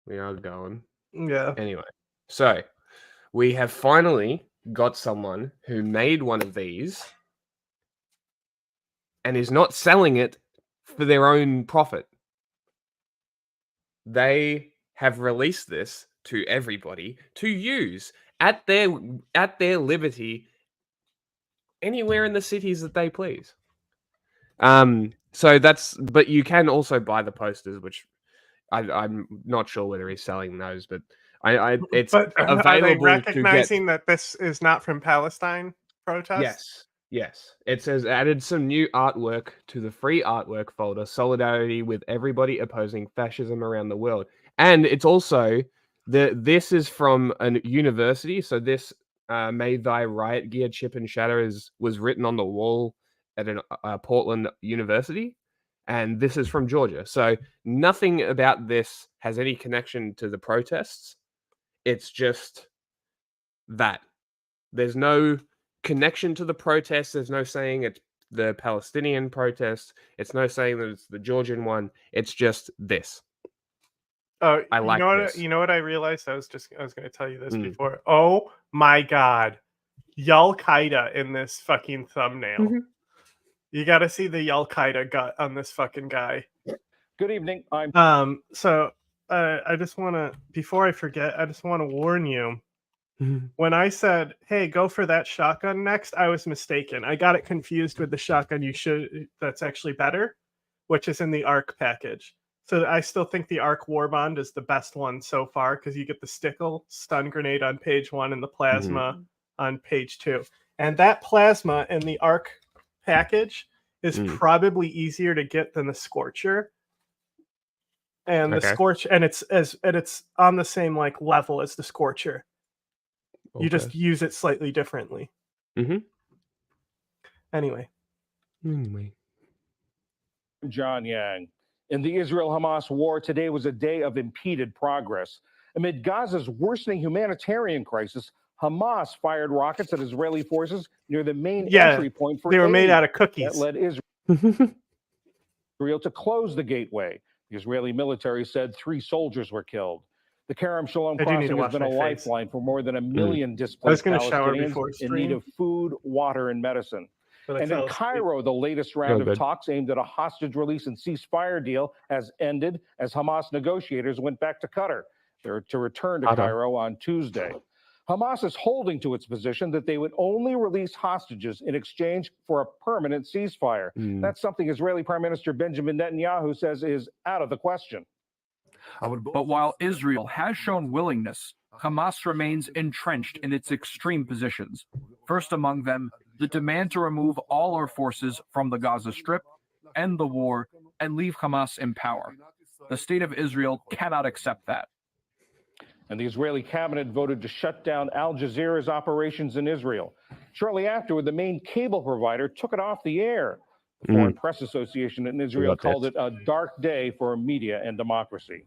We are going. Yeah. Anyway, so we have finally got someone who made one of these and is not selling it for their own profit. They have released this to everybody to use at their liberty anywhere in the cities that they please. So but you can also buy the posters, which I'm not sure whether he's selling those, but it's But are they available to get. recognizing that this is not from Palestine protest? Yes. It says added some new artwork to the free artwork folder, solidarity with everybody opposing fascism around the world. And it's also this is from a university, so this May Thy Riot Gear Chip and Shatter was written on the wall at a Portland university, and this is from Georgia. So nothing about this has any connection to the protests. It's just that. There's no connection to the protests. There's no saying it's the Palestinian protest. It's no saying that it's the Georgian one. It's just this. Oh, I like this. You know what I realized? I was going to tell you this before. Oh my god, Al Qaeda in this fucking thumbnail. Mm-hmm. You got to see the Al Qaeda gut on this fucking guy. Good evening. So I just want to, before I forget, I just want to warn you. When I said, "Hey, go for that shotgun next," I was mistaken. I got it confused with the shotgun that's actually better, which is in the ARC package. So I still think the ARC Warbond is the best one so far because you get the Stickle stun grenade on page 1 and the plasma on page 2. And that plasma in the ARC package is probably easier to get than the Scorcher. And the Scorch, and it's on the same like level as the Scorcher. You just use it slightly differently. Anyway. John Yang. In the Israel-Hamas war, today was a day of impeded progress. Amid Gaza's worsening humanitarian crisis, Hamas fired rockets at Israeli forces near the main entry point for they were made out of cookies. That led Israel to close the gateway. The Israeli military said 3 soldiers were killed. The Kerem Shalom crossing has been a lifeline for more than 1 million displaced Palestinians in need of food, water, and medicine. And in Cairo, the latest round of talks aimed at a hostage release and ceasefire deal has ended as Hamas negotiators went back to Qatar. They're to return to Cairo on Tuesday. Hamas is holding to its position that they would only release hostages in exchange for a permanent ceasefire. That's something Israeli Prime Minister Benjamin Netanyahu says is out of the question. But while Israel has shown willingness, Hamas remains entrenched in its extreme positions. First among them, the demand to remove all our forces from the Gaza Strip, end the war, and leave Hamas in power. The state of Israel cannot accept that. And the Israeli cabinet voted to shut down Al Jazeera's operations in Israel. Shortly afterward, the main cable provider took it off the air. The Foreign Press Association in Israel called it a dark day for media and democracy.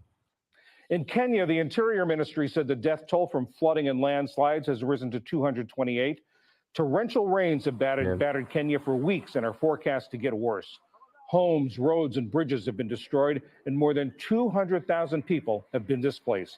In Kenya, the Interior Ministry said the death toll from flooding and landslides has risen to 228. Torrential rains have battered Kenya for weeks and are forecast to get worse. Homes, roads, and bridges have been destroyed, and more than 200,000 people have been displaced.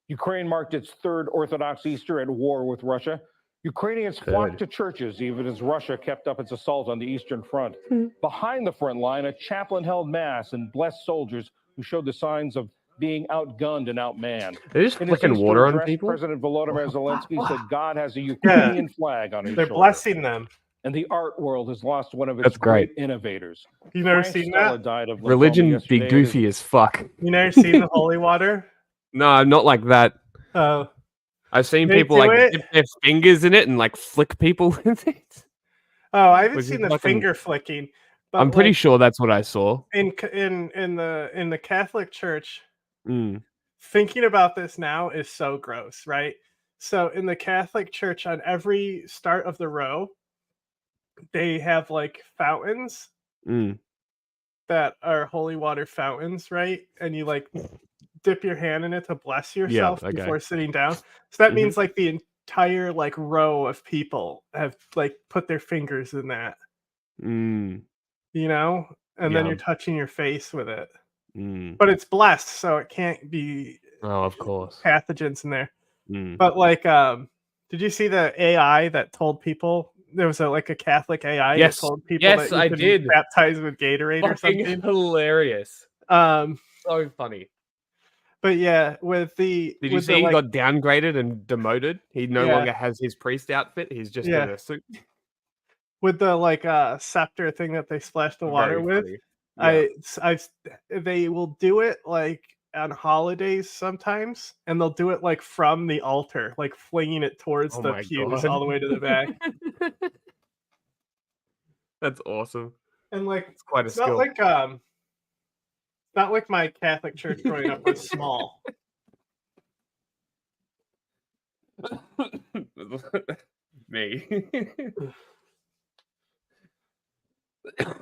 Ukraine marked its 3rd Orthodox Easter at war with Russia. Ukrainians flocked to churches even as Russia kept up its assault on the Eastern Front. Behind the front line, a chaplain held mass and blessed soldiers who showed the signs of being outgunned and outmanned. They're just flicking water on people. President Volodymyr Zelensky said God has a Ukrainian flag on his shoulder. They're blessing them. And the art world has lost one of its great innovators. You never seen that? Died of Religion be goofy as fuck. You never seen the holy water? No, not like that. Oh. I've seen people like dip their fingers in it and like flick people with it. Oh, I haven't seen the finger flicking. But I'm pretty sure that's what I saw. In the Catholic Church, thinking about this now is so gross, right? So in the Catholic Church, on every start of the row, they have like fountains that are holy water fountains, right? And you like dip your hand in it to bless yourself before sitting down. So that means like the entire like row of people have like put their fingers in that. You know? And then you're touching your face with it. But it's blessed, so it can't be Oh, of course. pathogens in there. Mm. But like, did you see the AI that told people there was a Catholic AI Yes. that told people Yes, that you I can did. baptize with Gatorade or Fucking something? hilarious. Um, So funny. but yeah, with the Did you with see the he like, got downgraded and demoted? He no Yeah. longer has his priest outfit. He's just in Yeah. a suit. with the scepter thing that they splash the water Very with, funny. Yeah. they will do it like on holidays sometimes, and they'll do it like from the altar, like flinging it towards Oh the my pews god. all the way to the back. That's awesome. And like, It's quite a it's not skill. like my Catholic church growing up was small. Me.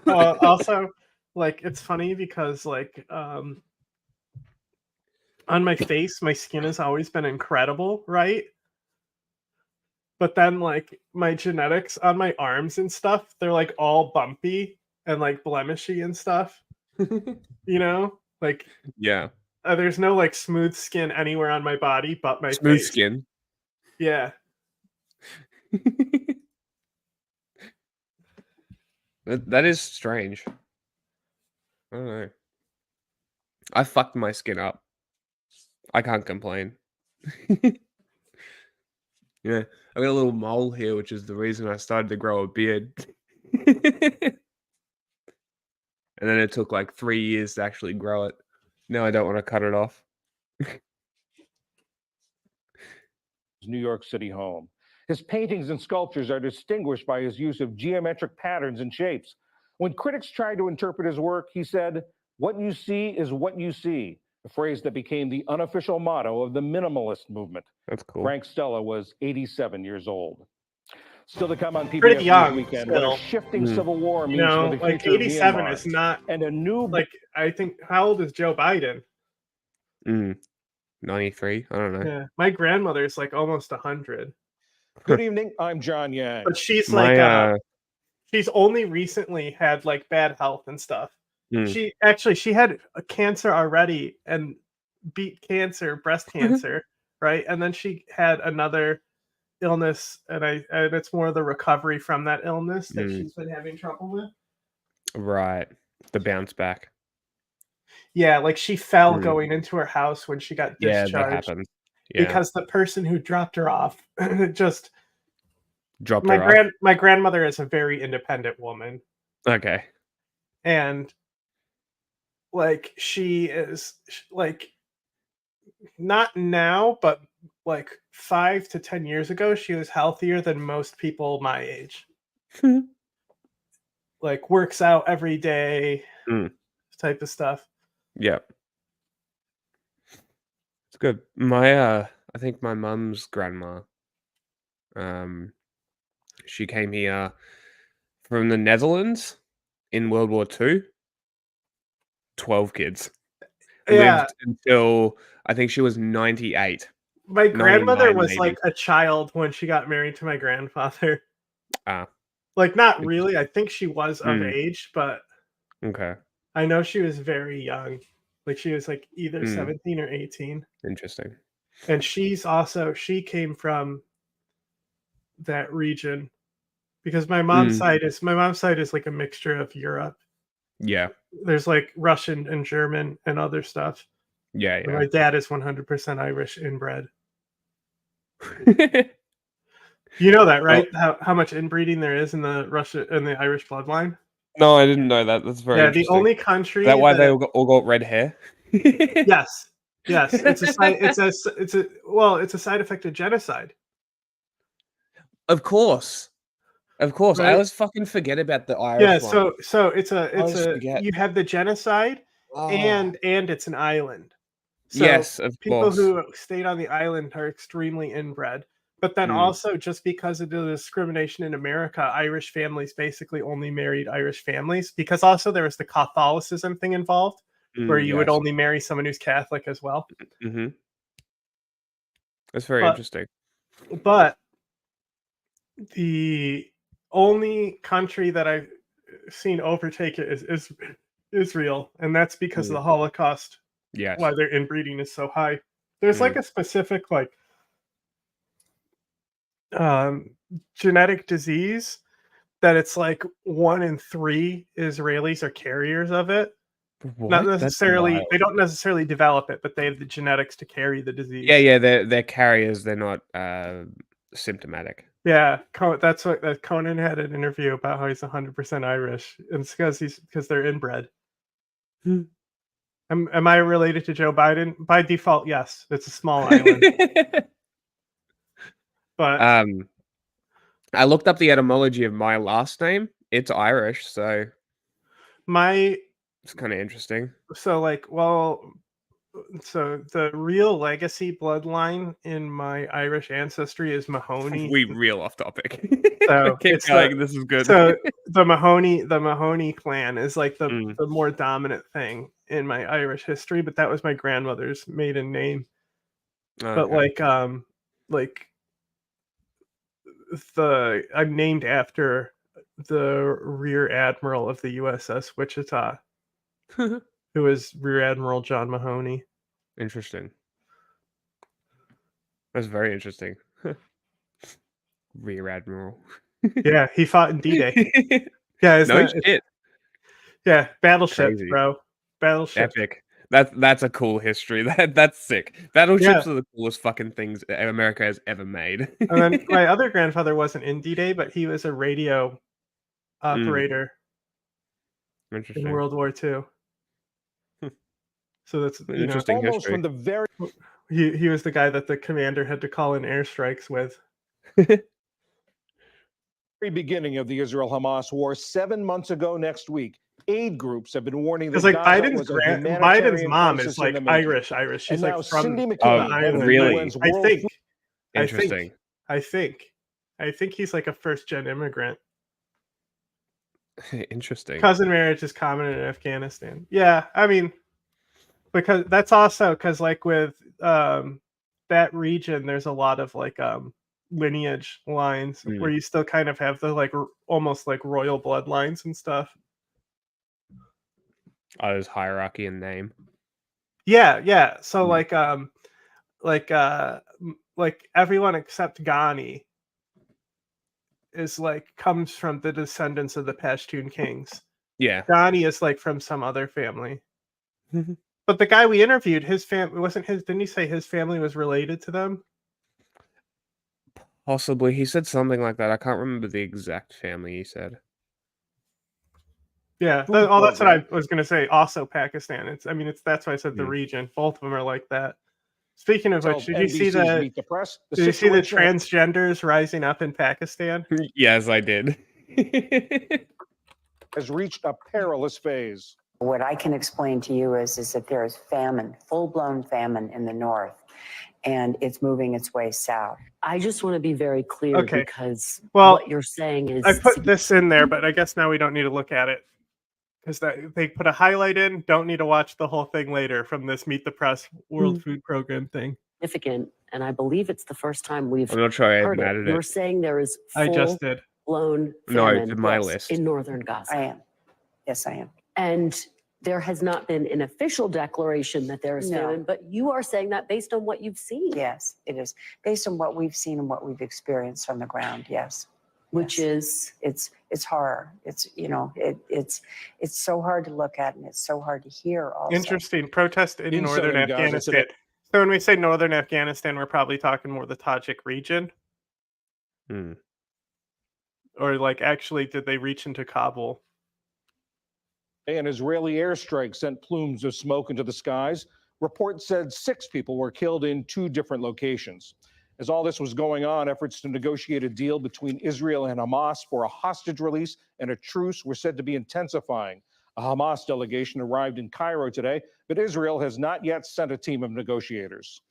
Also, like, it's funny because like on my face, my skin has always been incredible, right? But then like my genetics on my arms and stuff, they're like all bumpy and like blemishy and stuff. You know, like Yeah. there's no like smooth skin anywhere on my body but my Smooth face. skin. Yeah. That is strange. I don't know. I fucked my skin up. I can't complain. Yeah, I got a little mole here, which is the reason I started to grow a beard. And then it took like 3 years to actually grow it. Now I don't want to cut it off. New York City home. His paintings and sculptures are distinguished by his use of geometric patterns and shapes. When critics tried to interpret his work, he said, "What you see is what you see," a phrase that became the unofficial motto of the minimalist movement. That's cool. Frank Stella was 87 years old. Still to come on PBS Pretty young, News Weekend, what still. a shifting Mm. civil war You means know, for the like future 87 of is Myanmar. not And a new like, I think, how old is Joe Biden? 93. I don't know. Yeah, my grandmother's like almost 100, Good evening, I'm John Yang. but she's My like she's only recently had like bad health and stuff. Mm. She had a cancer already and beat cancer, breast cancer, right? And then she had another illness, and it's more the recovery from that illness that she's been having trouble with. Right. The bounce back. Yeah, like she fell Mm. going into her house when she got Yeah, that discharged happened. Yeah. because the person who dropped her off just Dropped her off. my grandmother is a very independent woman, Okay. and like she is like, not now, but like 5 to 10 years ago, she was healthier than most people my age. Like works out every day, type of stuff. Yeah. It's good. My I think my mum's grandma, she came here from the Netherlands in World War II. 12 kids. Yeah, Lived until I think she was 98. my grandmother 99 was maybe. like a child when she got married to my grandfather. Ah, Like, not really. I think she was of Mm. age, but okay. I know she was very young. Like she was like either Mm. 17 or 18. Interesting. And she came from that region because my mom's side is like a mixture of Europe. Yeah. There's like Russian and German and other stuff. Yeah, And my dad is 100% Irish inbred. yeah. You know that, right? How much inbreeding there is in the Irish bloodline? No, I didn't know that. That's very Yeah, interesting. the only country Is that why they all got red hair? Yes. It's a side effect of genocide. Of course. Of course. I Right? always fucking forget about the Irish one. So it's always forget. you have the genocide Oh. and it's an island. So Yes, of people course. who stayed on the island are extremely inbred. But then also, just because of the discrimination in America, Irish families basically only married Irish families, because also there was the Catholicism thing involved, where you would yes. only marry someone who's Catholic as well. Mhm. That's very interesting. But the only country that I've seen overtake it is Israel, and that's because of the Holocaust. Yes. Why their inbreeding is so high. There's like a specific genetic disease that it's like 1 in 3 Israelis are carriers of it. Not What? That's necessarily, wild. they don't necessarily develop it, but they have the genetics to carry the disease. Yeah, they're carriers. They're not symptomatic. Yeah, that's what Conan had an interview about how he's 100% Irish, and it's because they're inbred. Am I related to Joe Biden? By default, yes. It's a small island. But I looked up the etymology of my last name. It's Irish, so it's kind of interesting. So the real legacy bloodline in my Irish ancestry is Mahoney. We real off topic. So Keep going. This is good. So the Mahoney clan is like the more dominant thing in my Irish history, but that was my grandmother's maiden name. Okay. But I'm named after the Rear Admiral of the USS Wichita, who is Rear Admiral John Mahoney. Interesting. That's very interesting. Rear Admiral. Yeah, he fought in D-Day. Yeah, shit. Yeah, battleships, Crazy. bro. Battleships. Epic. That's a cool history. That's sick. Battleships are the coolest fucking things America has ever made. And then my other grandfather wasn't in D-Day, but he was a radio operator in World War II. So that's interesting almost history. from the very he was the guy that the commander had to call in airstrikes with. very beginning of the Israel-Hamas war 7 months ago next week, aid groups have been warning that Because Biden's mom is like Irish. She's like from Cindy the McCain, island. Really? I think he's like a first-gen immigrant. Interesting. Cousin marriage is common in Afghanistan. Yeah, I mean, because that's also because like with that region, there's a lot of like lineage lines where you still kind of have the like almost like royal bloodlines and stuff. Oh, there's hierarchy in name. Yeah. So like everyone except Ghani is like comes from the descendants of the Pashtun kings. Yeah. Ghani is like from some other family. But the guy we interviewed, his family wasn't his. Didn't he say his family was related to them? Possibly. He said something like that. I can't remember the exact family he said. Yeah. That's what I was going to say. Also Pakistan. That's why I said the region. Both of them are like that. Speaking of which, did you see the transgenders rising up in Pakistan? Yes, I did. Has reached a perilous phase. What I can explain to you is that there is famine, full-blown famine in the north, and it's moving its way south. I just want to be very clear because well, what you're saying is... I put this in there, but I guess now we don't need to look at it. Because they put a highlight in, don't need to watch the whole thing later from this Meet the Press World Food Program thing. Significant, and I believe it's the first time we've I'm not sure I heard added it. You're saying there is full-blown famine my list. in northern Gaza. I am. Yes, I am. And there has not been an official declaration that there is famine, but you are saying that based on what you've seen. Yes, it is. Based on what we've seen and what we've experienced on the ground, yes. Which is? It's horror. It's so hard to look at and it's so hard to hear also. Interesting. Protest in northern Afghanistan. So when we say northern Afghanistan, we're probably talking more the Tajik region. Or like actually, did they reach into Kabul? An Israeli airstrike sent plumes of smoke into the skies. Reports said 6 people were killed in 2 different locations. As all this was going on, efforts to negotiate a deal between Israel and Hamas for a hostage release and a truce were said to be intensifying. A Hamas delegation arrived in Cairo today, but Israel has not yet sent a team of negotiators.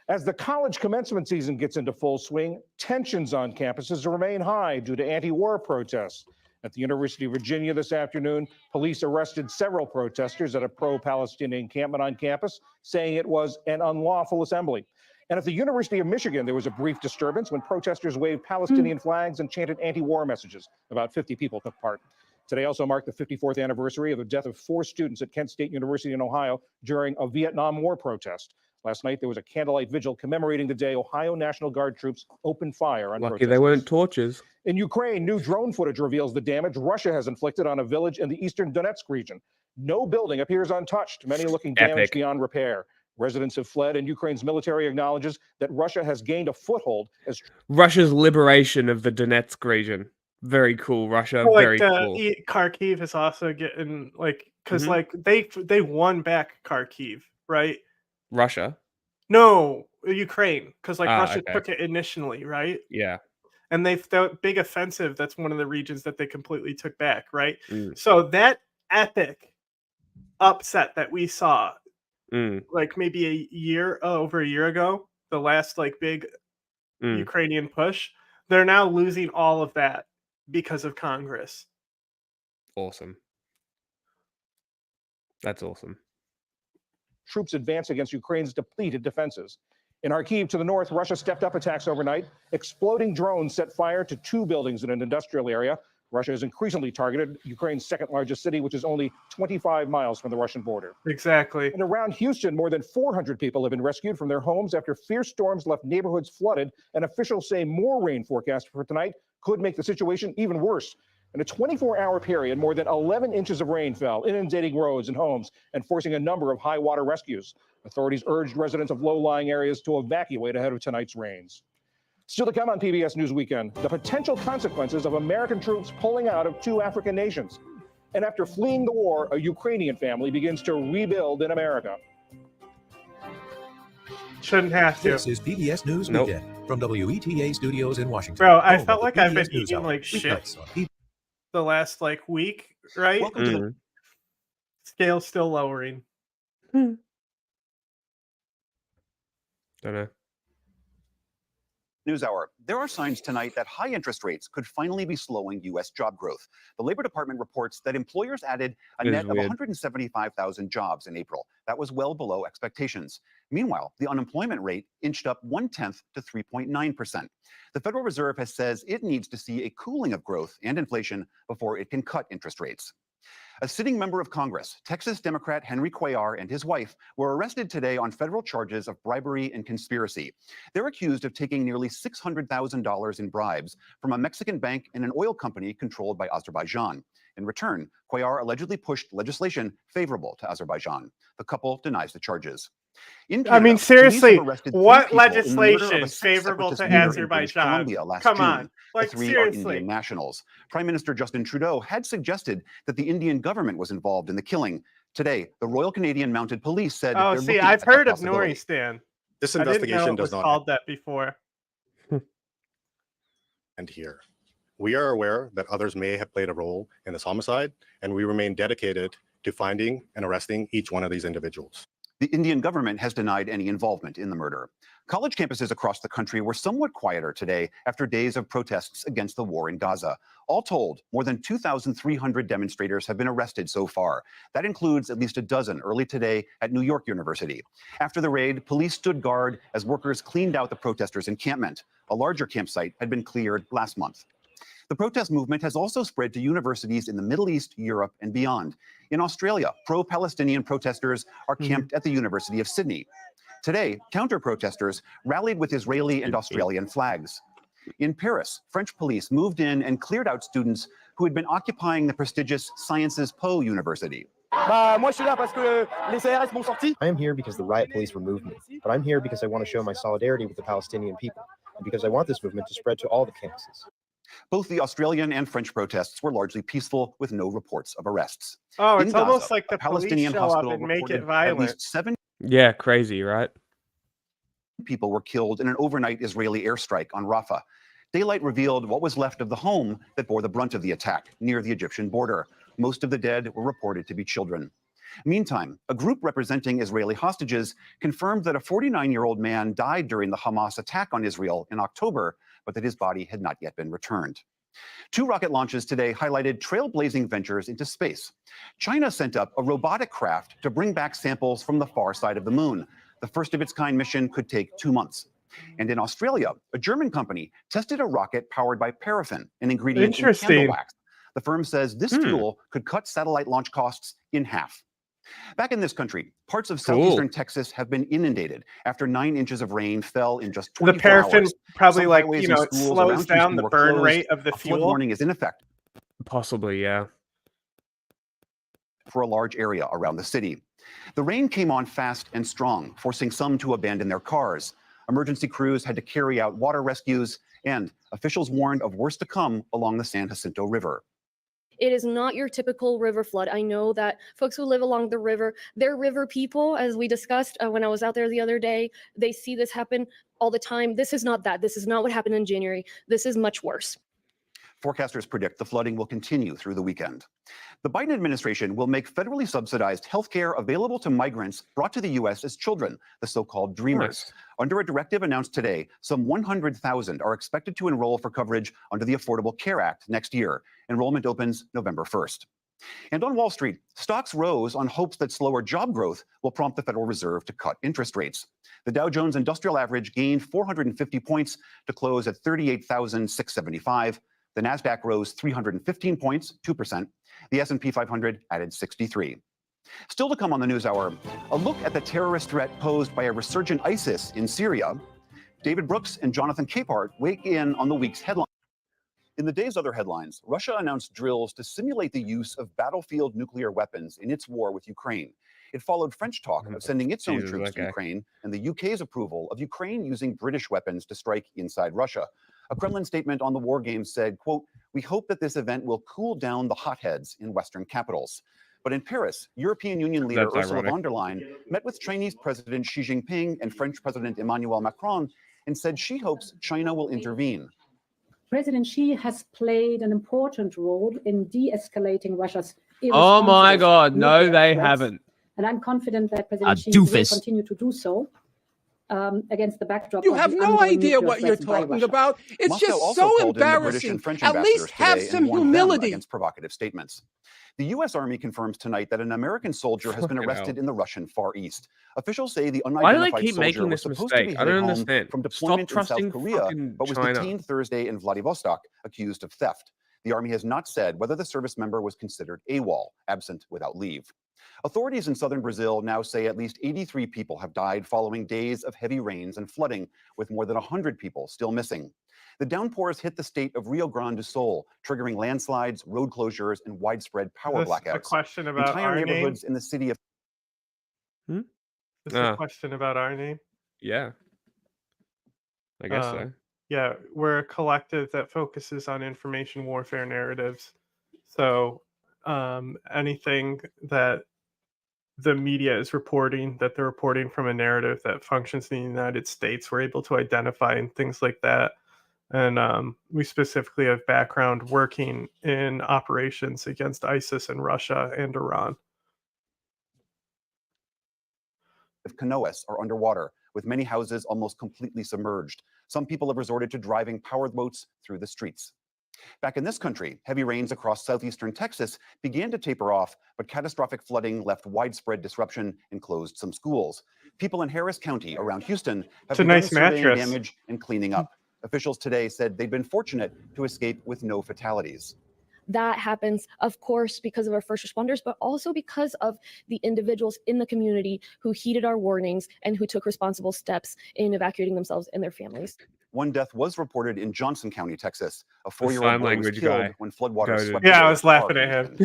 As the college commencement season gets into full swing, tensions on campuses remain high due to anti-war protests. At the University of Virginia this afternoon, police arrested several protesters at a pro-Palestinian encampment on campus, saying it was an unlawful assembly. And at the University of Michigan, there was a brief disturbance when protesters waved Palestinian flags and chanted anti-war messages. About 50 people took part. Today also marked the 54th anniversary of the death of 4 students at Kent State University in Ohio during a Vietnam War protest. Last night, there was a candlelight vigil commemorating the day Ohio National Guard troops opened fire on Lucky protesters. they weren't torches. In Ukraine, new drone footage reveals the damage Russia has inflicted on a village in the eastern Donetsk region. No building appears untouched, many looking damaged Epic. beyond repair. Residents have fled, and Ukraine's military acknowledges that Russia has gained a foothold as Russia's liberation of the Donetsk region. Very cool, Russia. Well, Very cool. Kharkiv is also getting because Mhm. they won back Kharkiv, right? Russia. No, Ukraine, because Russia okay. took it initially, right? Yeah. And that big offensive, that's one of the regions that they completely took back, right? Mm. So that epic upset that we saw, Mm. maybe over a year ago, the last big Mm. Ukrainian push, they're now losing all of that because of Congress. Awesome. That's awesome. troops advance against Ukraine's depleted defenses. In Kharkiv to the north, Russia stepped up attacks overnight. Exploding drones set fire to 2 buildings in an industrial area. Russia has increasingly targeted Ukraine's second largest city, which is only 25 miles from the Russian border. Exactly. And around Houston, more than 400 people have been rescued from their homes after fierce storms left neighborhoods flooded, and officials say more rain forecast for tonight could make the situation even worse. In a 24-hour period, more than 11 inches of rain fell, inundating roads and homes and forcing a number of high water rescues. Authorities urged residents of low-lying areas to evacuate ahead of tonight's rains. Still to come on PBS News Weekend, the potential consequences of American troops pulling out of 2 African nations. And after fleeing the war, a Ukrainian family begins to rebuild in America. Shouldn't have to. This is PBS News Weekend from WETA Studios in Washington. Bro, I Home felt of the like I've been PBS News eating Hour. like shit Weeknights on PBS. the last week, right? Welcome to the Scale's still lowering. Don't know. NewsHour. There are signs tonight that high interest rates could finally be slowing U.S. job growth. The Labor Department reports that employers added a This is net of weird. 175,000 jobs in April. That was well below expectations. Meanwhile, the unemployment rate inched up 0.1% to 3.9%. The Federal Reserve has says it needs to see a cooling of growth and inflation before it can cut interest rates. A sitting member of Congress, Texas Democrat Henry Cuellar and his wife were arrested today on federal charges of bribery and conspiracy. They're accused of taking nearly $600,000 in bribes from a Mexican bank and an oil company controlled by Azerbaijan. In return, Cuellar allegedly pushed legislation favorable to Azerbaijan. The couple denies the charges. In I mean, Canada, police seriously, have arrested 3 what people in the murder of a legislation sex favorable to separatist leader in British Azerbaijan? Columbia last Come June. on. The 3 are Seriously. Indian nationals. Prime Minister Justin Trudeau had suggested that the Indian government was involved in the killing. Today, the Royal Canadian Mounted Police said Oh, they're see, looking I've at that heard of possibility. Noristan. This I didn't know investigation it was does not called that before. end here. We are aware that others may have played a role in this homicide, and we remain dedicated to finding and arresting each one of these individuals. The Indian government has denied any involvement in the murder. College campuses across the country were somewhat quieter today after days of protests against the war in Gaza. All told, more than 2,300 demonstrators have been arrested so far. That includes at least a dozen early today at New York University. After the raid, police stood guard as workers cleaned out the protesters' encampment. A larger campsite had been cleared last month. The protest movement has also spread to universities in the Middle East, Europe, and beyond. In Australia, pro-Palestinian protesters are camped at the University of Sydney. Today, counter-protesters rallied with Israeli and Australian flags. In Paris, French police moved in and cleared out students who had been occupying the prestigious Sciences Po University. I am here because the riot police removed me, but I'm here because I want to show my solidarity with the Palestinian people, and because I want this movement to spread to all the campuses. Both the Australian and French protests were largely peaceful, with no reports of arrests. Oh, In it's Gaza, almost like a the police Palestinian show up hospital and make it reported at violent. least 7 Yeah, crazy, right? people were killed in an overnight Israeli airstrike on Rafah. Daylight revealed what was left of the home that bore the brunt of the attack near the Egyptian border. Most of the dead were reported to be children. Meantime, a group representing Israeli hostages confirmed that a 49-year-old man died during the Hamas attack on Israel in October, but that his body had not yet been returned. 2 rocket launches today highlighted trailblazing ventures into space. China sent up a robotic craft to bring back samples from the far side of the moon. The first of its kind mission could take 2 months. And in Australia, a German company tested a rocket powered by paraffin, an ingredient in Interesting. candle wax. The firm says this fuel could cut satellite launch costs in half. Back in this country, parts of southeastern Texas have been inundated after 9 inches of rain fell in just 24 The paraffin hours. probably Some like, highways you know, and it schools slows around down Houston the were burn closed. rate of the A flood fuel. warning is in effect Possibly, yeah. for a large area around the city. The rain came on fast and strong, forcing some to abandon their cars. Emergency crews had to carry out water rescues, and officials warned of worse to come along the San Jacinto River. It is not your typical river flood. I know that folks who live along the river, they're river people, as we discussed when I was out there the other day. They see this happen all the time. This is not that. This is not what happened in January. This is much worse. Forecasters predict the flooding will continue through the weekend. The Biden administration will make federally subsidized health care available to migrants brought to the U.S. as children, the so-called Dreamers. Nice. Under a directive announced today, some 100,000 are expected to enroll for coverage under the Affordable Care Act next year. Enrollment opens November 1st. And on Wall Street, stocks rose on hopes that slower job growth will prompt the Federal Reserve to cut interest rates. The Dow Jones Industrial Average gained 450 points to close at 38,675. The Nasdaq rose 315 points, 2%. The S&P 500 added 63. Still to come on the NewsHour, a look at the terrorist threat posed by a resurgent ISIS in Syria. David Brooks and Jonathan Capehart weigh in on the week's headline. In the day's other headlines, Russia announced drills to simulate the use of battlefield nuclear weapons in its war with Ukraine. It followed French talk of sending its own troops to Ukraine and the UK's approval of Ukraine using British weapons to strike inside Russia. A Kremlin statement on the war games said, quote, "We hope that this event will cool down the hotheads in Western capitals." But in Paris, European Union leader Ursula von der Leyen met with Chinese President Xi Jinping and French President Emmanuel Macron and said she hopes China will intervene. President Xi has played an important role in de-escalating Russia's Oh my irresponsible God, no, nuclear they threats. haven't. And I'm confident that President Xi will continue to do so against the backdrop You of have the no ongoing idea nuclear what you're threats by talking Russia. about. It's Moscow just also so called in the British embarrassing. and French At least ambassadors have today some and warned them humility. against provocative statements. The U.S. Army confirms tonight that an American soldier has been Fucking arrested hell. in the Russian Far East. Officials say the Why do they unidentified keep soldier making was this supposed to be mistake? I headed don't home understand. from Stop deployment in South trusting Korea, fucking but was China. detained Thursday in Vladivostok, accused of theft. The Army has not said whether the service member was considered AWOL, absent without leave. Authorities in southern Brazil now say at least 83 people have died following days of heavy rains and flooding, with more than 100 people still missing. The downpours hit the state of Rio Grande do Sul, triggering landslides, road closures, and widespread power Is this blackouts. a question about Entire our name? neighborhoods in the city of Is this a question about our name? Yeah. I guess so. Yeah, we're a collective that focuses on information warfare narratives. So anything that the media is reporting, that they're reporting from a narrative that functions in the United States, we're able to identify and things like that. And we specifically have background working in operations against ISIS in Russia and Iran. Canoas are underwater, with many houses almost completely submerged. Some people have resorted to driving powered boats through the streets. Back in this country, heavy rains across southeastern Texas began to taper off, but catastrophic flooding left widespread disruption and closed some schools. People in Harris County around Houston have begun surveying damage and cleaning up. Officials today said they've been fortunate to escape with no fatalities. That happens, of course, because of our first responders, but also because of the individuals in the community who heeded our warnings and who took responsible steps in evacuating themselves and their families. One death was reported in Johnson County, Texas. A 4-year-old boy was killed guy. when floodwaters swept Yeah, away I was his car laughing at him.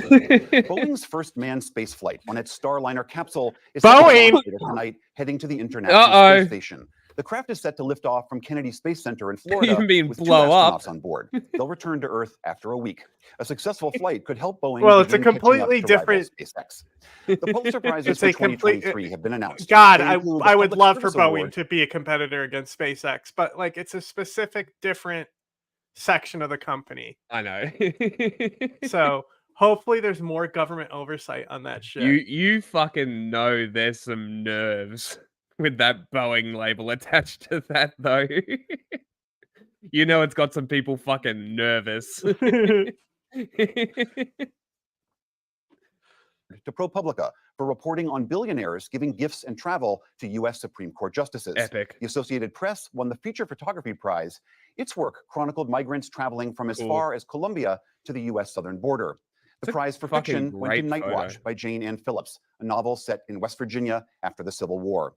Boeing's first manned space flight on its Starliner capsule is Boeing tonight, heading to the International Space Station. The craft is set to lift off from Kennedy Space Center in Florida with 2 astronauts on board. They'll return to Earth after a week. A successful flight could help Boeing. Well, it's a begin catching up completely to different. rival SpaceX. The Pulitzer Prizes for 2023 have been announced. God, They I include the would Public love for Service Boeing Award. to be a competitor against SpaceX, but like it's a specific different section of the company. I know. So hopefully there's more government oversight on that shit. You fucking know there's some nerves with that Boeing label attached to that, though. You know it's got some people fucking nervous. To ProPublica for reporting on billionaires giving gifts and travel to U.S. Supreme Court justices. Epic. The Associated Press won the Feature Photography Prize. Its work chronicled migrants traveling from as far as Colombia to the U.S. southern border. The prize for fiction went to Night Watch by Jane Ann Phillips, a novel set in West Virginia after the Civil War.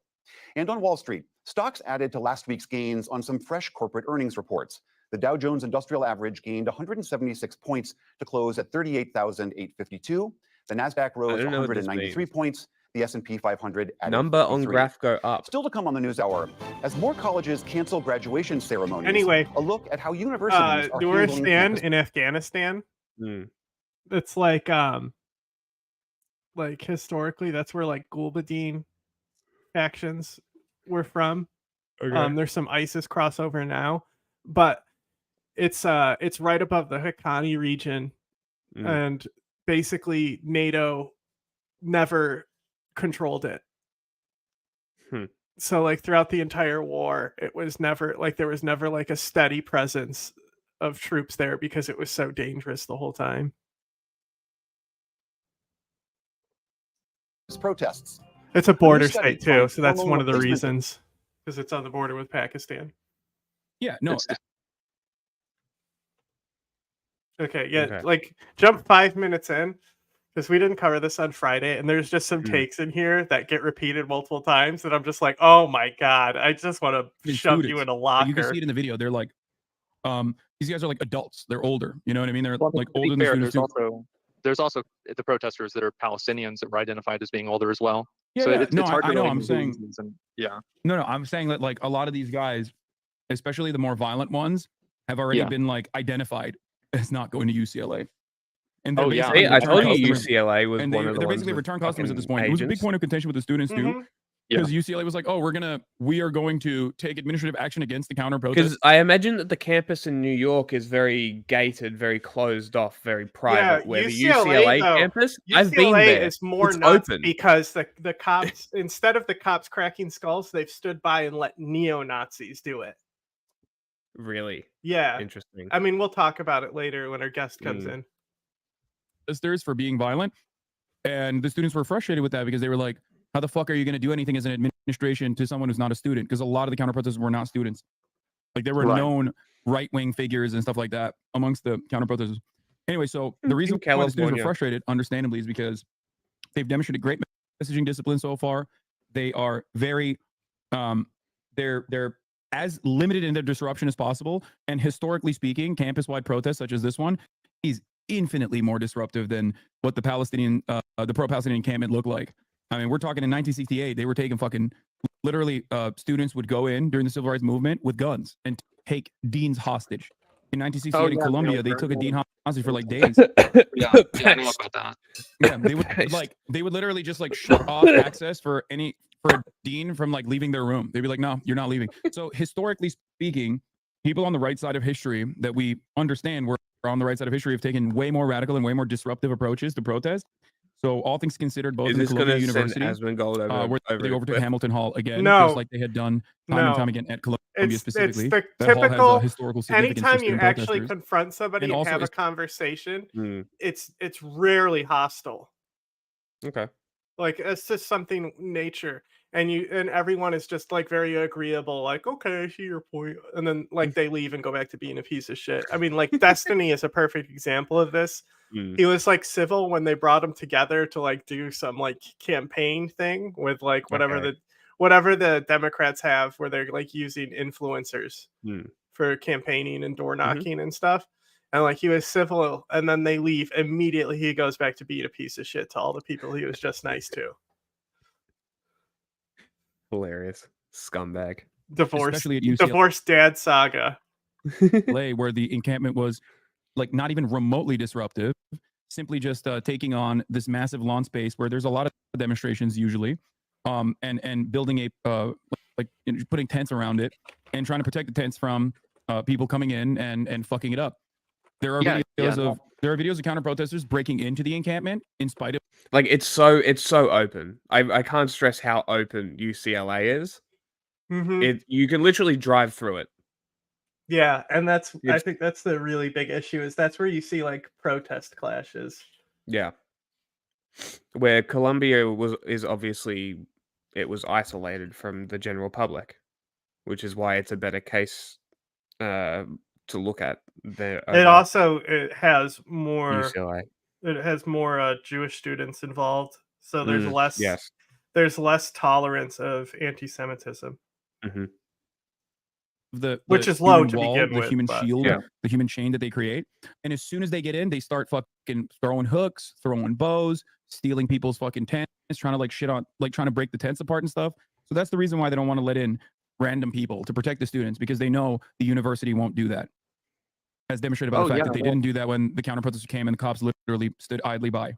And on Wall Street, stocks added to last week's gains on some fresh corporate earnings reports. The Dow Jones Industrial Average gained 176 points to close at 38,852. The Nasdaq rose 193 points. The S&P 500 added Number on 53. graph go up. Still to come on the News Hour, as more colleges cancel graduation ceremonies. Anyway, a look at how universities are Nuristan handling in Afghanistan. It's like historically, that's where like Gulbuddin factions were from. Okay. There's some ISIS crossover now, but it's right above the Haqqani region, and basically NATO never controlled it. So like throughout the entire war, it was never like there was never like a steady presence of troops there because it was so dangerous the whole time. protests. It's a border study state too, finds so that's formal one of the replacement- reasons, because it's on the border with Pakistan. Yeah, no. Okay, yeah, Okay. like jump 5 minutes in, because we didn't cover this on Friday, and there's just some Mm. takes in here that get repeated multiple times, and I'm just like, oh my god, I just want to It's shove students. you in a Like, locker. you can see it in the video. They're like, these guys are like adults. They're older. You know what I mean? They're Well, like to be older than the fair, students there's too. also the protesters that are Palestinians that were identified as being older as well. Yeah, So yeah. it's No, hard I to know. really I'm know saying. reasons and, yeah. No, I'm saying that like a lot of these guys, especially the more violent ones, have already Yeah. been like identified as not going to UCLA. And they're Oh, yeah. basically See, I return told you customers. UCLA was And one of the they're ones basically with return customers at this fucking point. It was a big agents. point of contention with the students too, Mhm. because UCLA was like, "Oh, we are going to take administrative action against the counter Because protests." I imagine that the campus in New York is very gated, very closed off, very private. Where the UCLA though, campus, I've been UCLA there. is more It's nuts open. because the cops, instead of the cops cracking skulls, they've stood by and let neo-Nazis do it. Really Yeah. interesting. I mean, we'll talk about it later when our guest comes in. Protesters for being violent, and the students were frustrated with that because they were like, "How the fuck are you going to do anything as an administration to someone who's not a student?" Because a lot of the counter protesters were not students. Like there were Right. known right-wing figures and stuff like that amongst the counter protesters. Anyway, so the In reason why the students were California. frustrated, understandably, is because they've demonstrated great messaging discipline so far. They are very, they're as limited in their disruption as possible. And historically speaking, campus-wide protests such as this one is infinitely more disruptive than what the Palestinian, the pro-Palestinian encampment looked like. I mean, we're talking in 1968, they were taking fucking, literally, students would go in during the civil rights movement with guns and take deans hostage. In 1968 in yeah, Colombia, they they were took a dean very hostage for like days. Yeah, I know about that. Yeah, they would literally just like shut off access for a dean from like leaving their room. They'd be like, "No, you're not leaving." So historically speaking, people on the right side of history that we understand were on the right side of history have taken way more radical and way more disruptive approaches to protest. So all things considered, both Is in this Columbia going to send University, Asmongold over? where they over overtook cliff? Hamilton Hall again, No. just like they had done time and time again at Columbia It's specifically. the That hall has typical. a historical significance for Anytime you student actually protesters. confront somebody And and also have a it's- conversation, Hmm. it's rarely hostile. Okay. Like it's just something nature, and everyone is just like very agreeable. Like, okay, I see your point, and then like they leave and go back to being a piece of shit. I mean, like Destiny is a perfect example of this. Hmm. He was like civil when they brought him together to like do some like campaign thing with like whatever Okay. the Democrats have, where they're like using influencers Hmm. for campaigning and door Mhm. knocking and stuff. And like he was civil, and then they leave immediately. He goes back to being a piece of shit to all the people he was just nice to. Hilarious scumbag. Especially at UCLA. Divorced dad saga. LA, where the encampment was like not even remotely disruptive, simply just taking on this massive lawn space where there's a lot of demonstrations usually, and building a putting tents around it and trying to protect the tents from people coming in and fucking it up. There are videos of counter protesters breaking into the encampment in spite of Like it's so open. I can't stress how open UCLA is. Mhm. You can literally drive through it. Yeah, and I It's- think that's the really big issue. Is that's where you see like protest clashes. Yeah. Where Columbia is obviously it was isolated from the general public, which is why it's a better case to look at. It also has more UCLA. It has more Jewish students involved, so there's less. Yes. There's less tolerance of anti-Semitism, which is low human to wall, begin the with. human but- shield, Yeah. the human chain that they create. And as soon as they get in, they start fucking throwing hooks, throwing bows, stealing people's fucking tents, trying to like shit on, like trying to break the tents apart and stuff. So that's the reason why they don't want to let in random people to protect the students, because they know the university won't do that. As demonstrated by the fact that they didn't do that when the counter protesters came and the cops literally stood idly by.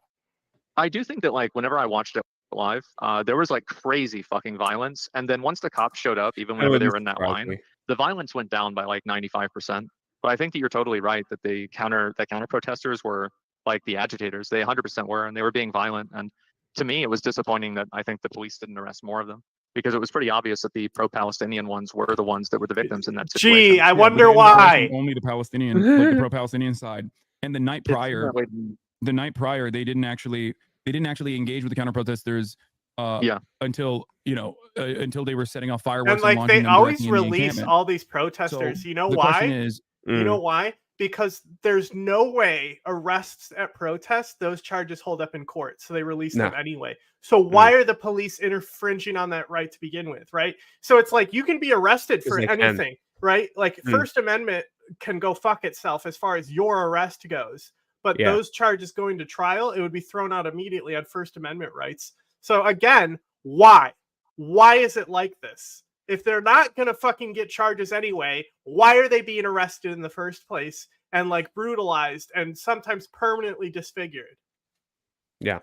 I do think that like whenever I watched it live, there was like crazy fucking violence, and then once the cops showed up, even whenever they were in that line, the violence went down by like 95%. But I think that you're totally right that the counter protesters were like the agitators. They 100% were, and they were being violent. And to me, it was disappointing that I think the police didn't arrest more of them, because it was pretty obvious that the pro-Palestinian ones were the ones that were the victims in that situation. Gee, I wonder why. Only the Palestinian, like the pro-Palestinian side. And the night prior, they didn't actually engage with the counter protesters until until they were setting off fireworks. And like launching they them always directly in the release encampment. all these protesters. So you know the why? question is, You know why? Because there's no way arrests at protests, those charges hold up in court. So they release them anyway. So why are the police infringing on that right to begin with, right? So it's like you can be arrested for anything, right? Like First Amendment can go fuck itself as far as your arrest goes. But those charges going to trial, it would be thrown out immediately on First Amendment rights. So again, why? Why is it like this? If they're not going to fucking get charges anyway, why are they being arrested in the first place and like brutalized and sometimes permanently disfigured? Yeah.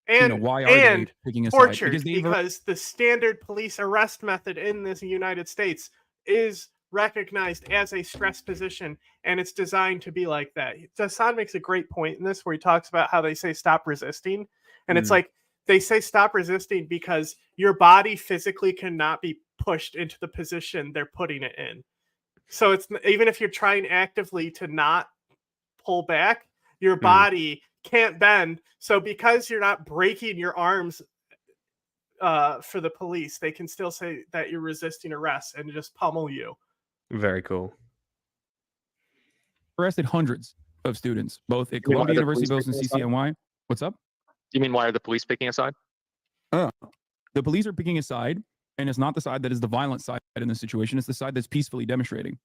And, why are they picking a side? tortured because the standard police arrest method in this United States is recognized as a stress position, and it's designed to be like that. Hassan makes a great point in this where he talks about how they say stop resisting. And it's like, they say stop resisting because your body physically cannot be pushed into the position they're putting it in. So it's even if you're trying actively to not pull back, your body can't bend. So because you're not breaking your arms for the police, they can still say that you're resisting arrest and just pummel you. Very cool. Arrested hundreds of students, both at Columbia University, both in CCNY. What's up? You mean why are the police picking a side? The police are picking a side, and it's not the side that is the violent side in this situation. It's the side that's peacefully demonstrating.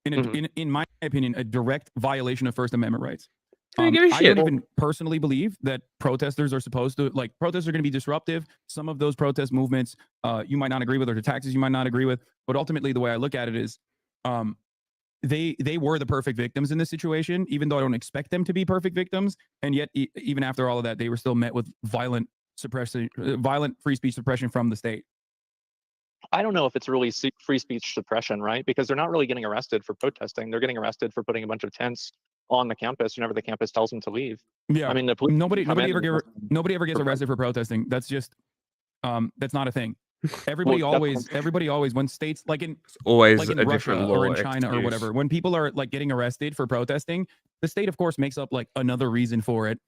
In my opinion, a direct violation of First Amendment rights. I don't even personally believe that protesters are supposed to, like, protests are going to be disruptive. Some of those protest movements you might not agree with, or the taxes you might not agree with. But ultimately, the way I look at it is they were the perfect victims in this situation, even though I don't expect them to be perfect victims. And yet, even after all of that, they were still met with violent free speech suppression from the state. I don't know if it's really free speech suppression, right? Because they're not really getting arrested for protesting. They're getting arrested for putting a bunch of tents on the campus whenever the campus tells them to leave. Yeah, I mean, the police nobody ever gets arrested for protesting. That's just that's not a thing. Everybody always when states like in a Russia different law or in China or whatever, when people are like getting arrested for protesting, the state of course makes up like another reason for it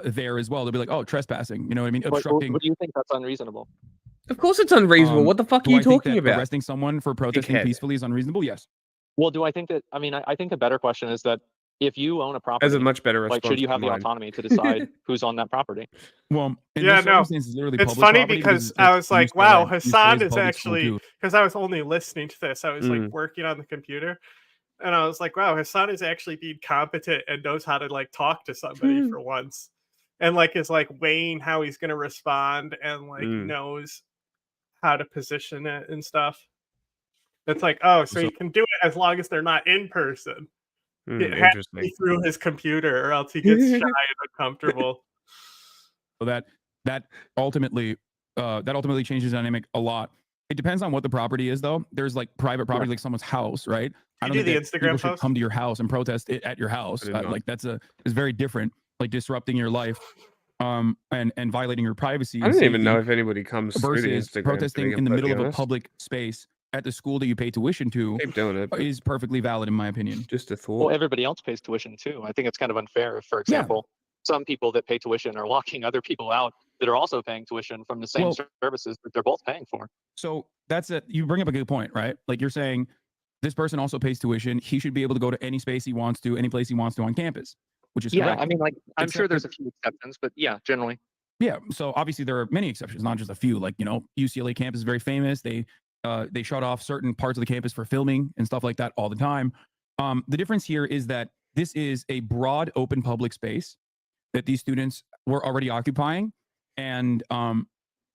there as well. They'll be like, oh, trespassing, you know what I mean? Obstructing. What do you think that's unreasonable? Of course it's unreasonable. What the fuck are you talking about? Arresting someone for protesting peacefully is unreasonable? Yes. Well, do I think that, I mean, I think a better question is that if you own a property, as a much better response, like, should you have the autonomy to decide who's on that property? Well, it's funny because I was like, wow, Hassan is actually, because I was only listening to this. I was like working on the computer and I was like, wow, Hassan is actually being competent and knows how to like talk to somebody for once. And like is like weighing how he's going to respond and like knows how to position it and stuff. It's like, oh, so you can do it as long as they're not in person. It has to be through his computer or else he gets shy and uncomfortable. So that ultimately changes the dynamic a lot. It depends on what the property is, though. There's like private property, like someone's house, right? I don't think the that Instagram people should post? come to your house and protest it at your house. Like it's very different. Like disrupting your life, and violating your privacy. I don't even know if anybody comes versus through the Instagram protesting in the middle of a public space at the school that you pay tuition to. Keep doing it. Is perfectly valid in my opinion. Just a thought. Well, everybody else pays tuition too. I think it's kind of unfair. For example, some people that pay tuition are locking other people out that are also paying tuition from the same services that they're both paying for. So you bring up a good point, right? Like you're saying this person also pays tuition. He should be able to go to any space he wants to, any place he wants to on campus. which is Yeah, correct. I mean, like, I'm Except sure there's that- a few exceptions, but yeah, generally. Yeah, so obviously there are many exceptions, not just a few. Like, you know, UCLA campus is very famous. They shut off certain parts of the campus for filming and stuff like that all the time. The difference here is that this is a broad, open public space that these students were already occupying, and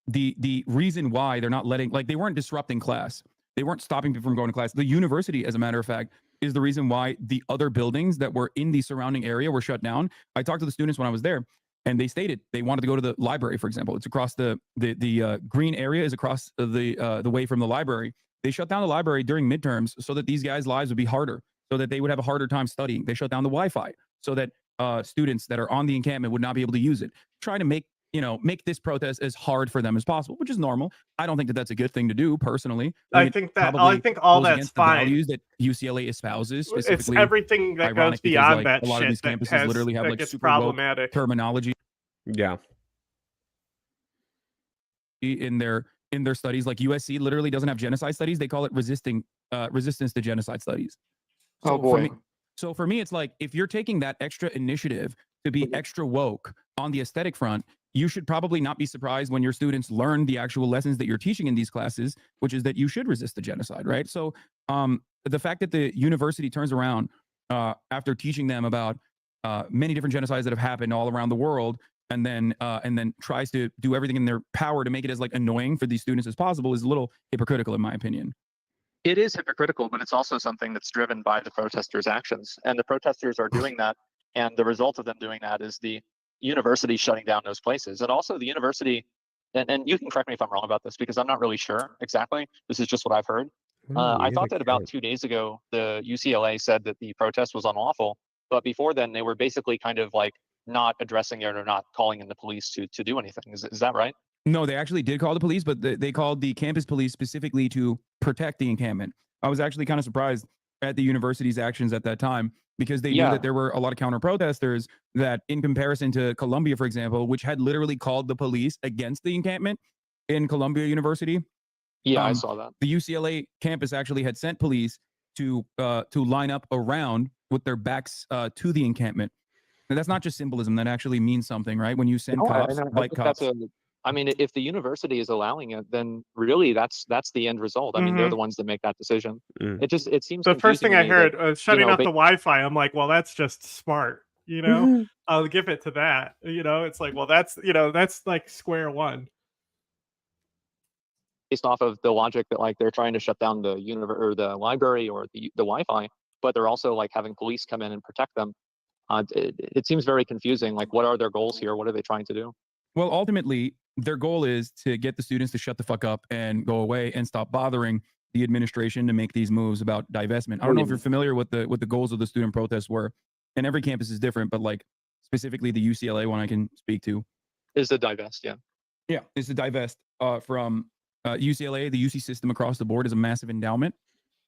the reason why they're not letting, like, they weren't disrupting class, they weren't stopping people from going to class. The university, as a matter of fact, is the reason why the other buildings that were in the surrounding area were shut down. I talked to the students when I was there, and they stated they wanted to go to the library, for example. It's across the green area is across the way from the library. They shut down the library during midterms so that these guys' lives would be harder, so that they would have a harder time studying. They shut down the Wi-Fi so that students that are on the encampment would not be able to use it. Trying to make this protest as hard for them as possible, which is normal. I don't think that that's a good thing to do personally. I think all goes that's against fine. The values that UCLA espouses. It's Specifically, everything that goes ironic because, beyond like, that a lot shit of these that campuses literally have like gets super woke problematic terminology. Yeah. In their studies, like USC literally doesn't have genocide studies. They call it resistance to genocide studies. Oh, boy. So for me, it's like, if you're taking that extra initiative to be extra woke on the aesthetic front, you should probably not be surprised when your students learn the actual lessons that you're teaching in these classes, which is that you should resist the genocide, right? So the fact that the university turns around after teaching them about many different genocides that have happened all around the world, and then tries to do everything in their power to make it as like annoying for these students as possible, is a little hypocritical, in my opinion. It is hypocritical, but it's also something that's driven by the protesters' actions. And the protesters are doing that. And the result of them doing that is the university shutting down those places. And also the university, and you can correct me if I'm wrong about this, because I'm not really sure exactly. This is just what I've heard. I thought that about 2 days ago, the UCLA said that the protest was unlawful. But before then, they were basically kind of like not addressing it or not calling in the police to do anything. Is that right? No, they actually did call the police, but they called the campus police specifically to protect the encampment. I was actually kind of surprised at the university's actions at that time, because they knew that there were a lot of counter protesters that, in comparison to Columbia, for example, which had literally called the police against the encampment in Columbia University. Yeah, I saw that. The UCLA campus actually had sent police to line up around with their backs to the encampment. And that's not just symbolism. That actually means something, right? When you send cops, like cops. I mean, if the university is allowing it, then really that's the end result. I mean, they're the ones that make that decision. It seems. The first thing I heard that, shutting off the Wi-Fi. I'm like, well, that's just smart. I'll give it to that. It's like, well, that's like square one. Based off of the logic that like they're trying to shut down the or the library or the Wi-Fi, but they're also like having police come in and protect them. It seems very confusing. Like, what are their goals here? What are they trying to do? Well, ultimately, their goal is to get the students to shut the fuck up and go away and stop bothering the administration to make these moves about divestment. I don't know if you're familiar with the goals of the student protests were, and every campus is different, but like specifically the UCLA one I can speak to is the divest. Yeah, it's to divest from UCLA. The UC system across the board is a massive endowment,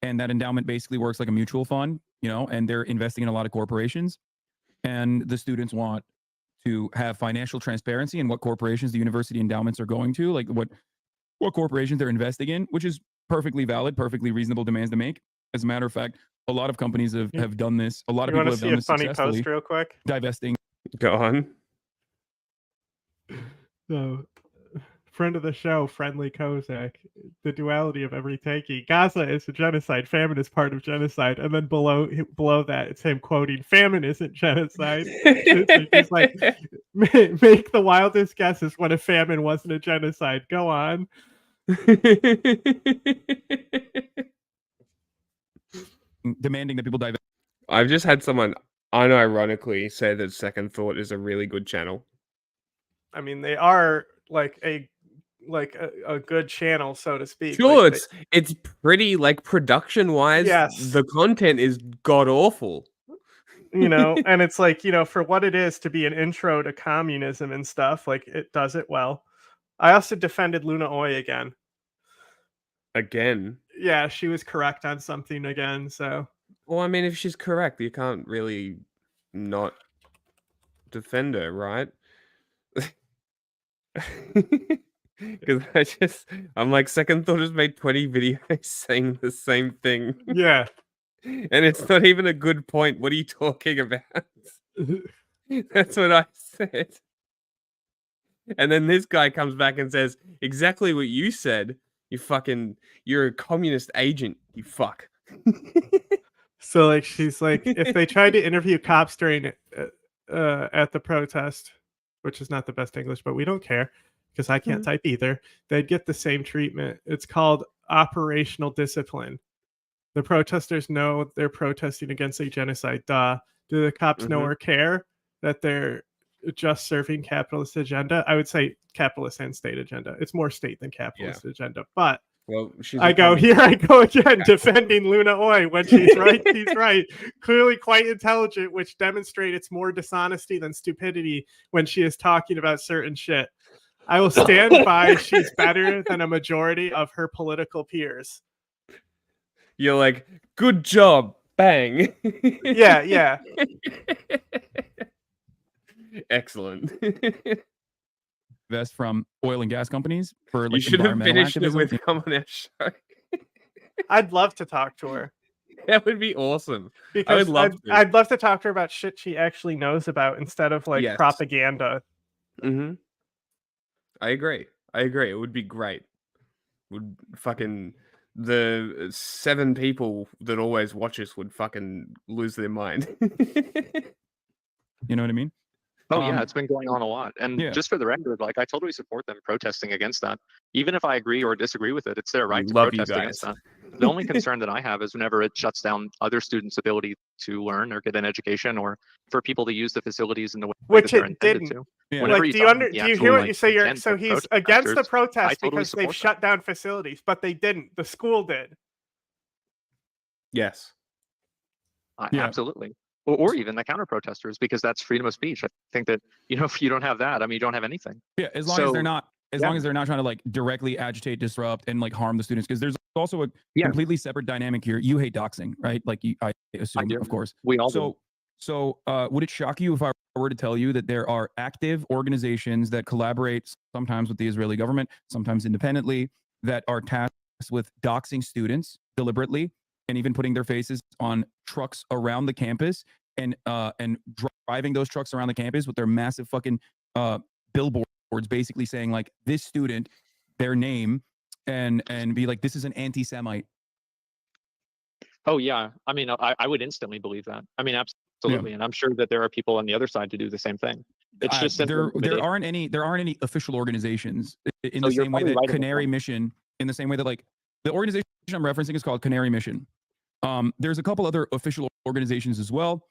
and that endowment basically works like a mutual fund, and they're investing in a lot of corporations, and the students want to have financial transparency in what corporations the university endowments are going to, like what corporations they're investing in, which is perfectly valid, perfectly reasonable demands to make. As a matter of fact, a lot of companies have done this. A lot of people have done this successfully. You want to see a funny post real quick? Divesting. Go on. So, friend of the show, Friendly Kozak, the duality of every takey. Gaza is a genocide. Famine is part of genocide. And then below that, it's him quoting, "Famine isn't genocide." He's like, make the wildest guesses when a famine wasn't a genocide. Go on. Demanding that people divest. I've just had someone unironically say that Second Thought is a really good channel. I mean, they are like a good channel, so to speak. Sure, it's pretty, like, production wise. Yes, the content is god awful. And it's like, for what it is to be an intro to communism and stuff, like, it does it well. I also defended Luna Oy again. Yeah, she was correct on something again. So, well, I mean, if she's correct, you can't really not defend her, right? Because I'm like, Second Thought has made 20 videos saying the same thing. Yeah. And it's not even a good point. What are you talking about? That's what I said. And then this guy comes back and says exactly what you said. You're a communist agent, you fuck. So like she's like, if they tried to interview cops during at the protest, which is not the best English, but we don't care because I can't type either, they'd get the same treatment. It's called operational discipline. The protesters know they're protesting against a genocide. Duh. Do the cops know or care that they're just serving capitalist agenda? I would say capitalist and state agenda. It's more state than capitalist agenda. But well, I go again, defending Luna Oi when she's right. She's right. Clearly quite intelligent, which demonstrates more dishonesty than stupidity when she is talking about certain shit. I will stand by she's better than a majority of her political peers. You're like, good job, bang. Yeah. Excellent. Vest from oil and gas companies for like you should have environmental finished activism. it with come on our show. I'd love to talk to her. That would be awesome. Because I would love to. I'd love to talk to her about shit she actually knows about instead of like propaganda. Mm-hmm. I agree. It would be great. Would fucking the 7 people that always watch us would fucking lose their mind. You know what I mean? Oh yeah, it's been going on a lot. And just for the record, like I totally support them protesting against that. Even if I agree or disagree with it, it's their right to protest against that. The only concern that I have is whenever it shuts down other students' ability to learn or get an education, or for people to use the facilities in the way that they're intended to. Yeah. Like, do you hear what you say? So he's against the protest because they've shut down facilities, but they didn't. The school did. Yes. Absolutely. Or even the counter protesters, because that's freedom of speech. I think that, if you don't have that, I mean, you don't have anything. Yeah, as long as they're not, long as they're not trying to like directly agitate, disrupt, and like harm the students, because there's also a completely separate dynamic here. You hate doxing, right? Like I assume, of course. We all do. So would it shock you if I were to tell you that there are active organizations that collaborate sometimes with the Israeli government, sometimes independently, that are tasked with doxing students deliberately, and even putting their faces on trucks around the campus and driving those trucks around the campus with their massive fucking billboards, basically saying like this student, their name, and be like, this is an anti-Semite. Oh yeah, I mean, I would instantly believe that. I mean, absolutely, and I'm sure that there are people on the other side to do the same thing. It's just there aren't any official organizations in the same way that Canary Mission, in the same way that like the organization I'm referencing is called Canary Mission. There's a couple other official organizations as well.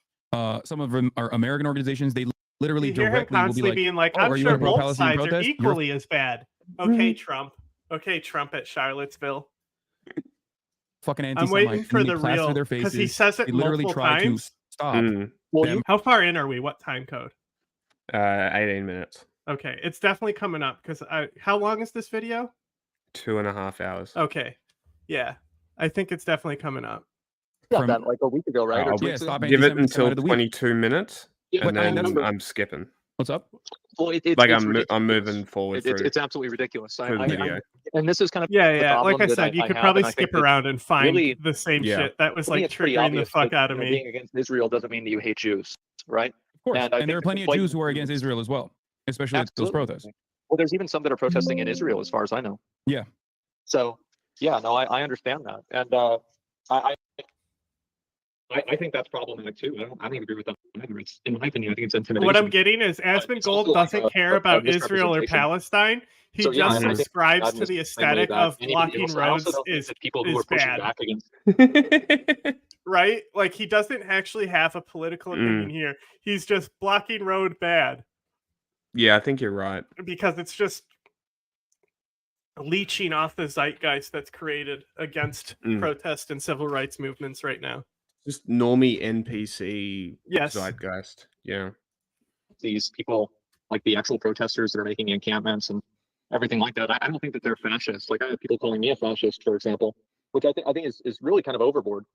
Some of them are American organizations. They literally directly will be like, being like, I'm sure both sides are equally as bad. Okay, Trump. Okay, Trump at Charlottesville. Fucking anti-Semite. I'm waiting for the real, because he says it multiple times. To stop. Well, how far in are we? What time code? 18 minutes. Okay, it's definitely coming up, because how long is this video? 2.5 hours. Okay, yeah, I think it's definitely coming up. Got that like a week ago, right? I'll give it until 22 minutes, and then I'm skipping. What's up? Well, I'm moving forward. It's absolutely ridiculous. Video. And this is kind of like I said, you could probably skip around and find the same shit. That was like triggering the fuck out of me. Being against Israel doesn't mean that you hate Jews, right? Of course, and there are plenty of Jews who are against Israel as well, especially at those protests. Well, there's even some that are protesting in Israel, as far as I know. Yeah. So, yeah, no, I understand that, and I think that's problematic too. I don't agree with that either. It's, in my opinion, I think it's intimidation. What I'm getting is Asmongold doesn't care about Israel or Palestine. He just subscribes to the aesthetic of blocking roads is bad. Right? Like, he doesn't actually have a political opinion here. He's just blocking road bad. Yeah, I think you're right. Because it's just leeching off the zeitgeist that's created against protest and civil rights movements right now. Just normie NPC zeitgeist. Yeah. These people, like the actual protesters that are making encampments and everything like that, I don't think that they're fascists. Like, I have people calling me a fascist, for example, which I think is really kind of overboard.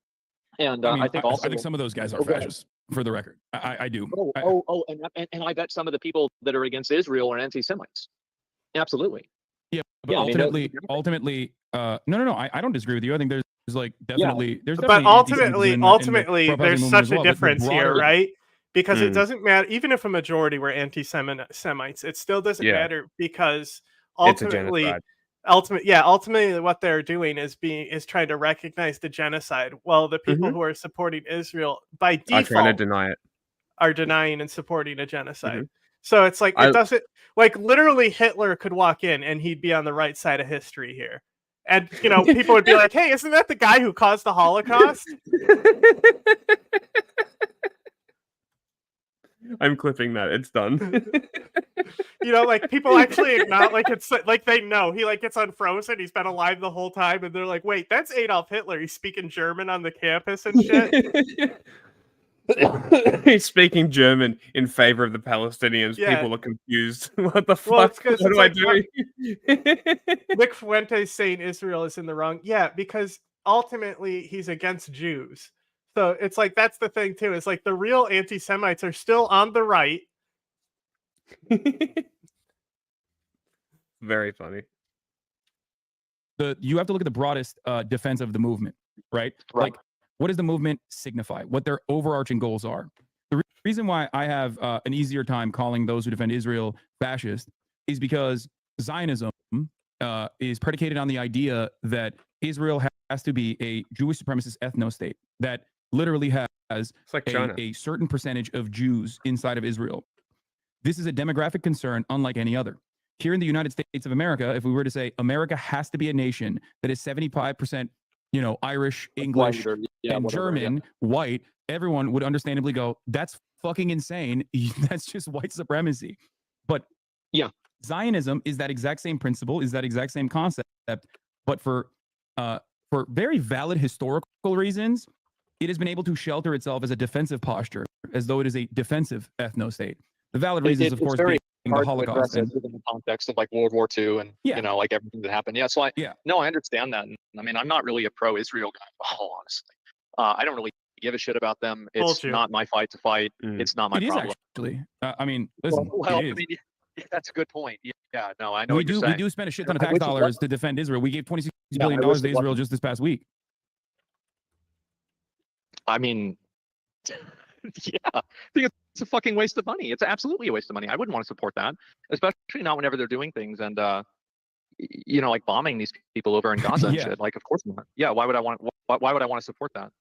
And I think also, I think some of those guys are fascists, for the record. I do. And I bet some of the people that are against Israel are anti-Semites. Absolutely. Yeah, but ultimately, no, I don't disagree with you. I think there's like definitely, but ultimately, there's such a difference here, right? because it doesn't matter. Even if a majority were anti-Semites, it still doesn't matter because ultimately, ultimately what they're doing is trying to recognize the genocide. Well, the people who are supporting Israel by Are trying to default deny it. are denying and supporting a genocide. So it's like it doesn't, like, literally Hitler could walk in and he'd be on the right side of history here. And, you know, people would be like, hey, isn't that the guy who caused the Holocaust? I'm clipping that. It's done. You know, like, people actually acknowledge, like, it's like they know he like gets unfrozen. He's been alive the whole time, and they're like, wait, that's Adolf Hitler. He's speaking German on the campus and shit. He's speaking German in favor of the Palestinians. Yeah. People are confused. What the Well, fuck? What do I do? Nick Fuentes saying Israel is in the wrong. Yeah, because ultimately he's against Jews. So it's like, that's the thing too. It's like the real anti-Semites are still on the right. Very funny. You have to look at the broadest defense of the movement, right? Like, what does the movement signify? What their overarching goals are? The reason why I have an easier time calling those who defend Israel fascist is because Zionism is predicated on the idea that Israel has to be a Jewish supremacist ethno-state that literally has like a certain percentage of Jews inside of Israel. This is a demographic concern unlike any other. Here in the United States of America, if we were to say America has to be a nation that is 75%, you know, Irish, English, and German, white, everyone would understandably go, that's fucking insane. That's just white supremacy. But Zionism is that exact same principle, is that exact same concept, but for very valid historical reasons, it has been able to shelter itself as a defensive posture, as though it is a defensive ethno-state. The valid reasons, of course, being the Holocaust in the context of like World War II and you know, like everything that happened. Yeah, so I understand that. And, I mean, I'm not really a pro-Israel guy at all, honestly. I don't really give a shit about them. It's not my fight to fight. It's not my problem. It is actually. I mean, listen, well, it is. I mean, that's a good point. Yeah, no, I know We what you're saying. do spend a shit ton of tax dollars to defend Israel. We gave $26 billion to Israel just this past week. I mean, yeah, I think it's a fucking waste of money. It's absolutely a waste of money. I wouldn't want to support that, especially not whenever they're doing things and you know, like bombing these people over in Gaza and shit. Like, of course not. Yeah, why would I want to support that?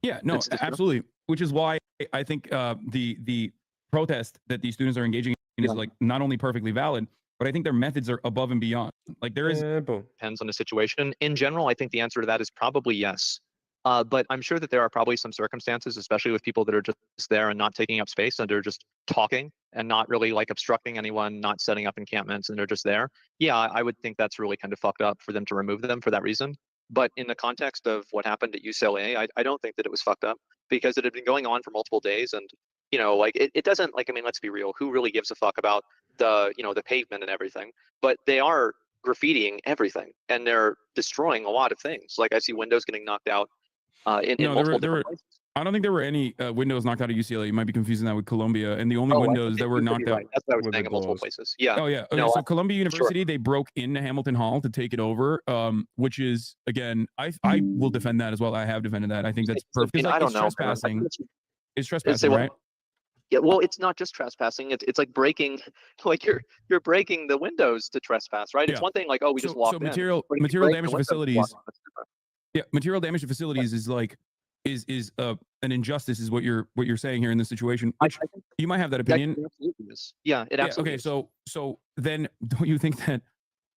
Yeah, no, absolutely. Which is why I think the protest that these students are engaging in is like not only perfectly valid, but I think their methods are above and beyond. Like there is depends on the situation. In general, I think the answer to that is probably yes. But I'm sure that there are probably some circumstances, especially with people that are just there and not taking up space and they're just talking and not really like obstructing anyone, not setting up encampments, and they're just there. Yeah, I would think that's really kind of fucked up for them to remove them for that reason. But in the context of what happened at UCLA, I don't think that it was fucked up because it had been going on for multiple days. And, you know, like it doesn't, like, I mean, let's be real. Who really gives a fuck about the, you know, the pavement and everything? But they are graffitiing everything and they're destroying a lot of things. Like I see windows getting knocked out in multiple different places. I don't think there were any windows knocked out at UCLA. You might be confusing that with Columbia. And the only windows that were knocked out. That's what I was saying in multiple places. Yeah. Oh, yeah. Okay, no, so Columbia University, they broke into Hamilton Hall to take it over, which is, again, I will defend that as well. I have defended that. I think that's perfect. I don't know. Trespassing. It's trespassing, right? Yeah, well, it's not just trespassing. It's like breaking, like you're breaking the windows to trespass, right? It's one thing like, oh, we just walked in. Material damage to facilities. Yeah, material damage to facilities is like is an injustice, is what you're saying here in this situation. Which you might have that opinion. Yeah, it absolutely. Okay, so then don't you think that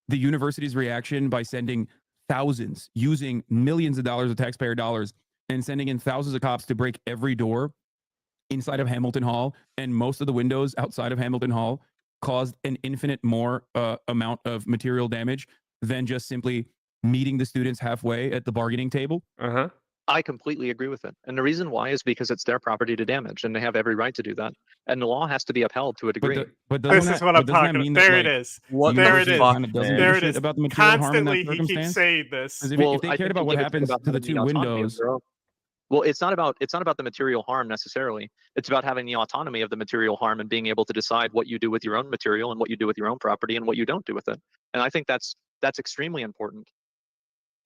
the university's reaction by sending thousands, using millions of dollars of taxpayer dollars, and sending in thousands of cops to break every door inside of Hamilton Hall and most of the windows outside of Hamilton Hall caused an infinite more amount of material damage than just simply meeting the students halfway at the bargaining table? I completely agree with it. And the reason why is because it's their property to damage and they have every right to do that. And the law has to be upheld to a degree. But this is what I'm talking about. There it is. There it is. There it is. About the material harm in that Constantly he keeps saying this. If they cared about what happens to the two windows. Well, it's not about the material harm necessarily. It's about having the autonomy of the material harm and being able to decide what you do with your own material and what you do with your own property and what you don't do with it. And I think that's extremely important.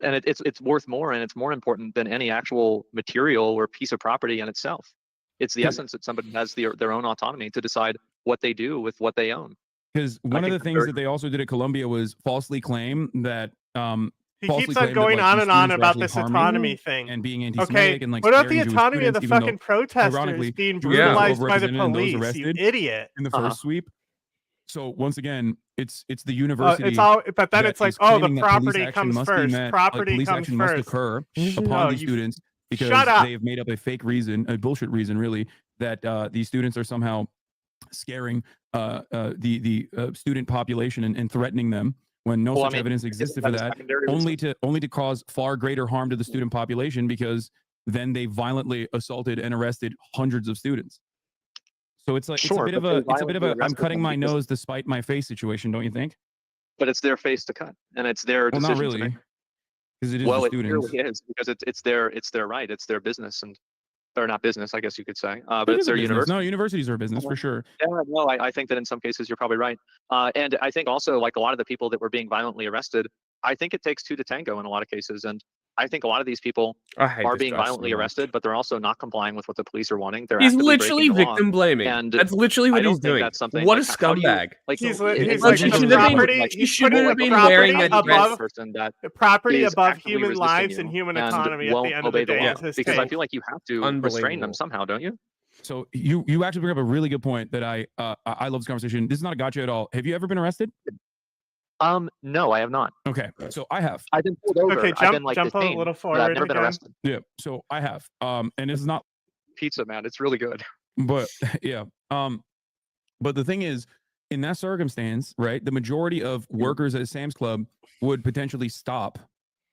And it's worth more, and it's more important than any actual material or piece of property in itself. It's the essence that somebody has their own autonomy to decide what they do with what they own. Because one of the things that they also did at Columbia was falsely claim that he keeps on going on and on about this autonomy thing and being anti-Semitic okay and like what about the scaring Jewish autonomy of students, the even though, fucking protesters ironically, being Jews are brutalized by the overrepresented in those police, you arrested idiot? in the first sweep. So once again, it's the university. It's all, but then that it's like, is oh, the claiming that police property action comes must be first. met, Property police comes action must first. occur No, upon these students because shut up. they've made up a fake reason, a bullshit reason, really, that these students are somehow scaring the student population and threatening them when no such evidence existed for that, only to cause far greater harm to the student population because then they violently assaulted and arrested hundreds of students. So it's like it's a bit of a I'm cutting my nose to spite my face situation, don't you think? But it's their face to cut, and it's their decision. Not really, because it is well, the it students. really is because it's their right, it's their business, and or not business, I guess you could say, but it's their university. No, universities are a business for sure. Yeah, no, I think that in some cases you're probably right, and I think also like a lot of the people that were being violently arrested, I think it takes two to tango in a lot of cases, and I think a lot of these people are being violently arrested, but they're also not complying with what the police are wanting. They're He's actively literally breaking the law, victim blaming. and That's literally what I don't he's think doing. That's something. What like, a how do you- scumbag! Like He's it's like like the property. He shouldn't have been property wearing a above person that the property is above actively human resisting lives you and human and autonomy at won't the end of obey the day. law. Is his Because I take. feel like you have to restrain them somehow, don't you? So you actually bring up a really good point that I love this conversation. This is not a gotcha at all. Have you ever been arrested? No, I have not. Okay, so I have. I've been pulled over. Okay, I've been like jump a detained, little but forward I've never been again. arrested. Yeah, so I have. And this is not Pizza, man, it's really good. But yeah. But the thing is, in that circumstance, right, the majority of workers at Sam's Club would potentially stop,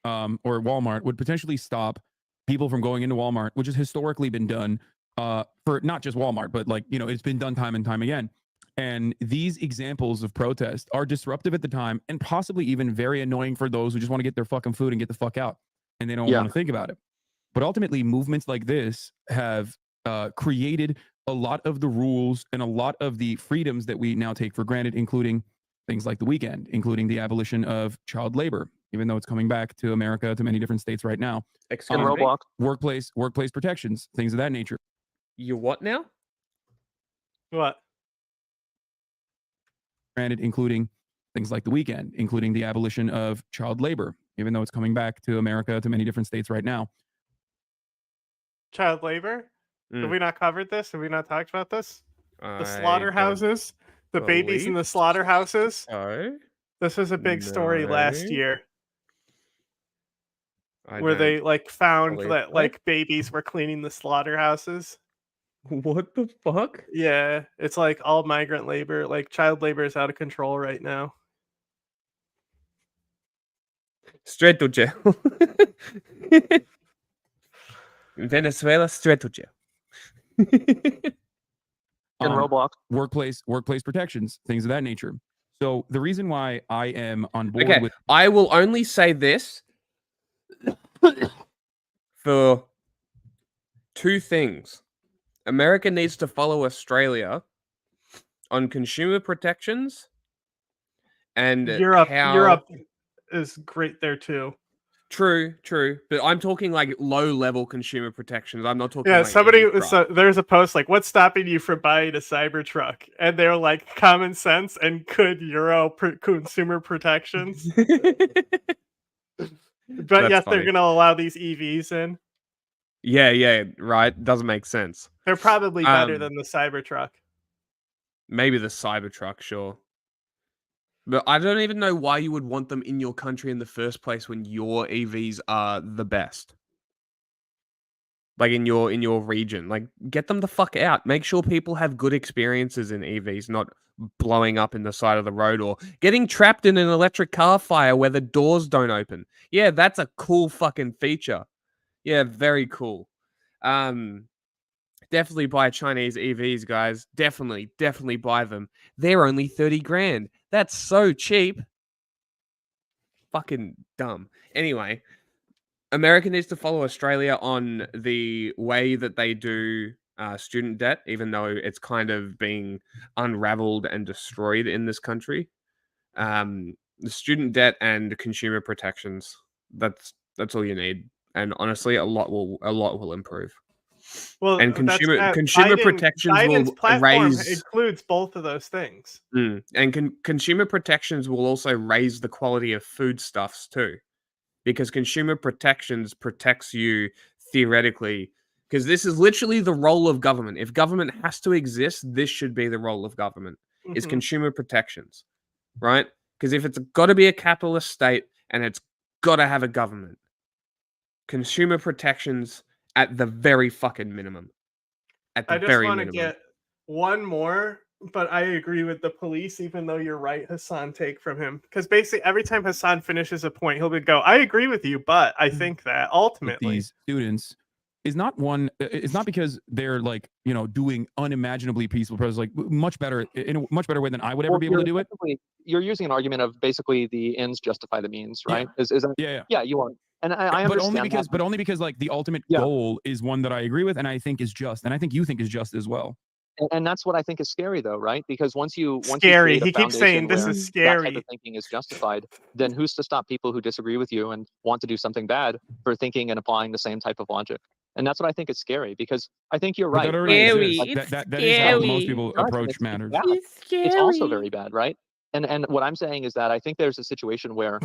or Walmart would potentially stop people from going into Walmart, which has historically been done for not just Walmart, but like, you know, it's been done time and time again. And these examples of protest are disruptive at the time and possibly even very annoying for those who just want to get their fucking food and get the fuck out and they don't want to think about it. But ultimately, movements like this have created a lot of the rules and a lot of the freedoms that we now take for granted, including things like the weekend, including the abolition of child labor, even though it's coming back to America, to many different states right now. Workplace protections, things of that nature. You what now? What? Granted, including things like the weekend, including the abolition of child labor, even though it's coming back to America, to many different states right now. Child labor? Have we not covered this? Have we not talked about this? The slaughterhouses, the babies in the slaughterhouses. This was a big story last year. Where they like found that like babies were cleaning the slaughterhouses. What the fuck? Yeah, it's like all migrant labor. Like child labor is out of control right now. Straight to jail. In Venezuela, straight to jail. Roblox. Workplace protections, things of that nature. So the reason why I am on board with I will only say this for two things. America needs to follow Australia on consumer protections, and Europe is great there too. True, but I'm talking like low-level consumer protections. I'm not talking. Yeah, like somebody there's a post like, "What's stopping you from buying a Cybertruck?" And they're like, "Common sense and good consumer protections." But yes, they're gonna allow these EVs in. Yeah, right. Doesn't make sense. They're probably better than the Cybertruck. Maybe the Cybertruck, sure. But I don't even know why you would want them in your country in the first place when your EVs are the best. Like in your region. Like, get them the fuck out. Make sure people have good experiences in EVs, not blowing up in the side of the road or getting trapped in an electric car fire where the doors don't open. Yeah, that's a cool fucking feature. Yeah, very cool. Definitely buy Chinese EVs, guys. Definitely buy them. They're only 30 grand. That's so cheap. Fucking dumb. Anyway, America needs to follow Australia on the way that they do student debt, even though it's kind of being unraveled and destroyed in this country. The student debt and consumer protections. That's all you need. And honestly, a lot will improve. Well, And that's consumer protections Biden's will platform raise includes both of those things. and consumer protections will also raise the quality of foodstuffs too, because consumer protections protects you theoretically. Because this is literally the role of government. If government has to exist, this should be the role of government: is Mhm. consumer protections, right? Because if it's got to be a capitalist state and it's got to have a government, consumer protections at the very fucking minimum. At the I just very want to minimum. get one more, but I agree with the police, even though you're right, Hassan, take from him. Because basically, every time Hassan finishes a point, he'll go, I agree with you, but I think that With ultimately. these students is not one. It's not because they're like doing unimaginably peaceful protests, like much better in a much better way than I would ever Well, be able to do it. you're using an argument of basically the ends justify the means, Yeah. right? Is that, Yeah. you are. And I But understand only because like the ultimate Yeah. goal is one that I agree with and I think is just, and I think you think is just as well. And that's what I think is scary, though, right? Because once you Scary. create a He keeps saying foundation this where is that type scary. of thinking is justified, then who's to stop people who disagree with you and want to do something bad for thinking and applying the same type of logic? And that's what I think is scary, because I think you're But right. that already right? exists. That is how most people No, approach matters. bad. It's also very bad, right? And what I'm saying is that I think there's a situation where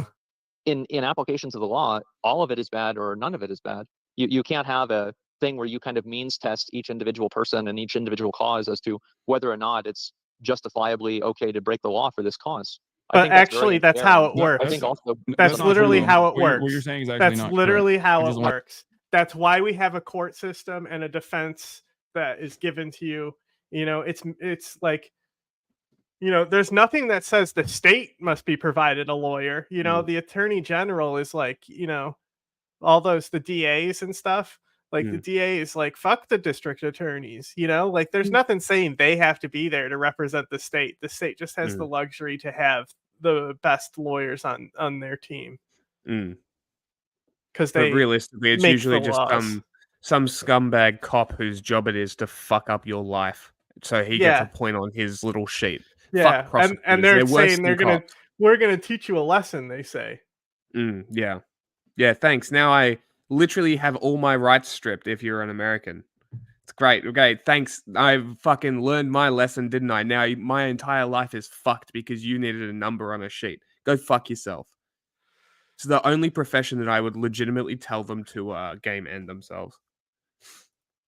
in applications of the law, all of it is bad or none of it is bad. You can't have a thing where you kind of means test each individual person and each individual cause as to whether or not it's justifiably okay to break the law for this cause. I But think that's actually, very that's how it unfair. works. I think also That's not literally true. how it What works. you're saying is actually That's not literally correct. how Which it is why- works. That's why we have a court system and a defense that is given to you. It's like, there's nothing that says the state must be provided a lawyer. The attorney general is like, all the DAs and stuff. Like the DA is like, fuck the district attorneys, like there's nothing saying they have to be there to represent the state. The state just has the luxury to have the best lawyers on their team. Because But they realistically, it's make usually the just laws. some scumbag cop whose job it is to fuck up your life, so he gets a point on his little sheet. Yeah, Fuck prosecutors. and they're worse saying than cops. we're gonna teach you a lesson, they say. Yeah. Yeah, thanks. Now I literally have all my rights stripped if you're an American. It's great. Okay, thanks. I fucking learned my lesson, didn't I? Now my entire life is fucked because you needed a number on a sheet. Go fuck yourself. It's the only profession that I would legitimately tell them to game end themselves.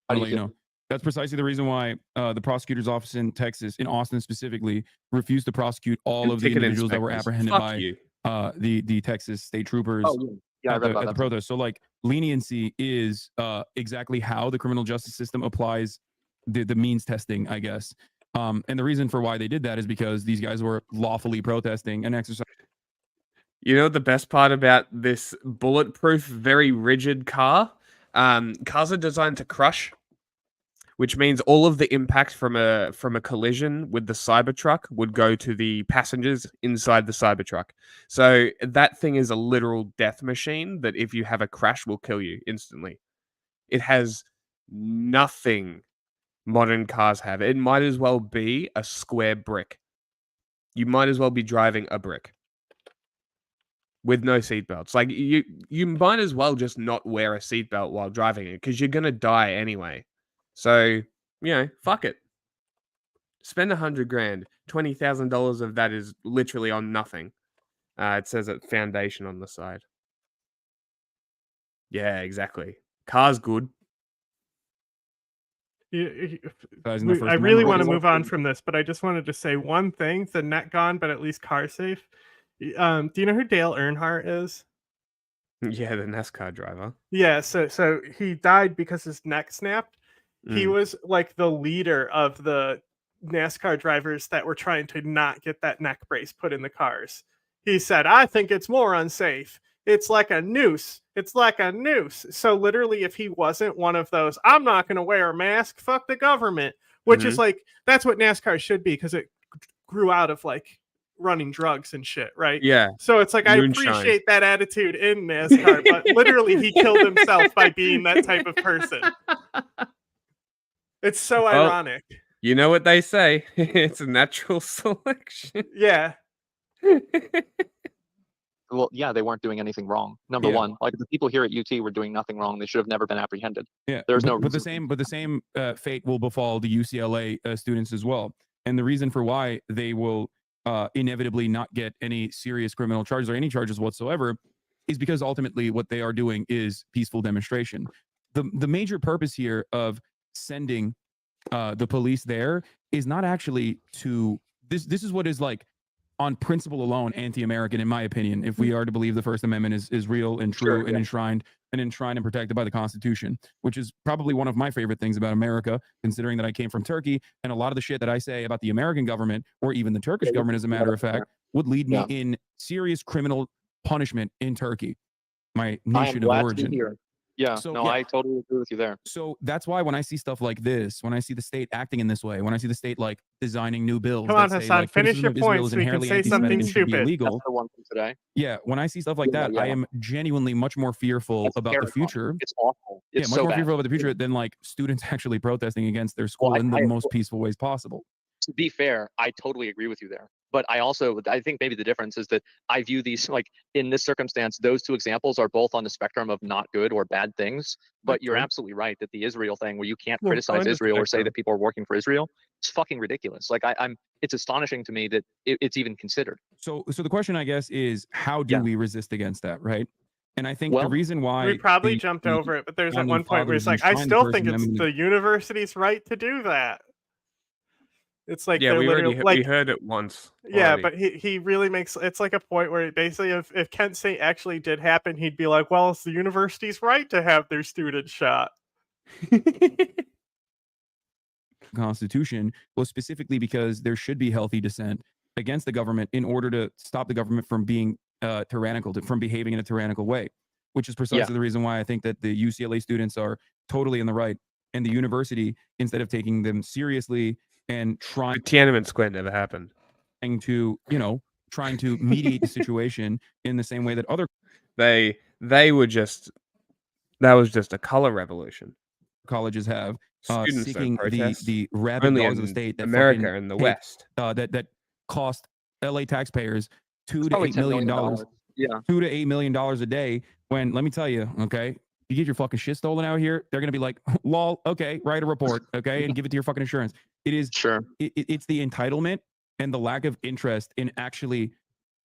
I'll let you know. That's precisely the reason why the prosecutor's office in Texas, in Austin specifically, refused to prosecute all of the Ticket individuals that were inspectors. apprehended Fuck by you. The Texas state troopers Oh, yeah, I at read the, about at the that. protest. So like leniency is exactly how the criminal justice system applies the means testing, I guess. And the reason for why they did that is because these guys were lawfully protesting and exercising. You know the best part about this bulletproof, very rigid car? Cars are designed to crush, which means all of the impact from a collision with the Cybertruck would go to the passengers inside the Cybertruck. So that thing is a literal death machine that if you have a crash will kill you instantly. It has nothing modern cars have. It might as well be a square brick. You might as well be driving a brick with no seatbelts. Like you might as well just not wear a seatbelt while driving it because you're gonna die anyway. So fuck it. Spend $100,000. $20,000 of that is literally on nothing. It says at foundation on the side. Yeah, exactly. Car's good. I really want to move on from this, but I just wanted to say one thing: the net gone, but at least car safe. Do you know who Dale Earnhardt is? Yeah, the NASCAR driver. Yeah, so he died because his neck snapped. He was like the leader of the NASCAR drivers that were trying to not get that neck brace put in the cars. He said, I think it's more unsafe. It's like a noose. It's like a noose. So literally, if he wasn't one of those, I'm not going to wear a mask, fuck the government, which is like, that's what NASCAR should be because it grew out of like running drugs and shit, right? Yeah. So it's like, I appreciate that attitude in NASCAR, but literally he killed himself by being that type of person. It's so ironic. You know what they say. It's a natural selection. Yeah. well, yeah, they weren't doing anything wrong. Number one, like the people here at UT were doing nothing wrong. They should have never been apprehended. Yeah, there's no but reason. the same fate will befall the UCLA students as well. And the reason for why they will inevitably not get any serious criminal charges or any charges whatsoever is because ultimately what they are doing is peaceful demonstration. The major purpose here of sending the police there is not actually to this is what is like on principle alone anti-American, in my opinion, if we are to believe the First Amendment is real and true and enshrined and protected by the Constitution, which is probably one of my favorite things about America, considering that I came from Turkey, and a lot of the shit that I say about the American government or even the Turkish government, as a matter of fact, would lead me in serious criminal punishment in Turkey, my nation of origin. Yeah, So, no, I totally agree with you there. So that's why when I see stuff like this, when I see the state acting in this way, when I see the state like designing new bills, Come on, that say, Hassan, like, finish criticism your of Israel point is so we can inherently say anti-Semitic something and should be stupid. illegal. That's the one from today. Yeah, when I see stuff like that, I am genuinely much more fearful about the future. It's awful. It's much so more bad. fearful about the future than like students actually protesting against their school in the most peaceful ways possible. To be fair, I totally agree with you there. But I think maybe the difference is that I view these, like in this circumstance, those two examples are both on the spectrum of not good or bad things. But you're absolutely right that the Israel thing, where you can't criticize Israel or say that people are working for Israel, it's fucking ridiculous. Like it's astonishing to me that it's even considered. So the question, I guess, is how do we resist against that, right? And I think the reason why we probably jumped over it, but there's at one point where it's like, I still think it's the university's right to do that. It's like, yeah, we like, heard it once. Yeah, already. but he really makes it's like a point where basically if Kent State actually did happen, he'd be like, well, it's the university's right to have their students shot. Constitution was specifically because there should be healthy dissent against the government in order to stop the government from being tyrannical, from behaving in a tyrannical way, which is precisely the reason why I think that the UCLA students are totally in the right, and the university, instead of taking them seriously and trying Tiananmen Square never happened. To, trying to mediate the situation in the same way that other they were just, that was just a color revolution. Colleges have Students seeking don't protest. the rabid Only dogs of in the state that America and the West that cost LA taxpayers $2 to probably $8 million, $10 million. Yeah. $2 to $8 million a day. When, let me tell you, okay, you get your fucking shit stolen out here, they're gonna be like, lol, okay, write a report, okay, and give it to your fucking insurance. It is it's the entitlement and the lack of interest in actually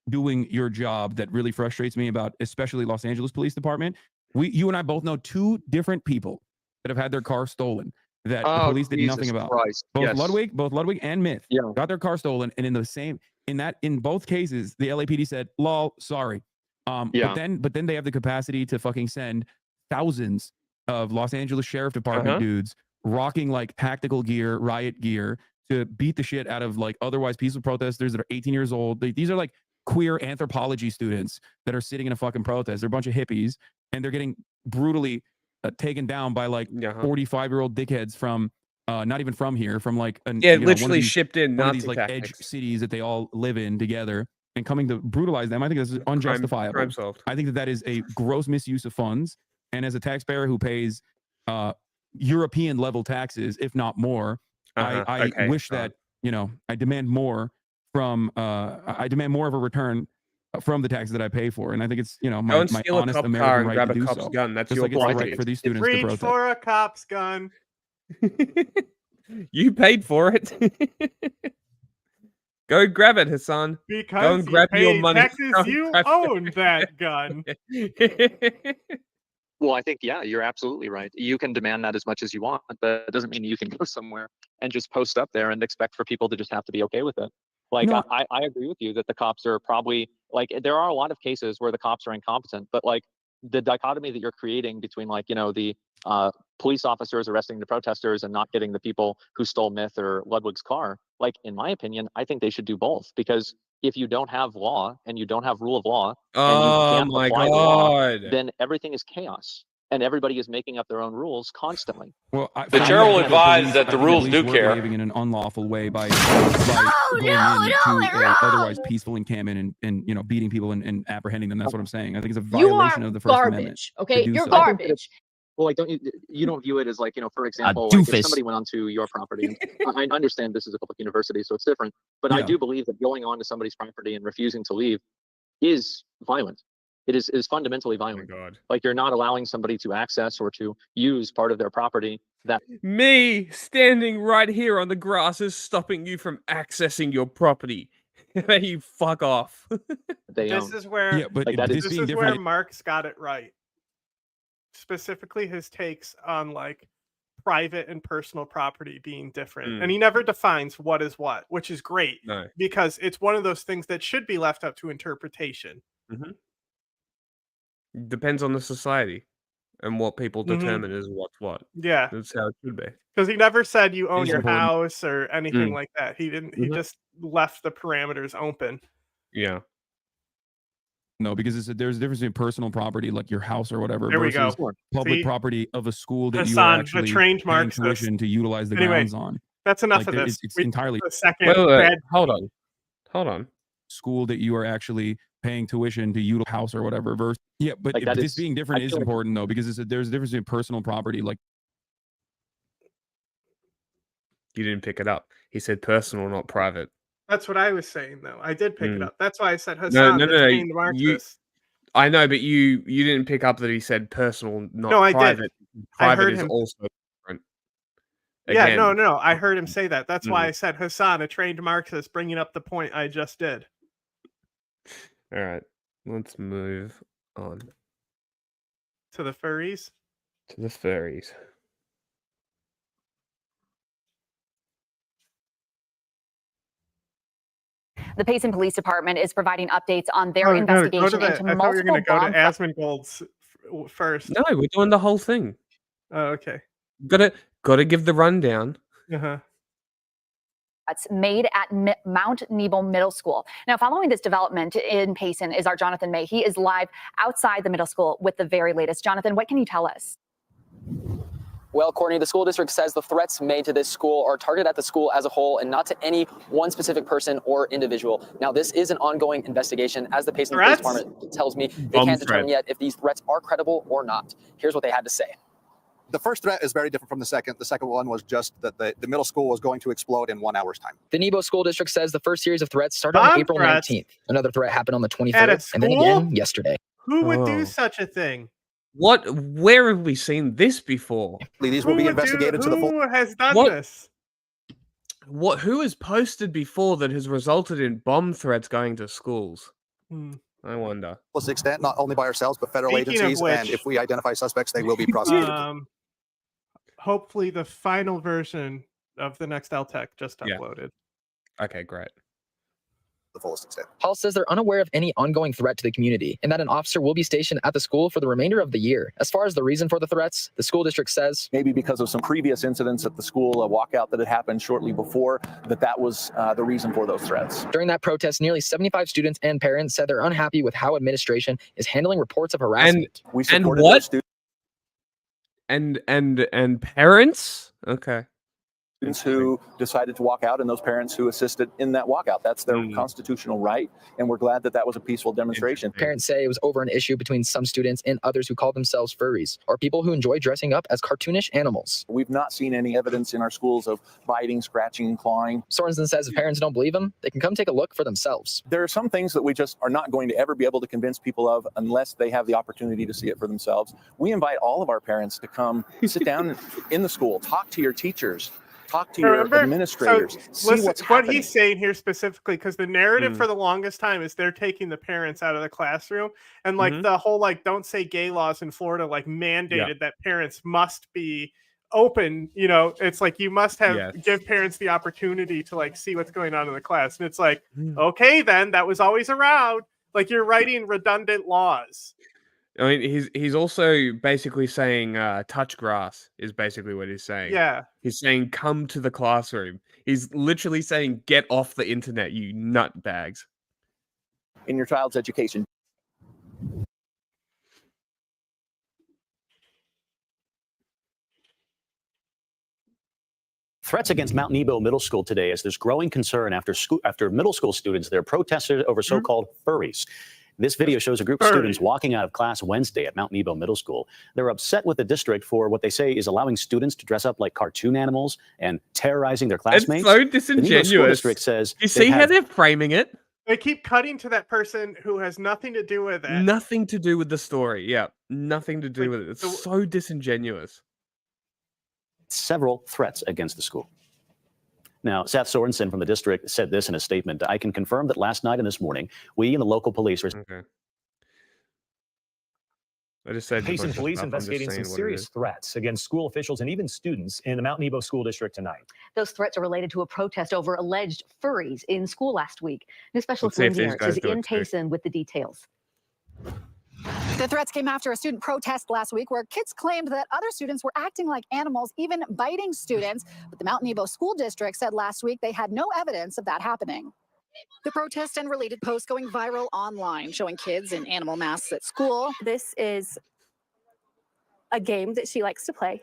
doing your job that really frustrates me about, especially Los Angeles Police Department. You and I both know two different people that have had their car stolen that the police did nothing about. Both Ludwig and Myth got their car stolen, and in both cases, the LAPD said, lol, sorry. But then they have the capacity to fucking send thousands of Los Angeles Sheriff Department dudes rocking like tactical gear, riot gear, to beat the shit out of like otherwise peaceful protesters that are 18 years old. These are like queer anthropology students that are sitting in a fucking protest. They're a bunch of hippies, and they're getting brutally taken down by like 45-year-old dickheads from not even from here, from like literally shipped in one of Nazi these like tactics. edge cities that they all live in together, and coming to brutalize them. I think this is unjustifiable. Crime solved. I think that is a gross misuse of funds. And as a taxpayer who pays European level taxes, if not more, I wish that, I demand more from I demand more of a return from the taxes that I pay for. And I think it's, my Don't steal a honest cop American car and right grab to a do cop's so. gun. That's Just your like it's the property. right for these students to Reach protest. for a cop's gun. You paid for it. Go grab it, Hassan. Because Go and grab you your paid money. taxes, Go and you grab own that gun. Well, I think, you're absolutely right. You can demand that as much as you want, but it doesn't mean you can go somewhere and just post up there and expect for people to just have to be okay with it. Like, No. I agree with you that the cops are probably, like, there are a lot of cases where the cops are incompetent, but like the dichotomy that you're creating between like, the police officers arresting the protesters and not getting the people who stole Myth or Ludwig's car, like, in my opinion, I think they should do both, because if you don't have law and you don't have rule of law and you can't apply the law, then everything is chaos and everybody is making up their own rules constantly. Well, The chair will advise that the rules do care. Behaving in an unlawful way by going into a otherwise peaceful encampment and beating people and apprehending them. That's what I'm saying. I think it's a violation of the First Amendment. Okay, to do you're so. garbage. Well, like, you don't view it as like, for example, like if somebody went onto your property, and I understand this is a public university, so it's different, but I do believe that going onto somebody's property and refusing to leave is violent. It is fundamentally violent. God. Like you're not allowing somebody to access or to use part of their property that Me standing right here on the grass is stopping you from accessing your property. You fuck off. they This own. is where Yeah, but Like that this this being is where different, Mark's got it right. Specifically his takes on like private and personal property being different. And he never defines what is what, which is great No. because it's one of those things that should be left up to interpretation. Depends on the society and what people determine is what's what. Yeah. That's how it should be. Because he never said you own is your important. house or anything like that. He didn't. He just left the parameters open. Yeah. no, because there's a difference between personal property, like your house or whatever, There we versus go. public See? property of a school that you Hassan, are the actually trained paying Marxist. tuition to utilize the Anyway, grounds on. That's enough Like, of this. it's entirely The second Wait. bad- Hold on. school that you are actually paying tuition to utilize house or whatever. Versus, yeah, but Like, that this is- being different I is feel like- important though, because there's a difference between personal property, like You didn't pick it up. He said personal, not private. That's what I was saying, though. I did pick it up. That's why I said No, Hassan, no, the no. trained Marxist. I know, but you didn't pick up that he said personal, not No, I did. private. I Private heard is him. also different. Yeah, Again, no. I heard him say that. That's why I said Hassan, a trained Marxist, bringing up the point I just did. All right, let's move on To the furries. to the furries. The Payson Police Department is providing updates on their Oh, no, investigation go to into I thought we were multiple going to go bomb to Asmongold's first. No, we're doing the whole thing. Oh, okay. Gotta give the rundown. Uh-huh. threats made at Mount Nebo Middle School. Now, following this development in Payson is our Jonathan May. He is live outside the middle school with the very latest. Jonathan, what can you tell us? Well, Courtney, the school district says the threats made to this school are targeted at the school as a whole and not to any one specific person or individual. Now, this is an ongoing investigation. As the Payson Police Department tells me, they can't determine yet if these threats are credible or not. Here's what they had to say. The first threat is very different from the second. The second one was just that the middle school was going to explode in 1 hour's time. The Nebo School District says the first series of threats started on April 19th. Another threat happened on the 23rd, and then again yesterday. Who would do such a thing? What? Where have we seen this before? These will be investigated to the full. Who has done What? this? What? Who has posted before that has resulted in bomb threats going to schools? I wonder. Fullest extent, not only by ourselves, but federal Speaking of agencies. And which- if we identify suspects, they will be prosecuted. Hopefully the final version of the next LTEC just Yeah. uploaded. Okay, great. The fullest extent. Hall says they're unaware of any ongoing threat to the community and that an officer will be stationed at the school for the remainder of the year. As far as the reason for the threats, the school district says maybe because of some previous incidents at the school, a walkout that had happened shortly before, that was the reason for those threats. during that protest, nearly 75 students and parents said they're unhappy with how administration is handling reports of harassment. We And supported what? those students And parents? Okay. who decided to walk out and those parents who assisted in that walkout. That's their constitutional right, and we're glad that that was a peaceful demonstration. Parents say it was over an issue between some students and others who call themselves furries, or people who enjoy dressing up as cartoonish animals. We've not seen any evidence in our schools of biting, scratching, clawing. Sorensen says if parents don't believe him, they can come take a look for themselves. There are some things that we just are not going to ever be able to convince people of unless they have the opportunity to see it for themselves. We invite all of our parents to come sit down in the school, talk to your teachers, talk to your administrators, see listen, what's what happening. he's saying here specifically, because the narrative for the longest time is they're taking the parents out of the classroom, and like the whole like don't say gay laws in Florida like mandated that parents must be open. You know, it's like you must have give parents the opportunity to like see what's going on in the class, and it's like okay, then that was always around. Like you're writing redundant laws. I mean, he's also basically saying touch grass is basically what he's saying. Yeah. He's saying come to the classroom. He's literally saying get off the internet, you nutbags. In your child's education. Threats against Mount Nebo Middle School today as there's growing concern after middle school students there protested over so-called furries. This video shows a group of students walking out of class Wednesday at Mount Nebo Middle School. They're upset with the district for what they say is allowing students to dress up like cartoon animals and terrorizing their classmates. It's so The Nebo School disingenuous. District says You see how they're framing it? They keep cutting to that person who has nothing to do with it. Nothing to do with the story. Yeah, nothing to do Like, with it. It's the- so disingenuous. Several threats against the school. Now, Seth Sorensen from the district said this in a statement. I can confirm that last night and this morning, we and the local police were. Okay. I just said Payson police investigating some serious threats against school officials and even students in the Mount Nebo School District tonight. Those threats are related to a protest over alleged furries in school last week. News specialist Let's see if Lindsay these Ertz guys is do it in too. Payson with the details. The threats came after a student protest last week where kids claimed that other students were acting like animals, even biting students. But the Mount Nebo School District said last week they had no evidence of that happening. The protest and related posts going viral online, showing kids in animal masks at school. This is a game that she likes to play.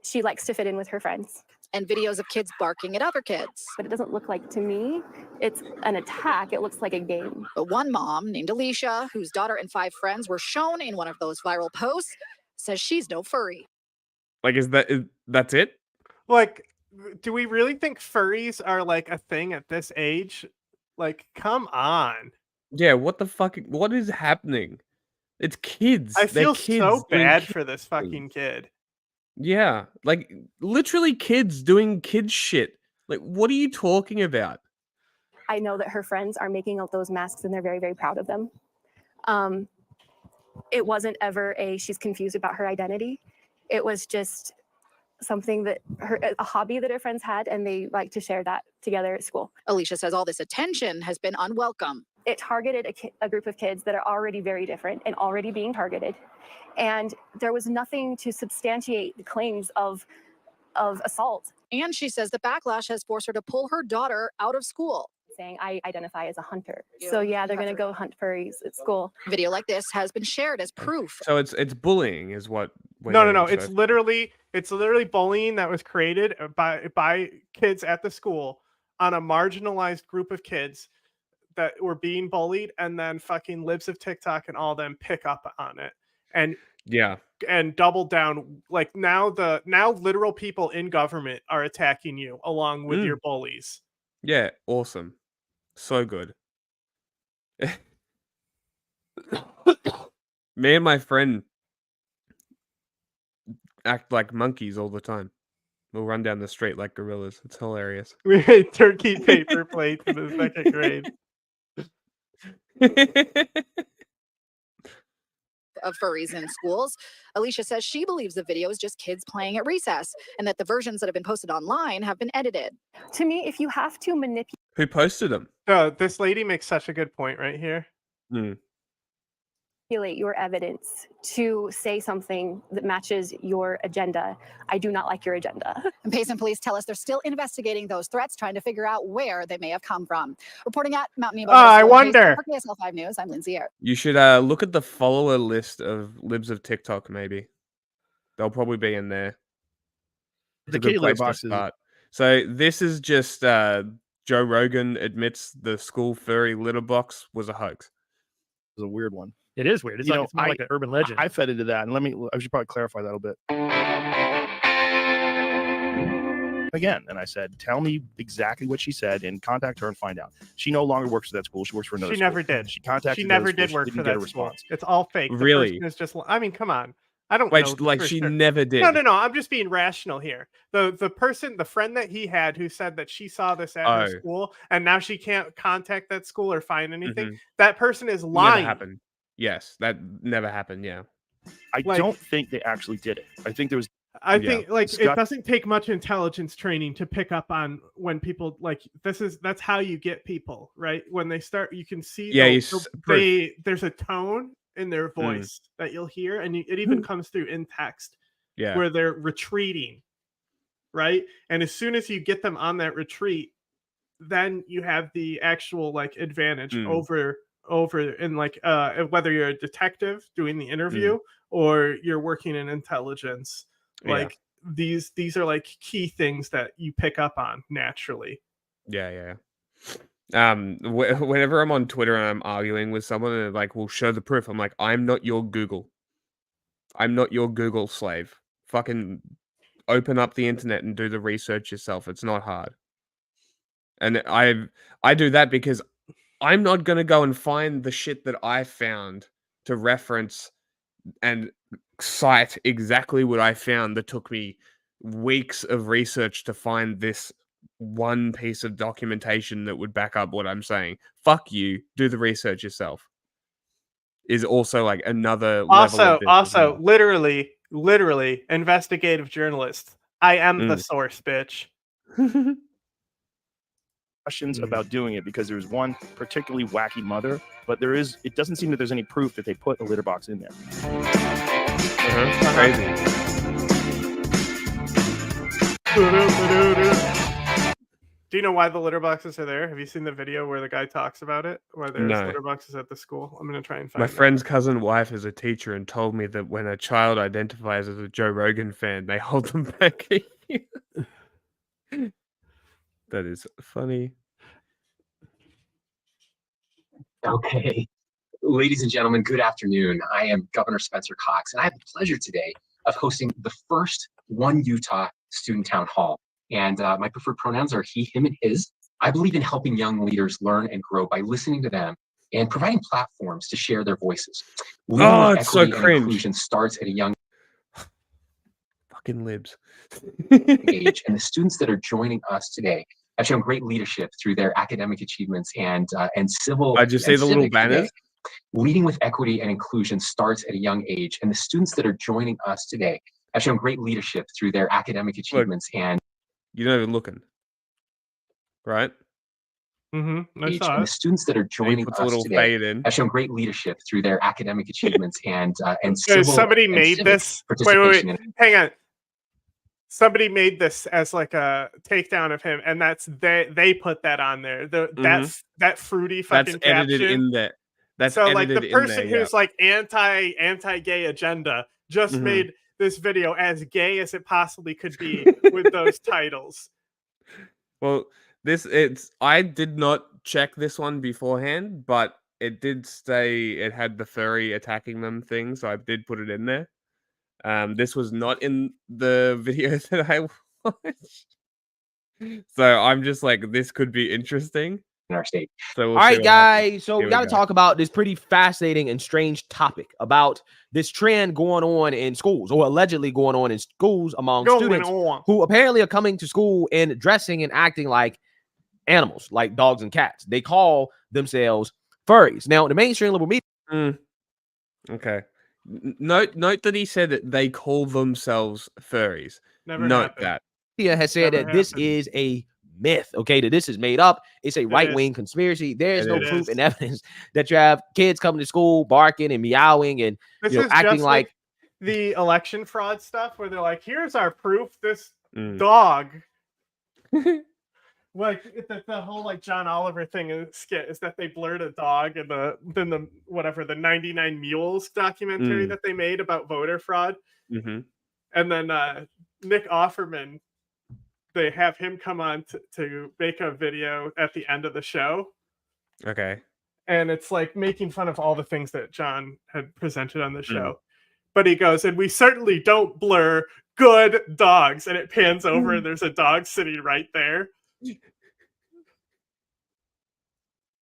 She likes to fit in with her friends. And videos of kids barking at other kids. But it doesn't look like, to me, it's an attack. It looks like a game. But one mom named Alicia, whose daughter and 5 friends were shown in one of those viral posts, says she's no furry. Like, that's it? Like, do we really think furries are like a thing at this age? Like, come on. Yeah, what the fuck? What is happening? It's kids. I They're feel kids so doing bad kid for this things. fucking kid. Yeah, like literally kids doing kid shit. Like, what are you talking about? I know that her friends are making out those masks and they're very, very proud of them. It wasn't ever she's confused about her identity. It was just something that a hobby that her friends had, and they like to share that together at school. Alicia says all this attention has been unwelcome. It targeted a group of kids that are already very different and already being targeted. And there was nothing to substantiate the claims of assault. And she says the backlash has forced her to pull her daughter out of school. Saying, I identify as a hunter. So yeah, they're going to go hunt furries at school. Video like this has been shared as proof. So it's bullying, is what? No. It's literally bullying that was created by kids at the school on a marginalized group of kids that were being bullied, and then fucking libs of TikTok and all them pick up on it and double down. Like now literal people in government are attacking you along with your bullies. Yeah, awesome, so good. Me and my friend act like monkeys all the time. We'll run down the street like gorillas. It's hilarious. We made turkey paper plates in the second grade. Of furries in schools. Alicia says she believes the video is just kids playing at recess and that the versions that have been posted online have been edited. To me, if you have to manipulate Who posted them? This lady makes such a good point right here. your evidence to say something that matches your agenda, I do not like your agenda. And Payson police tell us they're still investigating those threats, trying to figure out where they may have come from. Reporting at Mount Nebo. I wonder. For KSL 5 News, I'm Lindsay Ertz. You should look at the follower list of libs of TikTok. Maybe they'll probably be in there. The kitty litter boxes. So this is just Joe Rogan admits the school furry litter box was a hoax. It was a weird one. It is weird. It's more like an urban legend. I fed into that, and I should probably clarify that a bit. Again, and I said, tell me exactly what she said and contact her and find out. She no longer works for that school. She works for another She school. never did. She contacted She the other never school. did work She for didn't get a that school. response. It's all fake. The Really? person is just, I mean, come on. I don't Wait, know. like for she sure. never did. No. I'm just being rational here. The friend that he had who said that she saw this at her school and now she can't contact that school or find anything. That person is lying. Never happened. Yes, that never happened. Yeah. I don't think they actually did it. I think there was. I think it doesn't take much intelligence training to pick up on when people that's how you get people, right? When they start, you can see there's a tone in their voice that you'll hear, and it even comes through in text where they're retreating, right? And as soon as you get them on that retreat, then you have the actual advantage over in whether you're a detective doing the interview or you're working in intelligence. These are key things that you pick up on naturally. Yeah. Whenever I'm on Twitter and I'm arguing with someone and they're like, "Well, show the proof," I'm like, "I'm not your Google. I'm not your Google slave. Fucking open up the internet and do the research yourself. It's not hard." And I do that because I'm not gonna go and find the shit that I found to reference and cite exactly what I found that took me weeks of research to find this one piece of documentation that would back up what I'm saying. Fuck you. Do the research yourself. Is also like another level of this as well. Literally, investigative journalist. I am the source, bitch. Questions about doing it because there's one particularly wacky mother, but it doesn't seem that there's any proof that they put a litter box in there. Crazy. Do you know why the litter boxes are there? Have you seen the video where the guy talks about it? Why there's No. litter boxes at the school? I'm gonna try and find My that. friend's cousin wife is a teacher and told me that when a child identifies as a Joe Rogan fan, they hold them back. That is funny. Okay. Ladies and gentlemen, good afternoon. I am Governor Spencer Cox, and I have the pleasure today of hosting the first One Utah Student Town Hall. And my preferred pronouns are he, him, and his. I believe in helping young leaders learn and grow by listening to them and providing platforms to share their voices. Leading with it's so equity and cringe. inclusion starts at a young Fucking libs. age, and the students that are joining us today have shown great leadership through their academic achievements and civil. I just see and the little civic today. banners. Leading with equity and inclusion starts at a young age, and the students that are joining us today have shown great leadership through their academic achievements and You're not even looking. Right? Mm-hmm. age. And the students that are joining puts a us little today fade in. have shown great leadership through their academic achievements and Guys, civil. somebody and made civic this. Wait, participation in hang on. Somebody made this as like a takedown of him, and they put that on there. That fruity fucking That's edited caption. in there. That's so edited like the in person there, who's like anti-gay agenda just made this video as gay as it possibly could be with those titles. Well, I did not check this one beforehand, but it did say it had the furry attacking them thing, so I did put it in there. This was not in the video that I watched. So I'm just like, this could be interesting. In our state. So All right, guys. So we got to talk about this pretty fascinating and strange topic about this trend going on in schools, or allegedly going on in schools among students who apparently are coming to school and dressing and acting like animals, like dogs and cats. They call themselves furries. Now, the mainstream liberal media. Okay. Note that he said that they call themselves furries. Never Note happened. that. Media has said that this is a myth, okay, that this is made up. It's a right-wing conspiracy. There is no proof and evidence that you have kids coming to school barking and meowing and This you know, is acting just like the election fraud stuff where they're like, here's our proof, this dog. Like the whole like John Oliver thing is skit is that they blurred a dog in the 99 Mules documentary that they made about voter fraud. And then Nick Offerman, they have him come on to make a video at the end of the show. Okay. And it's like making fun of all the things that John had presented on the show. But he goes, and we certainly don't blur good dogs. And it pans over and there's a dog sitting right there.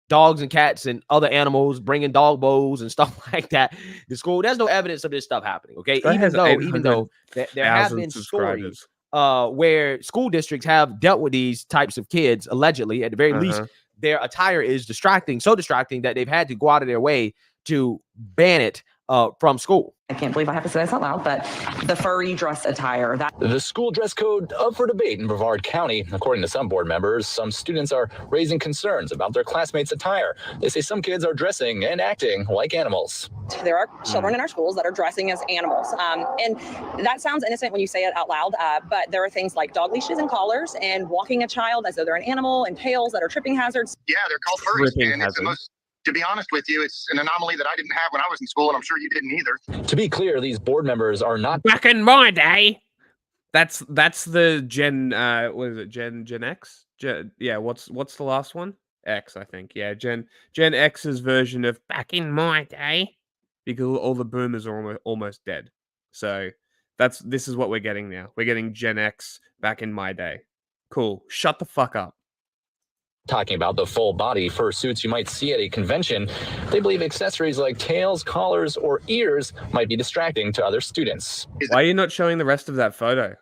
dogs and cats and other animals, bringing dog bows and stuff like that to school. There's no evidence of this stuff happening. Okay, even though there have been stories where school districts have dealt with these types of kids, allegedly, at the very least, their attire is distracting, so distracting that they've had to go out of their way to ban it from school. I can't believe I have to say this out loud, but the furry dress attire. The school dress code up for debate in Brevard County. According to some board members, some students are raising concerns about their classmates' attire. They say some kids are dressing and acting like animals. There are children in our schools that are dressing as animals. And that sounds innocent when you say it out loud, but there are things like dog leashes and collars and walking a child as though they're an animal and tails that are tripping hazards. Yeah, they're called furries, and it's the most, to be honest with you, it's an anomaly that I didn't have when I was in school, and I'm sure you didn't either. To be clear, these board members are not back in my day. That's the Gen what is it, Gen X? Yeah, what's the last one? X, I think. Yeah, Gen X's version of back in my day, because all the boomers are almost dead. So this is what we're getting now. We're getting Gen X back in my day. Cool. Shut the fuck up. Talking about the full body fursuits you might see at a convention, they believe accessories like tails, collars, or ears might be distracting to other students. Why are you not showing the rest of that photo?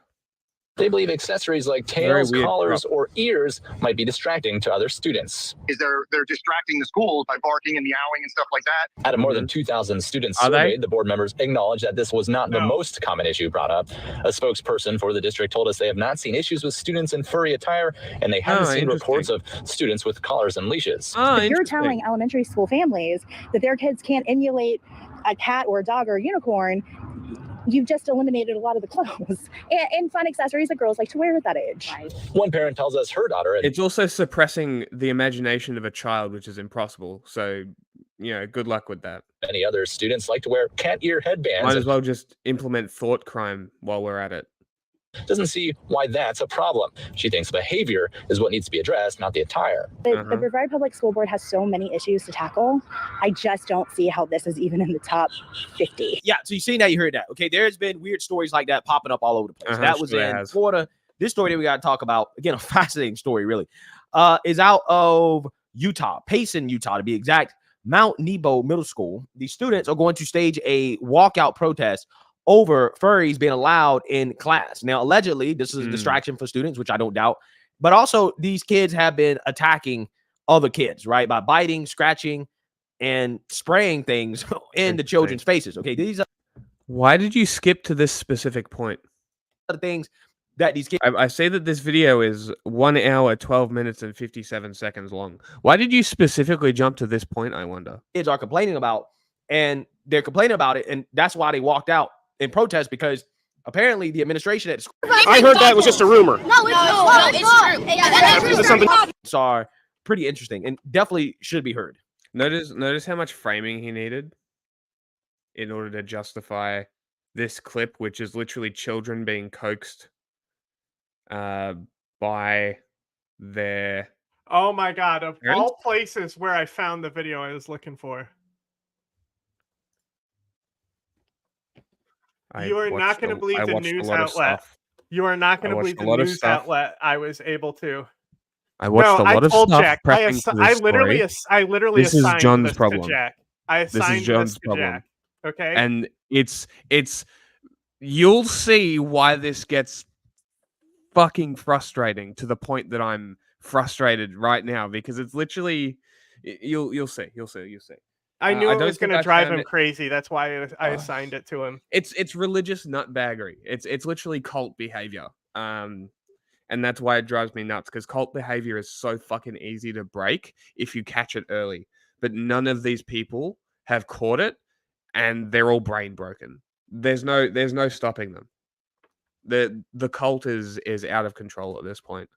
They believe accessories like tails, collars, or ears might be distracting to other students. They're distracting the schools by barking and meowing and stuff like that. Out of more than 2,000 students surveyed, the board members acknowledged that this was not the most common issue brought up. A spokesperson for the district told us they have not seen issues with students in furry attire, and they haven't seen reports of students with collars and leashes. If you're telling elementary school families that their kids can't emulate a cat or a dog or a unicorn, you've just eliminated a lot of the clothes and fun accessories that girls like to wear at that age. One parent tells us her daughter... It's also suppressing the imagination of a child, which is impossible. So, you know, good luck with that. Many other students like to wear cat ear headbands. Might as well just implement thought crime while we're at it. Doesn't see why that's a problem. She thinks behavior is what needs to be addressed, not the attire. The Brevard Public School Board has so many issues to tackle. I just don't see how this is even in the top 50. Yeah, so you seen that, you heard that. Okay, there's been weird stories like that popping up all over the place. That was in Florida. This story that we got to talk about, again, a fascinating story, really, is out of Utah, Payson, Utah, to be exact. Mount Nebo Middle School. The students are going to stage a walkout protest over furries being allowed in class. Now, allegedly, this is a distraction for students, which I don't doubt. But also, these kids have been attacking other kids, right? By biting, scratching, and spraying things in the children's faces. Okay, these are... Why did you skip to this specific point? The things that these kids... I say that this video is 1 hour, 12 minutes, and 57 seconds long. Why did you specifically jump to this point, I wonder? Kids are complaining about, and they're complaining about it, and that's why they walked out in protest, because apparently the administration at school... I heard that was just a rumor. No, it's true. Something... are pretty interesting and definitely should be heard. Notice how much framing he needed in order to justify this clip, which is literally children being coaxed by their... Oh my God, of all places where I found the video I was looking for. You are not going to believe the news outlet. You are not going to believe the news outlet I was able to. I watched a lot of stuff Jack, prepping for this story. I literally This is assigned John's this problem. to Jack. I assigned this to Jack. Okay? And it's you'll see why this gets fucking frustrating to the point that I'm frustrated right now, because it's literally you'll see. I knew it was going to drive him crazy. That's why I assigned it to him. It's religious nutbaggery. It's literally cult behavior. And that's why it drives me nuts, because cult behavior is so fucking easy to break if you catch it early. But none of these people have caught it, and they're all brain broken. There's no stopping them. The cult is out of control at this point.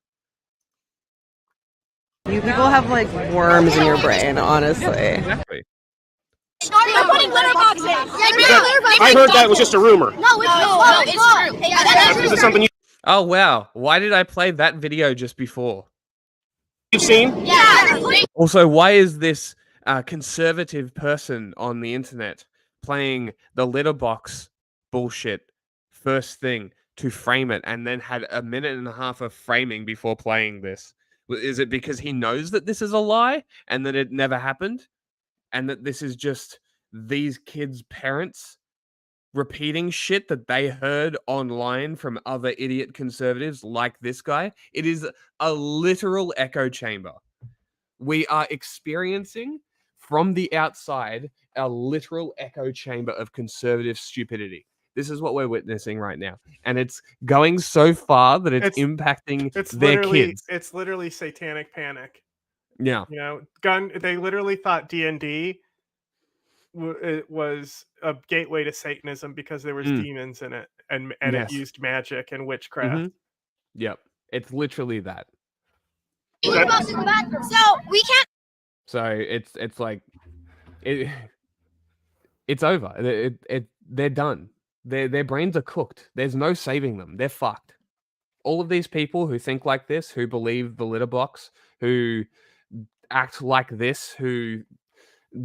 You people have like worms in your brain, honestly. Exactly. They're putting litter boxes. I heard that was just a rumor. No, it's true. Something Oh wow! Why did I play that video just before? you've seen? Yeah. Also, why is this conservative person on the internet playing the litter box bullshit first thing to frame it, and then had a minute and a half of framing before playing this? Is it because he knows that this is a lie and that it never happened, and that this is just these kids' parents repeating shit that they heard online from other idiot conservatives like this guy? It is a literal echo chamber. We are experiencing from the outside a literal echo chamber of conservative stupidity. This is what we're witnessing right now. And it's going so far that it's impacting their kids. It's literally satanic panic. Yeah. You know, they literally thought D&D was a gateway to Satanism because there was demons in it, and it used magic and witchcraft. Yep. It's literally that. So we can't. So it's like it's over. They're done. Their brains are cooked. There's no saving them. They're fucked. All of these people who think like this, who believe the litter box, who act like this, who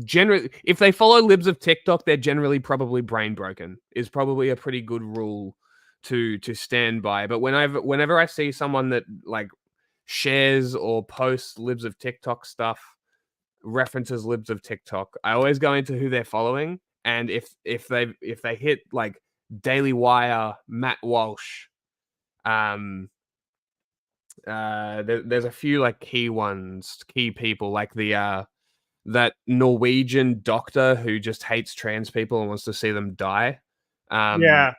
generally, if they follow libs of TikTok, they're generally probably brain broken, is probably a pretty good rule to stand by. But whenever I see someone that like shares or posts libs of TikTok stuff, references libs of TikTok, I always go into who they're following, and if they hit like Daily Wire, Matt Walsh, there's a few like key people like the that Norwegian doctor who just hates trans people and wants to see them die. That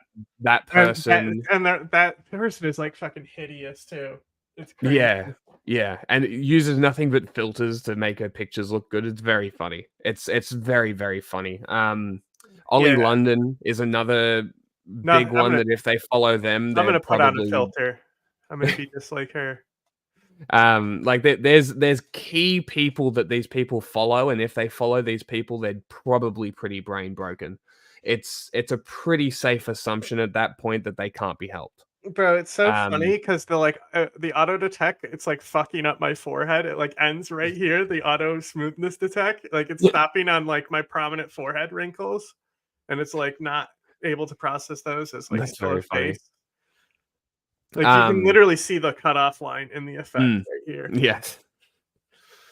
person, that person is like fucking hideous too. It's crazy. Yeah, and it uses nothing but filters to make her pictures look good. It's very funny. It's very, very funny. Ollie London is another big one that if they follow them, I'm gonna put on a probably filter. I'm gonna be just like her. Like there's key people that these people follow, and if they follow these people, they're probably pretty brain broken. It's a pretty safe assumption at that point that they can't be helped. Bro, it's so funny because the auto detect, it's like fucking up my forehead. It like ends right here. The auto smoothness detect, like it's stopping on like my prominent forehead wrinkles, and it's like not able to process those as like That's still a very funny. face. Like you can literally see the cutoff line in the effect right here. Yes.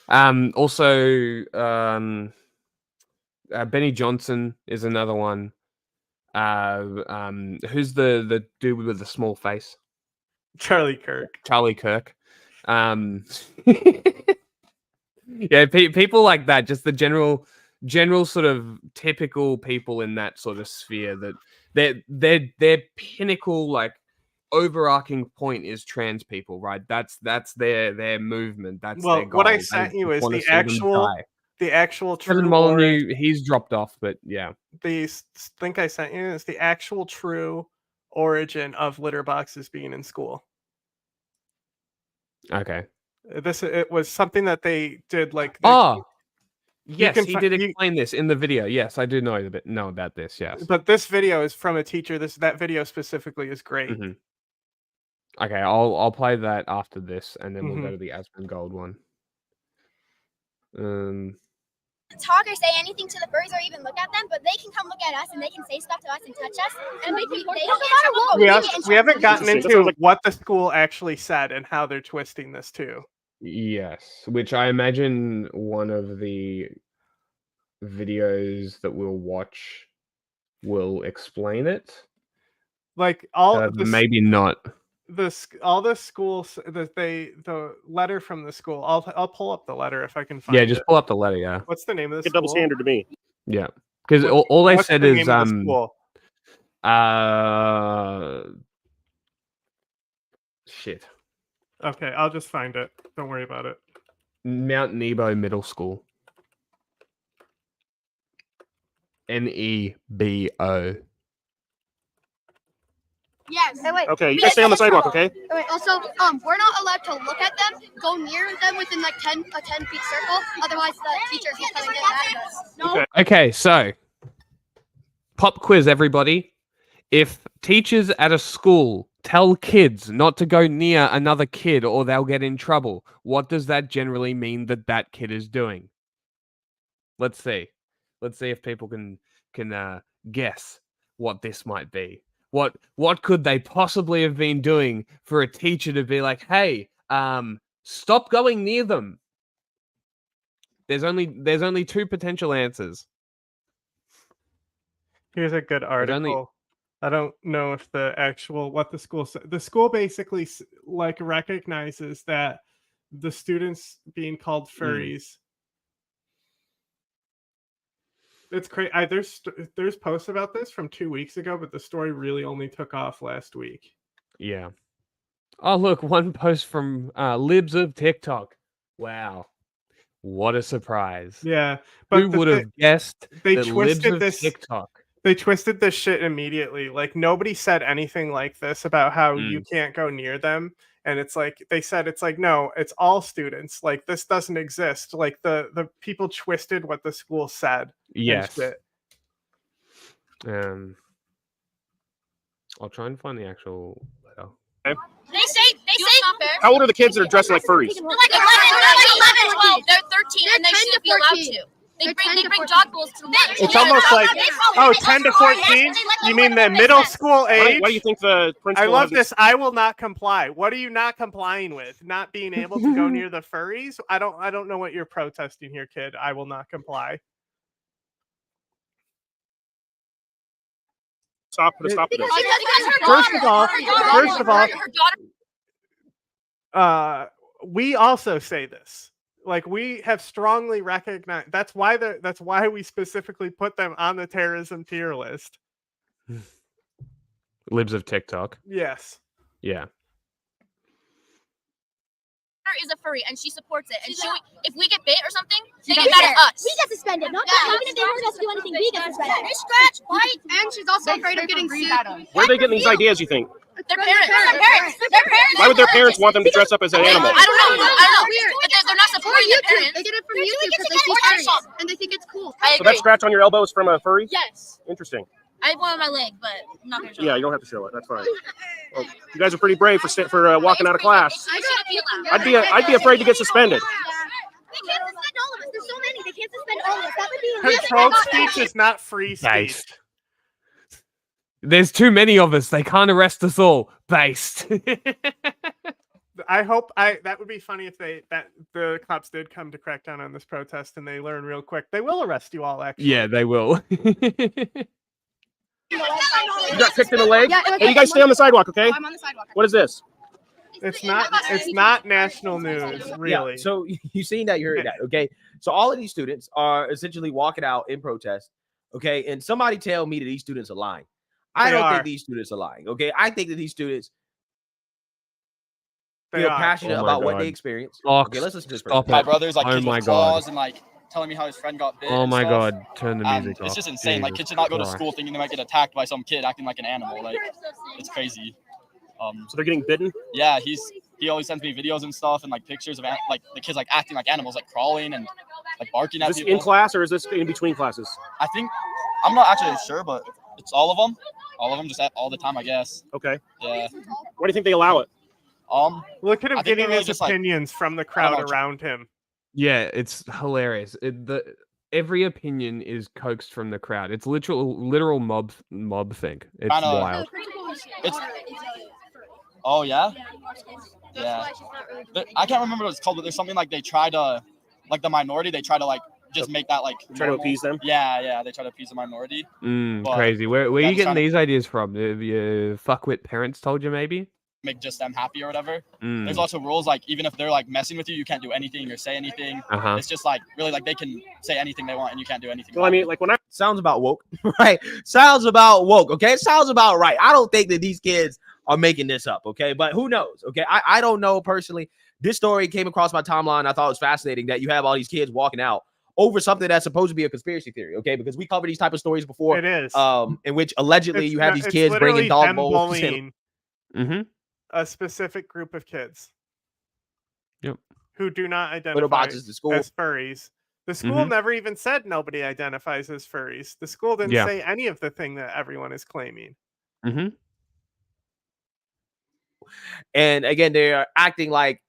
Also, Benny Johnson is another one. Who's the dude with the small face? Charlie Kirk. Yeah, people like that. Just the general sort of typical people in that sort of sphere. That their pinnacle, like overarching point is trans people, right? That's their movement. That's their goal. What I sent you is the actual true Kevin Molyneux, he's dropped off, but yeah. The link I sent you is the actual true origin of litter boxes being in school. Okay. It was something that they did like. Yes, he did explain this in the video. Yes, I do know about this. Yes, but this video is from a teacher. That video specifically is great. Mm-hmm. Okay, I'll play that after this, and then we'll go to the Aspen Gold one. Talk or say anything to the furries or even look at them, but they can come look at us and they can say stuff to us and touch us, and they don't get in trouble. We haven't gotten into what the school actually said and how they're twisting this too. Yes, which I imagine one of the videos that we'll watch will explain it. Like maybe not. All the schools the letter from the school. I'll pull up the letter if I can find it. Yeah, just pull up the letter. Yeah. What's the name of the school? Double standard to me. Yeah, because all they said is shit. Okay, I'll just find it. Don't worry about it. Mount Nebo Middle School. NEBO. Yes. Okay, you guys stay on the sidewalk, okay? Also, we're not allowed to look at them, go near them within like a 10 feet circle. Otherwise, the teachers will come and get mad at us. No. Okay, so pop quiz, everybody. If teachers at a school tell kids not to go near another kid or they'll get in trouble, what does that generally mean that kid is doing? Let's see. Let's see if people can guess what this might be. What could they possibly have been doing for a teacher to be like, hey, stop going near them? There's only two potential answers. Here's a good article. I don't know if what the school said. The school basically like recognizes that the students being called furries. It's crazy. There's posts about this from 2 weeks ago, but the story really only took off last week. Yeah. Oh, look, one post from libs of TikTok. Wow. What a surprise. Yeah. But who would have guessed they that twisted libs of this TikTok? They twisted this shit immediately. Like nobody said anything like this about how you can't go near them. And it's like they said it's like, no, it's all students. Like this doesn't exist. Like the people twisted what the school said. Yes. I'll try and find the actual letter. Okay. They say how old are the kids that are dressed like furries? They're like 11, 12. They're 13 and they should be allowed to. They bring dog bowls to lunch. It's almost like 10 to 14. You mean the middle school age? Why do you think the principal? I love this. I will not comply. What are you not complying with? Not being able to go near the furries? I don't know what you're protesting here, kid. I will not comply. Put a stop to this. First of all, we also say this. Like, we have strongly recognized. That's why we specifically put them on the terrorism tier list. Libs of TikTok. Yes. Yeah. Is a furry and she supports it, and if we get bit or something, they get mad at us. We get suspended, not even if they weren't supposed to do anything. We get suspended. They scratch, bite, and she's also afraid of getting sued. Where are they getting these ideas, you think? Their parents. Why would their parents want them to dress up as an animal? I don't know. But they're not supporting their parents. They get it from YouTube because they see furries and they think it's cool. I So that agree. scratch on your elbow is from a furry? Yes. Interesting. I have one on my leg, but I'm not gonna show Yeah, you don't have to show it. That's fine. Well, you guys are pretty brave for walking out of class. I'd be afraid to get suspended. They can't suspend all of us. There's so many. They can't suspend all of us. That would be Controlled speech is not free speech. Based. There's too many of us. They can't arrest us all. Based. I hope that would be funny if the cops did come to crack down on this protest and they learn real quick. They will arrest you all, actually. Yeah, they will. You got kicked in the leg? Hey, you guys stay on the sidewalk, okay? I'm on the sidewalk. What is this? It's not national news, really. Yeah, so you've seen that, you heard that, okay? So all of these students are essentially walking out in protest, okay? And somebody tell me that these students are lying. I don't think these students are lying, okay? I think that these students feel passionate about what they experience. Okay, let's listen to this. My brother's like, oh kicking my claws God. and like telling me how his friend got bit. Oh and my stuff. God, turn the music off. It's just insane. Like, kids should not go to school thinking they might get attacked by some kid acting like an animal. Like, it's crazy. So they're getting bitten? Yeah, he always sends me videos and stuff and like pictures of like the kids like acting like animals, like crawling and like barking at Is this people. in class or is this in between classes? I think I'm not actually sure, but it's all of them. All of them just all the time, I guess. Okay. Yeah. Why do you think they allow it? Look at him I think getting they're his just, like, opinions from the crowd around him. Yeah, it's hilarious. Every opinion is coaxed from the crowd. It's literal mob thing. It's wild. Oh yeah. Yeah. I can't remember what it's called, but there's something like they try to, like the minority, they try to like just make that like try to appease them. Yeah, they try to appease the minority. But Crazy. Where are you that's getting trying to these ideas from? Have your fuckwit parents told you maybe? make just them happy or whatever. There's also rules like even if they're like messing with you, you can't do anything or say anything. It's just like really like they can say anything they want and you can't do anything. Well, I mean, like when I sounds about woke, right? Sounds about woke. Okay, it sounds about right. I don't think that these kids are making this up. Okay, but who knows? Okay, I don't know personally. This story came across my timeline. I thought it was fascinating that you have all these kids walking out over something that's supposed to be a conspiracy theory, okay? Because we covered these type of stories before. It is. In which allegedly you have these kids bringing dog bowls. A specific group of kids. Yep. Who do not identify as furries. The school never even said nobody identifies as furries. The school didn't say any of the thing that everyone is claiming. And again, they are acting like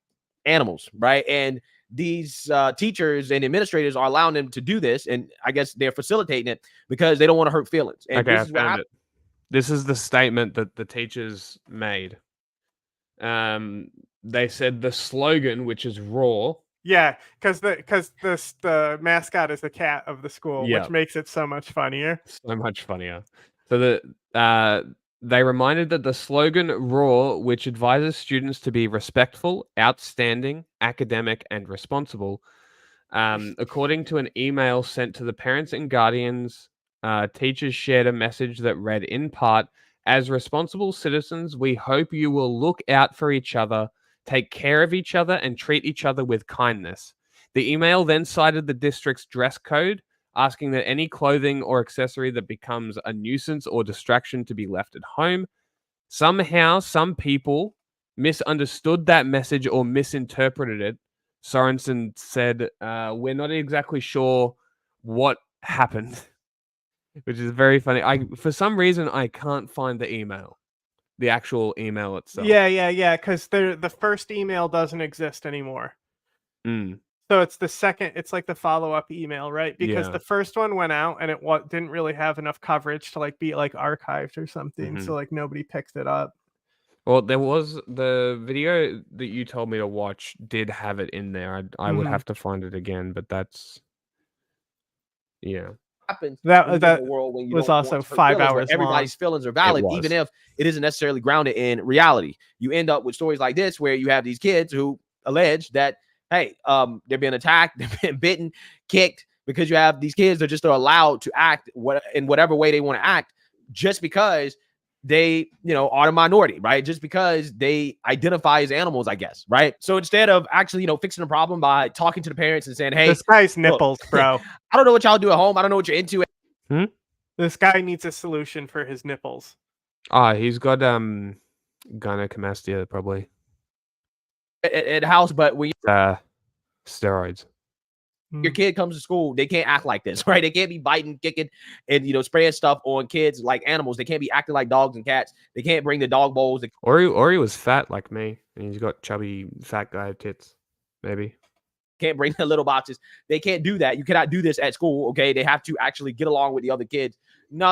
animals, right? And these teachers and administrators are allowing them to do this, and I guess they're facilitating it because they don't want to hurt feelings. And okay, I found it. This is the statement that the teachers made. They said the slogan, which is raw. Yeah, because the mascot is the cat of the school, which makes it so much funnier. So much funnier. So they reminded that the slogan raw, which advises students to be respectful, outstanding, academic, and responsible. According to an email sent to the parents and guardians, teachers shared a message that read in part, "As responsible citizens, we hope you will look out for each other, take care of each other, and treat each other with kindness." The email then cited the district's dress code, asking that any clothing or accessory that becomes a nuisance or distraction to be left at home. Somehow, some people misunderstood that message or misinterpreted it. Sorensen said, "We're not exactly sure what happened," which is very funny. For some reason, I can't find the email, the actual email itself. Yeah, because the first email doesn't exist anymore. So it's the second. It's like the follow-up email, right? Because the first one went out and it didn't really have enough coverage to like be like archived or something. So like nobody picked it up. Well, there was the video that you told me to watch did have it in there. I would have to find it again, but that's happens that in a world when you was don't also want to hurt 5 feelings, where hours everybody's feelings are valid, even if it isn't necessarily grounded in reality. You end up with stories like this where you have these kids who allege that, hey, they're being attacked, they're being bitten, kicked, because you have these kids that just are allowed to act in whatever way they want to act, just because they, are a minority, right? Just because they identify as animals, I guess, right? So instead of actually, fixing the problem by talking to the parents and saying, hey, this guy's nipples, bro. I don't know what y'all do at home. I don't know what you're into. This guy needs a solution for his nipples. He's got gynecomastia probably at house, but when steroids. Your kid comes to school, they can't act like this, right? They can't be biting, kicking, and spraying stuff on kids like animals. They can't be acting like dogs and cats. They can't bring the dog bowls. Or he was fat like me, and he's got chubby fat guy tits. Maybe can't bring the little boxes. They can't do that. You cannot do this at school. Okay, they have to actually get along with the other kids. No.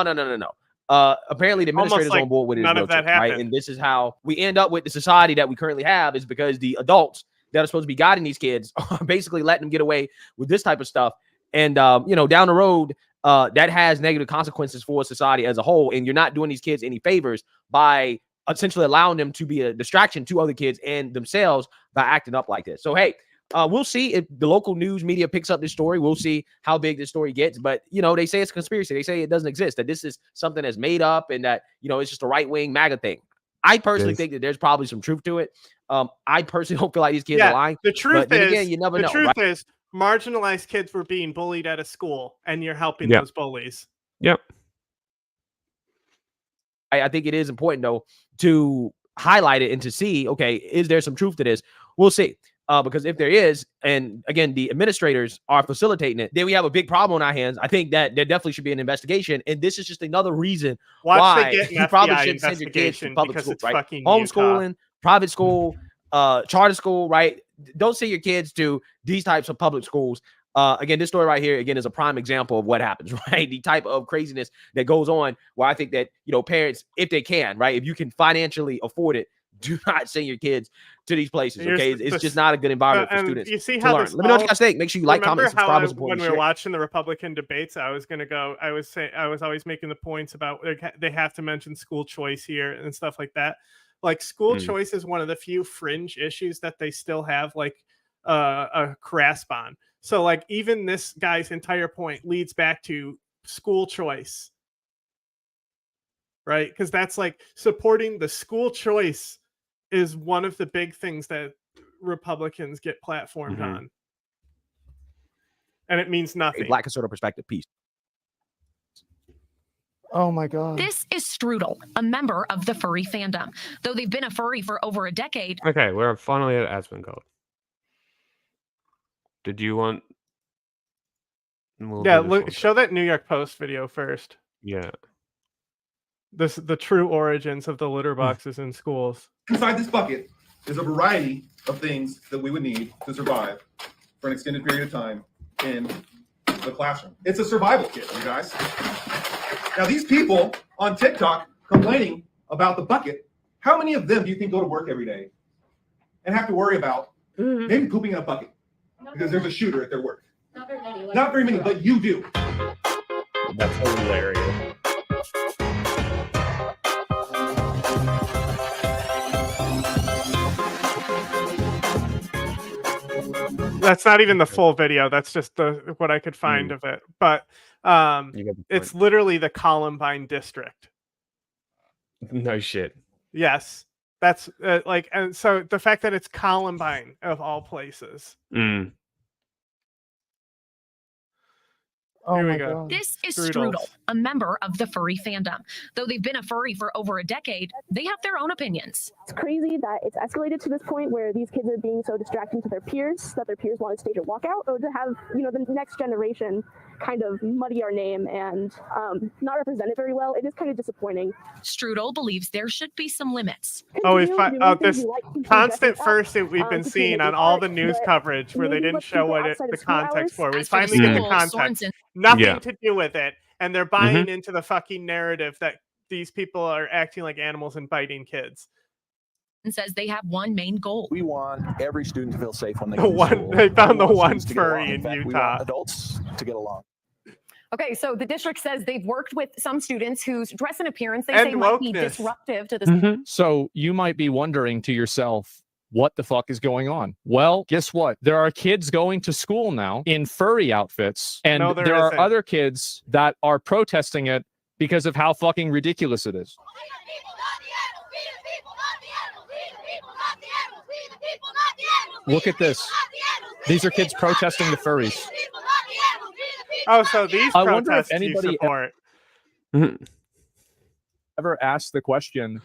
Apparently the administrators on board with it. None of that happened, right? And this is how we end up with the society that we currently have, is because the adults that are supposed to be guiding these kids are basically letting them get away with this type of stuff. And, down the road, that has negative consequences for society as a whole. And you're not doing these kids any favors by essentially allowing them to be a distraction to other kids and themselves by acting up like this. So, hey, we'll see if the local news media picks up this story. We'll see how big this story gets. But, they say it's a conspiracy. They say it doesn't exist, that this is something that's made up and that, it's just a right-wing MAGA thing. I personally think that there's probably some truth to it. I personally don't feel like these kids are lying. The truth is, again, you never know. The truth is, marginalized kids were being bullied at a school, and you're helping those bullies. Yep. I think it is important, though, to highlight it and to see, okay, is there some truth to this? We'll see. Because if there is, and again, the administrators are facilitating it, then we have a big problem on our hands. I think that there definitely should be an investigation. And this is just another reason why you probably shouldn't send your kids to public school, right? Homeschooling, private school, charter school, right? Don't send your kids to these types of public schools. Again, this story right here, again, is a prime example of what happens, right? The type of craziness that goes on, where I think that, parents, if they can, right, if you can financially afford it, do not send your kids to these places, okay? It's just not a good environment for students. You see how learn. Let me know what you guys think. Make sure you like, comment, subscribe, support. When we were watching the Republican debates, I was always making the points about they have to mention school choice here and stuff like that. Like, school choice is one of the few fringe issues that they still have like a grasp on. So like, even this guy's entire point leads back to school choice, right? Because that's like supporting the school choice is one of the big things that Republicans get platformed on. And it means nothing. A Black conservative perspective piece. Oh my God. This is Strudel, a member of the furry fandom. Though they've been a furry for over a decade. Okay, we're finally at Asmongold. Did you want... look, show that New York Post video first. Yeah. The true origins of the litter boxes in schools. Inside this bucket is a variety of things that we would need to survive for an extended period of time in the classroom. It's a survival kit, you guys. Now, these people on TikTok complaining about the bucket, how many of them do you think go to work every day and have to worry about maybe pooping in a bucket because there's a shooter at their work? Not very many, but you do. That's hilarious. That's not even the full video. That's just what I could find of it. But it's literally the Columbine district. No shit. Yes. That's and so the fact that it's Columbine of all places. Oh Here we go. This is Strudel, a member of the furry fandom. Though they've been a furry for over a decade, they have their own opinions. It's crazy that it's escalated to this point where these kids are being so distracting to their peers that their peers want to stage a walkout, or to have, the next generation kind of muddy our name and not represent it very well. It is kind of disappointing. Strudel believes there should be some limits. This constant first we've been seeing on all the news coverage where they didn't show what the context for. We finally get the context. Nothing to do with it. And they're buying into the fucking narrative that these people are acting like animals and biting kids. And says they have one main goal. We want every student to feel safe when they go to school. They found the one furry in Utah. We want adults to get along. Okay, so the district says they've worked with some students whose dress and appearance they say might be disruptive to the So you might be wondering to yourself, what the fuck is going on? Well, guess what? There are kids going to school now in furry outfits, and there are other kids that are protesting it because of how fucking ridiculous it is. Look at this. These are kids protesting the furries. Oh, so these protests I wonder if anybody you support. Ever asked the question,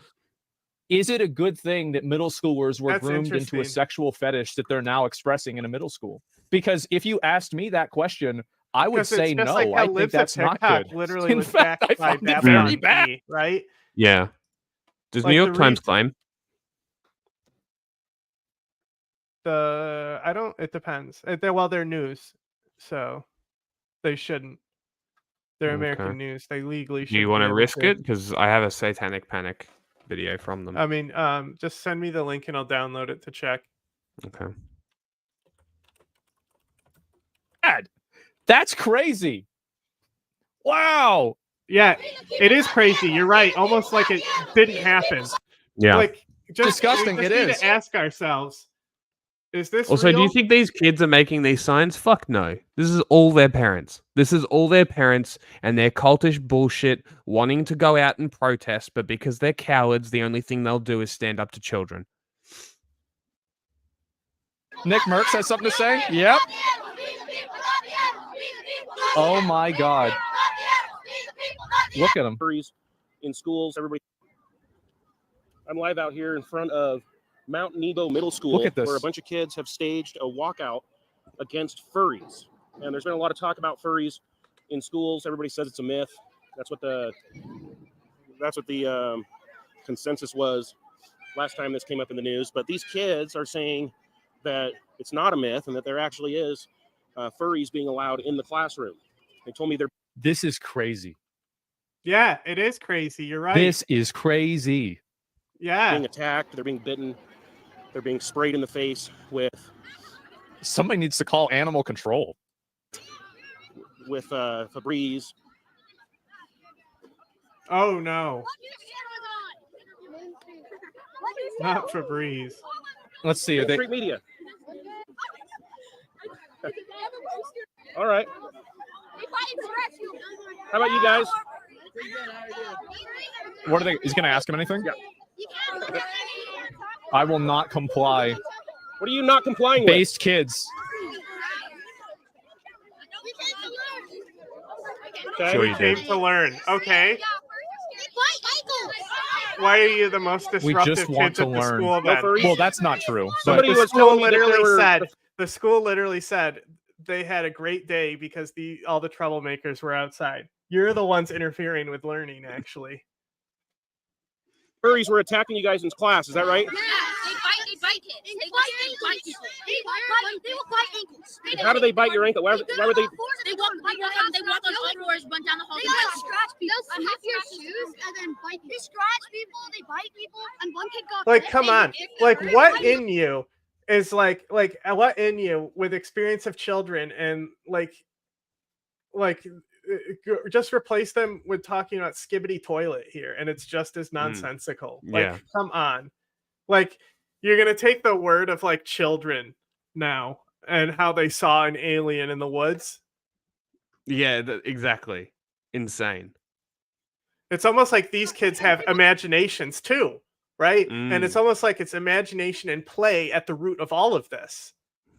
is it a good thing that middle schoolers were groomed into a sexual fetish that they're now expressing in a middle school? Because if you asked me that question, I would say no. I think that's not good. Literally, in fact, I find it very bad. Right? Yeah. Does New York Times claim? It depends. They're news, so they shouldn't. They're American news. They legally should. Do you want to risk it? Because I have a Satanic Panic video from them. I mean, just send me the link and I'll download it to check. Okay. Dad, that's crazy. Wow. Yeah, it is crazy. You're right. Almost like it didn't happen. Yeah. Like disgusting. We just need to ask ourselves. Is this also, real? do you think these kids are making these signs? Fuck no. This is all their parents. This is all their parents and their cultish bullshit wanting to go out and protest, but because they're cowards, the only thing they'll do is stand up to children. Nick Merckx has something to say? Yep. Oh my God. Look at them. Furries in schools, everybody. I'm live out here in front of Mount Nebo Middle School, Look at this. where a bunch of kids have staged a walkout against furries. And there's been a lot of talk about furries in schools. Everybody says it's a myth. That's what the consensus was last time this came up in the news. But these kids are saying that it's not a myth and that there actually is furries being allowed in the classroom. They told me This is crazy. Yeah, it is crazy. You're right. This is crazy. Yeah. Being attacked, they're being bitten, they're being sprayed in the face with. Somebody needs to call animal control. With Febreze. Oh no. Not Febreze. Let's see. Street media. All right. How about you guys? What are they? He's going to ask him anything? Yeah. I will not comply. What are you not complying with? Based kids. Okay. We came to learn. Okay. Why are you the most disruptive just want kids to at the learn. school then? Well, that's not true. Somebody the school literally said they had a great day because all the troublemakers were outside. You're the ones interfering with learning, actually. Furries were attacking you guys in class, is that right? Yeah, they bite kids. They bite people. They will bite ankles. How do they bite your ankle? Why would they? They walk on all floors, run down the hall. They scratch people. Unhook your shoes and then bite people. They scratch people. They bite people. And one kid got like, come on. Like, what in you is like what in you with experience of children and like just replace them with talking about skibbity toilet here and it's just as nonsensical. Like, come on. Like, you're gonna take the word of like children now and how they saw an alien in the woods. Yeah, exactly. Insane. It's almost like these kids have imaginations too, right? And it's almost like it's imagination and play at the root of all of this.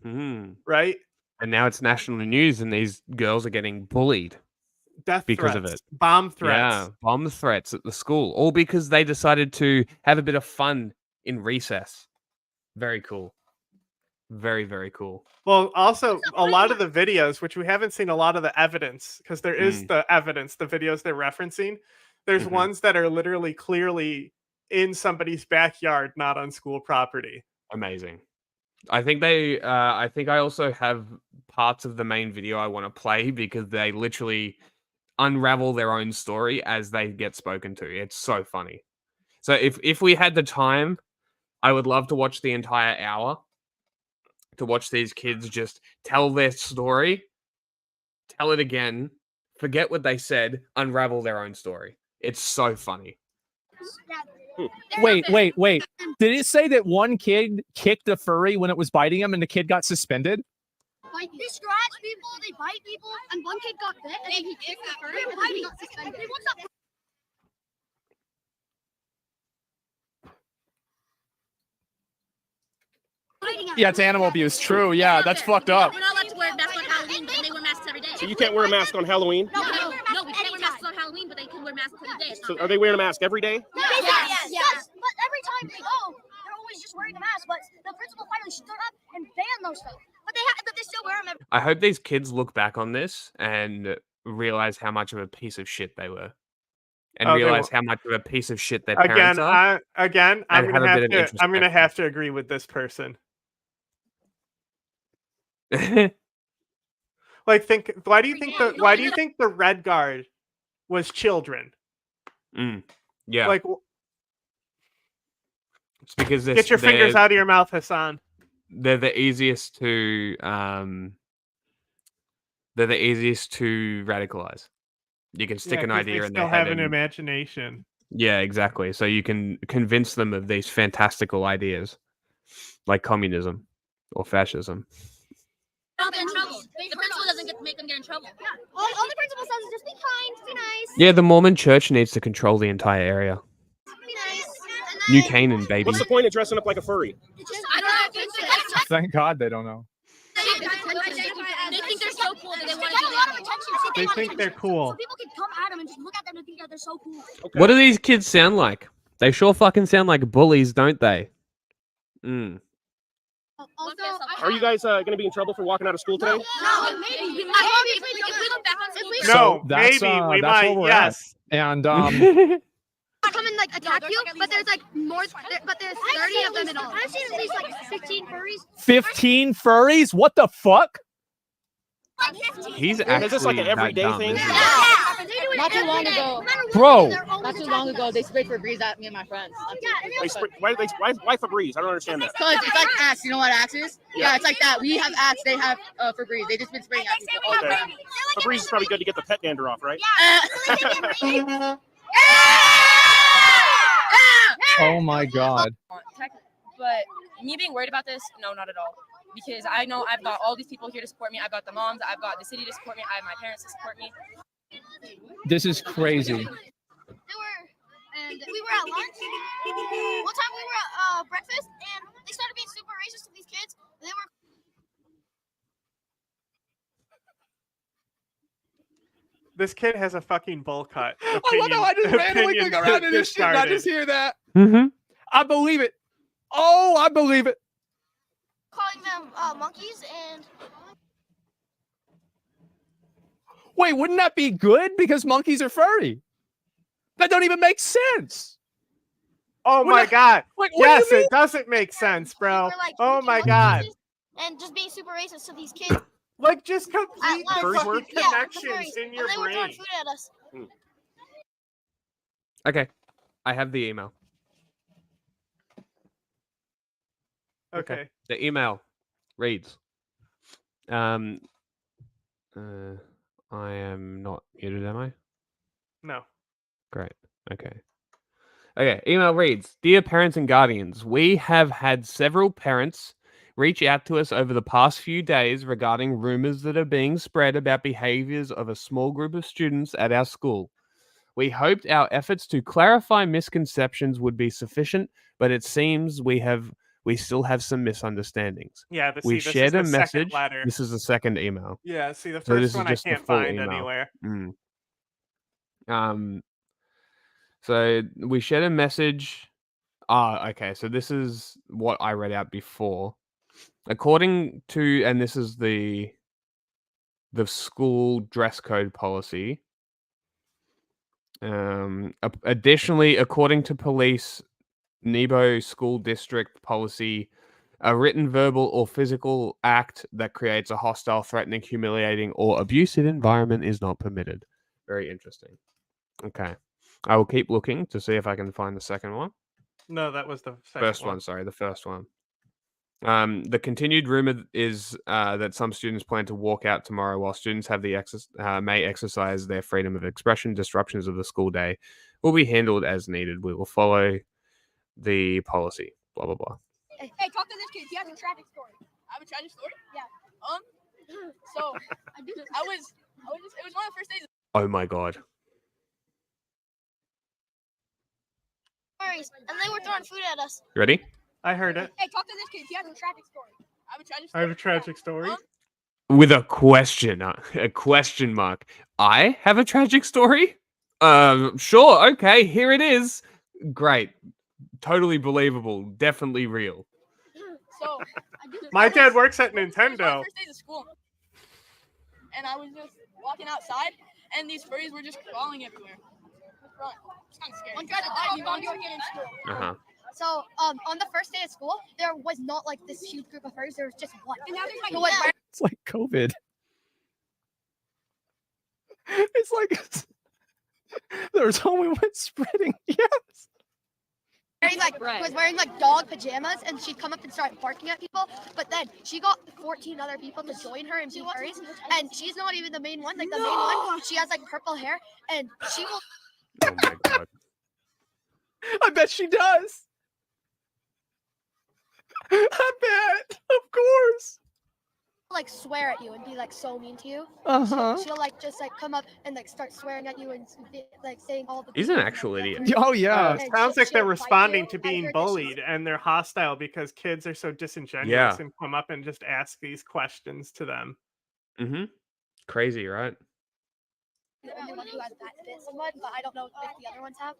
Right? And now it's national news, and these girls are getting bullied. Death because threats, of it. bomb threats. Yeah, bomb threats at the school, all because they decided to have a bit of fun in recess. Very cool. Very, very cool. Well, also a lot of the videos, which we haven't seen a lot of the evidence, because there is the evidence, the videos they're referencing. There's ones that are literally clearly in somebody's backyard, not on school property. Amazing. I think I also have parts of the main video I want to play because they literally unravel their own story as they get spoken to. It's so funny. So if we had the time, I would love to watch the entire hour to watch these kids just tell their story, tell it again, forget what they said, unravel their own story. It's so funny. Wait. Did it say that one kid kicked a furry when it was biting him and the kid got suspended? Like, they scratch people, they bite people, and one kid got bit, and then he kicked the furry, and then he got suspended. Yeah, it's animal abuse. True. Yeah, that's fucked up. We're not allowed to wear masks on Halloween, but they wear masks every day. So you can't wear a mask on Halloween? No, we can't wear masks on Halloween, but they can wear masks every day. So are they wearing a mask every day? Yes. But every time they go, they're always just wearing a mask. But the principal finally stood up and banned those stuff. But they still wear them. I hope these kids look back on this and realize how much of a piece of shit they were. And realize how much of a piece of shit their parents are. I'm gonna have to agree with this person. Like, why do you think the Red Guard was children? Yeah. Like, it's because get your fingers out of your mouth, Hassan. They're the easiest to radicalize. You can stick an idea in their head. They still have an imagination. Yeah, exactly. So you can convince them of these fantastical ideas, like communism or fascism. Don't get in trouble. The principal doesn't make them get in trouble. Yeah. All the principal says is just be kind, be nice. Yeah, the Mormon Church needs to control the entire area. Be nice. New Canaan, baby. What's the point of dressing up like a furry? I don't know. Thank God they don't know. They think they're so cool that they want to get a lot of attention. They think they're cool. So people can come at them and just look at them and think that they're so cool. Okay. What do these kids sound like? They sure fucking sound like bullies, don't they? Also, are you guys going to be in trouble for walking out of school today? No, maybe. No, that's, maybe we that's might. Where Yes. At. And come and like attack you, but there's like more. But there's 30 of them in all. I've seen at least like 15 furries. 15 furries? What the fuck? He's actually is this like an everyday thing? Not too long ago, bro. Not too long ago, they sprayed Febreze at me and my friends. Why Febreze? I don't understand that. Because it's like Axe. You know what Axe is? Yeah, it's like that. We have Axe. They have Febreze. They just been spraying at people all the time. Febreze is probably good to get the pet dander off, right? Oh my God. But me being worried about this, no, not at all. Because I know I've got all these people here to support me. I've got the moms. I've got the city to support me. I have my parents to support me. This is crazy. And we were at lunch. One time we were at breakfast, and they started being super racist to these kids. They were. This kid has a fucking bowl cut. I love how I just randomly click around in this shit and I just hear that. I believe it. Oh, I believe it. Calling them monkeys and. Wait, wouldn't that be good? Because monkeys are furry. That don't even make sense. Oh my God. Wait, yes, it doesn't make sense, bro. Like, oh my God. And just being super racist to these kids. Like, just complete the Furries fucking work? connections in your they were throwing brain. food at us. Okay, I have the email. Okay. The email reads, I am not muted, am I? No. Great. Okay. Okay, email reads, Dear parents and guardians, we have had several parents reach out to us over the past few days regarding rumors that are being spread about behaviors of a small group of students at our school. We hoped our efforts to clarify misconceptions would be sufficient, but it seems we have we still have some misunderstandings. Yeah, We this shared is a the message. second letter. This is the second email. Yeah, see, the So this first is one I just the can't full find email. anywhere. So we shared a message. Okay. So this is what I read out before. According to, and this is the school dress code policy. Additionally, according to police, Nebo school district policy, a written, verbal, or physical act that creates a hostile, threatening, humiliating, or abusive environment is not permitted. Very interesting. Okay. I will keep looking to see if I can find the second one. No, that was the first one. Sorry, the first one. The continued rumor is that some students plan to walk out tomorrow, while students have the may exercise their freedom of expression. Disruptions of the school day will be handled as needed. We will follow the policy. Blah blah blah. Hey, talk to this kid. He has a tragic story. I have a tragic story. Yeah. So it was one of the first days. Oh my god. Furries, and they were throwing food at us. You ready? I heard it. Hey, talk to this kid. He has a tragic story. I have a tragic I story. have a tragic story. With a question mark. I have a tragic story? Sure, okay, here it is. Great. Totally believable. Definitely real. So My dad works at Nintendo. First days of school, and I was just walking outside, and these furries were just crawling everywhere. It's kind of scary. One tried to bite me while you were in school. Uh-huh. So, on the first day of school, there was not like this huge group of furries. There was just one. And now there's like It's like COVID. It's like there's only one spreading. Yes. Was wearing like dog pajamas, and she'd come up and start barking at people. But then she got 14 other people to join her and be furries, and she's not even the main one. Like the main one, she has like purple hair, and she will. Oh my god. I bet she does. I bet. Of course. Like swear at you and be like so mean to you. Uh-huh. She'll like just like come up and like start swearing at you and like saying all the. He's an actual idiot. Oh yeah. It sounds like they're responding to being bullied, and they're hostile because kids are so disingenuous and come up and just ask these questions to them. Mm-hmm. Crazy, right? The only one who has bit someone, but I don't know if the other ones have.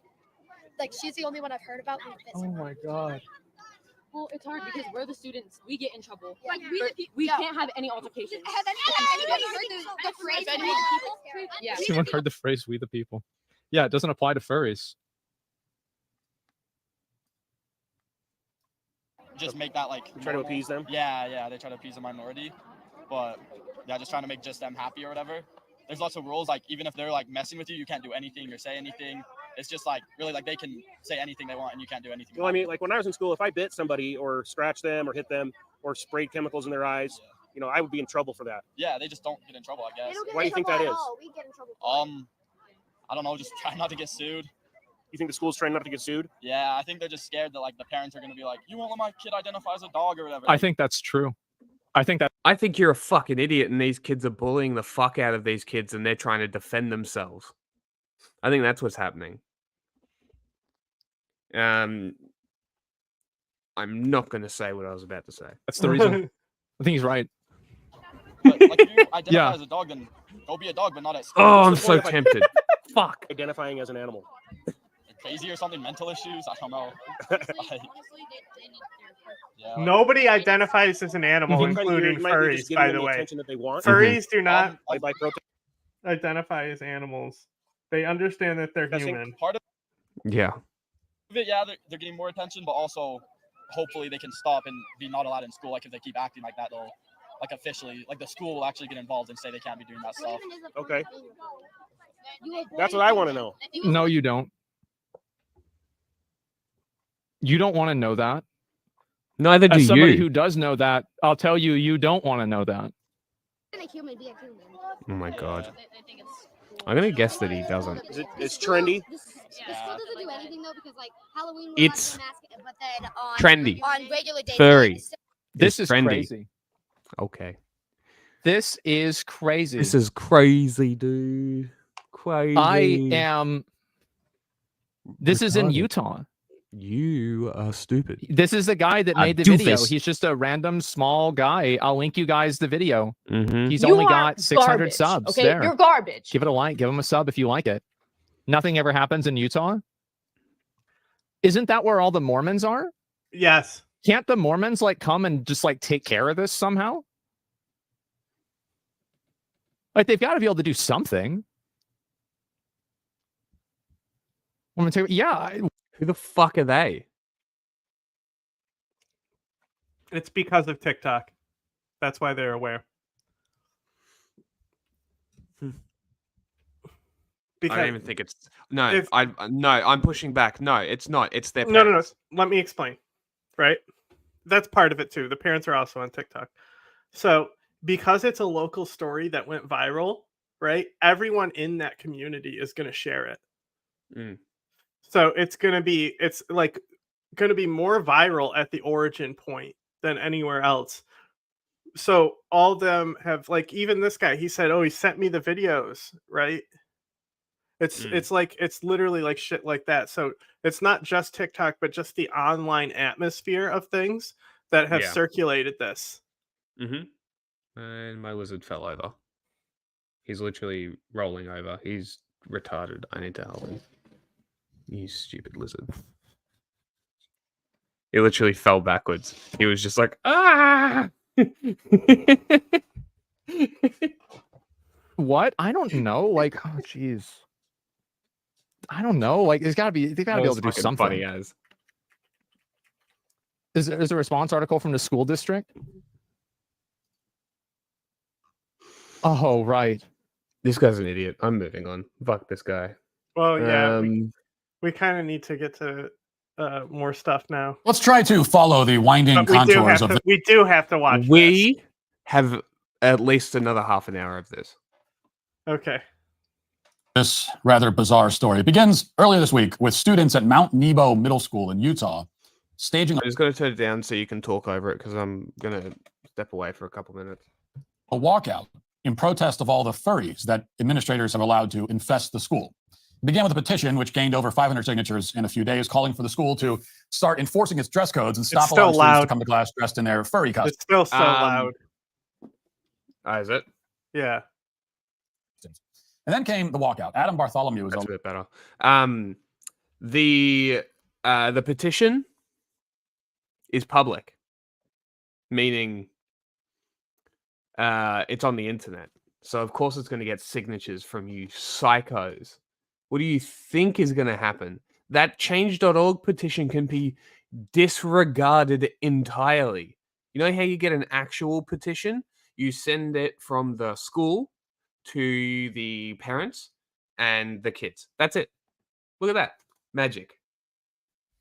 Like she's the only one I've heard about who bit someone. Oh my god. Well, it's hard because we're the students. We get in trouble. Like we can't have any altercations. Has anybody heard the phrase "we the people"? Yeah. Has anyone heard the phrase "we the people"? Yeah, it doesn't apply to furries. Just make that like try to appease them. Yeah, they try to appease the minority, but yeah, just trying to make just them happy or whatever. There's lots of rules, like even if they're like messing with you, you can't do anything or say anything. It's just like really like they can say anything they want and you can't do anything. Well, I mean, like when I was in school, if I bit somebody or scratched them or hit them or sprayed chemicals in their eyes, you know, I would be in trouble for that. Yeah, they just don't get in trouble, I guess. Why do you think that is? We get in trouble. I don't know, just try not to get sued. You think the school's trying not to get sued? Yeah, I think they're just scared that like the parents are gonna be like, you won't let my kid identify as a dog or whatever. I think that's true. I think you're a fucking idiot, and these kids are bullying the fuck out of these kids, and they're trying to defend themselves. I think that's what's happening. I'm not going to say what I was about to say. That's the reason. I think he's right. But, like, if you identify as a dog, then go be a dog, but not at school. Oh, I'm so tempted. Fuck. Identifying as an animal. Crazy or something, mental issues, I don't know. Yeah. Nobody identifies as an animal, including furries, by the way. Furries do not identify as animals. They understand that they're human. Part of yeah. it, yeah, they're getting more attention, but also hopefully they can stop and be not allowed in school. Like if they keep acting like that, they'll like officially, like the school will actually get involved and say they can't be doing that stuff. Okay. That's what I want to know. No, you don't. You don't want to know that. Neither do you. As somebody who does know that, I'll tell you, you don't want to know that. Oh my god. I'm gonna guess that he doesn't. It's trendy. The school doesn't do anything though because like Halloween. It's but then on trendy. On regular days. Furry. This is trendy. Crazy. Okay. This is crazy. This is crazy, dude. Crazy. I am. This is in Utah. You are stupid. This is the guy that made the video. He's just a random small guy. I'll link you guys the video. He's only got 600 subs. Okay, there. you're garbage. Give it a like. Give him a sub if you like it. Nothing ever happens in Utah. Isn't that where all the Mormons are? Yes. Can't the Mormons like come and just like take care of this somehow? Like they've got to be able to do something. I'm gonna tell you, yeah. Who the fuck are they? It's because of TikTok. That's why they're aware. Because I don't even think it's I'm pushing back. No, it's not. It's their No. parents. Let me explain. Right? That's part of it too. The parents are also on TikTok. So because it's a local story that went viral, right? Everyone in that community is going to share it. So it's going to be more viral at the origin point than anywhere else. So all of them have, like, even this guy, he said, oh, he sent me the videos, right? It's literally like shit like that. So it's not just TikTok, but just the online atmosphere of things that have circulated this. And my lizard fell over. He's literally rolling over. He's retarded. I need to help him. You stupid lizard. He literally fell backwards. He was just like, ah! What? I don't know. Like, oh, jeez. I don't know. Like, they gotta be able to do something. Funny as. Is there a response article from the school district? Oh, right. This guy's an idiot. I'm moving on. Fuck this guy. Well, yeah. We kind of need to get to more stuff now. Let's try to follow the winding contours of we do have to watch We have at least another half an hour of this. Okay. This rather bizarre story. It begins earlier this week with students at Mount Nebo Middle School in Utah staging. I'm just going to turn it down so you can talk over it because I'm going to step away for a couple minutes. A walkout in protest of all the furries that administrators have allowed to infest the school. It began with a petition which gained over 500 signatures in a few days, calling for the school to start enforcing its dress codes and stop allowing students to come to class dressed in their furry costumes. It's still so loud. Is it? Yeah. And then came the walkout. Adam Bartholomew was a bit better. The petition is public, meaning it's on the internet. So of course it's going to get signatures from you psychos. What do you think is going to happen? That change.org petition can be disregarded entirely. You know how you get an actual petition? You send it from the school to the parents and the kids. That's it. Look at that. Magic.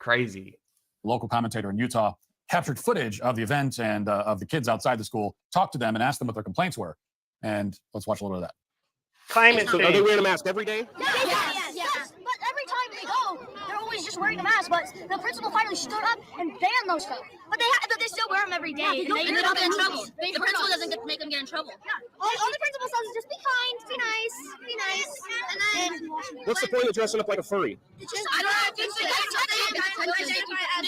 Crazy. Local commentator in Utah captured footage of the event and of the kids outside the school, talked to them and asked them what their complaints were. And let's watch a little bit of that. Climate change. Are they wearing a mask every day? Yes. But every time they go, they're always just wearing a mask. But the principal finally stood up and banned those stuff. But they still wear them every day. Yeah, and they don't get in trouble. The principal doesn't make them get in trouble. Yeah. All the principal says is just be kind, be nice, be nice. And then what's the point of dressing up like a furry? It's just, I don't know. They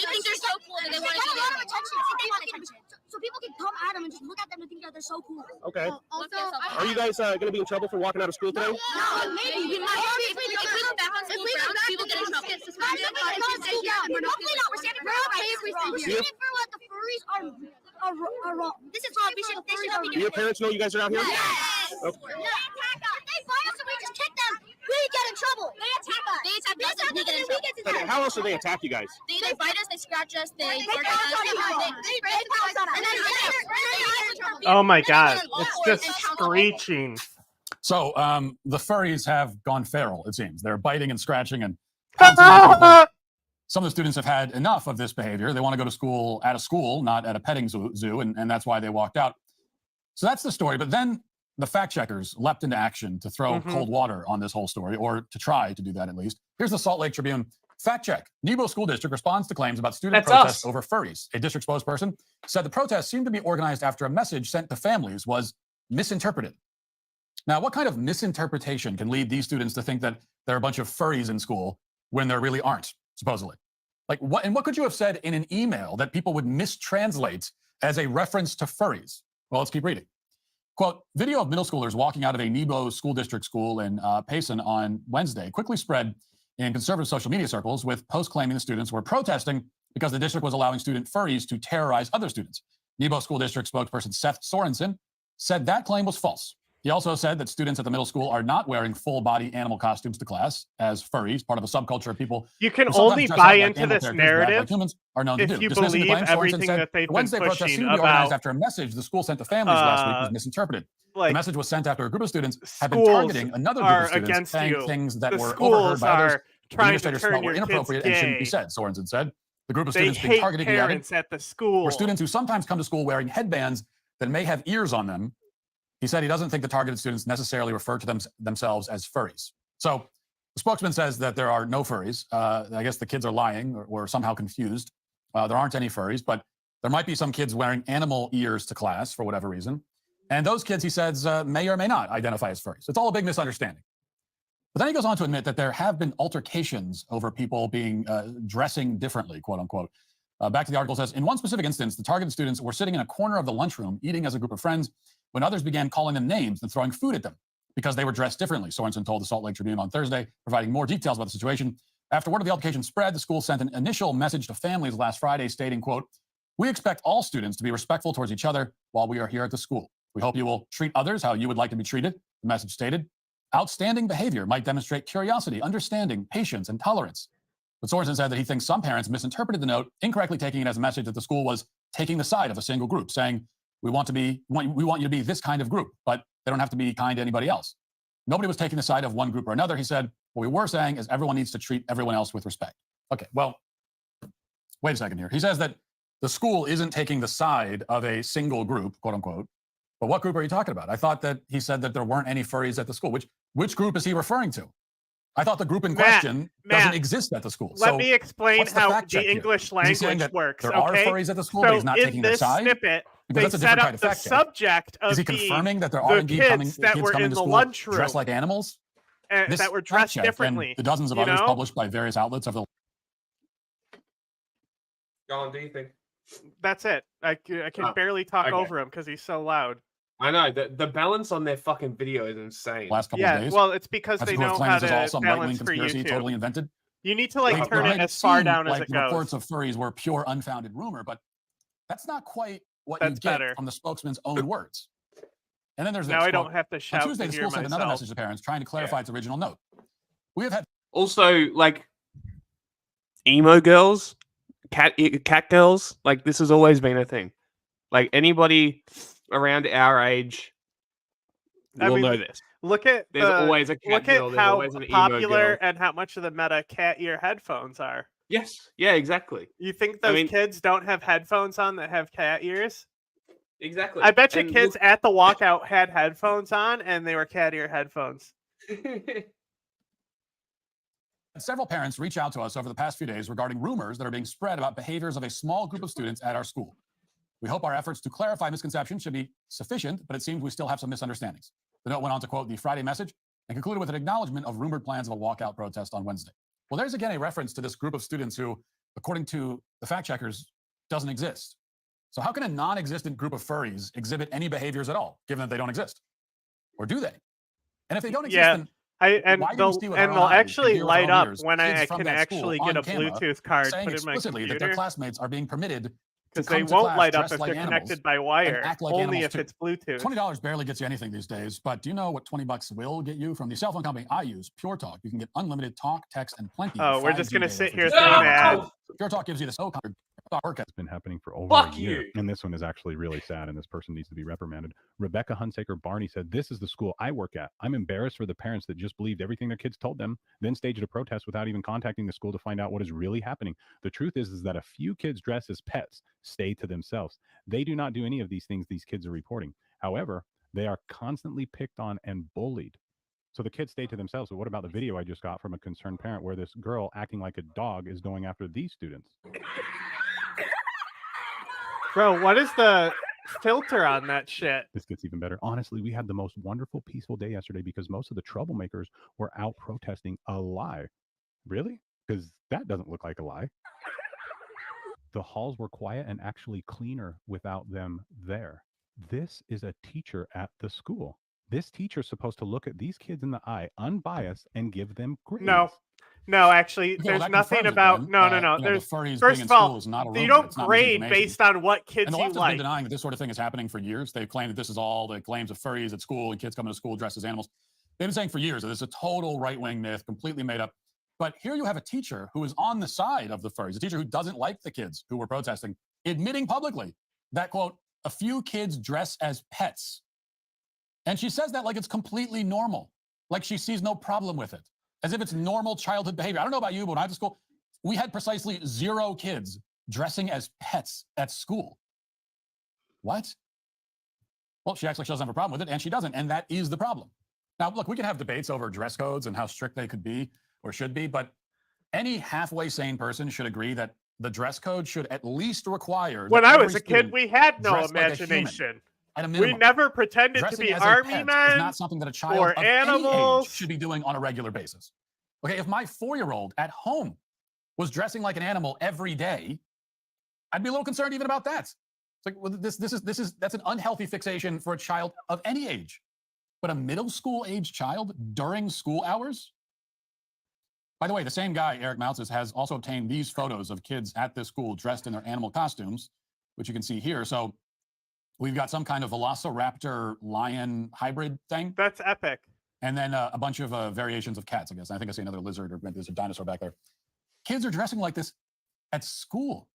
think they're so cool that they want to get a lot of attention. They want attention. So people can come at them and just look at them and think that they're so cool. Okay. Also, are you guys going to be in trouble for walking out of school today? No, maybe. If we look back on school grounds, people get in trouble. Hopefully not. We're standing for our rights. We're standing for what the furries are wrong. This is wrong. They should not be doing. Do your parents know you guys are out here? Yes. Okay. They attack us. They fight us and we just kick them. We get in trouble. They attack us. They attack us and we get in trouble. Okay, how else do they attack you guys? They bite us, they scratch us, they bark at us. Oh my god, it's just screeching. So the furries have gone feral, it seems. They're biting and scratching and some of the students have had enough of this behavior. They want to go to school at a school, not at a petting zoo, and that's why they walked out. So that's the story. But then the fact checkers leapt into action to throw cold water on this whole story, or to try to do that at least. Here's the Salt Lake Tribune. Fact check. Nebo School District responds to claims about student protests over furries. A district spokesperson said the protests seemed to be organized after a message sent to families was misinterpreted. Now, what kind of misinterpretation can lead these students to think that there are a bunch of furries in school when there really aren't, supposedly? Like what? And what could you have said in an email that people would mistranslate as a reference to furries? Well, let's keep reading. Quote, video of middle schoolers walking out of a Nebo school district school in Payson on Wednesday quickly spread in conservative social media circles, with posts claiming the students were protesting because the district was allowing student furries to terrorize other students. Nebo School District spokesperson Seth Sorensen said that claim was false. He also said that students at the middle school are not wearing full-body animal costumes to class as furries, part of a subculture of people. You can only buy into this narrative if you believe everything that they've been pushing about. After a message the school sent to families last week was misinterpreted. The message was sent after a group of students had been targeting another group of students, saying things that were overheard by others. The administrators felt were inappropriate and shouldn't be said, Sorensen said. The group of students being targeted at the school were students who sometimes come to school wearing headbands that may have ears on them. He said he doesn't think the targeted students necessarily refer to themselves as furries. So the spokesman says that there are no furries. I guess the kids are lying or somehow confused. There aren't any furries, but there might be some kids wearing animal ears to class for whatever reason. And those kids, he says, may or may not identify as furries. It's all a big misunderstanding. But then he goes on to admit that there have been altercations over people being dressing differently, quote unquote. Back to the article says, in one specific instance, the targeted students were sitting in a corner of the lunchroom eating as a group of friends when others began calling them names and throwing food at them because they were dressed differently, Sorensen told the Salt Lake Tribune on Thursday, providing more details about the situation. After word of the altercation spread, the school sent an initial message to families last Friday stating, quote, we expect all students to be respectful towards each other while we are here at the school. We hope you will treat others how you would like to be treated, the message stated. Outstanding behavior might demonstrate curiosity, understanding, patience, and tolerance. But Sorensen said that he thinks some parents misinterpreted the note, incorrectly taking it as a message that the school was taking the side of a single group, saying, we want you to be this kind of group, but they don't have to be kind to anybody else. Nobody was taking the side of one group or another. He said, what we were saying is everyone needs to treat everyone else with respect. Okay, well, wait a second here. He says that the school isn't taking the side of a single group, quote unquote. But what group are you talking about? I thought that he said that there weren't any furries at the school. Which group is he referring to? I thought the group in question doesn't exist at the school. Let me explain how the English language works. There are furries at the school, but he's not taking their side. Snippet, they set up the subject of is he confirming that there are indeed kids coming to school dressed like animals? That were dressed differently. And the dozens of others published by various outlets of the. Go on, do you think? That's it. I can barely talk over him because he's so loud. I know the balance on their fucking video is insane. Last couple of days. Well, it's because they know how to balance for YouTube. Totally invented. You need to turn it as far down as it goes. Reports of furries were pure unfounded rumor, but that's not quite what you get from the spokesman's own words. And then there's this. Now I don't have to shout. On Tuesday, the school sent another message to parents trying to clarify its original note. We have had also emo girls, cat girls. This has always been a thing. Anybody around our age will know this. Look at there's always a cat girl. There's how always an popular emo girl. And how much of the meta cat ear headphones are. Yes. Yeah. Exactly. You think those kids don't have headphones on that have cat ears? Exactly. I bet you kids at the walkout had headphones on and they were cat ear headphones. Several parents reach out to us over the past few days regarding rumors that are being spread about behaviors of a small group of students at our school. We hope our efforts to clarify misconceptions should be sufficient, but it seems we still have some misunderstandings. The note went on to quote the Friday message and concluded with an acknowledgement of rumored plans of a walkout protest on Wednesday. Well, there's again a reference to this group of students who, according to the fact checkers, doesn't exist. So how can a non-existent group of furries exhibit any behaviors at all, given that they don't exist? Or do they? And if they don't exist, then they'll actually light up when I can actually get a Bluetooth card put in my explicitly computer. that their classmates are being permitted because they won't light up if they're connected by wire, only if it's Bluetooth. $20 barely gets you anything these days, but do you know what $20 will get you? From the cell phone company I use, Pure Talk, you can get unlimited talk, text, and plenty of we're just going to sit here saying that. Pure Talk gives you the work. It's been happening for over a year, and this one is actually really sad, and this person needs to be reprimanded. Rebecca Hunsaker Barney said, this is the school I work at. I'm embarrassed for the parents that just believed everything their kids told them, then staged a protest without even contacting the school to find out what is really happening. The truth is that a few kids dressed as pets stay to themselves. They do not do any of these things these kids are reporting. However, they are constantly picked on and bullied. So the kids stay to themselves. But what about the video I just got from a concerned parent where this girl acting like a dog is going after these students? Bro, what is the filter on that shit? This gets even better. Honestly, we had the most wonderful, peaceful day yesterday because most of the troublemakers were out protesting a lie. Really? Because that doesn't look like a lie. the halls were quiet and actually cleaner without them there. This is a teacher at the school. This teacher's supposed to look at these kids in the eye, unbiased, and give them grades. No, actually, Okay, well, there's that nothing confirms it about then. no. You know, There's the furries first being of in all, school is not a rumor. you don't It's not grade misinformation. based on what kids And the you left has been like. denying that this sort of thing is happening for years. They've claimed that this is all the claims of furries at school and kids coming to school dressed as animals. They've been saying for years that this is a total right-wing myth, completely made up. But here you have a teacher who is on the side of the furries, a teacher who doesn't like the kids who were protesting, admitting publicly that, quote, a few kids dress as pets. And she says that like it's completely normal, like she sees no problem with it, as if it's normal childhood behavior. I don't know about you, but when I went to school, we had precisely 0 kids dressing as pets at school. What? Well, she actually doesn't have a problem with it, and she doesn't, and that is the problem. Now, look, we can have debates over dress codes and how strict they could be or should be, but any halfway sane person should agree that the dress code should at least require. When I was a kid, we had no imagination. At a We minimum. never pretended to Dressing be as a army pet men is not something that a child or of any age animals. should be doing on a regular basis. Okay, if my 4-year-old at home was dressing like an animal every day, I'd be a little concerned even about that. It's like, well, that's an unhealthy fixation for a child of any age. But a middle school age child during school hours? By the way, the same guy, Eric Maltzis, has also obtained these photos of kids at this school dressed in their animal costumes, which you can see here. So we've got some kind of velociraptor lion hybrid thing. That's epic. And then a bunch of variations of cats, I guess. I think I see another lizard, or maybe there's a dinosaur back there. Kids are dressing like this at school.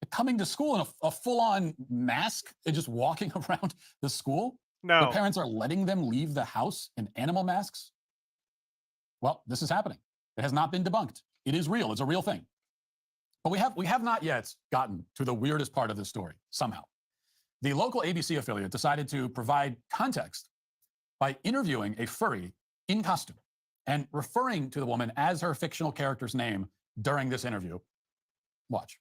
They're coming to school in a full-on mask and just walking around the school. No. The parents are letting them leave the house in animal masks. Well, this is happening. It has not been debunked. It is real. It's a real thing. But we have not yet gotten to the weirdest part of this story, somehow. The local ABC affiliate decided to provide context by interviewing a furry in costume and referring to the woman as her fictional character's name during this interview. Watch.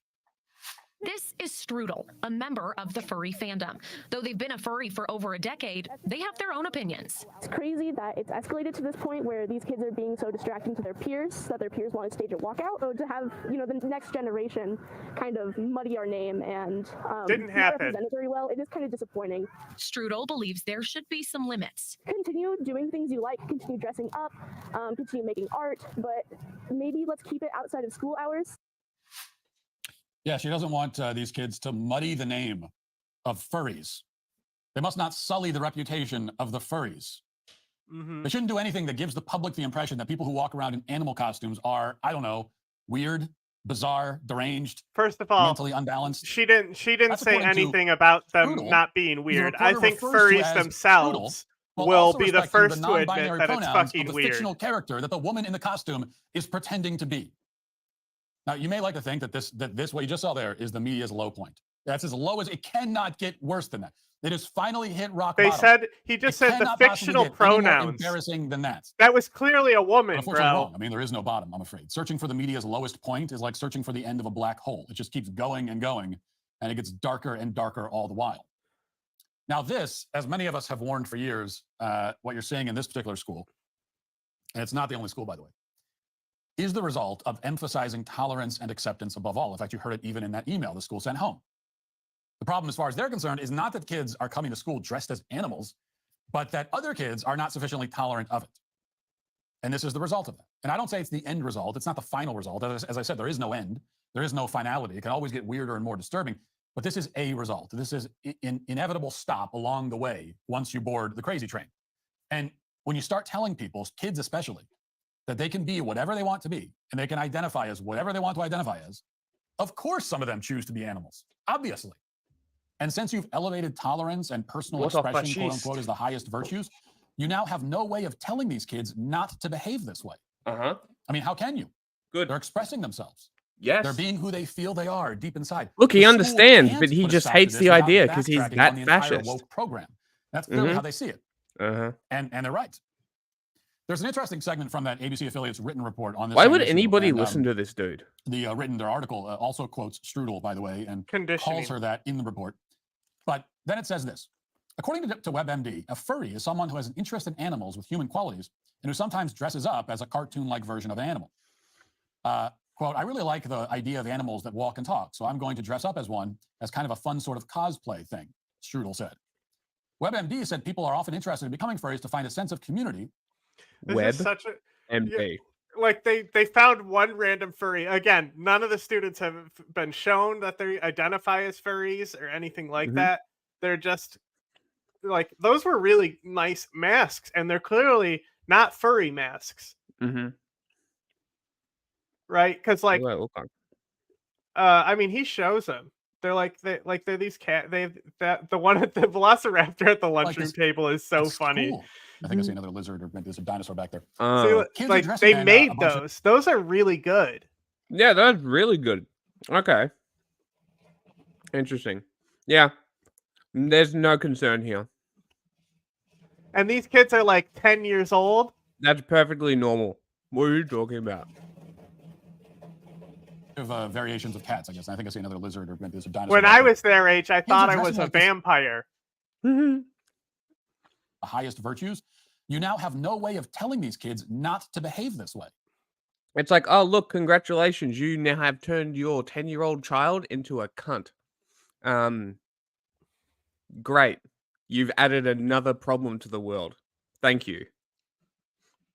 This is Strudel, a member of the furry fandom. Though they've been a furry for over a decade, they have their own opinions. It's crazy that it's escalated to this point where these kids are being so distracting to their peers that their peers want to stage a walkout, or to have, you know, the next generation kind of muddy our name and didn't happen. Represent it very well. It is kind of disappointing. Strudel believes there should be some limits. Continue doing things you like, continue dressing up, continue making art, but maybe let's keep it outside of school hours. Yeah, she doesn't want these kids to muddy the name of furries. They must not sully the reputation of the furries. Mm-hmm. They shouldn't do anything that gives the public the impression that people who walk around in animal costumes are, I don't know, weird, bizarre, deranged, first of all, mentally unbalanced. She didn't That's say anything about them Strudel. not being weird. The I reporter think refers to furries as themselves Strudel, while will also be the respecting first to admit non-binary that it's pronouns fucking of the weird. fictional character that the woman in the costume is pretending to be. Now, you may like to think that this what you just saw there is the media's low point. That's as low as it cannot get worse than that. It has finally hit rock They bottom. said he just said the cannot possibly fictional get any more pronouns. embarrassing than that. That was clearly a woman, Unfortunately, bro. wrong. I mean, there is no bottom, I'm afraid. Searching for the media's lowest point is like searching for the end of a black hole. It just keeps going and going, and it gets darker and darker all the while. Now, this, as many of us have warned for years, what you're seeing in this particular school, and it's not the only school, by the way, is the result of emphasizing tolerance and acceptance above all. In fact, you heard it even in that email the school sent home. The problem, as far as they're concerned, is not that kids are coming to school dressed as animals, but that other kids are not sufficiently tolerant of it. And this is the result of that. And I don't say it's the end result. It's not the final result. As I said, there is no end. There is no finality. It can always get weirder and more disturbing. But this is a result. This is an inevitable stop along the way once you board the crazy train. And when you start telling people, kids especially, that they can be whatever they want to be, and they can identify as whatever they want to identify as, of course some of them choose to be animals, obviously. And since you've elevated tolerance and personal expression, quote unquote, as the highest virtues, you now have no way of telling these kids not to behave this way. Uh-huh. I mean, how can you? Good. They're expressing themselves. Yes. They're being who they feel they are deep inside. Look, he The school understands, can't but he put a just stop to hates this the without idea because he's backtracking that on the entire fascist. woke program. That's clearly how they see it. Uh-huh. And they're right. There's an interesting segment from that ABC affiliate's written report on this. Why would issue, anybody and, listen to this dude? Their article also quotes Strudel, by the way, and calls her that in the report. But then it says this. According to WebMD, a furry is someone who has an interest in animals with human qualities and who sometimes dresses up as a cartoon-like version of an animal. Quote, I really like the idea of animals that walk and talk, so I'm going to dress up as one as kind of a fun sort of cosplay thing, Strudel said. WebMD said people are often interested in becoming furries to find a sense of community. This is such a MD. Like they found one random furry. Again, none of the students have been shown that they identify as furries or anything like that. They're just like, those were really nice masks, and they're clearly not furry masks. Right? Because like, I mean, he shows them. They're they're these the one at the Velociraptor at the lunchroom table is so funny. Cool. I think I see another lizard, or maybe there's a dinosaur back there. See, like they made those. Those are really good. Yeah, that's really good. Okay. Interesting. Yeah. There's no concern here. And these kids are like 10 years old. That's perfectly normal. What are you talking about? Of variations of cats, I guess. I think I see another lizard, or maybe there's a dinosaur. When I was their age, I thought I was a vampire. The highest virtues. You now have no way of telling these kids not to behave this way. It's like, oh, look, congratulations. You now have turned your 10-year-old child into a cunt. Great. You've added another problem to the world. Thank you.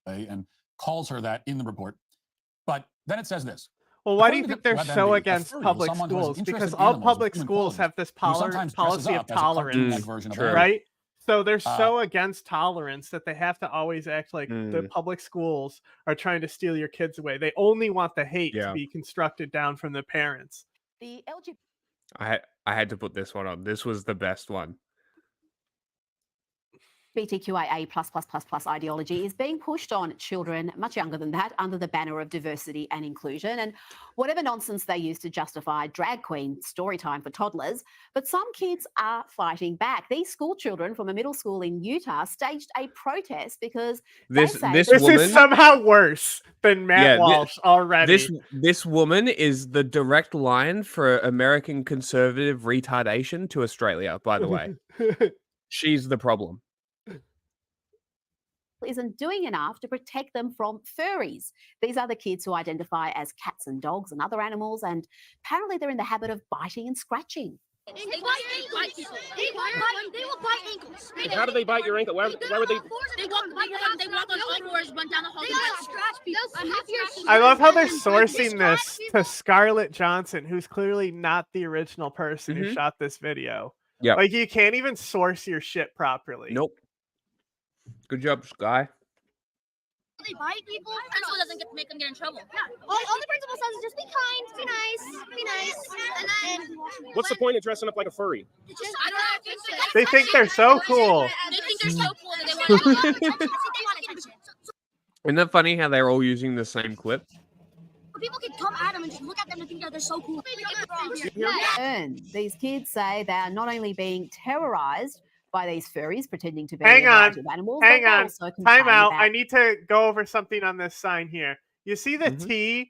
And calls her that in the report. But then it says this. Well, why do you think they're so against public schools? Because all public schools have this policy of tolerance, right? So they're so against tolerance that they have to always act like the public schools are trying to steal your kids away. They only want the hate to be constructed down from the parents. The I had to put this one on. This was the best one. LGBTQIA++++ ideology is being pushed on children much younger than that under the banner of diversity and inclusion, and whatever nonsense they use to justify drag queen story time for toddlers. But some kids are fighting back. These school children from a middle school in Utah staged a protest because this woman is somehow worse than Matt Walsh already. This woman is the direct line for American conservative retardation to Australia, by the way. She's the problem. Isn't doing enough to protect them from furries. These are the kids who identify as cats and dogs and other animals, and apparently they're in the habit of biting and scratching. They bite people. They will bite ankles. How do they bite your ankle? Why would they? They walk on all fours, run down the hall. They scratch people. I love how they're sourcing this to Scarlett Johansson, who's clearly not the original person who shot this video. Yeah, like you can't even source your shit properly. Nope. Good job, Sky. They bite people. Principal doesn't make them get in trouble. Yeah. All the principal says is just be kind, be nice. And what's the point of dressing up like a furry? Just, I don't know. They think they're so cool. They think they're so cool that they want to attention. Isn't that funny how they're all using the same clip? People can come at them and just look at them and think that they're so cool. And these kids say they are not only being terrorized by these furries pretending to be animals. Hang on. Time out. I need to go over something on this sign here. You see the T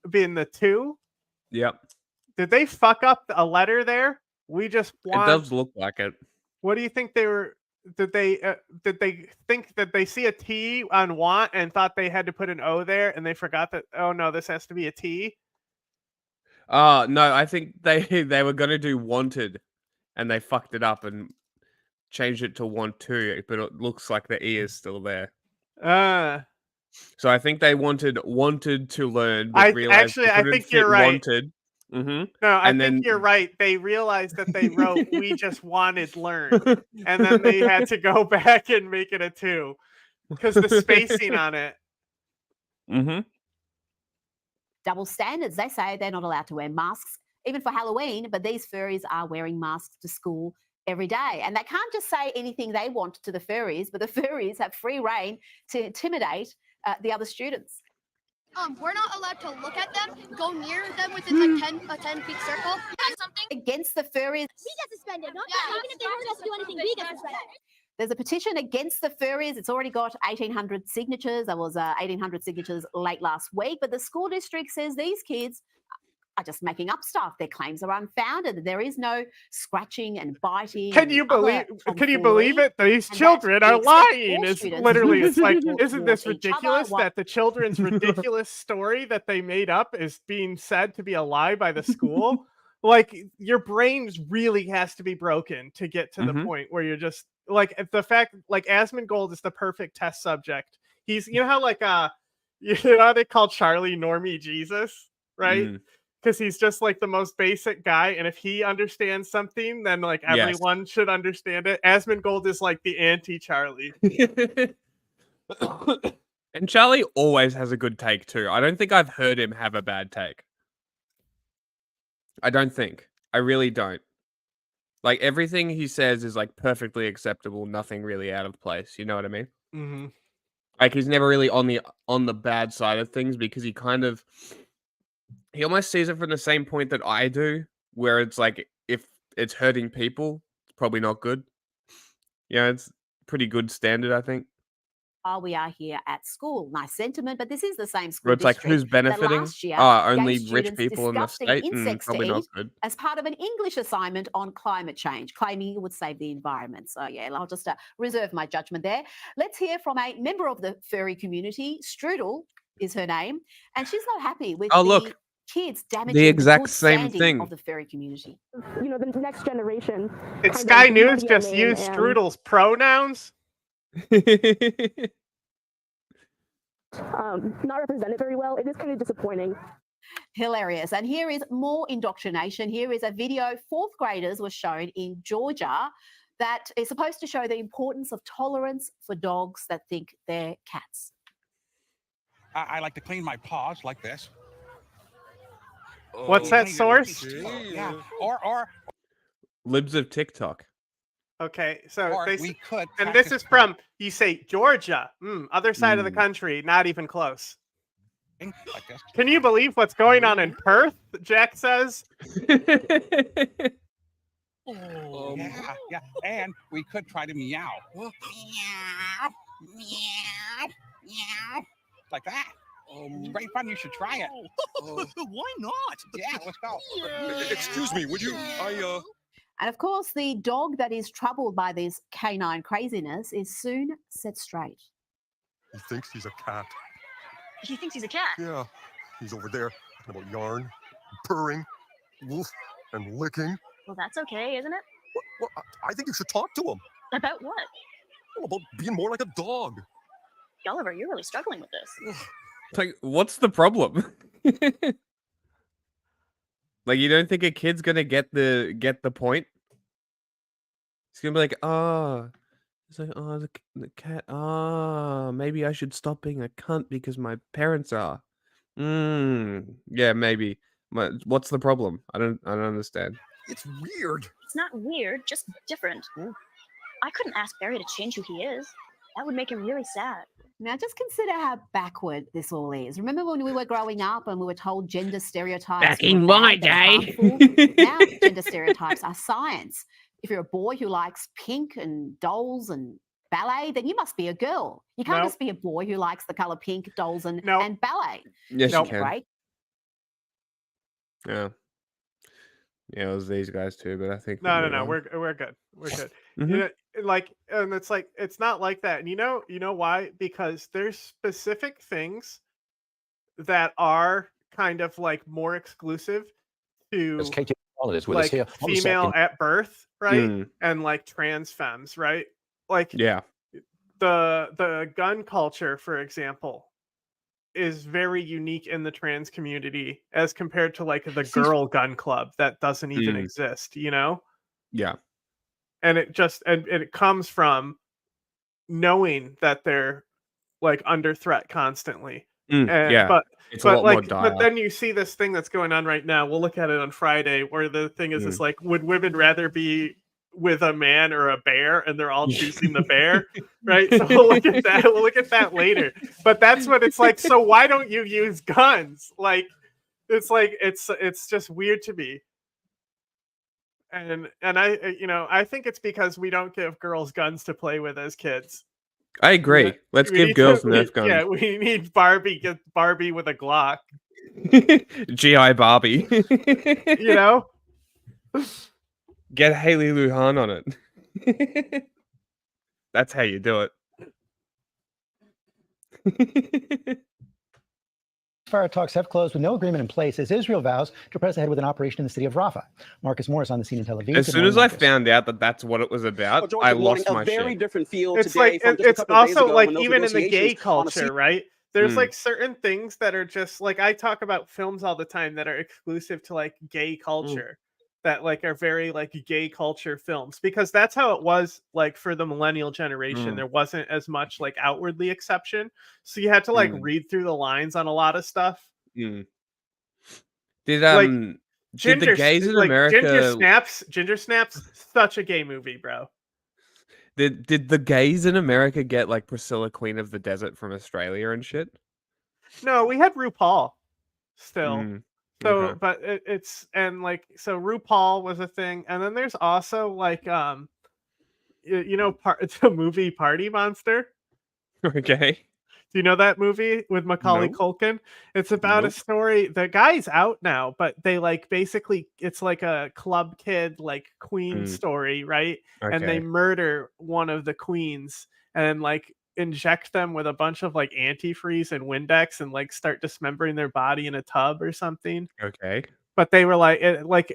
being the 2? Yep. Did they fuck up a letter there? We just want. It does look like it. What do you think they were? Did they think that they see a T on want and thought they had to put an O there, and they forgot that? Oh no, this has to be a T. No, I think they were gonna do wanted, and they fucked it up and changed it to want to, but it looks like the E is still there. So I think they wanted to learn. But I think you're right. Wanted. No, I think you're right. They realized that they wrote "we just wanted learn," and then they had to go back and make it a 2 because the spacing on it. Double standards. They say they're not allowed to wear masks even for Halloween, but these furries are wearing masks to school every day, and they can't just say anything they want to the furries, but the furries have free reign to intimidate the other students. We're not allowed to look at them, go near them within like a 10-feet circle. Something against the furries. We get suspended. Even if they hurt us to do anything, we get suspended. There's a petition against the furries. It's already got 1,800 signatures. There was 1,800 signatures late last week, but the school district says these kids are just making up stuff. Their claims are unfounded. There is no scratching and biting. Can you believe it? These children are lying. It's literally, it's like, isn't this ridiculous that the children's ridiculous story that they made up is being said to be a lie by the school? Like, your brains really has to be broken to get to the point where you're just like, the fact, like, Asmongold is the perfect test subject. He's, you know how, like, you know how they call Charlie Normie Jesus, right? Because he's just like the most basic guy, and if he understands something, then like everyone should understand it. Asmongold is like the anti-Charlie. And Charlie always has a good take too. I don't think I've heard him have a bad take. I don't think. I really don't. Like, everything he says is like perfectly acceptable, nothing really out of place. You know what I mean? Mm-hmm. Like, he's never really on the bad side of things, because he almost sees it from the same point that I do, where it's like, if it's hurting people, it's probably not good. Yeah, it's pretty good standard, I think. While we are here at school. Nice sentiment, but this is the same school Where it's like, district who's benefiting? last year Only gave rich students people in the disgusting state? insects Probably to not eat good. as part of an English assignment on climate change, claiming it would save the environment. So yeah, I'll just reserve my judgment there. Let's hear from a member of the furry community. Strudel is her name, and she's not happy with the kids damaging the exact good same standing thing of the furry community. You know, the next generation. Did Sky News just use Strudel's pronouns? Not represented very well. It is kind of disappointing. Hilarious. And here is more indoctrination. Here is a video 4th graders were shown in Georgia that is supposed to show the importance of tolerance for dogs that think they're cats. I like to clean my paws like this. What's that source? Yeah. Or Libs of TikTok. Okay, so or we could. And this is from, you say Georgia, other side of the country, not even close. Like this. Can you believe what's going on in Perth? Jack says. Yeah, and we could try to meow. Meow, meow, meow, like that. It's great fun. You should try it. Why not? Yeah, let's go. Excuse me, would you? And of course, the dog that is troubled by this canine craziness is soon set straight. He thinks he's a cat. He thinks he's a cat. Yeah, he's over there talking about yarn, purring, woof, and licking. Well, that's okay, isn't it? Well, I think you should talk to him. About what? Well, about being more like a dog. Gulliver, you're really struggling with this. Like, what's the problem? Like, you don't think a kid's gonna get the point? He's gonna be like, it's like, the cat. Maybe I should stop being a cunt because my parents are. Yeah, maybe. What's the problem? I don't understand. It's weird. It's not weird, just different. I couldn't ask Barry to change who he is. That would make him really sad. Now, just consider how backward this all is. Remember when we were growing up and we were told gender stereotypes? Back in my day. Now, gender stereotypes are science. If you're a boy who likes pink and dolls and ballet, then you must be a girl. You can't just be a boy who likes the color pink, dolls, and ballet. Yes, you can. Right? Yeah. Yeah, it was these guys too, but I think No, we're good. We're good. You know, like, and it's like, it's not like that. And you know why? Because there's specific things that are kind of like more exclusive to like female at birth, right? And like trans femmes, right? Like, yeah, the gun culture, for example, is very unique in the trans community as compared to like the girl gun club that doesn't even exist, you know? Yeah. And it just, and it comes from knowing that they're like under threat constantly. Yeah. But then you see this thing that's going on right now. We'll look at it on Friday, where the thing is, it's like, would women rather be with a man or a bear? And they're all choosing the bear, right? So we'll look at that. We'll look at that later. But that's what it's like. So why don't you use guns? Like, it's like, it's just weird to me. And I think it's because we don't give girls guns to play with as kids. I agree. Let's give girls Nerf guns. Yeah, we need Barbie. Get Barbie with a Glock. GI Barbie. You know? Get Haley Luhan on it. That's how you do it. Ceasefire talks have closed with no agreement in place as Israel vows to press ahead with an operation in the city of Rafah. Marcus Morris on the scene in Tel Aviv. As soon as I found out that that's what it was about, I lost my shit. Different field It's today like from just a it's couple of days also ago like when those even in the gay negotiations on a culture, right? There's Mm. like certain things that are just like I talk about films all the time that are exclusive to like gay culture. That like are very like gay culture films because that's how it was like for the millennial generation. Mm. There wasn't as much like outwardly exception, so you had to like read through the lines on a lot of stuff. Mm. Did Like did the gays in like America Ginger Snaps, such a gay movie, bro. did the gays in America get like Priscilla Queen of the Desert from Australia and shit? No, we had RuPaul still. Mm. So, Okay. but it's and like so RuPaul was a thing, and then there's also like you know, it's a movie Party Monster. Okay. Do you know that movie with Macaulay No. Culkin? It's about a Nope. story. The guy's out now, but they like basically it's like a club kid like queen story, right? And they Okay. murder one of the queens and like inject them with a bunch of like antifreeze and Windex and like start dismembering their body in a tub or something. Okay. But they were like,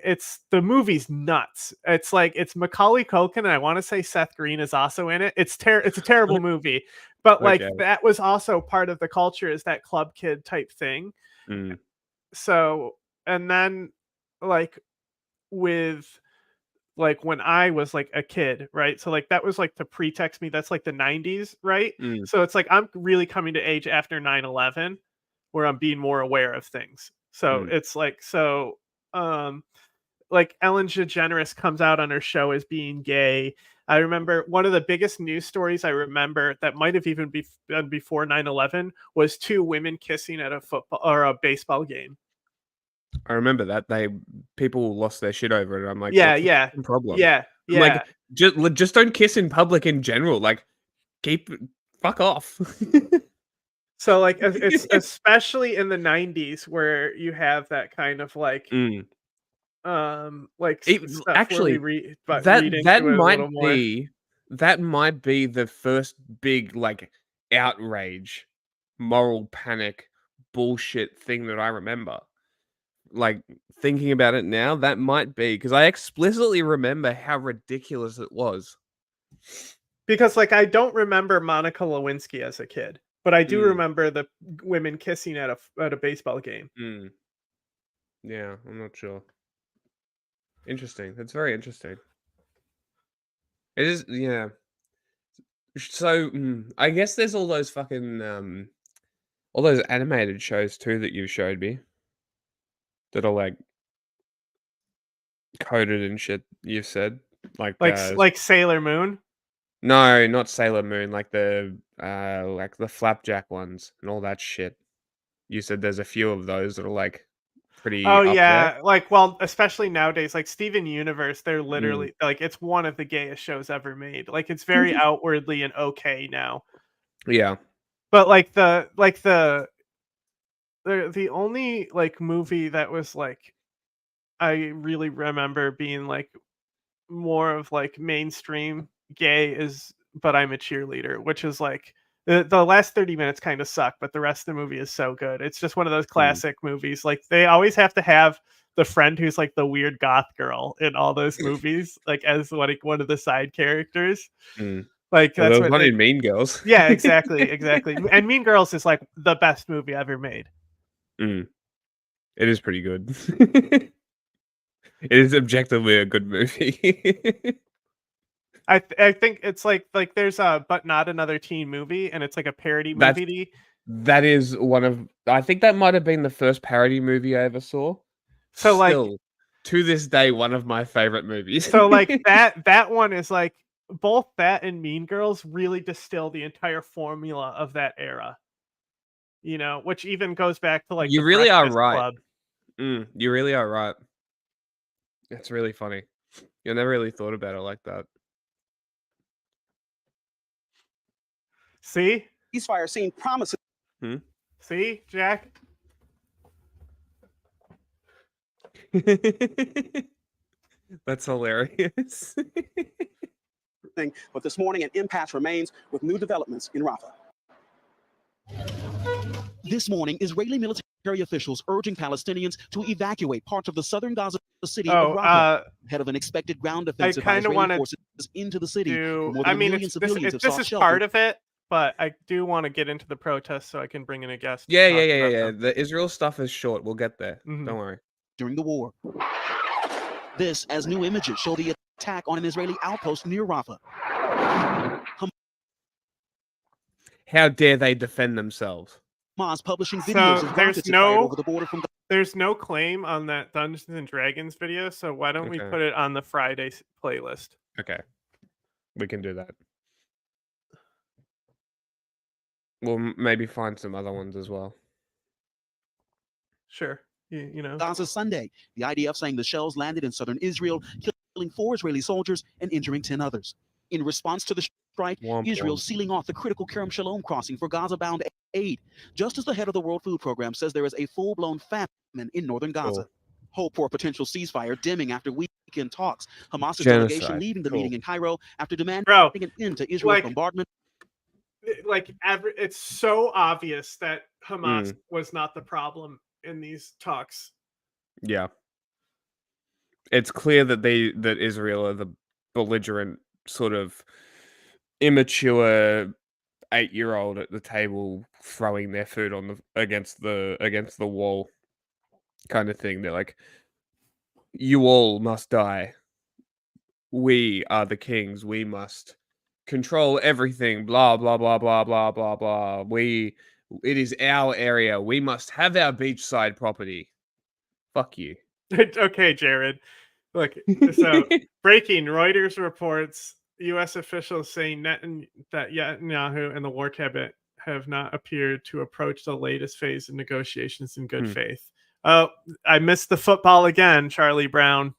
it's the movie's nuts. It's like it's Macaulay Culkin, and I want to say Seth Green is also in it. It's a terrible movie, but like Okay. that was also part of the culture is that club kid type thing. Mm. So and then like with like when I was like a kid, right? So like that was like to pretext me. That's like the 90s, right? Mm. So it's like I'm really coming to age after 9/11 where I'm being more aware of things. So it's like like Ellen DeGeneres comes out on her show as being gay. I remember one of the biggest news stories I remember that might have even been before 9/11 was two women kissing at a football or a baseball game. I remember that people lost their shit over it. I'm like, Yeah, what's the yeah. fucking problem? Yeah, I'm like, yeah. just don't kiss in public in general. Like, fuck off. So like it's especially in the 90s where you have that kind of like like stuff Actually, where we read that into it a little more. that might be the first big like outrage, moral panic, bullshit thing that I remember. Like thinking about it now, that might be because I explicitly remember how ridiculous it was. Because like I don't remember Monica Lewinsky as a kid, but I do remember the women kissing at a baseball game. Yeah, I'm not sure. Interesting. That's very interesting. It is, yeah. So I guess there's all those fucking all those animated shows too that you showed me that are like coded and shit. You said like Sailor Moon. No, not Sailor Moon. Like the Flapjack ones and all that shit. You said there's a few of those that are like pretty Oh up yeah, there. like well, especially nowadays, like Steven Universe, they're literally like it's one of the gayest shows ever made. Like it's very outwardly and okay now. Yeah. But like the only like movie that was like I really remember being like more of like mainstream gay is But I'm a Cheerleader, which is like the last 30 minutes kind of suck, but the rest of the movie is so good. It's just one of those classic movies. Like they always have to have the friend who's like the weird goth girl in all those movies, like as like one of the side characters. Like Well, that's there was what one in Mean Girls. Yeah, exactly. And Mean Girls is like the best movie ever made. It is pretty good. It is objectively a good movie. I think it's like there's a But Not Another Teen Movie, and it's like a parody movie. That is one of I think that might have been the first parody movie I ever saw. So like Still, to this day, one of my favorite movies. So like that one is like both that and Mean Girls really distill the entire formula of that era. You know, which even goes back to like You the really are Breakfast right. Club. You really are right. It's really funny. I never really thought about it like that. See? Ceasefire seeing promises. See, Jack? That's hilarious. But this morning, an impasse remains with new developments in Rafah. This morning, Israeli military officials urging Palestinians to evacuate parts of the southern Gaza city of Rafah ahead of an expected ground offensive by Israeli forces into the city. I mean, this is part of it, but I do want to get into the protests so I can bring in a guest. Yeah. The Israel stuff is short. We'll get there. Don't worry. During the war. This as new images show the attack on an Israeli outpost near Rafah. How dare they defend themselves? Hamas publishing videos of rockets fired over the border from. There's no claim on that Dungeons and Dragons video, so why don't we put it on the Friday playlist? Okay, we can do that. We'll maybe find some other ones as well. Sure. You know. Gaza Sunday, the IDF saying the shells landed in southern Israel, killing 4 Israeli soldiers and injuring 10 others. In response to the strike, Israel sealing off the critical Kerem Shalom crossing for Gaza-bound aid, just as the head of the World Food Program says there is a full-blown famine in northern Gaza. Hope for a potential ceasefire dimming after weekend talks. Hamas's delegation leaving the meeting in Cairo after demanding an end to Israel's bombardment. It's so obvious that Hamas was not the problem in these talks. Yeah, it's clear that Israel are the belligerent, sort of immature 8-year-old at the table throwing their food on against the wall kind of thing. They're like, you all must die. We are the kings. We must control everything. Blah blah blah blah blah blah blah. It is our area. We must have our beachside property. Fuck you. Okay, Jared. Look, so breaking Reuters reports U.S. officials saying that Netanyahu and the war cabinet have not appeared to approach the latest phase of negotiations in good faith. Oh, I missed the football again, Charlie Brown.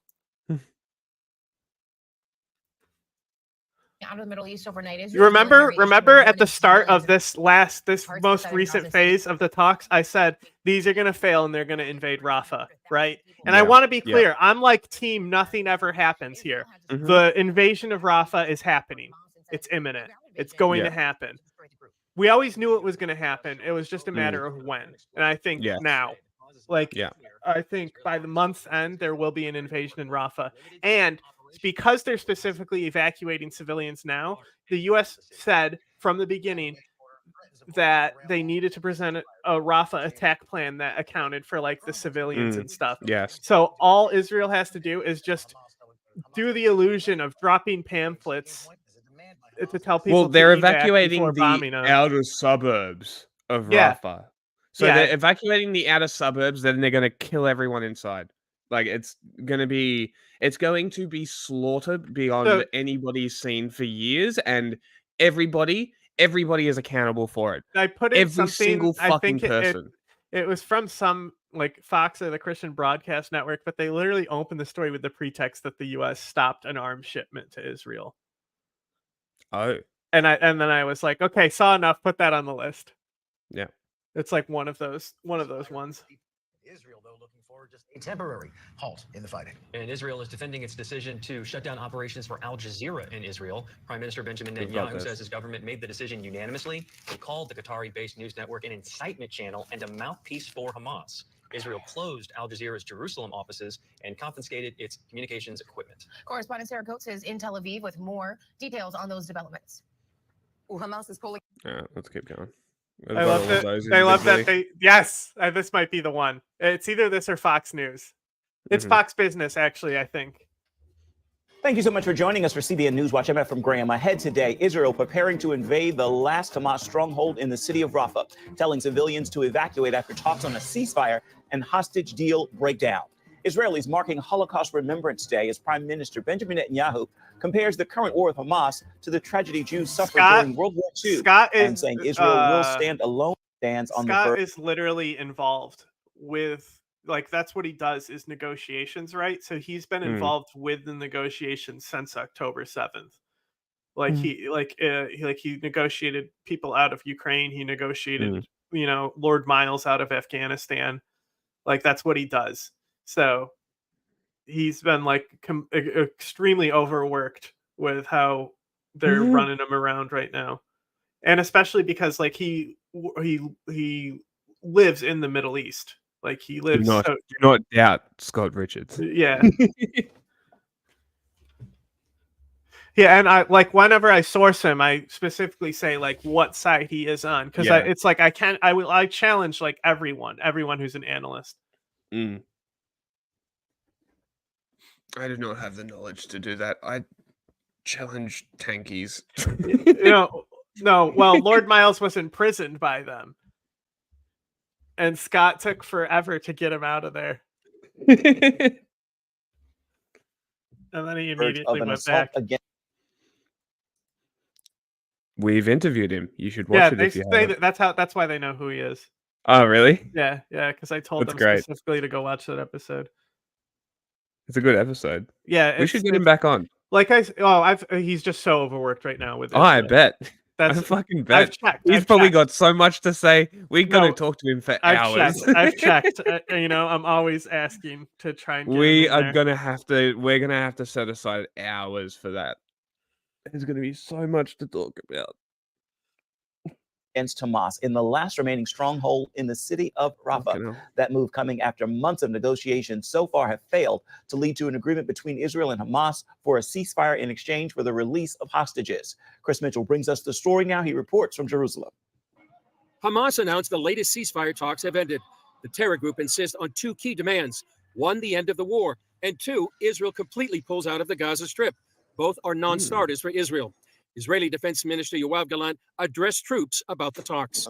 Out of the Middle East overnight. You remember at the start of this most recent phase of the talks, I said these are going to fail and they're going to invade Rafah, right? And I want to be clear. I'm like team nothing ever happens here. The invasion of Rafah is happening. It's imminent. It's going to happen. We always knew it was going to happen. It was just a matter of when. And I think now, I think by the month's end, there will be an invasion in Rafah. And because they're specifically evacuating civilians now, the U.S. said from the beginning that they needed to present a Rafah attack plan that accounted for like the civilians and stuff. Yes. So all Israel has to do is just do the illusion of dropping pamphlets to tell people. Well, they're evacuating the outer suburbs of Rafah. So they're evacuating the outer suburbs, then they're going to kill everyone inside. Like it's going to be slaughtered beyond anybody's seen for years, and everybody is accountable for it. I put in every single fucking person. It was from some like Fox or the Christian Broadcast Network, but they literally opened the story with the pretext that the U.S. stopped an arms shipment to Israel. Oh, and then I was like, okay, saw enough. Put that on the list. Yeah, it's like one of those ones. Israel, though, looking for just a temporary halt in the fighting. And Israel is defending its decision to shut down operations for Al Jazeera in Israel. Prime Minister Benjamin Netanyahu says his government made the decision unanimously. He called the Qatari-based news network an incitement channel and a mouthpiece for Hamas. Israel closed Al Jazeera's Jerusalem offices and confiscated its communications equipment. Correspondent Sarah Coates is in Tel Aviv with more details on those developments. Hamas is calling. All right, let's keep going. I love that. Yes, this might be the one. It's either this or Fox News. It's Fox Business, actually, I think. Thank you so much for joining us for CBN Newswatch. I'm Efrem Graham. Ahead today, Israel preparing to invade the last Hamas stronghold in the city of Rafah, telling civilians to evacuate after talks on a ceasefire and hostage deal break down. Israelis marking Holocaust Remembrance Day as Prime Minister Benjamin Netanyahu compares the current war with Hamas to the tragedy Jews suffered during World War II, and saying Israel will stand alone. Scott is literally involved with, like, that's what he does is negotiations, right? So he's been involved with the negotiations since October 7th. Like he negotiated people out of Ukraine. He negotiated, Lord Miles out of Afghanistan. Like that's what he does. So he's been like extremely overworked with how they're running him around right now, and especially because like he lives in the Middle East. Like he Do lives. not, do not doubt Scott Richards. Yeah. Yeah, and I like whenever I source him, I specifically say like what side he is on, because Yeah. it's like I challenge like everyone who's an analyst. I do not have the knowledge to do that. I challenge tankies. No, well, Lord Miles was imprisoned by them, and Scott took forever to get him out of there, and then he immediately went back. We've interviewed him. You should watch it if you haven't. That's why they know who he is. Oh, really? Yeah, because I told That's them great. specifically to go watch that episode. It's a good episode. Yeah, we should get him back on. Like he's just so overworked right now with. Oh, I bet. I fucking bet. I've checked. He's probably got so much to say. We got to talk to him for hours. I've checked. I'm always asking to try and. We're gonna have to set aside hours for that. There's gonna be so much to talk about. Against Hamas in the last remaining stronghold in the city of Rafah. That move coming after months of negotiations so far have failed to lead to an agreement between Israel and Hamas for a ceasefire in exchange for the release of hostages. Chris Mitchell brings us the story now. He reports from Jerusalem. Hamas announced the latest ceasefire talks have ended. The terror group insists on two key demands. One, the end of the war, and two, Israel completely pulls out of the Gaza Strip. Both are non-starters for Israel. Israeli Defense Minister Yoav Gallant addressed troops about the talks.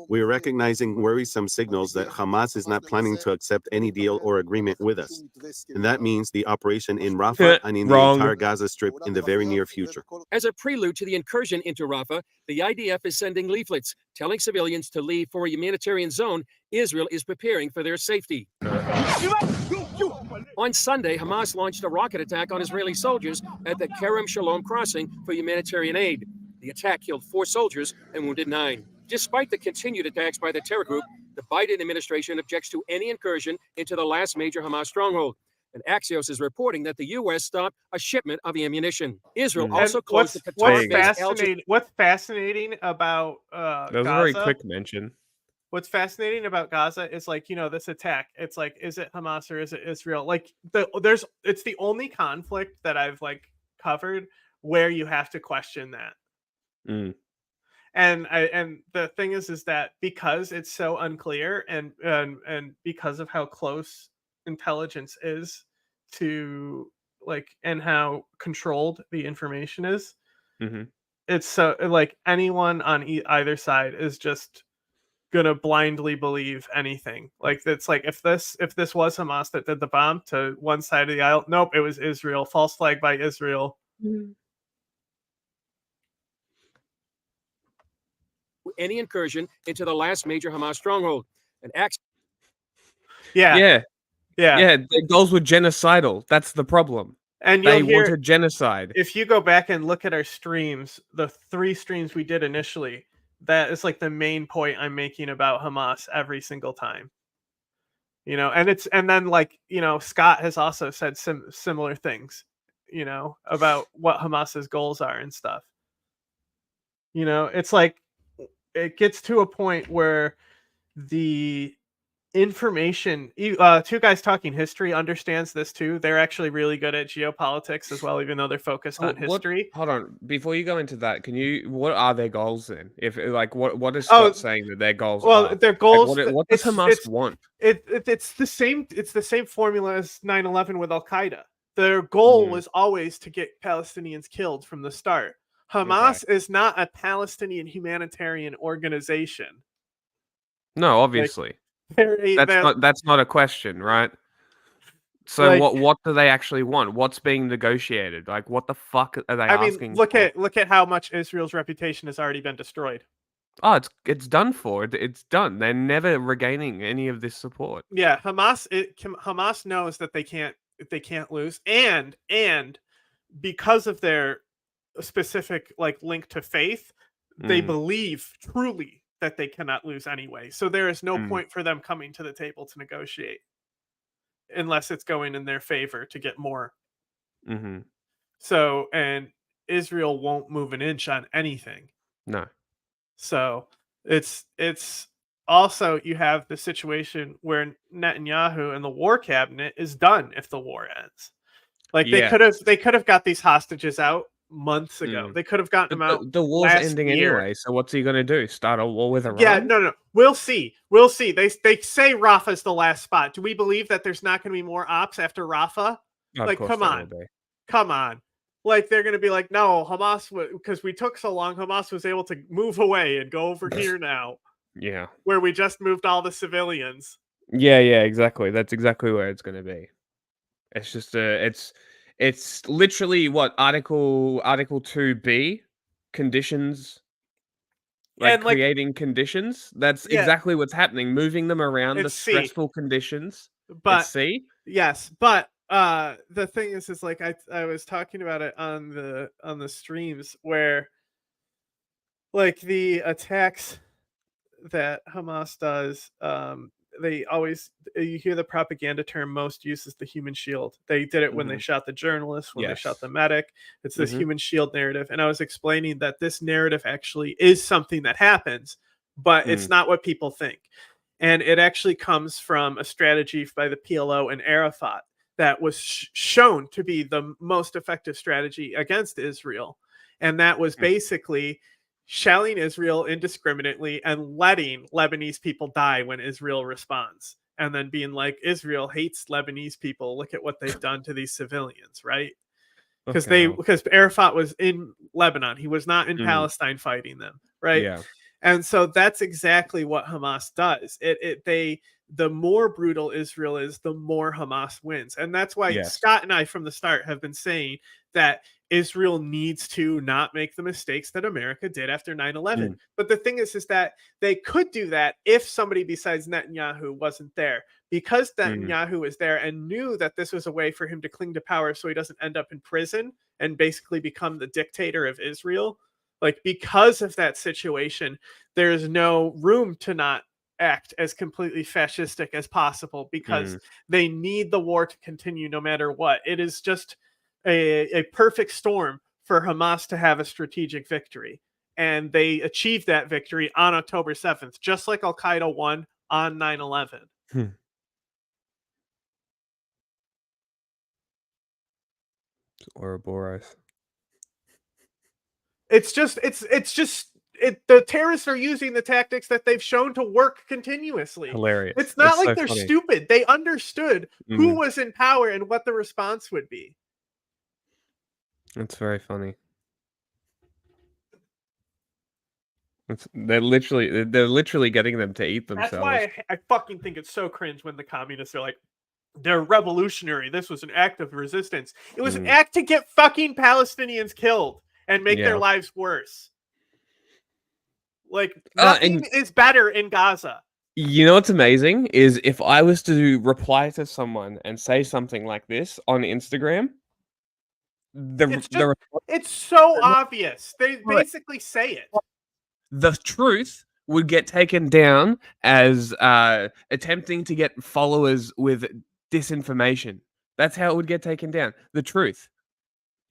We are recognizing worrisome signals that Hamas is not planning to accept any deal or agreement with us. And that means the operation in Rafah and in the entire Gaza Strip in the very near future. As a prelude to the incursion into Rafah, the IDF is sending leaflets telling civilians to leave for a humanitarian zone. Israel is preparing for their safety. On Sunday, Hamas launched a rocket attack on Israeli soldiers at the Kerem Shalom crossing for humanitarian aid. The attack killed 4 soldiers and wounded 9. Despite the continued attacks by the terror group, the Biden administration objects to any incursion into the last major Hamas stronghold. And Axios is reporting that the U.S. stopped a shipment of ammunition. Israel also closed the Qatar-based What's fascinating about that was Gaza, a very quick mention. What's fascinating about Gaza is like, this attack. It's like, is it Hamas or is it Israel? Like it's the only conflict that I've like covered where you have to question that. And the thing is that because it's so unclear and because of how close intelligence is to like and how controlled the information is, it's so like anyone on either side is just gonna blindly believe anything. Like it's like if this was Hamas that did the bomb to one side of the aisle, nope, it was Israel. False flag by Israel. Any incursion into the last major Hamas stronghold. And Yeah, the goals were genocidal. That's the problem. And they hear, wanted genocide. If you go back and look at our streams, the 3 streams we did initially, that is like the main point I'm making about Hamas every single time. And then like, Scott has also said similar things, about what Hamas's goals are and stuff. It's like it gets to a point where the information, 2 guys talking history understands this too. They're actually really good at geopolitics as well, even though they're focused on history. Hold on, before you go into that, what are their goals then? If like what is Scott saying that their goals are? Well, their goals, like, what does Hamas want? It's the same formula as 9/11 with Al-Qaeda. Their goal was always to get Palestinians killed from the start. Hamas is not a Palestinian humanitarian organization. No, obviously. That's not a question, right? So what do they actually want? What's being negotiated? Like what the fuck are they asking? Look at how much Israel's reputation has already been destroyed. Oh, it's done for. It's done. They're never regaining any of this support. Yeah, Hamas knows that they can't lose, and because of their specific like link to faith, they believe truly that they cannot lose anyway. So there is no point for them coming to the table to negotiate. unless it's going in their favor to get more. Mm-hmm. So, and Israel won't move an inch on anything. No. So it's also, you have the situation where Netanyahu and the war cabinet is done if the war ends. Like Yeah. they could have got these hostages out months ago. They could have gotten But them out the war's last ending year. anyway, so what's he going to do? Start a war with Iran? Yeah, no. We'll see. We'll see. They say Rafah's the last spot. Do we believe that there's not going to be more ops after Rafah? Of Like, course come there on. will be. Come on. Like, they're going to be like, no, Hamas, because we took so long, Hamas was able to move away and go over here now, Yeah. where we just moved all the civilians. Yeah, exactly. That's exactly where it's going to be. It's just it's literally what Article 2B conditions, like And, like, creating conditions. That's Yeah. exactly what's happening. Moving them around the It's C. stressful conditions. But It's C. yes, but the thing is like I was talking about it on the streams where, like, the attacks that Hamas does, they always, you hear the propaganda term most uses the human shield. They did it when they Mhm. shot the journalist, when they shot Yes. the medic. It's this Mhm. human shield narrative, and I was explaining that this narrative actually is something that happens, but it's not what people think. And it actually comes from a strategy by the PLO and Arafat that was shown to be the most effective strategy against Israel. And that was basically shelling Israel indiscriminately and letting Lebanese people die when Israel responds. And then being like, Israel hates Lebanese people. Look at what they've done to these civilians, right? Because Arafat was in Lebanon. He was not in Palestine fighting them, right? Yeah. And so that's exactly what Hamas does. The more brutal Israel is, the more Hamas wins. And that's why Yes. Scott and I from the start have been saying that Israel needs to not make the mistakes that America did after 9/11. But the thing is that they could do that if somebody besides Netanyahu wasn't there. Because Netanyahu was there and knew that this was a way for him to cling to power so he doesn't end up in prison and basically become the dictator of Israel. Like, because of that situation, there's no room to not act as completely fascistic as possible, because they need the war to continue no matter what. It is just a perfect storm for Hamas to have a strategic victory. And they achieved that victory on October 7th, just like Al-Qaeda won on 9/11. Ouroboros. The terrorists are using the tactics that they've shown to work continuously. Hilarious. It's not It's like so they're funny. stupid. They understood who was in power and what the response would be. It's very funny. They're literally getting them to eat themselves. That's why I fucking think it's so cringe when the communists are like, they're revolutionary. This was an act of resistance. It was an act to get fucking Palestinians killed and make their lives worse. Like, nothing is better in Gaza. You know what's amazing is if I was to reply to someone and say something like this on Instagram, It's so obvious. They basically say it. The truth would get taken down as attempting to get followers with disinformation. That's how it would get taken down. The truth.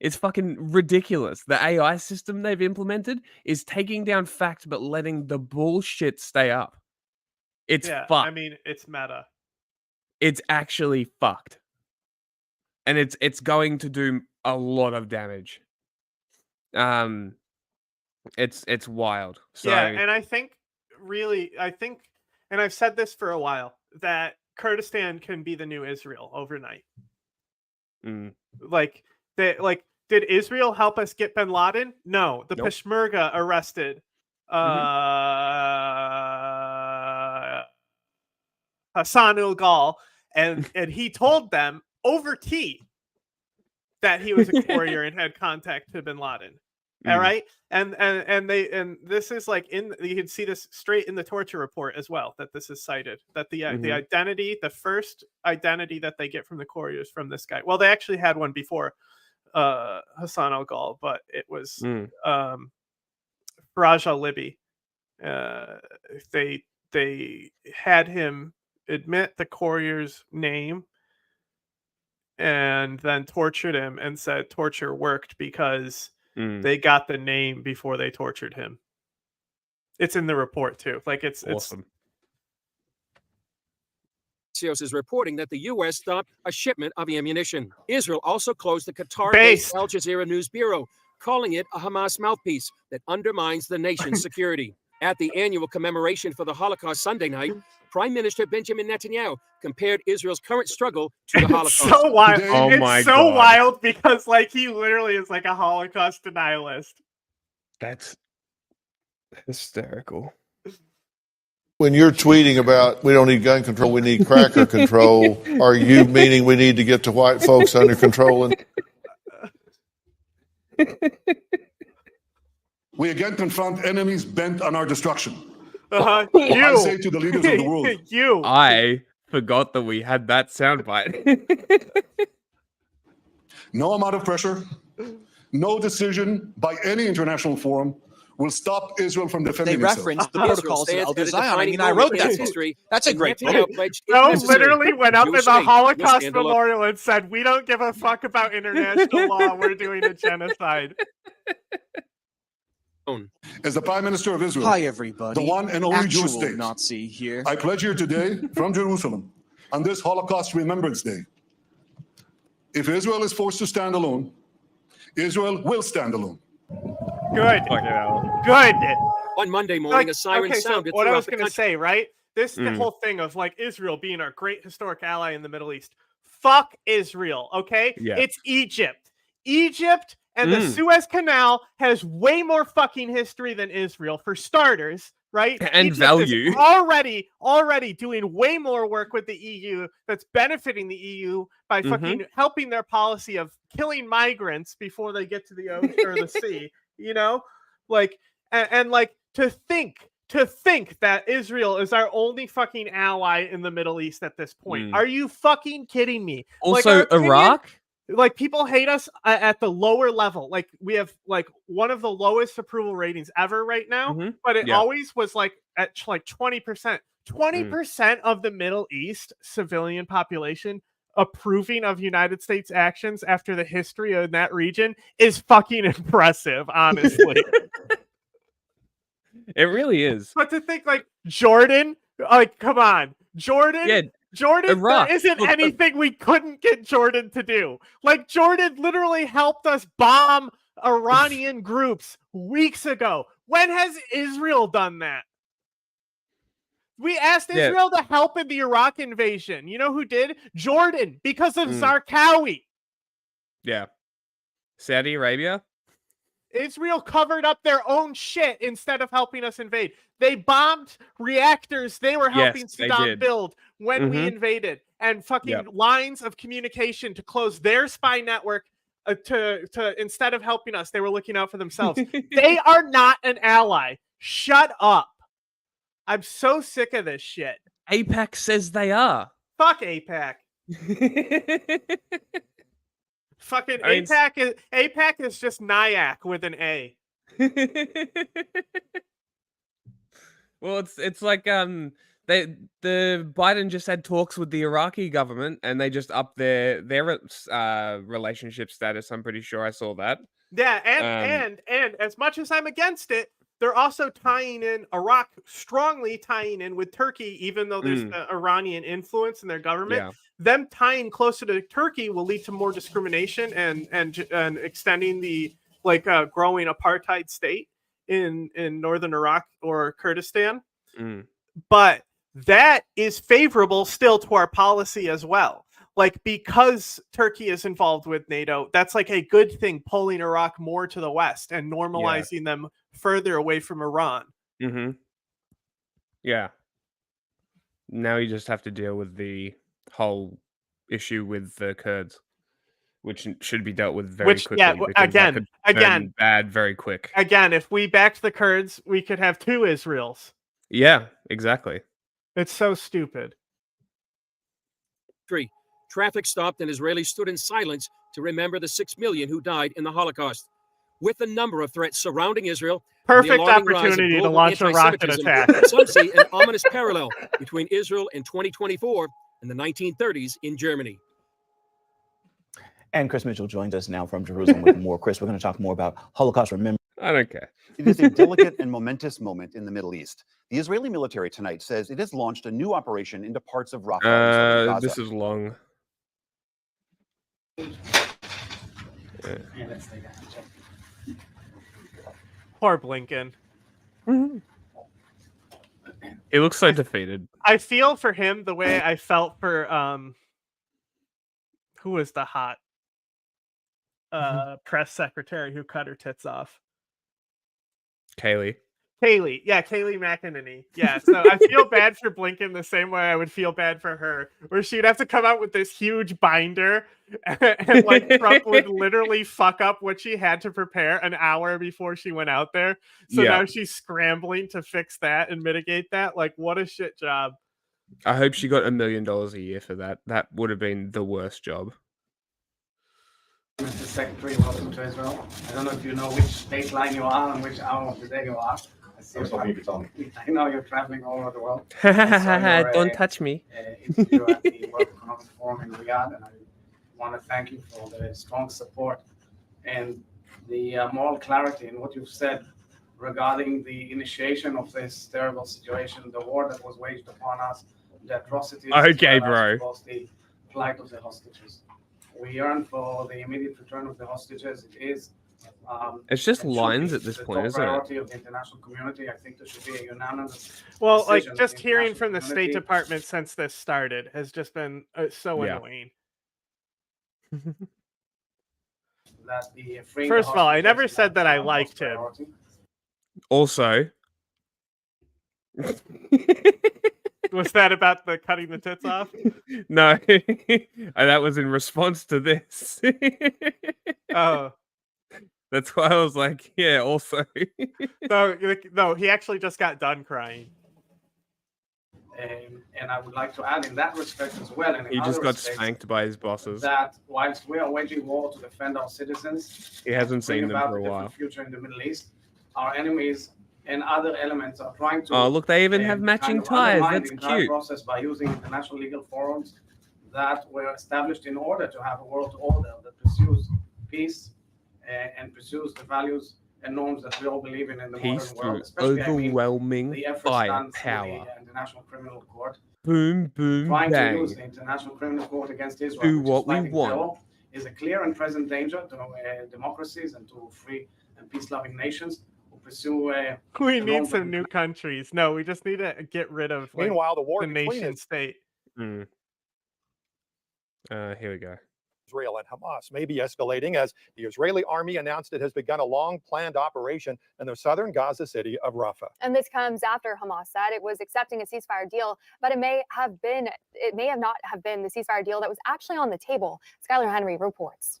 It's fucking ridiculous. The AI system they've implemented is taking down fact but letting the bullshit stay up. It's fucked. I mean, it's meta. It's actually fucked. And it's going to do a lot of damage. It's wild. So and I think, and I've said this for a while, that Kurdistan can be the new Israel overnight. Like, did Israel help us get bin Laden? No. The Peshmerga arrested Hassan ul-Ghal, and he told them over tea that he was a courier and had contact to bin Laden. All right, and this is like you can see this straight in the torture report as well, that this is cited, that the identity, the first identity that they get from the couriers from this guy. Well, they actually had one before Hassan al-Ghal, but it was Faraj al-Libi. They had him admit the courier's name and then tortured him and said torture worked because Mm. they got the name before they tortured him. It's in the report too. Like it's Awesome. Axios is reporting that the U.S. stopped a shipment of ammunition. Israel also closed the Based. Qatar-based Al Jazeera News Bureau, calling it a Hamas mouthpiece that undermines the nation's security. At the annual commemoration for the Holocaust Sunday night, Prime Minister Benjamin Netanyahu compared Israel's current struggle to the Holocaust. It's so wild. Oh my it's so God. wild because like he literally is like a Holocaust denialist. That's hysterical. When you're tweeting about we don't need gun control, we need cracker control, are you meaning we need to get the white folks under control? We again confront enemies bent on our destruction. I I say to the leaders of the world, I forgot that we had that soundbite. no amount of pressure, no decision by any international forum will stop Israel from defending They itself. referenced the protocols of Al Zion. I mean, I wrote that book. That's a great book. No, literally went up in the Holocaust Memorial and said, "We don't give a fuck about international law. We're doing a genocide." As the Prime Minister of Israel, Hi, everybody. the one and only Actual Jewish state, Nazi here. I pledge here today from Jerusalem on this Holocaust Remembrance Day. If Israel is forced to stand alone, Israel will stand alone. Good. Good. On Monday morning, a siren okay, so sounded what I throughout was the going to country. say, right? This the whole thing of like Israel being our great historic ally in the Middle East. Fuck Israel, okay? Yeah. It's Egypt. Egypt and the Suez Canal has way more fucking history than Israel, for starters, right? And Egypt value. is already doing way more work with the EU that's benefiting the EU by fucking helping their policy of killing migrants before they get to the ocean or the sea, you know? Like, and like to think that Israel is our only fucking ally in the Middle East at this point. Are you fucking kidding me? Also, our opinion- Iraq? Like, people hate us at the lower level. Like, we have like one of the lowest approval ratings ever right now, but it always was like at like 20%. 20% of the Middle East civilian population approving of United States actions after the history of that region is fucking impressive, honestly. It really is. But to think like Jordan, like, come on, Jordan. Yeah, Jordan, Iraq. there isn't anything we couldn't get Jordan to do. Like, Jordan literally helped us bomb Iranian groups weeks ago. When has Israel done that? We asked Israel to help in the Iraq invasion. You know who did? Jordan, because of Zarqawi. Yeah. Saudi Arabia? Israel covered up their own shit instead of helping us invade. They bombed reactors they were helping Saddam build when we invaded, and fucking lines of communication to close their spy network to instead of helping us, they were looking out for themselves. They are not an ally. Shut up. I'm so sick of this shit. AIPAC says they are. Fuck AIPAC. Fucking AIPAC is just NIAC with an A. Well, it's like the Biden just had talks with the Iraqi government, and they just upped their relationship status. I'm pretty sure I saw that. Yeah, and as much as I'm against it, they're also tying in Iraq, strongly tying in with Turkey, even though there's the Iranian influence in their government. Yeah. Them tying closer to Turkey will lead to more discrimination and extending the growing apartheid state in northern Iraq or Kurdistan. But that is favorable still to our policy as well. Like, because Turkey is involved with NATO, that's like a good thing, pulling Iraq more to the west and normalizing them further away from Iran. Yeah. Now you just have to deal with the whole issue with the Kurds, which should be dealt with very quickly. Yeah, because that could turn bad very quick. Again, if we backed the Kurds, we could have two Israels. Yeah, exactly. It's so stupid. Traffic stopped and Israelis stood in silence to remember the 6 million who died in the Holocaust. With the number of threats surrounding Israel, perfect opportunity to launch a rocket attack. Some see an ominous parallel between Israel in 2024 and the 1930s in Germany. And Chris Mitchell joins us now from Jerusalem with more. Chris, we're going to talk more about Holocaust remembrance. I don't care. It is a delicate and momentous moment in the Middle East. The Israeli military tonight says it has launched a new operation into parts of Rafah in southern Gaza. This is long. Poor Blinken. He looks so defeated. I feel for him the way I felt for who was the hot press secretary who cut her tits off. Kaylee. Yeah, Kaylee McEnany. Yeah, so I feel bad for Blinken the same way I would feel bad for her, where she'd have to come out with this huge binder, and like Trump would literally fuck up what she had to prepare an hour before she went out there. So now she's scrambling to fix that and mitigate that. Like, what a shit job. I hope she got $1 million a year for that. That would have been the worst job. Mr. Secretary, welcome to Israel. I don't know if you know which state line you are and which hour of the day you are. I know you're traveling all over the world. Don't touch me. Interview at the World Economic Forum in Riyadh, and I want to thank you for the strong support and the moral clarity in what you've said regarding the initiation of this terrible situation, the war that was waged upon us, the atrocities. Okay, bro. The plight of the hostages. We yearn for the immediate return of the hostages. It is. It's just lines at this point, isn't it? Priority of the international community. I think there should be a unanimous. Well, like just hearing from the State Department since this started has just been so annoying. First of all, I never said that I liked him. Also, was that about the cutting the tits off? No, that was in response to this. Oh. That's why I was like, yeah, also. No, he actually just got done crying. And I would like to add in that respect as well. And he just got spanked by his bosses. That whilst we are waging war to defend our citizens, he hasn't seen them for a while. Future in the Middle East, our enemies and other elements are trying to. Oh, look, they even have matching ties. That's cute. Process by using international legal forums that were established in order to have a world order that pursues peace and pursues the values and norms that we all believe in the modern world, especially overwhelming firepower. The International Criminal Court. Boom, boom, trying bang. to use the International Criminal Court against Israel. Do what we want. Is a clear and present danger to democracies and to free and peace-loving nations who pursue. We need some new countries. No, we just need to get rid of. Meanwhile, the war nation state. Here we go. Israel and Hamas may be escalating as the Israeli army announced it has begun a long-planned operation in the southern Gaza city of Rafah. And this comes after Hamas said it was accepting a ceasefire deal, but it may not have been the ceasefire deal that was actually on the table. Skylar Henry reports.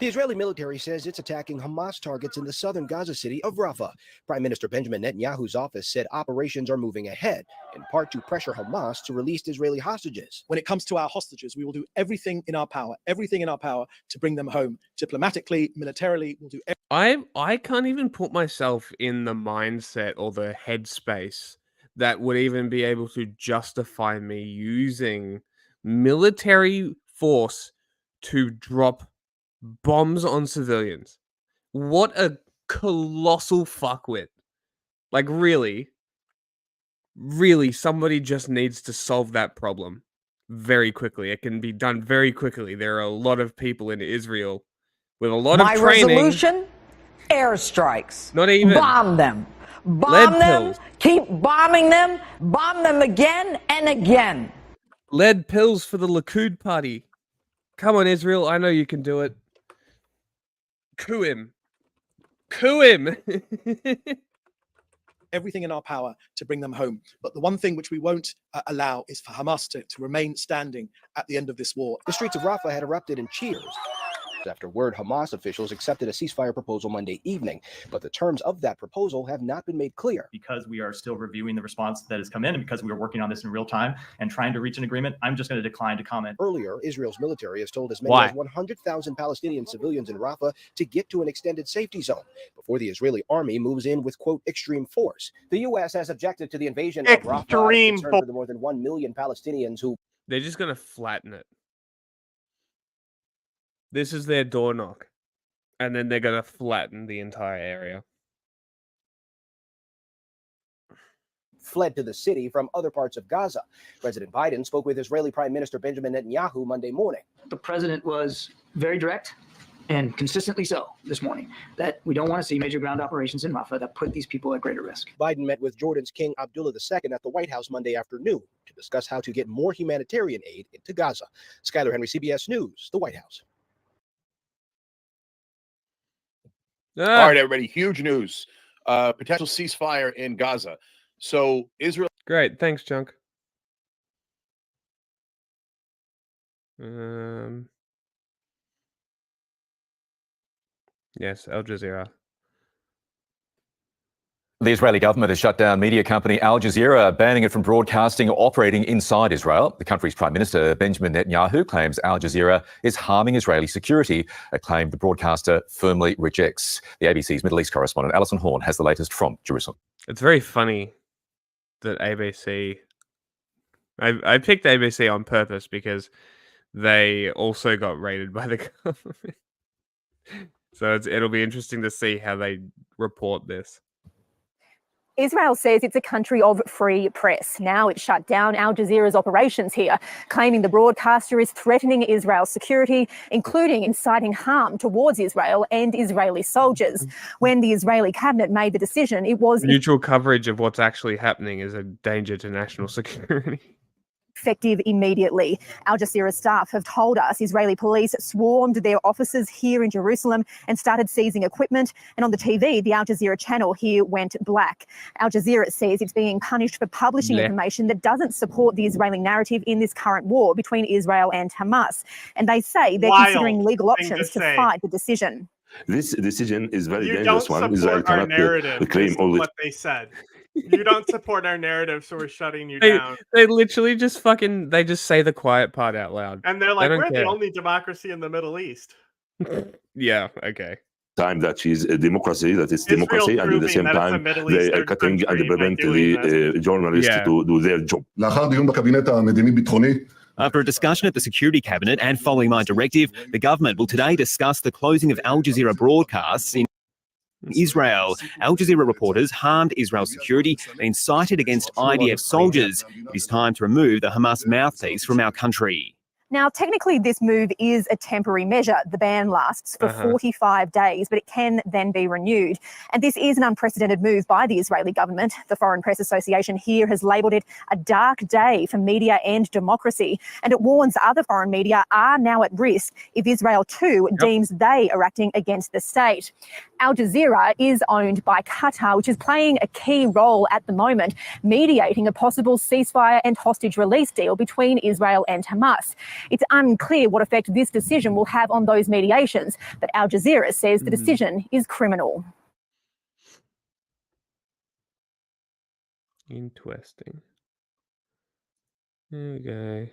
The Israeli military says it's attacking Hamas targets in the southern Gaza city of Rafah. Prime Minister Benjamin Netanyahu's office said operations are moving ahead, in part to pressure Hamas to release Israeli hostages. When it comes to our hostages, we will do everything in our power to bring them home. Diplomatically, militarily, we'll do everything. I can't even put myself in the mindset or the headspace that would even be able to justify me using military force to drop bombs on civilians. What a colossal fuckwit. Like, really, somebody just needs to solve that problem very quickly. It can be done very quickly. There are a lot of people in Israel with a lot of training. My resolution? Airstrikes. Not even. Bomb them. Bomb them. Keep bombing them. Bomb them again and again. Lead pills for the Likud party. Come on, Israel. I know you can do it. Coup him. Everything in our power to bring them home. But the one thing which we won't allow is for Hamas to remain standing at the end of this war. The streets of Rafah had erupted in cheers after word Hamas officials accepted a ceasefire proposal Monday evening, but the terms of that proposal have not been made clear. Because we are still reviewing the response that has come in, and because we are working on this in real time and trying to reach an agreement, I'm just going to decline to comment. Earlier, Israel's military has told as many as 100,000 Palestinian civilians in Rafah to get to an extended safety zone before the Israeli army moves in with, quote, extreme force. The U.S. has objected to the invasion of Rafah for the more than 1 million Palestinians who... They're just going to flatten it. This is their door knock. And then they're going to flatten the entire area. Fled to the city from other parts of Gaza. President Biden spoke with Israeli Prime Minister Benjamin Netanyahu Monday morning. The president was very direct and consistently so this morning that we don't want to see major ground operations in Rafah that put these people at greater risk. Biden met with Jordan's King Abdullah II at the White House Monday afternoon to discuss how to get more humanitarian aid into Gaza. Skylar Henry, CBS News, the White House. All right, everybody. Huge news. Potential ceasefire in Gaza. So Israel. Great. Thanks, Chunk. Yes, Al Jazeera. The Israeli government has shut down media company Al Jazeera, banning it from broadcasting or operating inside Israel. The country's Prime Minister, Benjamin Netanyahu, claims Al Jazeera is harming Israeli security, a claim the broadcaster firmly rejects. The ABC's Middle East correspondent, Alison Horn, has the latest from Jerusalem. It's very funny that ABC... I picked ABC on purpose because they also got raided by the government. So it'll be interesting to see how they report this. Israel says it's a country of free press. Now it's shut down Al Jazeera's operations here, claiming the broadcaster is threatening Israel's security, including inciting harm towards Israel and Israeli soldiers. When the Israeli cabinet made the decision, it was Neutral coverage of what's actually happening is a danger to national security. effective immediately. Al Jazeera staff have told us Israeli police swarmed their offices here in Jerusalem and started seizing equipment. And on the TV, the Al Jazeera channel here went black. Al Jazeera says it's being punished for publishing information that doesn't support the Israeli narrative in this current war between Israel and Hamas. And they say they're considering legal options to fight the decision. This decision is very You dangerous don't one. Israel support our cannot narrative, claim is all the what they said. You don't support our narrative, so we're shutting you They, down. they literally just they just say the quiet part out loud. And they're They like, don't we're the care. only democracy in the Middle East. Yeah, okay. time that she's a democracy, that is democracy, and at the same time they are cutting and prevent the journalists to do their job. After a discussion at the Security Cabinet and following my directive, the government will today discuss the closing of Al Jazeera broadcasts in Israel. Al Jazeera reporters harmed Israel's security and incited against IDF soldiers. It is time to remove the Hamas mouthpiece from our country. Now, technically, this move is a temporary measure. The ban lasts for 45 days, but it can then be renewed. And this is an unprecedented move by the Israeli government. The Foreign Press Association here has labelled it a dark day for media and democracy. And it warns other foreign media are now at risk if Israel too deems they are acting against the state. Al Jazeera is owned by Qatar, which is playing a key role at the moment, mediating a possible ceasefire and hostage release deal between Israel and Hamas. It's unclear what effect this decision will have on those mediations, but Al Jazeera says the decision is criminal. Interesting. There we go.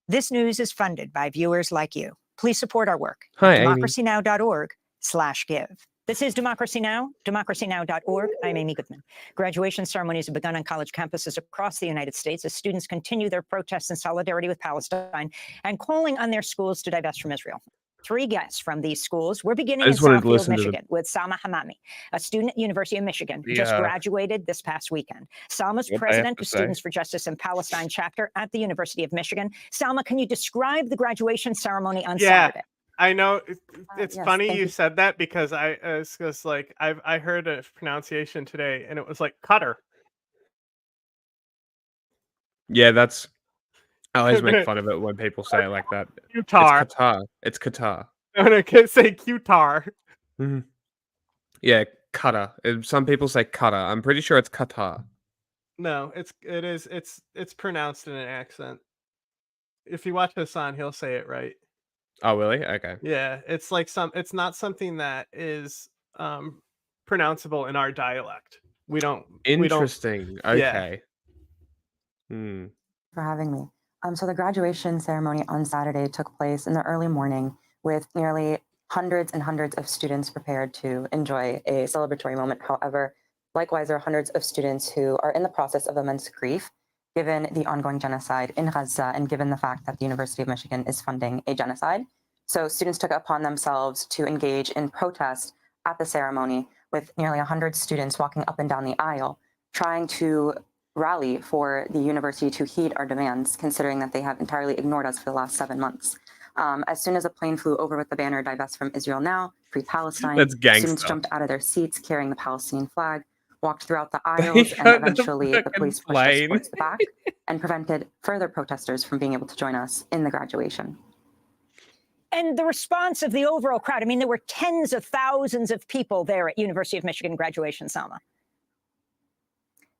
This news is funded by viewers like you. Please support our work. Hi, Amy. democracynow.org/give. This is Democracy Now!, democracynow.org. I'm Amy Goodman. Graduation ceremonies have begun on college campuses across the United States as students continue their protests in solidarity with Palestine and calling on their schools to divest from Israel. 3 guests from these schools. We're beginning in Southfield, Michigan, with Salma Hamami, a student at University of Michigan who just graduated this past weekend. Salma's president of Students for Justice in Palestine chapter at the University of Michigan. Salma, can you describe the graduation ceremony on Saturday? I know it's yes, funny thank you you. said that because it's just like I heard a pronunciation today and it was like Cutter. Yeah, that's... I always make fun of it when people say it like that. Qatar. It's Qatar. It's Qatar. No, I can't say Qatar. Yeah, Qatar. Some people say Qatar. I'm pretty sure it's Qatar. No, it's pronounced in an accent. If you watch Hassan, he'll say it right. Oh, really? Okay. Yeah, it's like it's not something that is pronounceable in our dialect. We don't. Interesting. Okay. For having me. So the graduation ceremony on Saturday took place in the early morning with nearly hundreds and hundreds of students prepared to enjoy a celebratory moment. However, likewise, there are hundreds of students who are in the process of immense grief given the ongoing genocide in Gaza and given the fact that the University of Michigan is funding a genocide. So students took it upon themselves to engage in protest at the ceremony with nearly 100 students walking up and down the aisle, trying to rally for the university to heed our demands, considering that they have entirely ignored us for the last 7 months. As soon as a plane flew over with the banner "Divest from Israel Now, Free Palestine," That's gangsta. students jumped out of their seats carrying the Palestinian flag, walked throughout the aisles, and eventually the police pushed us towards the back and prevented further protesters from being able to join us in the graduation. And the response of the overall crowd, I mean, there were tens of thousands of people there at University of Michigan graduation, Salma.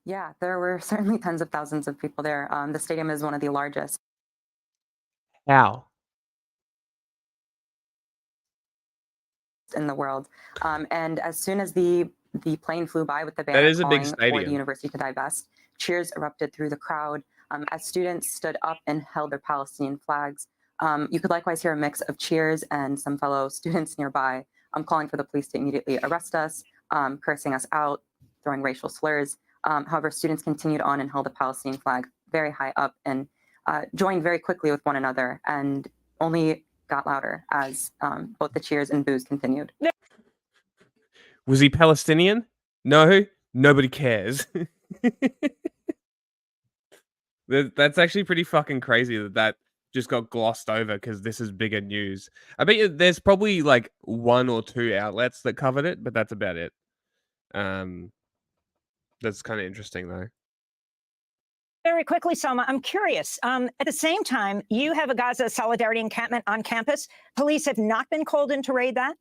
Yeah, there were certainly tens of thousands of people there. The stadium is one of the largest. How? In the world. And as soon as the plane flew by with the banner That is a big calling for stadium. the university to divest, cheers erupted through the crowd as students stood up and held their Palestinian flags. You could likewise hear a mix of cheers and some fellow students nearby calling for the police to immediately arrest us, cursing us out, throwing racial slurs. However, students continued on and held the Palestinian flag very high up and joined very quickly with one another, and only got louder as both the cheers and boos continued. Was he Palestinian? No, nobody cares. That's actually pretty fucking crazy that just got glossed over because this is bigger news. I bet you there's probably like 1 or 2 outlets that covered it, but that's about it. That's kind of interesting though. Very quickly, Salma, I'm curious. At the same time, you have a Gaza solidarity encampment on campus. Police have not been called in to raid that?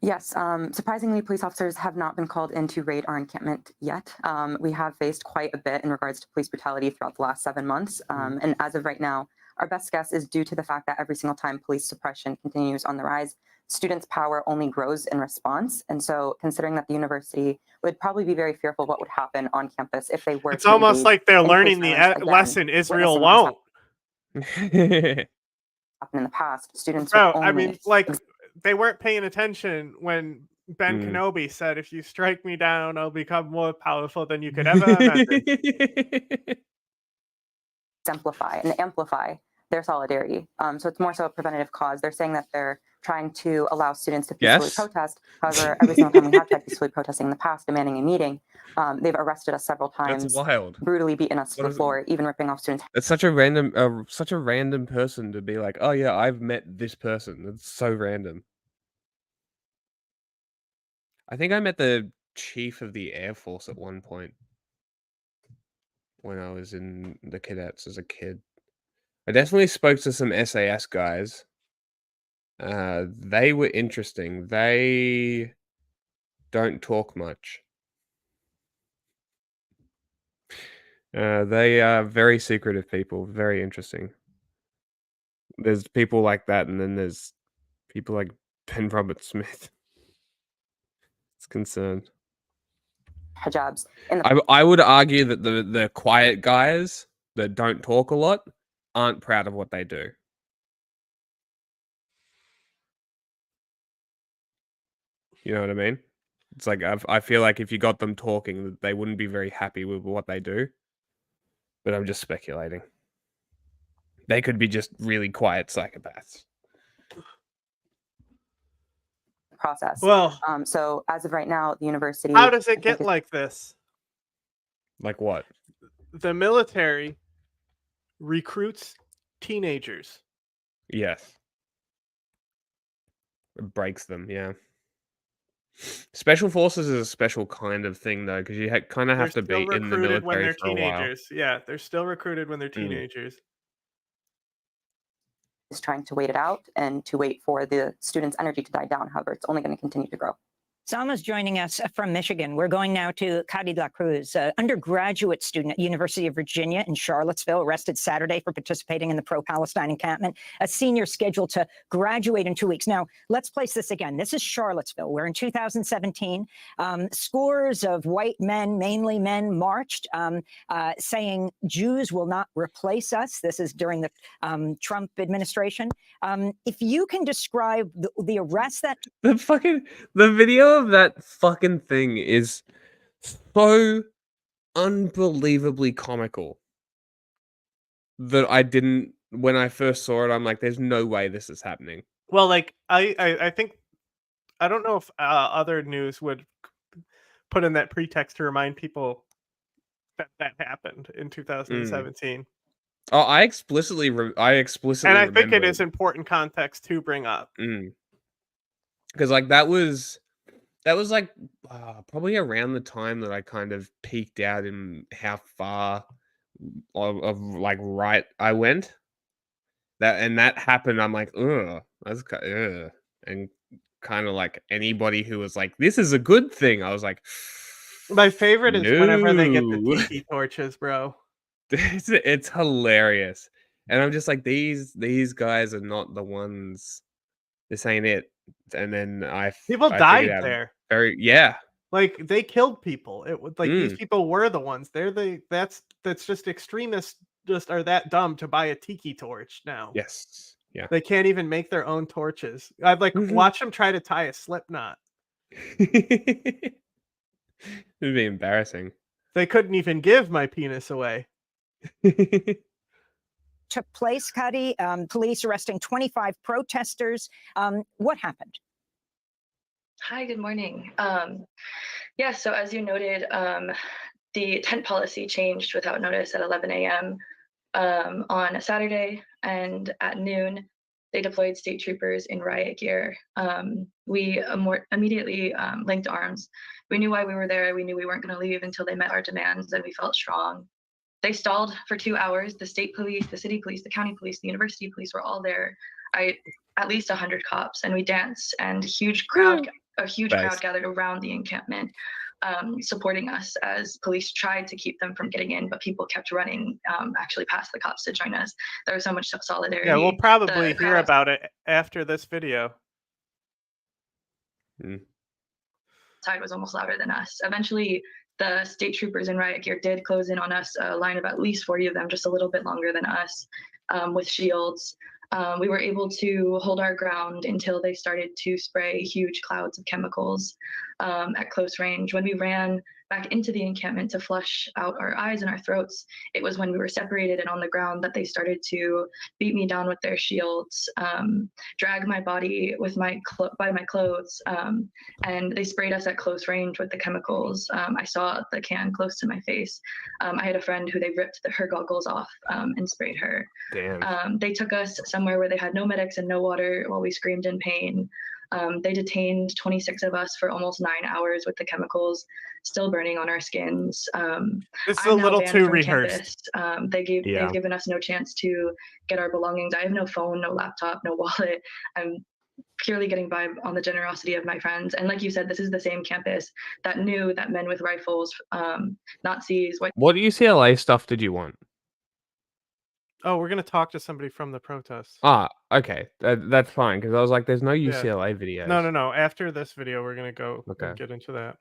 Yes, surprisingly, police officers have not been called in to raid our encampment yet. We have faced quite a bit in regards to police brutality throughout the last 7 months. And as of right now, our best guess is due to the fact that every single time police suppression continues on the rise, students' power only grows in response. And so considering that the university would probably be very fearful of what would happen on campus if they were It's almost like they're learning the lesson Israel won't. In the past, students Bro, would only... I mean, like, they weren't paying attention when Ben Kenobi said, "If you strike me down, I'll become more powerful than you could ever imagine." Exemplify and amplify their solidarity. So it's more so a preventative cause. They're saying that they're trying to allow students to peacefully protest. However, every single time we have tried peacefully protesting in the past, demanding a meeting, they've arrested us several times, That's wild. brutally beaten us to the floor, even ripping off students' It's such a random person to be like, oh yeah, I've met this person. It's so random. I think I met the chief of the Air Force at one point when I was in the cadets as a kid. I definitely spoke to some SAS guys. They were interesting. They don't talk much. They are very secretive people, very interesting. There's people like that, and then there's people like Ben Robert Smith. It's concerned. hijabs. I would argue that the quiet guys that don't talk a lot aren't proud of what they do. You know what I mean? It's like I feel like if you got them talking, they wouldn't be very happy with what they do. But I'm just speculating. They could be just really quiet psychopaths. Process. Well, so as of right now, the university... How does it get like this? Like what? The military recruits teenagers. Yes. It breaks them, yeah. Special forces is a special kind of thing, though, because you kind of have to be in the military when they're for a while. teenagers. Yeah, they're still recruited when they're teenagers. Is trying to wait it out and to wait for the students' energy to die down. However, it's only going to continue to grow. Salma's joining us from Michigan. We're going now to Cady de la Cruz, an undergraduate student at University of Virginia in Charlottesville, arrested Saturday for participating in the pro-Palestine encampment, a senior scheduled to graduate in 2 weeks. Now, let's place this again. This is Charlottesville, where in 2017, scores of white men, mainly men, marched saying Jews will not replace us. This is during the Trump administration. If you can describe the arrest that... The video of that fucking thing is so unbelievably comical that I didn't when I first saw it, I'm like, there's no way this is happening. Well, like I think I don't know if other news would put in that pretext to remind people that happened in 2017. Oh, I explicitly And I think remember it is important context to bring up. because like that was like probably around the time that I kind of peaked out in how far of like right I went. That happened. I'm like, ugh, and kind of like anybody who was like, this is a good thing. I was like, my favorite is whenever they get the no. tiki torches, bro. It's hilarious, and I'm just like, these guys are not the ones. This ain't it. And then People I died figured out there. Yeah. Like they killed people. It was like these Mm. people were the ones. That's just extremists just are that dumb to buy a tiki torch now. Yes. Yeah. They can't even make their own torches. I'd like watch them try to tie a slip knot. It would be embarrassing. They couldn't even give my penis away. Took place, Cuddy. Police arresting 25 protesters. What happened? Hi, good morning. Yeah, so as you noted, the tent policy changed without notice at 11 a.m. On a Saturday, and at noon, they deployed state troopers in riot gear. We immediately linked arms. We knew why we were there. We knew we weren't going to leave until they met our demands, and we felt strong. They stalled for 2 hours. The state police, the city police, the county police, the university police were all there. At least 100 cops, and we danced, and a huge crowd gathered around the encampment, supporting us as police tried to keep them from getting in, but people kept running, actually past the cops to join us. There was so much solidarity. Yeah, we'll probably hear about it after this video. Side was almost louder than us. Eventually, the state troopers in riot gear did close in on us, a line of at least 40 of them, just a little bit longer than us, with shields. We were able to hold our ground until they started to spray huge clouds of chemicals at close range. When we ran back into the encampment to flush out our eyes and our throats, it was when we were separated and on the ground that they started to beat me down with their shields, drag my body with by my clothes, and they sprayed us at close range with the chemicals. I saw the can close to my face. I had a friend who they ripped her goggles off and sprayed her. Damn. They took us somewhere where they had no medics and no water while we screamed in pain. They detained 26 of us for almost 9 hours with the chemicals still burning on our skins. This is a little too rehearsed. They've given us no chance to get our belongings. I have no phone, no laptop, no wallet. I'm purely getting by on the generosity of my friends. And like you said, this is the same campus that knew that men with rifles, Nazis. What UCLA stuff did you want? Oh, we're gonna talk to somebody from the protests. Ah, okay, that's fine, because I was like, "There's no UCLA videos." No. After this video, we're gonna go Okay. get into that.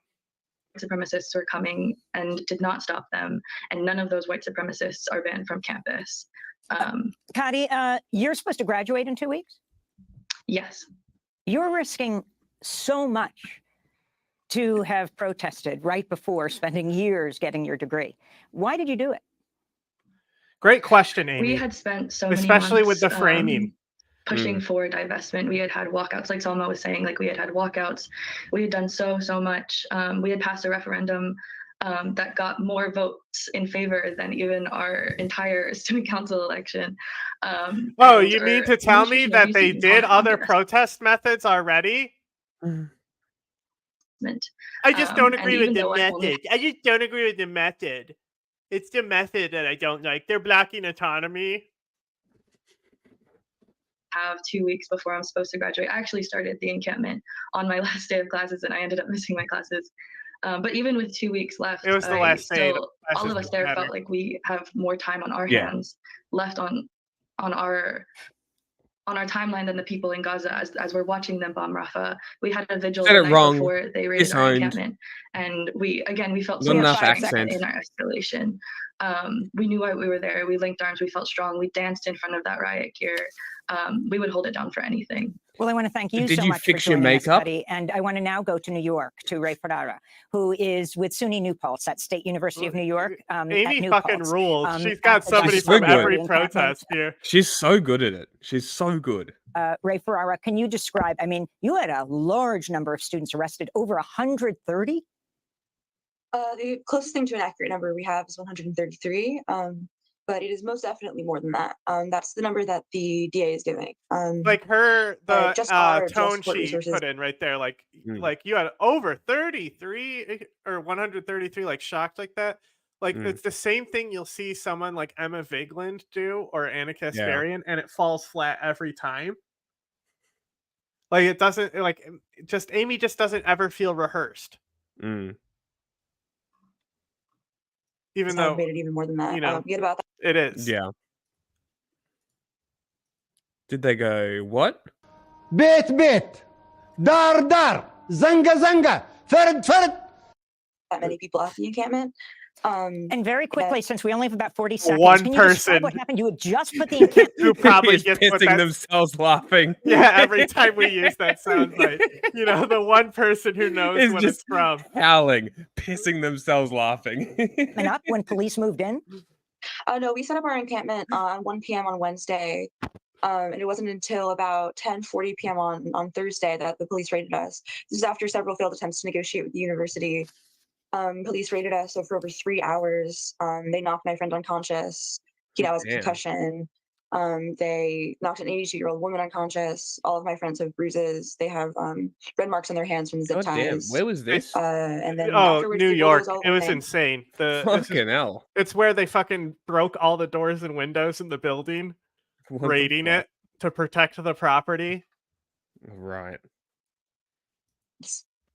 Supremacists were coming and did not stop them, and none of those white supremacists are banned from campus. Cuddy, you're supposed to graduate in 2 weeks? Yes. You're risking so much to have protested right before spending years getting your degree. Why did you do it? Great question, Amy. We had spent so many especially with months, the framing. pushing for divestment. We had walkouts, like Salma was saying, like we had walkouts. We had done so much. We had passed a referendum that got more votes in favor than even our entire student council election. Oh, you mean to tell me that they did other protest methods already? I just don't agree with the method. I just don't agree with the method. It's the method that I don't like. They're blocking autonomy. Have 2 weeks before I'm supposed to graduate. I actually started the encampment on my last day of classes, and I ended up missing my classes. But even with 2 weeks left, it was the last day. All of us there felt like we have more time on our hands left on our timeline than the people in Gaza as we're watching them bomb Rafah. We had a vigil the night before they raided our encampment, and we felt so much strength in our escalation. We knew why we were there. We linked arms. We felt strong. We danced in front of that riot gear. We would hold it down for anything. Well, I want to thank you Did so you much fix for your joining us, makeup? buddy. And I want to now go to New York to Ray Ferrara, who is with SUNY New Paltz at State University of New York. Amy at New fucking Paltz, rules. She's at got the somebody She's from so every good. protest here. She's so good at it. She's so good. Ray Ferrara, can you describe? I mean, you had a large number of students arrested, over 130. The closest thing to an accurate number we have is 133, but it is most definitely more than that. That's the number that the DA is giving. Like the tone Just she put in right there, like you had over 33 or 133, like shocked like that. Like it's the same thing you'll see someone like Emma Vigland do or Anna Kasparian, and it falls flat every time. Like it doesn't Amy just doesn't ever feel rehearsed. Even though made it even more than that. You know, Forget about that. it is. Yeah. Did they go, what? بيت بيت دار دار زنقة زنقة فرد فرد. That many people at the encampment. And very quickly, since we only have about 40 seconds, One can you describe person what happened? You had just put the encampment. who probably Is gets what pissing that's- themselves laughing. Yeah, every time we use that sound bite. You know, the one person who knows It's what just it's from. howling, pissing themselves laughing. And up when police moved in? No, we set up our encampment on 1 p.m. on Wednesday. And it wasn't until about 10:40 p.m. on Thursday that the police raided us. This is after several failed attempts to negotiate with the university. Police raided us for over 3 hours. They knocked my friend unconscious. He now has a Damn. concussion. They knocked an 82-year-old woman unconscious. All of my friends have bruises. They have red marks on their hands from the zip God damn, ties. where was this? And then Oh, afterwards, New the York. photos all It was came. insane. Fucking hell. It's where they fucking broke all the doors and windows in the building, What the raiding fuck? it to protect the property. Right.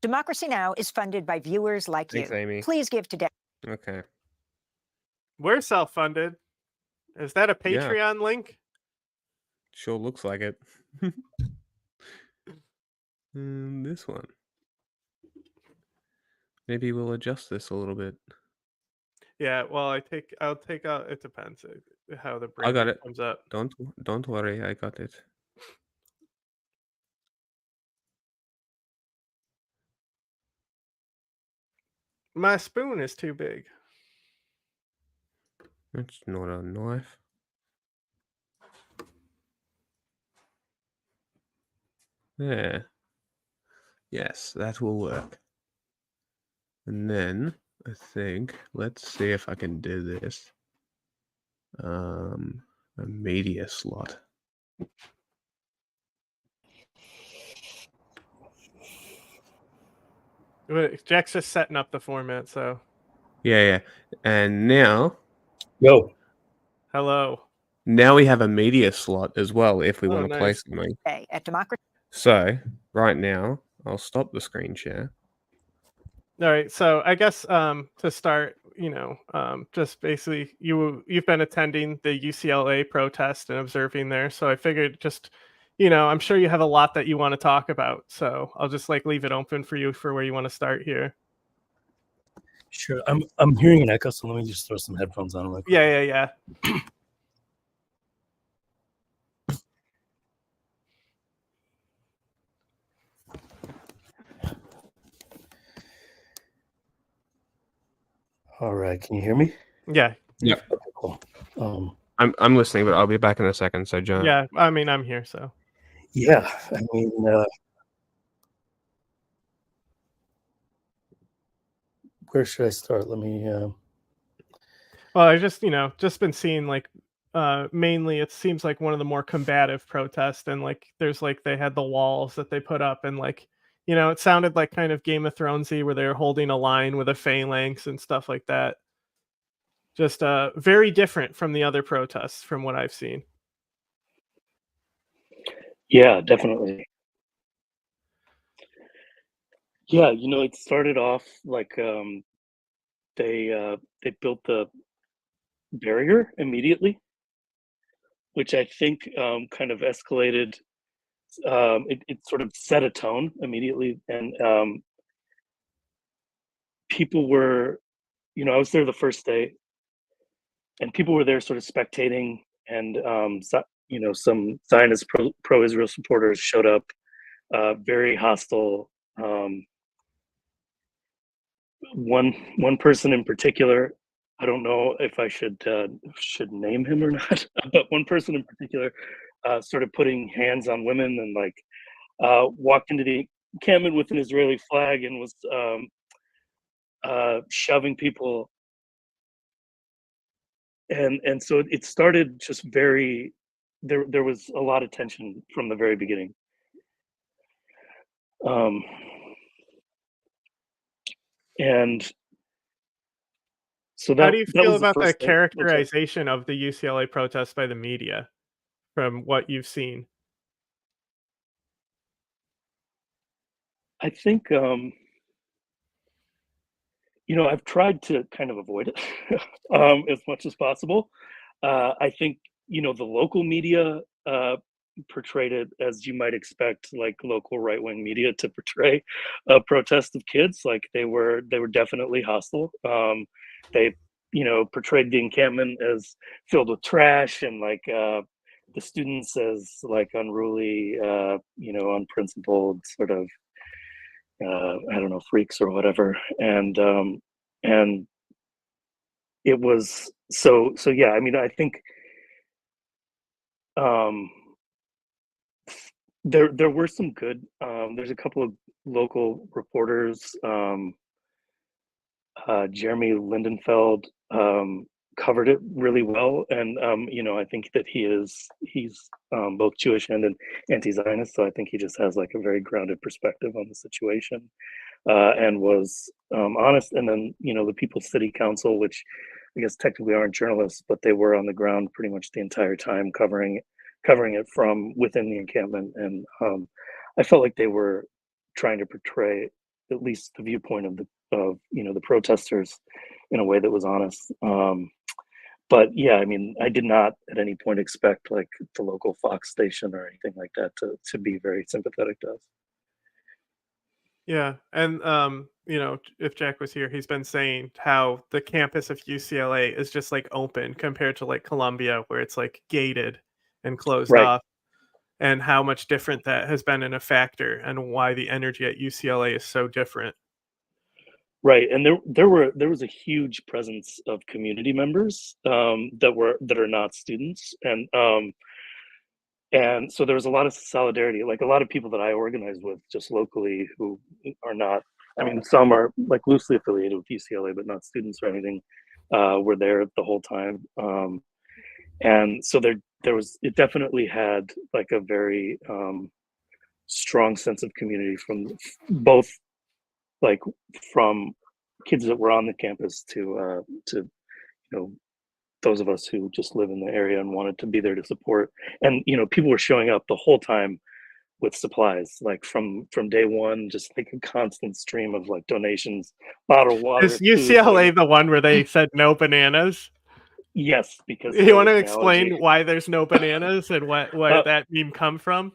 Democracy Now! Is funded by viewers like Thanks, you. Amy. Please give today. Okay. We're self-funded. Is that a Yeah. Patreon link? Sure looks like it. This one. Maybe we'll adjust this a little bit. Yeah, well, I'll take out. It depends how the I got branding it. comes up. Don't worry, I got it. My spoon is too big. It's not a knife. There. Yes, that will work. And then I think let's see if I can do this. A media slot. Jack's just setting up the format, so. Yeah. And now Go. Hello. Now we have a media slot as well if we Oh, want to play nice. something. Hey, at Democracy. So right now I'll stop the screen share. All right, so I guess to start, just basically you've been attending the UCLA protest and observing there, so I figured just, I'm sure you have a lot that you want to talk about, so I'll just leave it open for you for where you want to start here. Sure. I'm hearing an echo, so let me just throw some headphones on. Real quick. Yeah. All right. Can you hear me? Yeah. Yeah. Okay, cool. I'm listening, but I'll be back in a second. So John. Yeah, I mean I'm here, so. Yeah. I mean, where should I start? Let me. Well, I just been seeing mainly it seems like one of the more combative protests, and there's they had the walls that they put up, and it sounded like kind of Game of Thronesy where they were holding a line with a phalanx and stuff like that. Just very different from the other protests from what I've seen. Yeah, definitely. Yeah, it started off they built the barrier immediately, which I think kind of escalated. It sort of set a tone immediately, and people were, I was there the first day, people were there sort of spectating, and some Zionist pro-Israel supporters showed up, very hostile. One person in particular, I don't know if I should name him or not, but one person in particular started putting hands on women and walked into the encampment with an Israeli flag and was shoving people, and so it started just very. There was a lot of tension from the very beginning. And so how do you that feel was the about the first thing. characterization of the UCLA protests by the media from what you've seen? I think I've tried to kind of avoid it as much as possible. I think the local media portrayed it as you might expect, like local right-wing media to portray a protest of kids. Like they were definitely hostile. They portrayed the encampment as filled with trash and the students as unruly, unprincipled sort of I don't know, freaks or whatever. And it was so yeah, I mean, I think there were some good, there's a couple of local reporters, Jeremy Lindenfeld covered it really well, and I think that he's both Jewish and an anti-Zionist, so I think he just has a very grounded perspective on the situation, and was honest. And then the People's City Council, which I guess technically aren't journalists, but they were on the ground pretty much the entire time covering it from within the encampment, and I felt like they were trying to portray at least the viewpoint of the protesters in a way that was honest. But yeah, I mean, I did not at any point expect the local Fox station or anything like that to be very sympathetic to us. Yeah, and if Jack was here, he's been saying how the campus of UCLA is just open compared to Columbia, where it's gated and closed Right. off, and how much different that has been in a factor, and why the energy at UCLA is so different. Right, and there was a huge presence of community members that are not students, and so there was a lot of solidarity. Like a lot of people that I organized with just locally who are not. I mean, some are loosely affiliated with UCLA, but not students or anything. Were there the whole time, and so it definitely had a very strong sense of community from both from kids that were on the campus to those of us who just live in the area and wanted to be there to support. And people were showing up the whole time with supplies, from day one, just a constant stream of donations, bottled water. Is UCLA the one where they said no bananas? Yes, because you want to explain why there's no bananas and where that meme come from?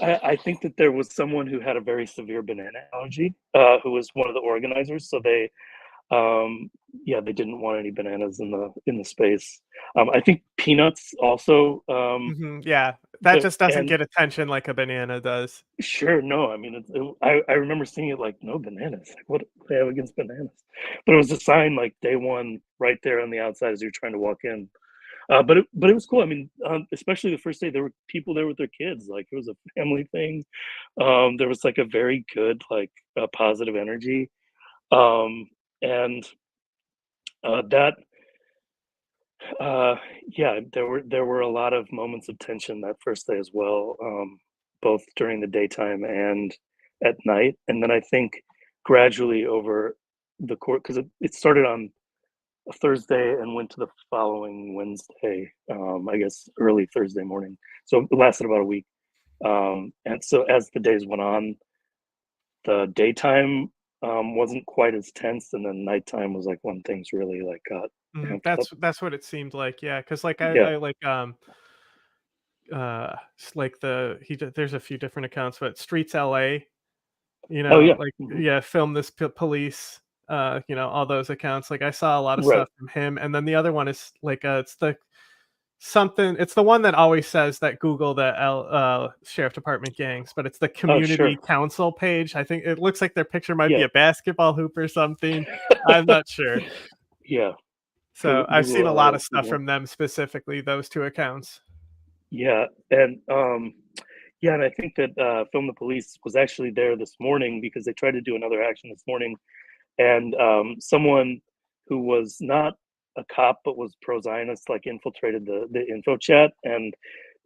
I think that there was someone who had a very severe banana allergy, who was one of the organizers. So they didn't want any bananas in the space. I think peanuts also. Yeah, that just doesn't get attention like a banana does. Sure, no. I mean, I remember seeing it no bananas. What do they have against bananas? But it was a sign day one right there on the outside as you're trying to walk in. But it was cool. I mean, especially the first day, there were people there with their kids. It was a family thing. There was a very good positive energy, and that there were a lot of moments of tension that first day as well, both during the daytime and at night. And then I think gradually over the course, because it started on a Thursday and went to the following Wednesday, I guess early Thursday morning. So it lasted about a week. And so as the days went on, the daytime wasn't quite as tense, and then nighttime was when things really got amped up. That's what it seemed like. Yeah, because there's a few different accounts, but Streets LA, Oh, yeah. film this police all those accounts. Like I saw a lot of Right. stuff from him, and then the other one is like it's the one that always says that Google the sheriff department gangs, but it's the community council page. I think it looks like their picture might be Yeah. a basketball hoop or something. I'm not sure. Yeah. So I've seen a lot of stuff Google. from them, specifically those two accounts. Yeah, and I think that Film the Police was actually there this morning because they tried to do another action this morning, and someone who was not a cop but was pro-Zionist like infiltrated the info chat and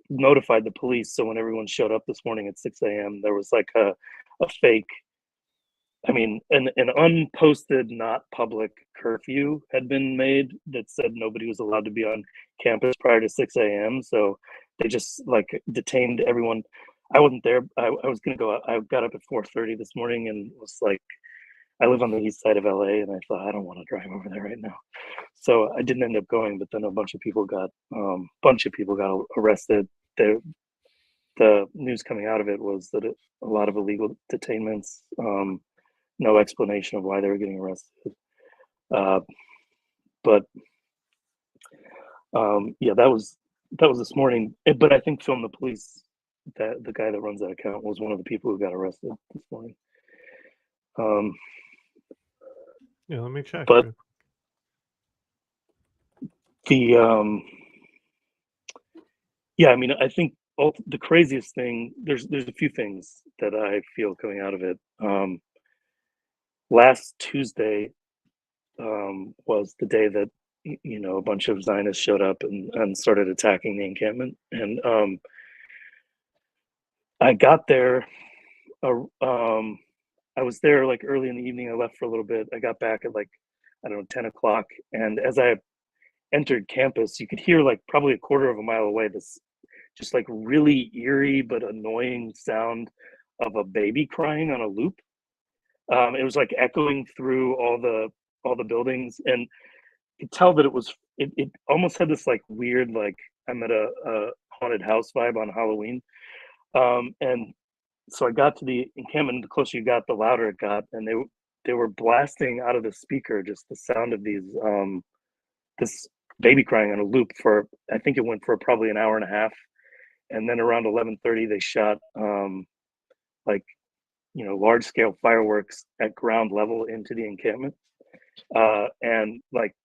notified the police. So when everyone showed up this morning at 6 a.m., there was like a fake, I mean, an unposted, not public curfew had been made that said nobody was allowed to be on campus prior to 6 a.m. So they just like detained everyone. I wasn't there. I was gonna go. I got up at 4:30 this morning and was like, I live on the east side of LA, and I thought I don't want to drive over there right now. So I didn't end up going. But then a bunch of people got arrested. The news coming out of it was that a lot of illegal detainments. No explanation of why they were getting arrested. But that was this morning. But I think Film the Police, that the guy that runs that account, was one of the people who got arrested this morning. Yeah, let me check. But I mean, I think the craziest thing, there's a few things that I feel coming out of it. Last Tuesday was the day that a bunch of Zionists showed up and started attacking the encampment, and I got there. I was there like early in the evening. I left for a little bit. I got back at like 10 o'clock, and as I entered campus, you could hear like probably a quarter of a mile away this just like really eerie but annoying sound of a baby crying on a loop. It was like echoing through all the buildings, and you could tell that it almost had this like weird, like I'm at a haunted house vibe on Halloween. And so I got to the encampment. The closer you got, the louder it got, and they were blasting out of the speaker just the sound of this baby crying on a loop for, I think it went for probably an hour and a half, and then around 11:30 they shot large scale fireworks at ground level into the encampment, and like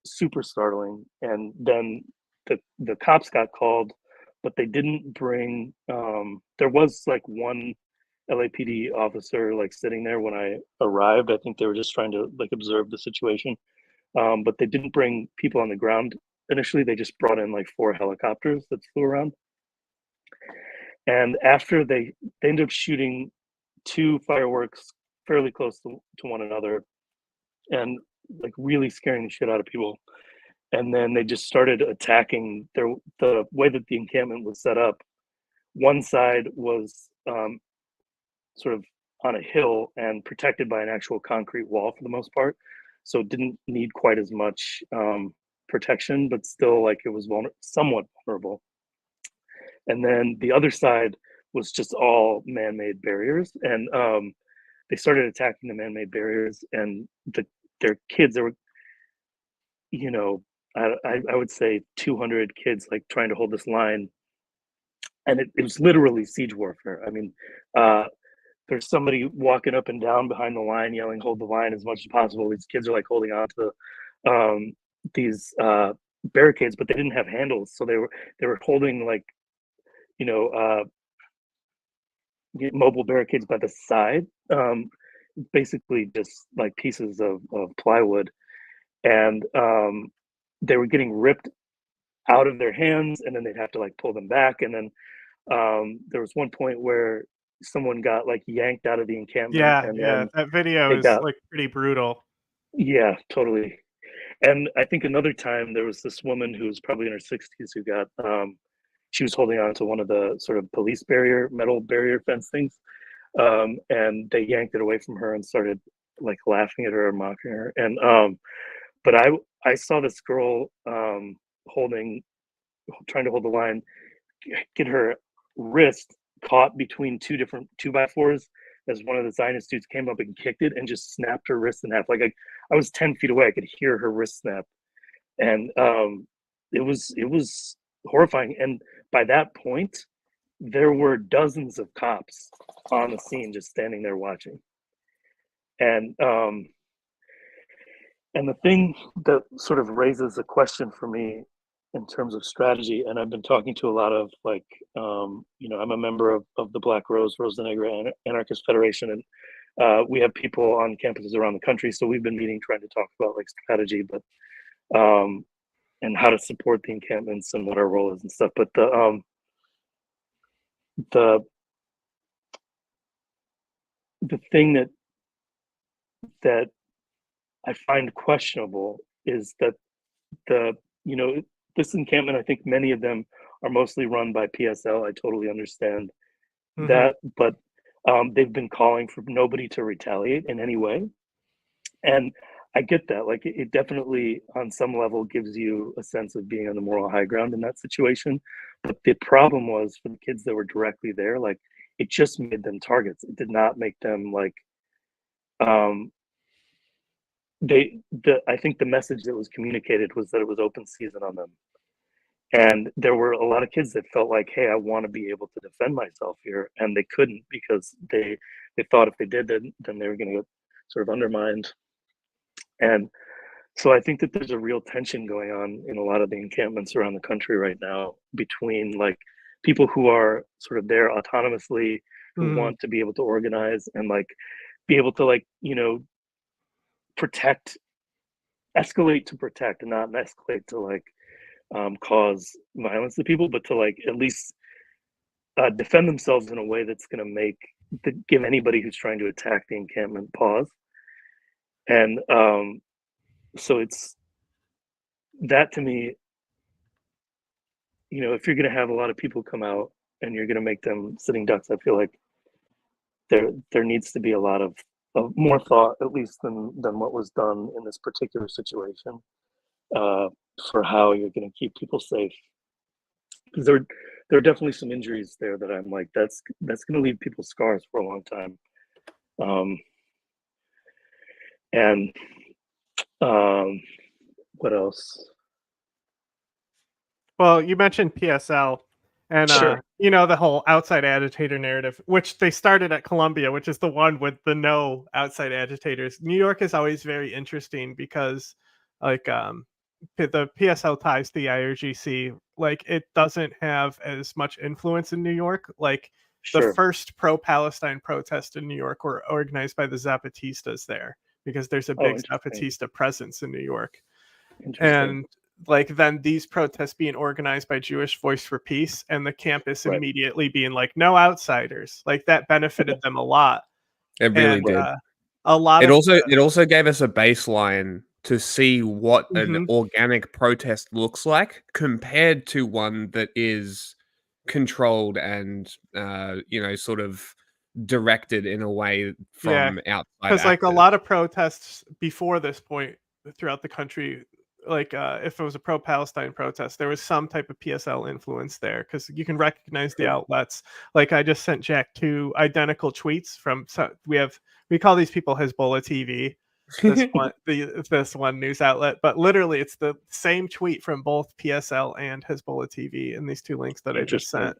super startling. And then the cops got called, but they didn't bring. There was like one LAPD officer like sitting there when I arrived. I think they were just trying to like observe the situation, but they didn't bring people on the ground initially. They just brought in like 4 helicopters that flew around. And after they ended up shooting 2 fireworks fairly close to one another, and like really scaring the shit out of people. And then they just started attacking. The way that the encampment was set up, one side was sort of on a hill and protected by an actual concrete wall for the most part, so it didn't need quite as much protection, but still like it was somewhat vulnerable. And then the other side was just all man-made barriers, and they started attacking the man-made barriers, and their kids. There were, I would say 200 kids like trying to hold this line, and it was literally siege warfare. I mean, there's somebody walking up and down behind the line yelling, "Hold the line" as much as possible. These kids are like holding on to these barricades, but they didn't have handles, so they were holding like mobile barricades by the side, basically just like pieces of plywood, and they were getting ripped out of their hands, and then they'd have to like pull them back. And then there was one point where someone got like yanked out of the encampment. Yeah, that video is like pretty brutal. Yeah, totally. And I think another time there was this woman who was probably in her 60s who got she was holding on to one of the sort of police metal barrier fence things, and they yanked it away from her and started like laughing at her and mocking her. And but I saw this girl trying to hold the line, get her wrist caught between 2 different 2x4s as one of the Zionist dudes came up and kicked it and just snapped her wrist in half. Like I was 10 feet away, I could hear her wrist snap, and it was horrifying. And by that point, there were dozens of cops on the scene just standing there watching. And the thing that sort of raises a question for me in terms of strategy, and I've been talking to a lot of like, I'm a member of the Black Rose the Negra Anarchist Federation, and we have people on campuses around the country. So we've been meeting, trying to talk about like strategy, but and how to support the encampments and what our role is and stuff. But the thing that I find questionable is that this encampment, I think many of them are mostly run by PSL. I totally understand that, but they've been calling for nobody to retaliate in any way. And I get that. Like it definitely on some level gives you a sense of being on the moral high ground in that situation. But the problem was for the kids that were directly there, like it just made them targets. It did not make them like I think the message that was communicated was that it was open season on them. And there were a lot of kids that felt like, hey, I want to be able to defend myself here. And they couldn't because they thought if they did, then they were going to get sort of undermined. And so I think that there's a real tension going on in a lot of the encampments around the country right now between like people who are sort of there autonomously, who want to be able to organize and like be able to like, escalate to protect and not escalate to like cause violence to people, but to like at least defend themselves in a way that's going to give anybody who's trying to attack the encampment pause. And so it's that to me, if you're going to have a lot of people come out and you're going to make them sitting ducks, I feel like there needs to be a lot of more thought, at least than what was done in this particular situation, for how you're going to keep people safe. Because there are definitely some injuries there that I'm like, that's going to leave people scars for a long time. And what else? Well, you mentioned PSL and Sure. The whole outside agitator narrative, which they started at Columbia, which is the one with the no outside agitators. New York is always very interesting because like the PSL ties to the IRGC, like it doesn't have as much influence in New York. Like the first pro-Palestine protests in New York were organized by the Zapatistas there because there's a big Zapatista presence in New York. And like then these protests being organized by Jewish Voice for Peace and the campus immediately being like no outsiders, like that benefited them a lot. It really did. A lot. It also gave us a baseline to see what an organic protest looks like compared to one that is controlled and sort of directed in a way from outside. Because like a lot of protests before this point throughout the country, like if it was a pro-Palestine protest, there was some type of PSL influence there because you can recognize the outlets. Like I just sent Jack 2 identical tweets from we call these people Hezbollah TV. This one news outlet, but literally it's the same tweet from both PSL and Hezbollah TV in these 2 links that I just sent.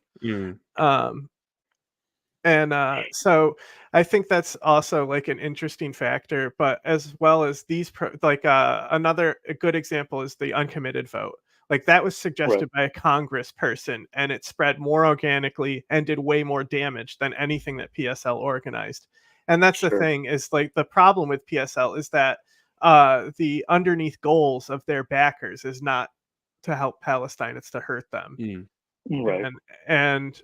So I think that's also like an interesting factor, but as well as these another good example is the uncommitted vote. Like that was suggested by a Congress person and it spread more organically and did way more damage than anything that PSL organized. And that's the thing is like the problem with PSL is that the underneath goals of their backers is not to help Palestine, it's to hurt them. And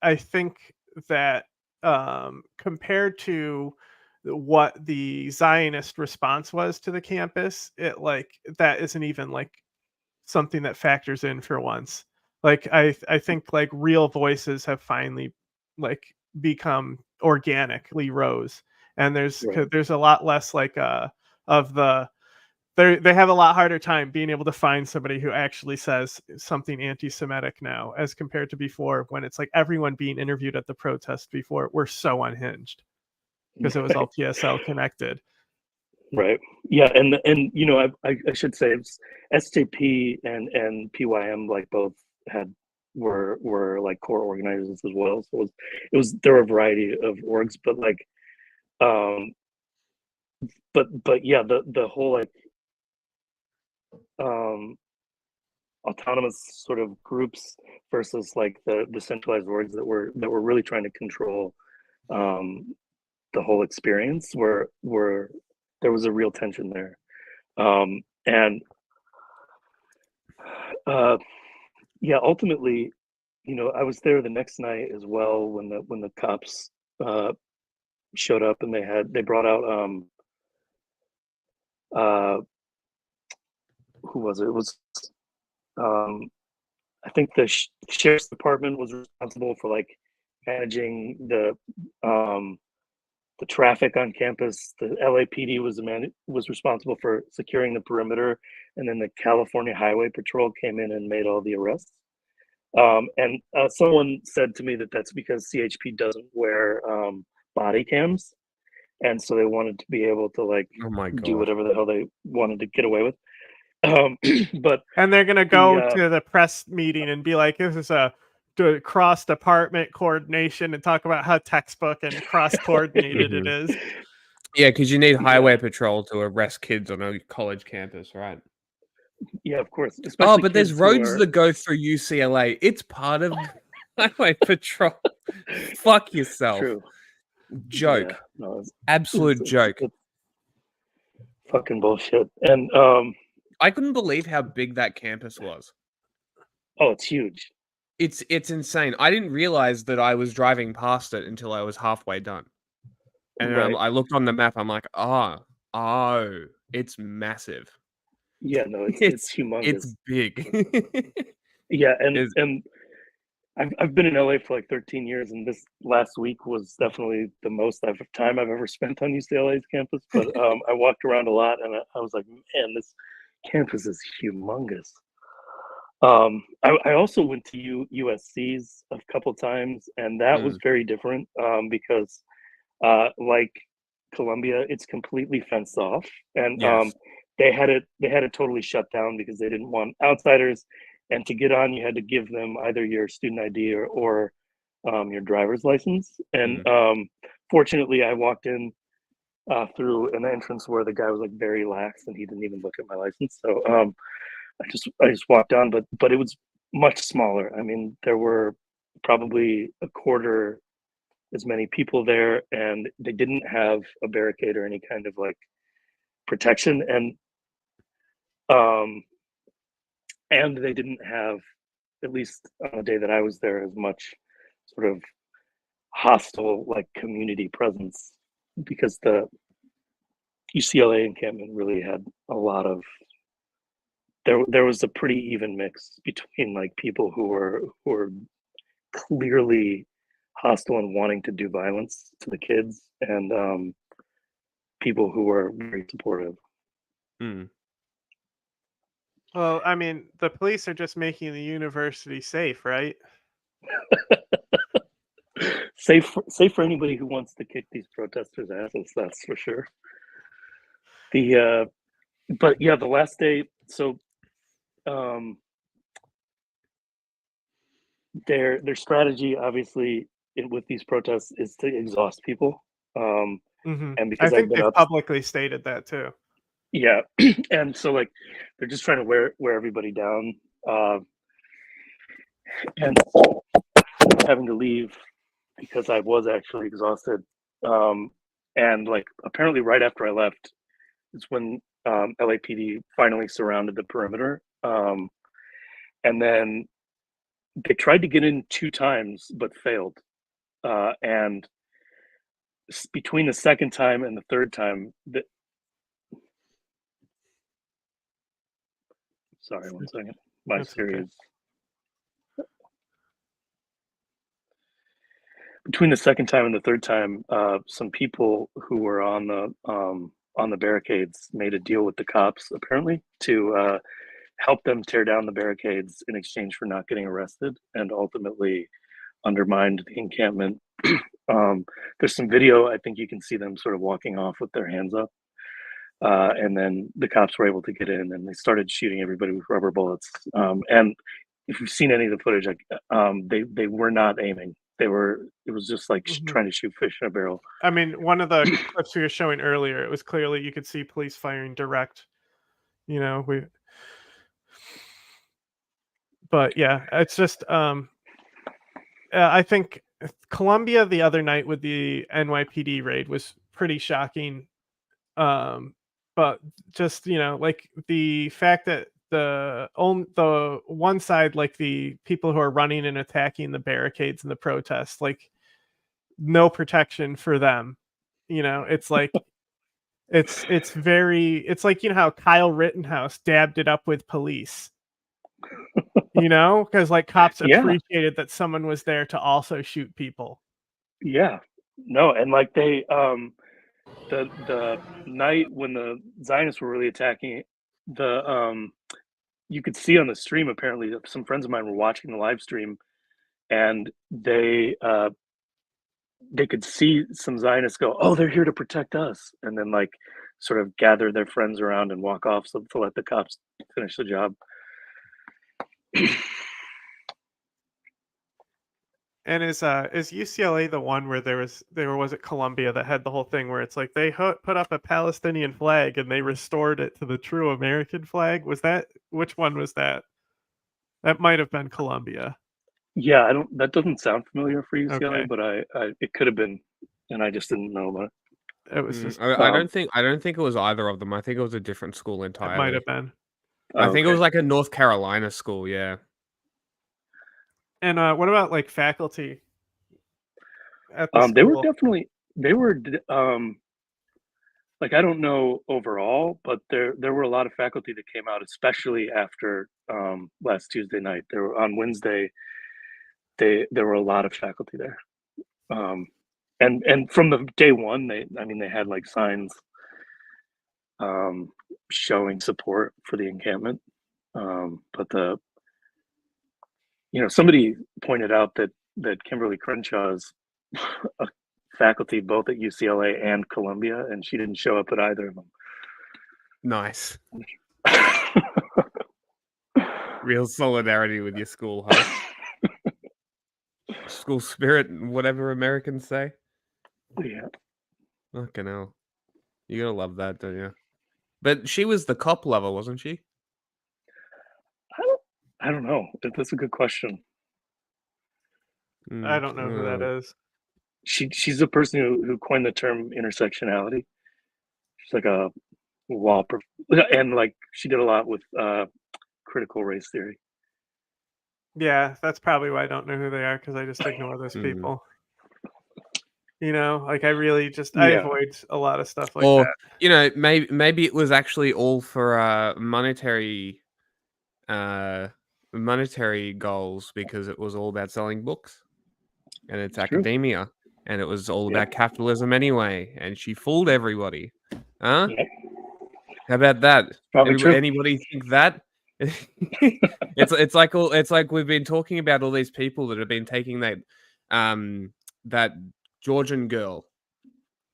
I think that compared to what the Zionist response was to the campus, it like that isn't even like something that factors in for once. Like I think like real voices have finally like become organically rose, and there's a lot less like of the they have a lot harder time being able to find somebody who actually says something anti-Semitic now, as compared to before, when it's like everyone being interviewed at the protest before were so unhinged because it was all PSL connected. Right. Yeah, and you know, I should say it's SJP and PYM like both were like core organizers as well. So it was there were a variety of orgs, but like but yeah, the whole like autonomous sort of groups versus like the centralized orgs that were really trying to control the whole experience where there was a real tension there. And yeah, ultimately, you know, I was there the next night as well when the cops showed up, and they brought out who was it? It was I think the sheriff's department was responsible for like managing the traffic on campus. The LAPD was responsible for securing the perimeter, and then the California Highway Patrol came in and made all the arrests. And someone said to me that that's because CHP doesn't wear body cams, and so they wanted to be able to like do whatever the hell they wanted to get away with. But and they're gonna go to the press meeting and be like, "This is a cross department coordination," and talk about how textbook and cross coordinated it is. Yeah, because you need highway patrol to arrest kids on a college campus, right? Yeah, of course. Oh, but there's roads that go through UCLA. It's part of highway patrol. Fuck yourself. True. Joke. Yeah, no, Absolute joke. It's fucking bullshit. And I couldn't believe how big that campus was. Oh, it's huge. It's insane. I didn't realize that I was driving past it until I was halfway done. And Right. I looked on the map. I'm like, oh, it's massive. Yeah, no, it's humongous. It's big. Yeah, and I've been in LA for like 13 years, and this last week was definitely the most time I've ever spent on UCLA's campus. But I walked around a lot, and I was like, man, this campus is humongous. I also went to USC's a couple times, and that was very different because like Columbia, it's completely fenced off, and they had it totally shut down because they didn't want outsiders. And to get on, you had to give them either your student ID or your driver's license. And fortunately, I walked in through an entrance where the guy was like very lax, and he didn't even look at my license. So I just walked on, but it was much smaller. I mean, there were probably a quarter as many people there, and they didn't have a barricade or any kind of like protection, and they didn't have, at least on the day that I was there, as much sort of hostile like community presence, because the UCLA encampment really had a lot of there was a pretty even mix between like people who were clearly hostile and wanting to do violence to the kids, and people who were very supportive. Well, I mean, the police are just making the university safe, right? Safe for anybody who wants to kick these protesters' asses, that's for sure. But yeah, the last day, so their strategy, obviously, with these protests is to exhaust people. And I because think they've publicly stated that too. Yeah, and so like they're just trying to wear everybody down, and having to leave because I was actually exhausted. And like apparently right after I left is when LAPD finally surrounded the perimeter, and then they tried to get in 2 times but failed, and between the second time and the third time, sorry, one second. My series. Between the second time and the third time, some people who were on on the barricades made a deal with the cops apparently to help them tear down the barricades in exchange for not getting arrested, and ultimately undermined the encampment. There's some video. I think you can see them sort of walking off with their hands up. And then the cops were able to get in, and they started shooting everybody with rubber bullets. And if you've seen any of the footage, like, they were not aiming. It was just like trying to shoot fish in a barrel. I mean, one of the clips we were showing earlier, it was clearly you could see police firing direct. You know, but yeah, it's just I think Columbia the other night with the NYPD raid was pretty shocking. But just, you know, like the fact that the one side, like the people who are running and attacking the barricades and the protests, like no protection for them. You know, it's like it's like, you know how Kyle Rittenhouse dabbed it up with police. You know, because like cops appreciated that someone was there to also shoot people. Yeah, no, and like they the night when the Zionists were really attacking, you could see on the stream, apparently some friends of mine were watching the live stream, and they could see some Zionists go, "Oh, they're here to protect us," and then like sort of gather their friends around and walk off so to let the cops finish the job. And is UCLA the one where there was it Columbia that had the whole thing where it's like they put up a Palestinian flag and they restored it to the true American flag? Was that, which one was that? That might have been Columbia. Yeah, that doesn't sound familiar for UCLA, Okay. but it could have been, and I just didn't know about it. It was just I don't think it was either of them. I think it was a different school entirely. It might have been. I think it was like a North Carolina school, yeah. And what about like faculty at the They were school? definitely like, I don't know overall, but there were a lot of faculty that came out, especially after last Tuesday night. There were on Wednesday. There were a lot of faculty there, and from the day one, they had like signs showing support for the encampment. But somebody pointed out that Kimberly Crenshaw is a faculty both at UCLA and Columbia, and she didn't show up at either of them. Nice. Real solidarity with your school, huh? School spirit, whatever Americans say. Yeah. Fucking hell. You gotta love that, don't you? But she was the cop lover, wasn't she? I don't know. That's a good question. I don't know who that is. She's the person who coined the term intersectionality. She's like a law and like she did a lot with critical race theory. Yeah, that's probably why I don't know who they are, because I just ignore those people. You know, like I really just I avoid a lot of stuff like that. You know, maybe it was actually all for monetary goals, because it was all about selling books, and it's academia, and it was all about capitalism anyway, and she fooled everybody. Huh? Yep. How about that? Probably true. Anybody think that? It's like we've been talking about all these people that have been taking that Georgian girl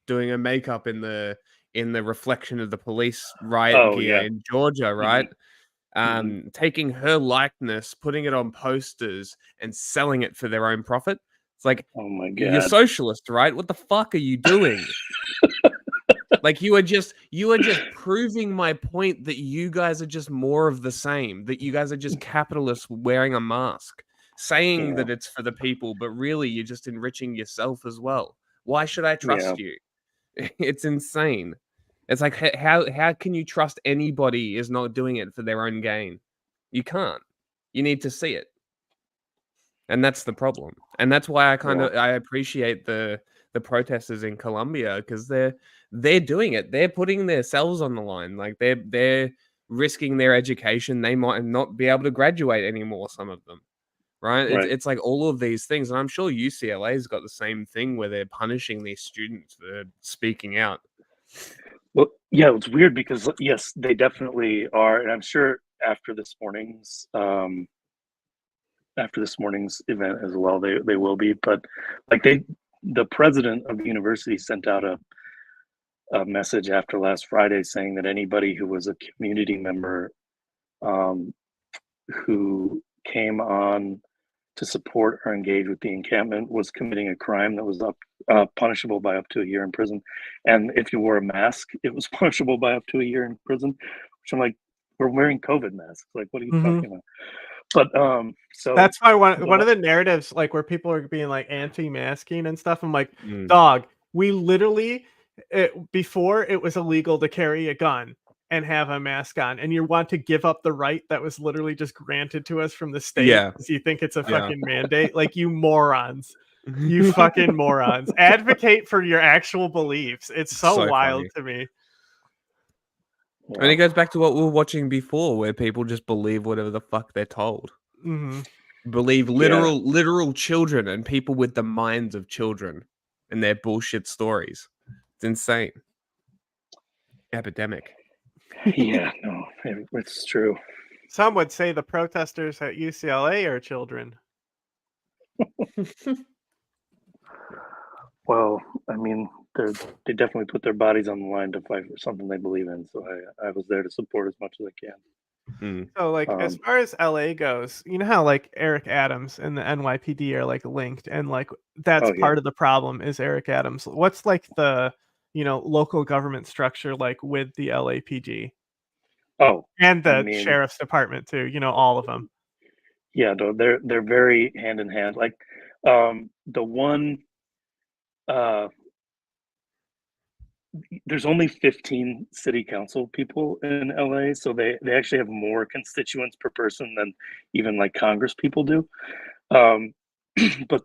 doing her makeup in the reflection of the police riot gear in Georgia, right? Taking her likeness, putting it on posters, and selling it for their own profit. It's like, oh my God, you're socialist, right? What the fuck are you doing? Like you are just proving my point that you guys are just more of the same, that you guys are just capitalists wearing a mask, saying that it's for the people, but really you're just enriching yourself as well. Why should I trust you? It's insane. It's like, how can you trust anybody is not doing it for their own gain? You can't. You need to see it. And that's the problem. And that's why I appreciate the protesters in Colombia, because they're doing it. They're putting themselves on the line. Like they're risking their education. They might not be able to graduate anymore, some of them. Right? It's like all of these things. And I'm sure UCLA's got the same thing where they're punishing these students for speaking out. Well, yeah, it's weird because yes, they definitely are, and I'm sure after this morning's event as well, they will be. But like the president of the university sent out a message after last Friday saying that anybody who was a community member who came on to support or engage with the encampment was committing a crime that was punishable by up to a year in prison. And if you wore a mask, it was punishable by up to a year in prison, which I'm like, we're wearing COVID masks. Like, what are you talking about? But so that's why one of the narratives, like where people are being like anti-masking and stuff, I'm like, dog, we literally before it was illegal to carry a gun and have a mask on, and you want to give up the right that was literally just granted to us from the state because you think it's a fucking mandate. Like, you morons. You fucking morons. Advocate for your actual beliefs. It's so wild funny to me. And it goes back to what we were watching before, where people just believe whatever the fuck they're told. Believe literal children and people with the minds of children and their bullshit stories. It's insane. Epidemic. Yeah, no, it's true. Some would say the protesters at UCLA are children. Well, I mean, they definitely put their bodies on the line to fight for something they believe in. So I was there to support as much as I can. So, like, as far as LA goes, you know how like Eric Adams and the NYPD are like linked, and like that's part of the problem is Eric Adams. What's like the local government structure like with the LAPD? Oh, and the I mean, sheriff's department too. All of them. Yeah, no, they're very hand in hand. Like, the one. There's only 15 city council people in LA, so they actually have more constituents per person than even like Congress people do. But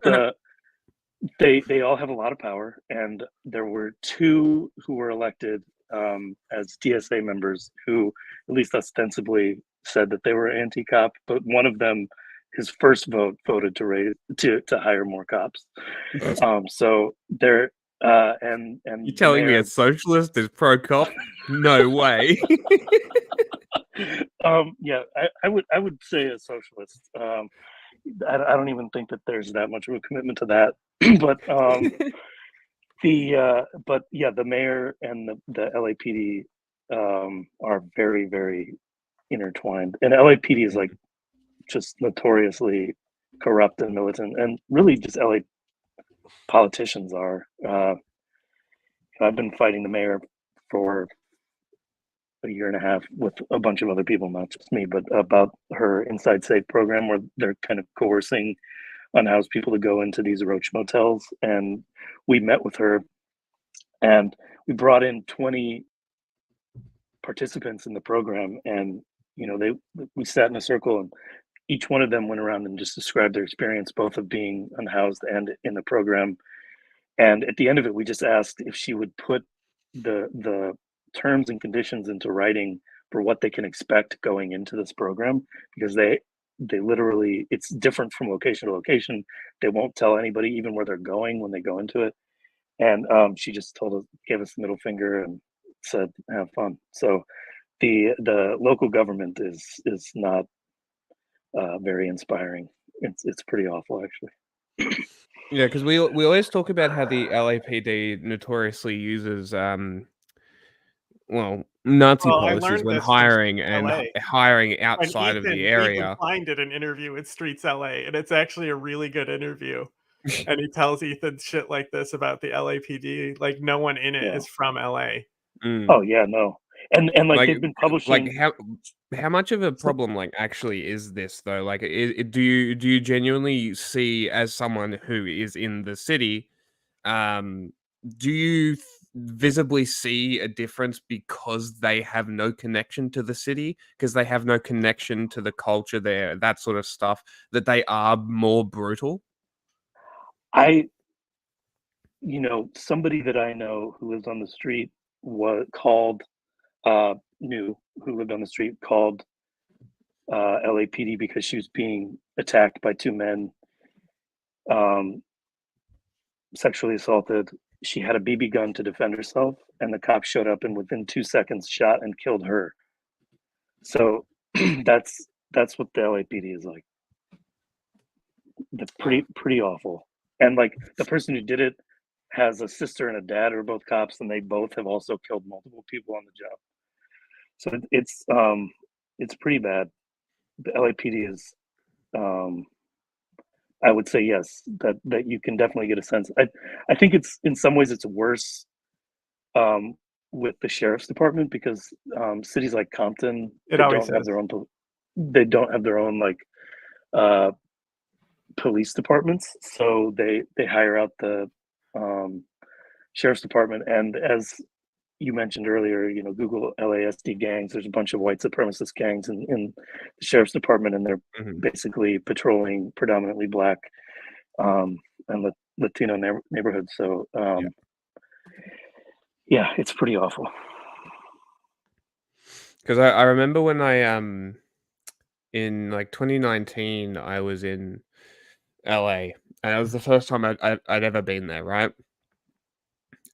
they all have a lot of power, and there were two who were elected as DSA members who, at least ostensibly, said that they were anti-cop, but one of them, his first vote, voted to hire more cops. So they're and You telling me a socialist is pro-cop? No way. Yeah, I would say a socialist. I don't even think that there's that much of a commitment to that. But the mayor and the LAPD are very, very intertwined, and LAPD is like just notoriously corrupt and militant, and really just LA politicians are. I've been fighting the mayor for a year and a half with a bunch of other people, not just me, but about her Inside Safe program, where they're kind of coercing unhoused people to go into these roach motels. And we met with her, and we brought in 20 participants in the program, and we sat in a circle, and each one of them went around and just described their experience, both of being unhoused and in the program. And at the end of it, we just asked if she would put the terms and conditions into writing for what they can expect going into this program, because they literally, it's different from location to location. They won't tell anybody even where they're going when they go into it. And she just gave us the middle finger and said, "Have fun." So the local government is not very inspiring. It's pretty awful, actually. Yeah, because we always talk about how the LAPD notoriously uses Nazi policies when hiring outside of the area. Ethan Klein did an interview with Streets LA, and it's actually a really good interview. And he tells Ethan shit like this about the LAPD. Like, no one in it is from LA. Oh yeah, no. And like they've been publishing. Like how much of a problem actually is this though? Like, do you genuinely see, as someone who is in the city, do you visibly see a difference because they have no connection to the city, because they have no connection to the culture there, that sort of stuff, that they are more brutal? Somebody that I know who lives on the street who lived on the street called LAPD because she was being attacked by two men, sexually assaulted. She had a BB gun to defend herself, and the cops showed up and within 2 seconds shot and killed her. So that's what the LAPD is like. That's pretty awful. And like the person who did it has a sister and a dad who are both cops, and they both have also killed multiple people on the job. So it's pretty bad. The LAPD is, I would say yes, that you can definitely get a sense. I think it's in some ways it's worse with the sheriff's department because cities like Compton It they always don't have is. their own like police departments, so they hire out the sheriff's department. And as you mentioned earlier, you know, Google LASD gangs. There's a bunch of white supremacist gangs in the sheriff's department, and they're basically patrolling predominantly black and Latino neighborhoods. So yeah, it's pretty awful. Because I remember when I in like 2019 I was in LA, and it was the first time I'd ever been there. Right,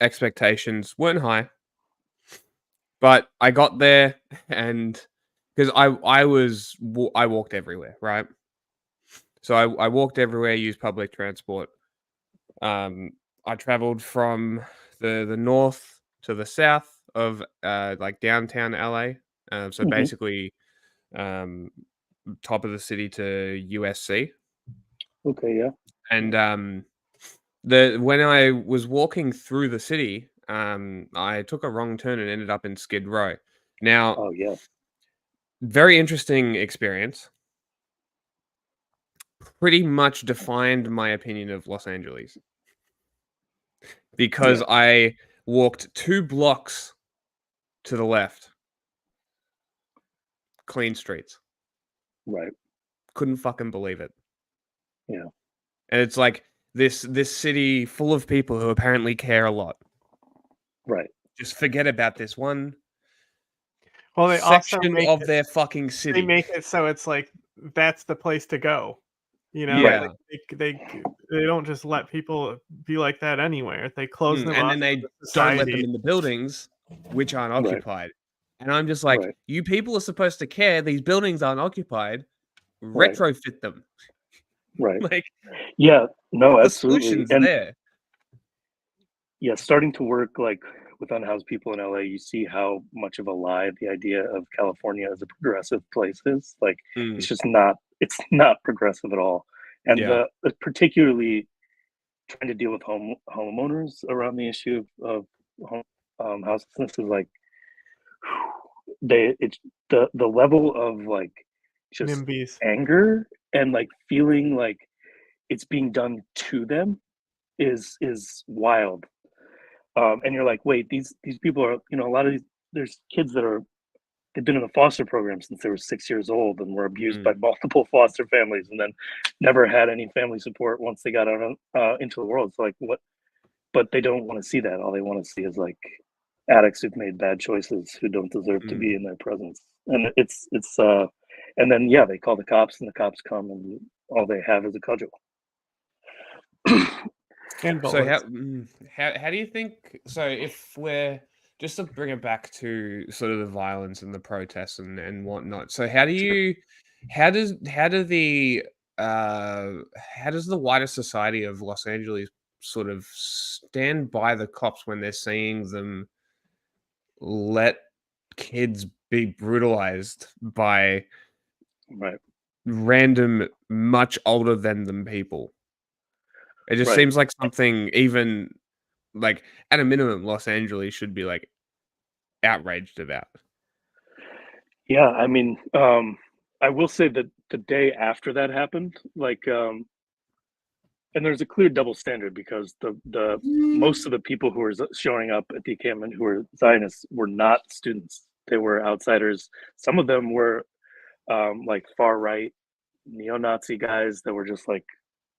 expectations weren't high, but I got there, and because I walked everywhere, right? So I walked everywhere, used public transport. I traveled from the north to the south of like downtown LA. So basically, top of the city to USC. Okay, yeah. And when I was walking through the city, I took a wrong turn and ended up in Skid Row. Now, oh yeah, very interesting experience. Pretty much defined my opinion of Los Angeles because I walked 2 blocks to the left. Clean streets. Right. Couldn't fucking believe it. Yeah. And it's like this city full of people who apparently care a lot. Right. Just forget about this one Well, they also section make of it, their fucking they city. make it so it's like that's the place to go. You know, Yeah. like they don't just let people be like that anywhere. They close them and off then they to the don't let them society. in the buildings which aren't Right. occupied. And I'm just like, Right. you people are supposed to care. These buildings aren't occupied. Right. Retrofit them. Right. Like, yeah, no, the absolutely. solution's And there. yeah, starting to work like with unhoused people in LA, you see how much of a lie the idea of California as a progressive place is. Like it's just not progressive at all. And Yeah. particularly trying to deal with homeowners around the issue of houselessness is like it's the level of like just NIMBYs. anger and like feeling like it's being done to them is wild. And you're like, wait, these people are, you know, a lot of there's kids that they've been in the foster program since they were 6 years old and were abused by multiple foster families and then never had any family support once they got out into the world. So like what, but they don't want to see that. All they want to see is like addicts who've made bad choices who don't deserve to be in their presence. And it's and then they call the cops and the cops come and all they have is a cudgel. And So bullets. how do you think? So if we're just to bring it back to sort of the violence and the protests and whatnot. So how does the wider society of Los Angeles sort of stand by the cops when they're seeing them let kids be brutalized by random much older than them people? It just seems like something even like at a minimum Los Angeles should be like outraged about. Yeah, I mean, I will say that the day after that happened, like, and there's a clear double standard because the most of the people who were showing up at the encampment who were Zionists were not students; they were outsiders. Some of them were like far right neo-Nazi guys that were just like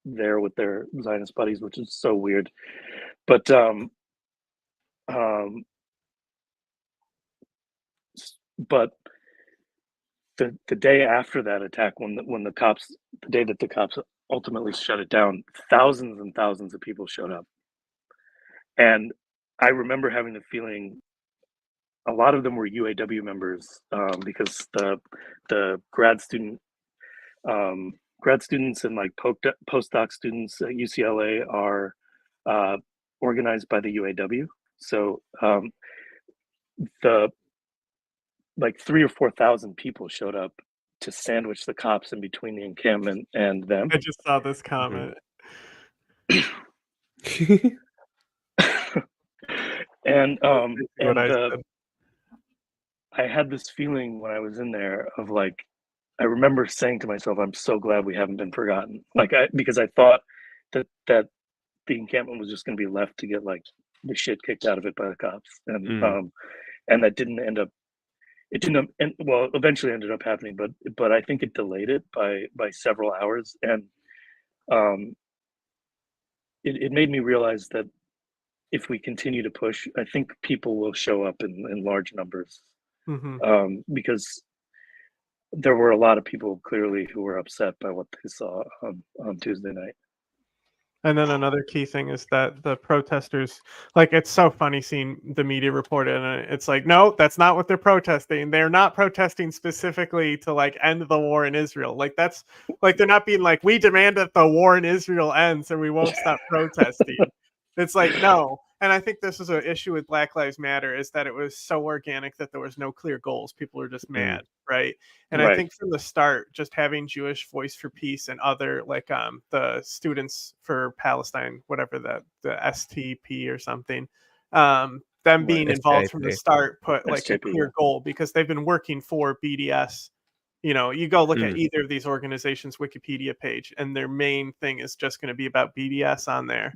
there with their Zionist buddies, which is so weird. But the day after that attack, when the day that the cops ultimately shut it down, thousands and thousands of people showed up, and I remember having the feeling a lot of them were UAW members, because the grad students and like postdoc students at UCLA are organized by the UAW. So the like 3,000 or 4,000 people showed up to sandwich the cops in between the encampment and them. I just saw this comment. And What I said. I had this feeling when I was in there of like, I remember saying to myself, I'm so glad we haven't been forgotten. Like because I thought that the encampment was just going to be left to get like the shit kicked out of it by the cops. And that didn't end up, well, eventually ended up happening, but I think it delayed it by several hours. And it made me realize that if we continue to push, I think people will show up in large numbers. Because there were a lot of people clearly who were upset by what they saw on Tuesday night. And then another key thing is that the protesters, like, it's so funny seeing the media report it, and it's like, no, that's not what they're protesting. They're not protesting specifically to like end the war in Israel. Like that's like they're not being like, we demand that the war in Israel ends and we won't stop protesting. It's like, no. And I think this is an issue with Black Lives Matter, is that it was so organic that there was no clear goals. People were just mad, right? And I think from the start, just having Jewish Voice for Peace and other, like the Students for Palestine, whatever the STP or something, them being involved from the start put like a clear goal, because they've been working for BDS. You know, you go look at either of these organizations' Wikipedia page, and their main thing is just going to be about BDS on there.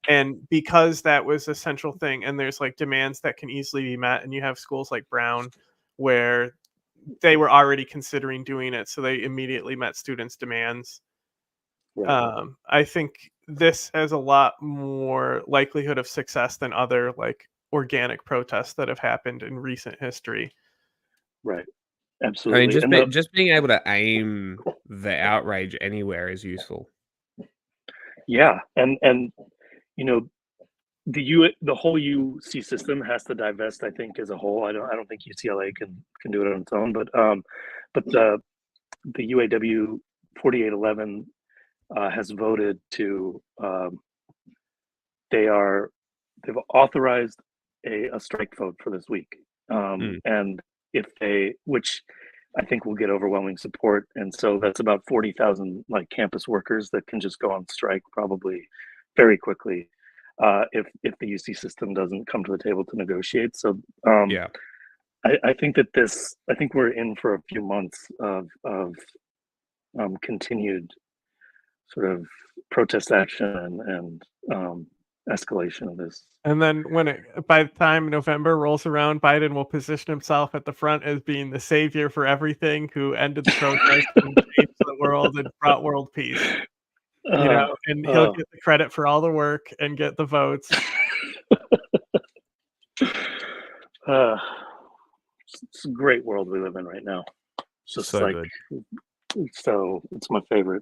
And because that was a central thing, and there's like demands that can easily be met, and you have schools like Brown where they were already considering doing it, so they immediately met students' demands. I think this has a lot more likelihood of success than other like organic protests that have happened in recent history. Right. Absolutely. I mean, just being able to aim the outrage anywhere is useful. Yeah, and you know, the whole UC system has to divest, I think, as a whole. I don't think UCLA can do it on its own, but the UAW 4811 has voted to they've authorized a strike vote for this week, and which I think will get overwhelming support, and so that's about 40,000 like campus workers that can just go on strike probably very quickly if the UC system doesn't come to the table to negotiate. So I think we're in for a few months of continued sort of protest action and escalation of this. And then by the time November rolls around, Biden will position himself at the front as being the savior for everything, who ended the protest and changed the world and brought world peace. You know, and he'll get the credit for all the work and get the votes. It's a great world we live in right now. It's just so like good. So it's my favorite.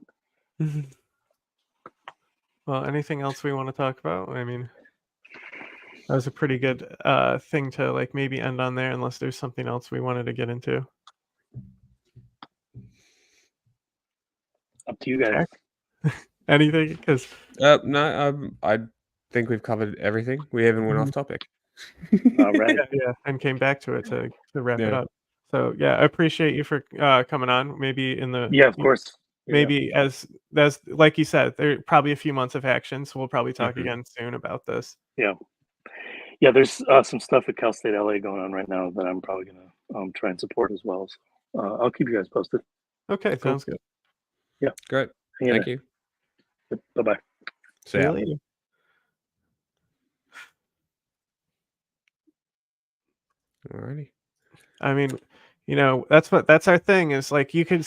Well, anything else we want to talk about? I mean, that was a pretty good thing to like maybe end on there, unless there's something else we wanted to get into. Up to you guys. Anything? Because no, I think we've covered everything. We even went off topic. All right. Yeah, and came back to it to wrap it up. So yeah, I appreciate you for coming on. Maybe in the of course. Maybe as like you said, there are probably a few months of action, so we'll probably talk again soon about this. Yeah. There's some stuff at Cal State LA going on right now that I'm probably gonna try and support as well. So I'll keep you guys posted. Okay, sounds good. Yeah, great. Thank you. Bye bye. See you later. Alrighty. I mean, you know, that's our thing, is like you can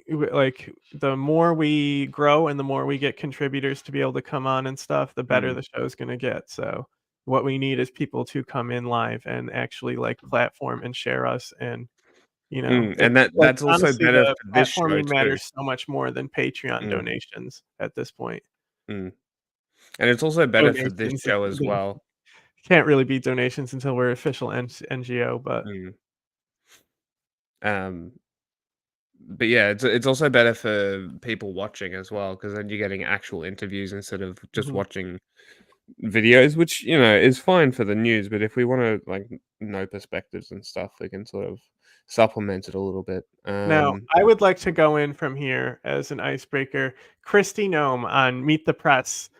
like, the more we grow and the more we get contributors to be able to come on and stuff, the better the show's gonna get. So what we need is people to come in live and actually like platform and share us, and you know, and that's also honestly, better the for this show platforming too. matters so much more than Patreon donations at this point. And it's also better for this Donations, show as well. Can't really be donations until we're official NGO, but But yeah, it's also better for people watching as well, because then you're getting actual interviews instead of just watching videos, which is fine for the news. But if we want to know perspectives and stuff, we can sort of supplement it a little bit. Now, I would like to go in from here as an icebreaker. Kristi Noem on Meet the Press,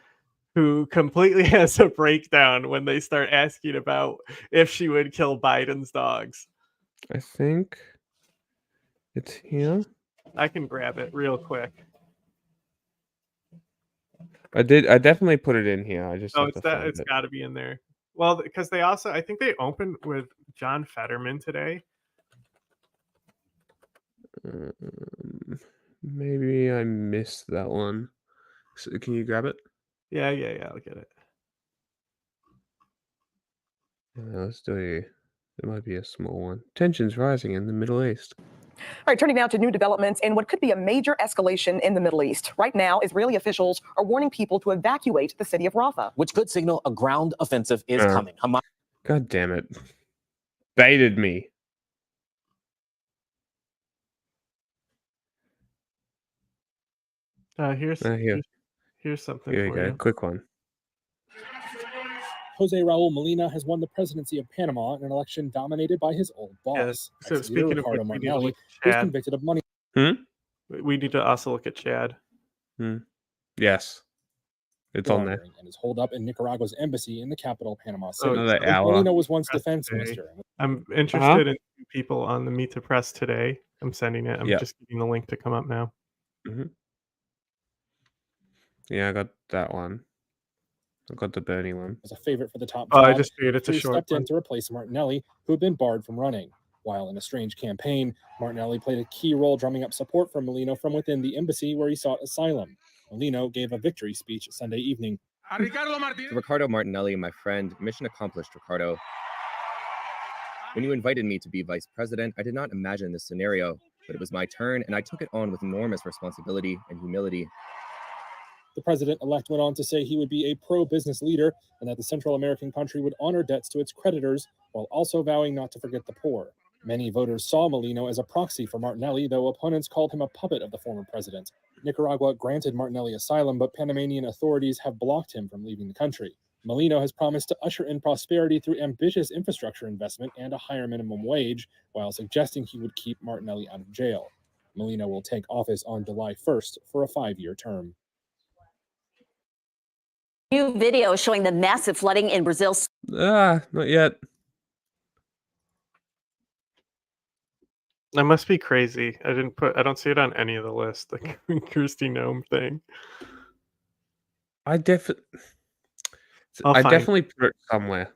who completely has a breakdown when they start asking about if she would kill Biden's dogs. I think it's here. I can grab it real quick. I definitely put it in here. I just have it's to find it's it. got to be in there. Well, because they also, I think they opened with John Fetterman today. Maybe I missed that one. So can you grab it? Yeah, I'll get it. Let's do it. There might be a small one. Tensions rising in the Middle East. All right, turning now to new developments in what could be a major escalation in the Middle East. Right now, Israeli officials are warning people to evacuate the city of Rafah, which could signal a ground offensive is coming. Hamas. God damn it. Baited me. Here's something Here we for go. you. Quick one. Jose Raul Molina has won the presidency of Panama in an election dominated by his old boss. So speaking of Ricardo which, we need to Martinelli, look at who's Chad. convicted of money. We need to also look at Chad. Yes. It's on there. laundering and is holed up in Nicaragua's embassy in the capital, Panama City. Another hour. Molina was once Press defense today. minister. I'm interested in people on the Meet the Press today. I'm sending it. I'm Yep. just getting the link to come up now. Yeah, I got that one. I got the Bernie one. Was a favorite for the top Oh, I job. just figured it's a He short stepped one. in to replace Martinelli, who had been barred from running. While in a strange campaign, Martinelli played a key role drumming up support for Molino from within the embassy where he sought asylum. Molino gave a victory speech Sunday evening. Ricardo Martinelli, my friend, mission accomplished, Ricardo. When you invited me to be vice president, I did not imagine this scenario, but it was my turn, and I took it on with enormous responsibility and humility. The president-elect went on to say he would be a pro-business leader and that the Central American country would honor debts to its creditors while also vowing not to forget the poor. Many voters saw Molino as a proxy for Martinelli, though opponents called him a puppet of the former president. Nicaragua granted Martinelli asylum, but Panamanian authorities have blocked him from leaving the country. Molino has promised to usher in prosperity through ambitious infrastructure investment and a higher minimum wage, while suggesting he would keep Martinelli out of jail. Molino will take office on July 1st for a 5-year term. New video showing the massive flooding in Brazil. Not yet. I must be crazy. I don't see it on any of the list. The Kristi Noem thing. I definitely put it somewhere.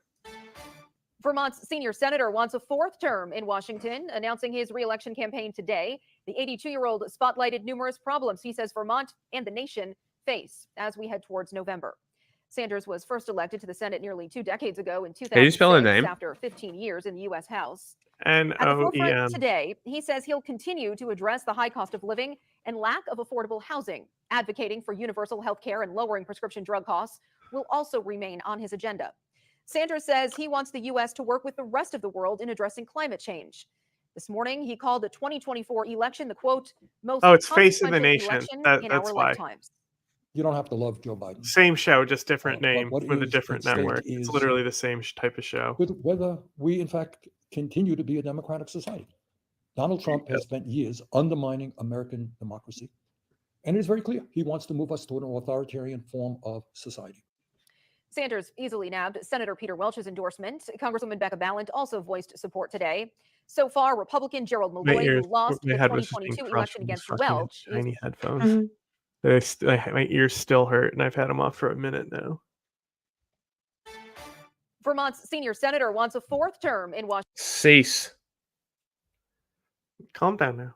Vermont's senior senator wants a 4th term in Washington, announcing his re-election campaign today. The 82-year-old spotlighted numerous problems he says Vermont and the nation face as we head towards November. Sanders was first elected to the Senate nearly 2 decades ago in 2006 Can you spell her name? after 15 years in the U.S. House. N-O-E-M. At the forefront today, he says he'll continue to address the high cost of living and lack of affordable housing. Advocating for universal health care and lowering prescription drug costs will also remain on his agenda. Sanders says he wants the U.S. to work with the rest of the world in addressing climate change. This morning, he called the 2024 election the, quote, most it's Face of the consequential Nation. election in That's our why. lifetimes. You don't have to love Joe Biden. Same show, just different name what with a is different at stake network. It's is literally the same type of show. whether we, in fact, continue to be a democratic society. Donald Trump has spent years undermining American democracy. And it is very clear he wants to move us toward an authoritarian form of society. Sanders easily nabbed Senator Peter Welch's endorsement. Congresswoman Becca Balint also voiced support today. So far, Republican Gerald Malloy, who lost the 2022 election against Welch, is tiny headphones. My ears still hurt, and I've had them off for a minute now. Vermont's senior senator wants a 4th term in Washington. Cease. Calm down now.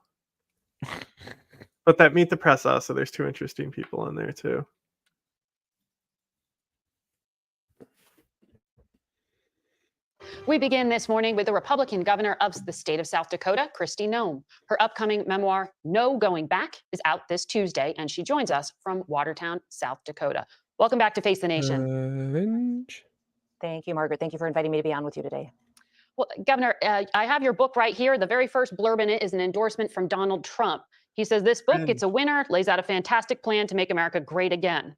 But that Meet the Press also, there's 2 interesting people on there too. We begin this morning with the Republican governor of the state of South Dakota, Kristi Noem. Her upcoming memoir, No Going Back, is out this Tuesday, and she joins us from Watertown, South Dakota. Welcome back to Face the Nation. Thank you, Margaret. Thank you for inviting me to be on with you today. Well, Governor, I have your book right here. The very first blurb in it is an endorsement from Donald Trump. He says, this book, it's a winner, lays out a fantastic plan to make America great again.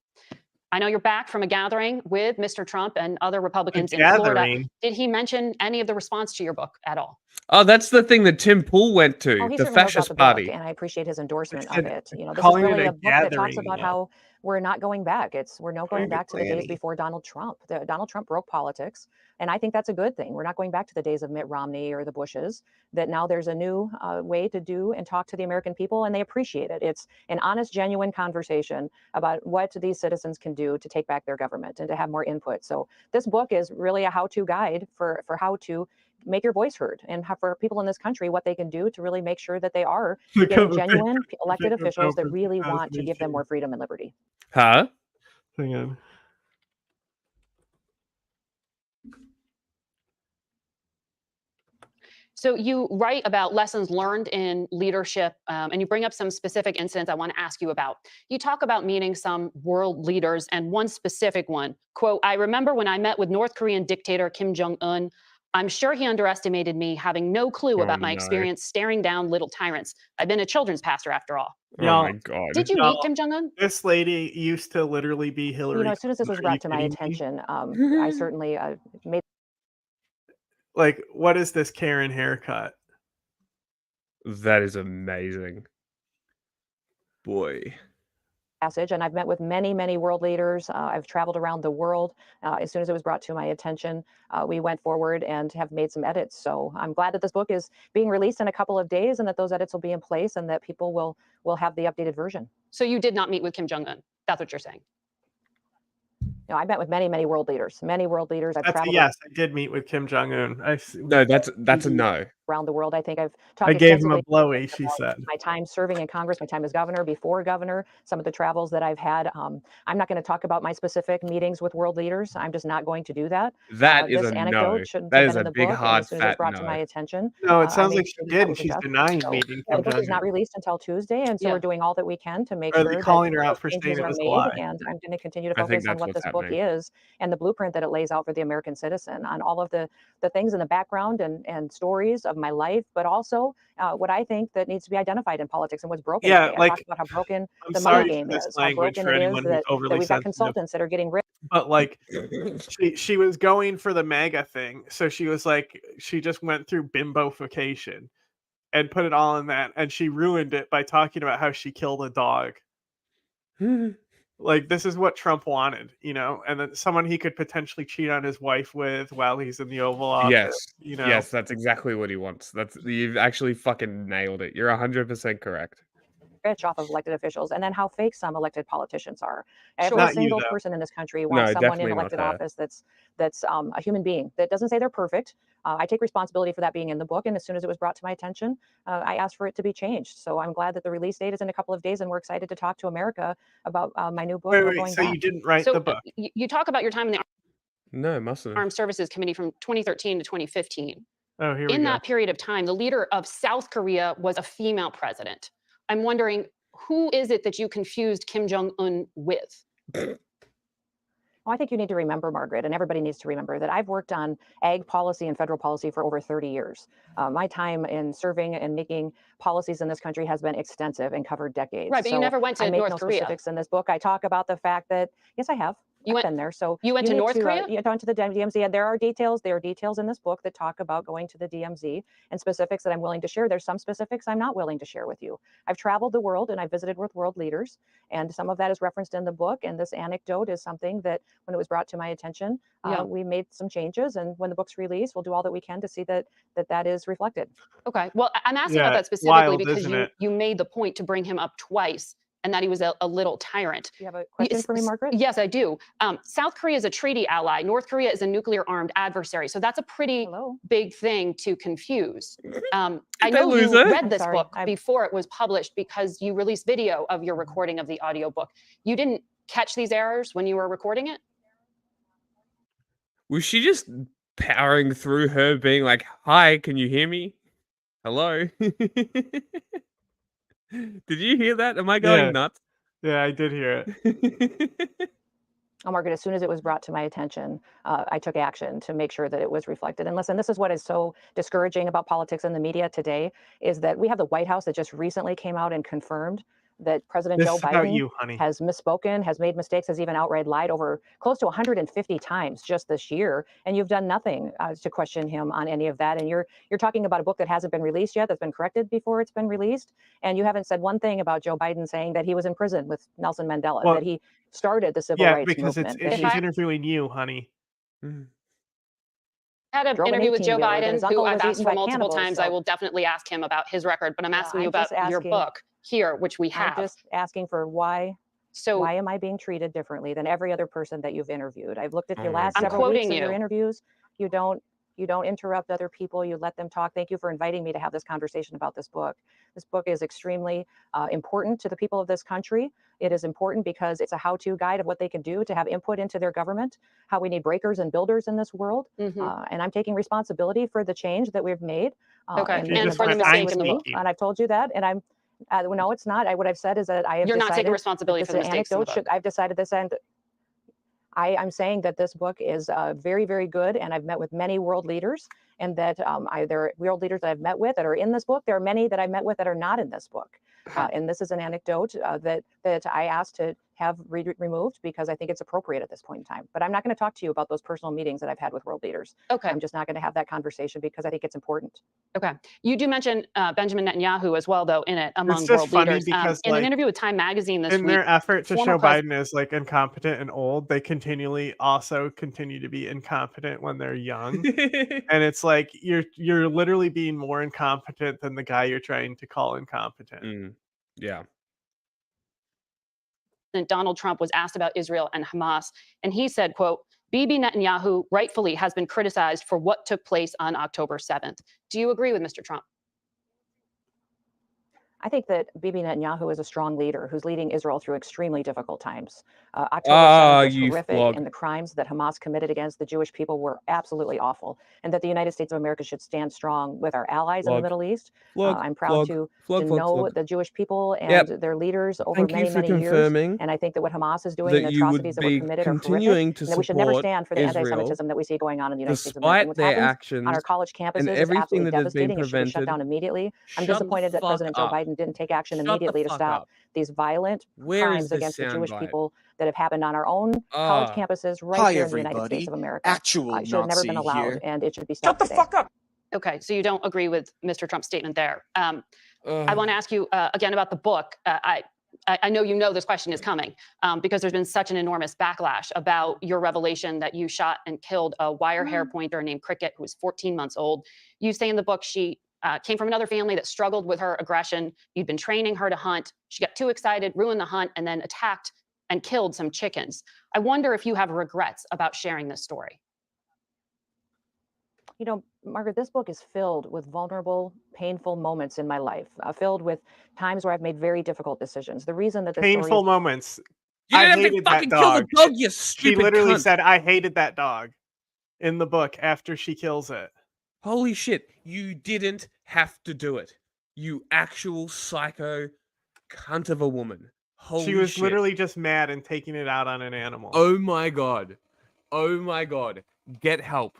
I know you're back from a gathering with Mr. Trump and other Republicans in Florida. Did he mention any of the response to your book at all? Oh, that's the thing that Tim Pool went to, Oh, he the certainly knows about fascist the party. book, and I appreciate his endorsement of it. You know, this is calling it really a a book that talks gathering, about how we're not going back. We're not going back to the days planning. before Donald Trump. Donald Trump broke politics, and I think that's a good thing. We're not going back to the days of Mitt Romney or the Bushes. That now there's a new way to do and talk to the American people, and they appreciate it. It's an honest, genuine conversation about what these citizens can do to take back their government and to have more input. So this book is really a how-to guide for how to make your voice heard, and for people in this country what they can do to really make sure that they are getting genuine elected officials that really want to give them more freedom and liberty. Huh? Hang on. So you write about lessons learned in leadership, and you bring up some specific incidents I want to ask you about. You talk about meeting some world leaders, and one specific one, quote, I remember when I met with North Korean dictator Kim Jong-un, I'm sure he underestimated me, having no clue about my experience staring down little tyrants. I've been a children's pastor after all. Oh my God. Did you meet Kim Jong-un? This lady used to literally be Hillary. You know, as soon as this was brought to my attention, I certainly made. Like, what is this Karen haircut? That is amazing. Boy. Passage, and I've met with many, many world leaders. I've traveled around the world. As soon as it was brought to my attention, we went forward and have made some edits. So I'm glad that this book is being released in a couple of days, and that those edits will be in place, and that people will have the updated version. So you did not meet with Kim Jong-un. That's what you're saying. No, I met with many, many world leaders. Many world leaders. I've traveled. Yes, I did meet with Kim Jong-un. No, that's a no. Around the world, I think I've talked. I gave him a extensively blowy, she about said. my time serving in Congress, my time as governor, before governor, some of the travels that I've had. I'm not going to talk about my specific meetings with world leaders. I'm just not going to do that. That is this a anecdote no. shouldn't That have is been a in the big, book, hard, and as soon as it was fat brought no. to my attention. No, it I sounds made like sure she that did, was and she's adjusted. denying So, meeting the Kim book is not Jong-un. released until Tuesday, and so we're doing all that we can to make Or sure they that calling her out those for changes saying it are was a made. lie. And I'm going to continue to I think focus on that's what what's this book happening. is and the blueprint that it lays out for the American citizen, on all of the things in the background and stories of my life, but also what I think that needs to be identified in politics and what's broken Yeah, today. I like, talked about how broken I'm the sorry money for game this is, how language broken for it is anyone who's that overly we've got sensitive. consultants that are getting rich. But like, she was going for the MAGA thing, so she was like, she just went through bimbofication and put it all in that, and she ruined it by talking about how she killed a dog. Like, this is what Trump wanted, you know, and then someone he could potentially cheat on his wife with while he's in the Oval Office. Yes. You know. Yes, that's exactly what he wants. You've actually fucking nailed it. You're 100% correct. Rich off of elected officials, and then how fake some elected politicians are. Every Not you, single though. person in this country No, wants someone in definitely not elected her. office that's a human being that doesn't say they're perfect. I take responsibility for that being in the book, and as soon as it was brought to my attention, I asked for it to be changed. So I'm glad that the release date is in a couple of days, and we're excited to talk to America about my new book. Wait, Going so back. you didn't write the book? You talk about your time in the No, mustn't. Armed Services Committee from 2013 to 2015. Oh, here we In go. that period of time, the leader of South Korea was a female president. I'm wondering, who is it that you confused Kim Jong-un with? Well, I think you need to remember, Margaret, and everybody needs to remember that I've worked on ag policy and federal policy for over 30 years. My time in serving and making policies in this country has been extensive and covered decades. Right, but you never went to I make North no Korea. specifics in this book. I talk about the fact that, yes, I have. I've been there. So you went to need North Korea? You went to the DMZ, and there are details in this book that talk about going to the DMZ and specifics that I'm willing to share. There's some specifics I'm not willing to share with you. I've traveled the world and I visited with world leaders, and some of that is referenced in the book. And this anecdote is something that, when it was brought to my attention, we made some changes. And when the book's released, we'll do all that we can to see that is reflected. Okay. Well, I'm asking about Yeah, that specifically wild, because isn't it? you made the point to bring him up twice, and that he was a little tyrant. Do you have a question for me, Margaret? Yes, I do. South Korea is a treaty ally. North Korea is a nuclear-armed adversary. So that's a pretty big thing to confuse. I know you read this book before it was published because you released video of your recording of the audiobook. You didn't catch these errors when you were recording it? Was she just powering through her being like, hi, can you hear me? Hello? Did you hear that? Am I going nuts? Yeah, I did hear it. Margaret, as soon as it was brought to my attention, I took action to make sure that it was reflected. And listen, this is what is so discouraging about politics and the media today, is that we have the White House that just recently came out and confirmed that President This Joe is about Biden you, honey. has misspoken, has made mistakes, has even outright lied over close to 150 times just this year. And you've done nothing to question him on any of that. And you're talking about a book that hasn't been released yet, that's been corrected before it's been released. And you haven't said one thing about Joe Biden saying that he was in prison with Nelson Mandela, Well, that he started the civil yeah, rights because movement. she's interviewing you, honey. Had an Drove an interview with Joe 18-wheeler that Biden, his who uncle I've was asked eaten for by multiple cannibals, times. so- I will definitely ask him about his record, but I'm asking you I'm just about your asking- book here, which we have. I'm just asking for why. So why am I being treated differently than every other person that you've interviewed? I've looked at your Oh my last God. several I'm weeks quoting of your you. interviews. You don't interrupt other people. You let them talk. Thank you for inviting me to have this conversation about this book. This book is extremely important to the people of this country. It is important because it's a how-to guide of what they can do to have input into their government, how we need breakers and builders in this world. And I'm taking responsibility for the change that we've made. Okay. And And because for the I'm mistake with in the me, book. and I've told you that, and I'm no, it's not. What I've said is that I have You're not decided taking responsibility that for the this mistakes in the anecdote book. I've decided this, and I'm saying that this book is very, very good, and I've met with many world leaders, and that there are world leaders that I've met with that are in this book. There are many that I've met with that are not in this book. And this is an anecdote that I asked to have removed because I think it's appropriate at this point in time. But I'm not going to talk to you about those personal meetings that I've had with world leaders. Okay. I'm just not going to have that conversation because I think it's important. Okay. You do mention Benjamin Netanyahu as well, though, in it among It's just world funny leaders. because, In an like, interview with Time Magazine this in week, their effort to former show pres- Biden as like incompetent and old, they continue to be incompetent when they're young. And it's like you're literally being more incompetent than the guy you're trying to call incompetent. Yeah. Donald Trump was asked about Israel and Hamas, and he said, quote, Bibi Netanyahu rightfully has been criticized for what took place on October 7th. Do you agree with Mr. Trump? I think that Bibi Netanyahu is a strong leader who's leading Israel through extremely difficult times. October 7th was you horrific, flog. and the crimes that Hamas committed against the Jewish people were absolutely awful, and that the United States of America should stand strong with our allies in the Flog. Middle East. Flog, I'm proud flog, to flog, flog, know flog. the Jewish people and Yep. their leaders over Thank you many, for many years. confirming And I think that what Hamas is doing and that the you would atrocities that were be committed are horrific, continuing to and that we should never support stand for the Israel anti-Semitism that we see going on in the United States of America. And despite what's their happened actions on our college and campuses is everything absolutely that has been devastating. It should be shut prevented. down immediately. I'm Shut the disappointed that fuck President Joe up. Biden didn't take action Shut the immediately to fuck stop up. these violent Where is crimes this against the Jewish soundbite? people that have happened on our own college Ah. campuses right Hi, here in the United everybody. States of America. Actual It should have never been Nazi allowed, here. and it should be stopped today. up. Okay, so you don't agree with Mr. Trump's statement there. I want to ask you again about the book. I know you know this question is coming because there's been such an enormous backlash about your revelation that you shot and killed a wire hair pointer named Cricket who was 14 months old. You say in the book she came from another family that struggled with her aggression. You'd been training her to hunt. She got too excited, ruined the hunt, and then attacked and killed some chickens. I wonder if you have regrets about sharing this story. You know, Margaret, this book is filled with vulnerable, painful moments in my life, filled with times where I've made very difficult decisions. The reason that this story Painful is moments. You I didn't have to hated that fucking kill the dog. dog, you She stupid literally cunt. said, "I hated that dog," in the book after she kills it. Holy shit, you didn't have to do it. You actual psycho cunt of a woman. Holy She was shit. literally just mad and taking it out on an animal. Oh my god. Oh my god. Get help.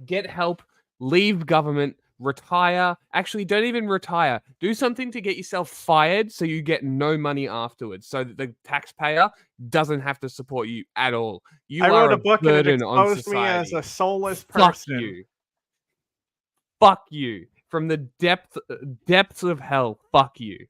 Get help. Leave government. Retire. Actually, don't even retire. Do something to get yourself fired so you get no money afterwards, so that the taxpayer doesn't have to support you at all. You I are wrote a book and it burden on exposed me as society. a soulless Fuck person. you. Fuck you. From the depths of hell. Fuck you.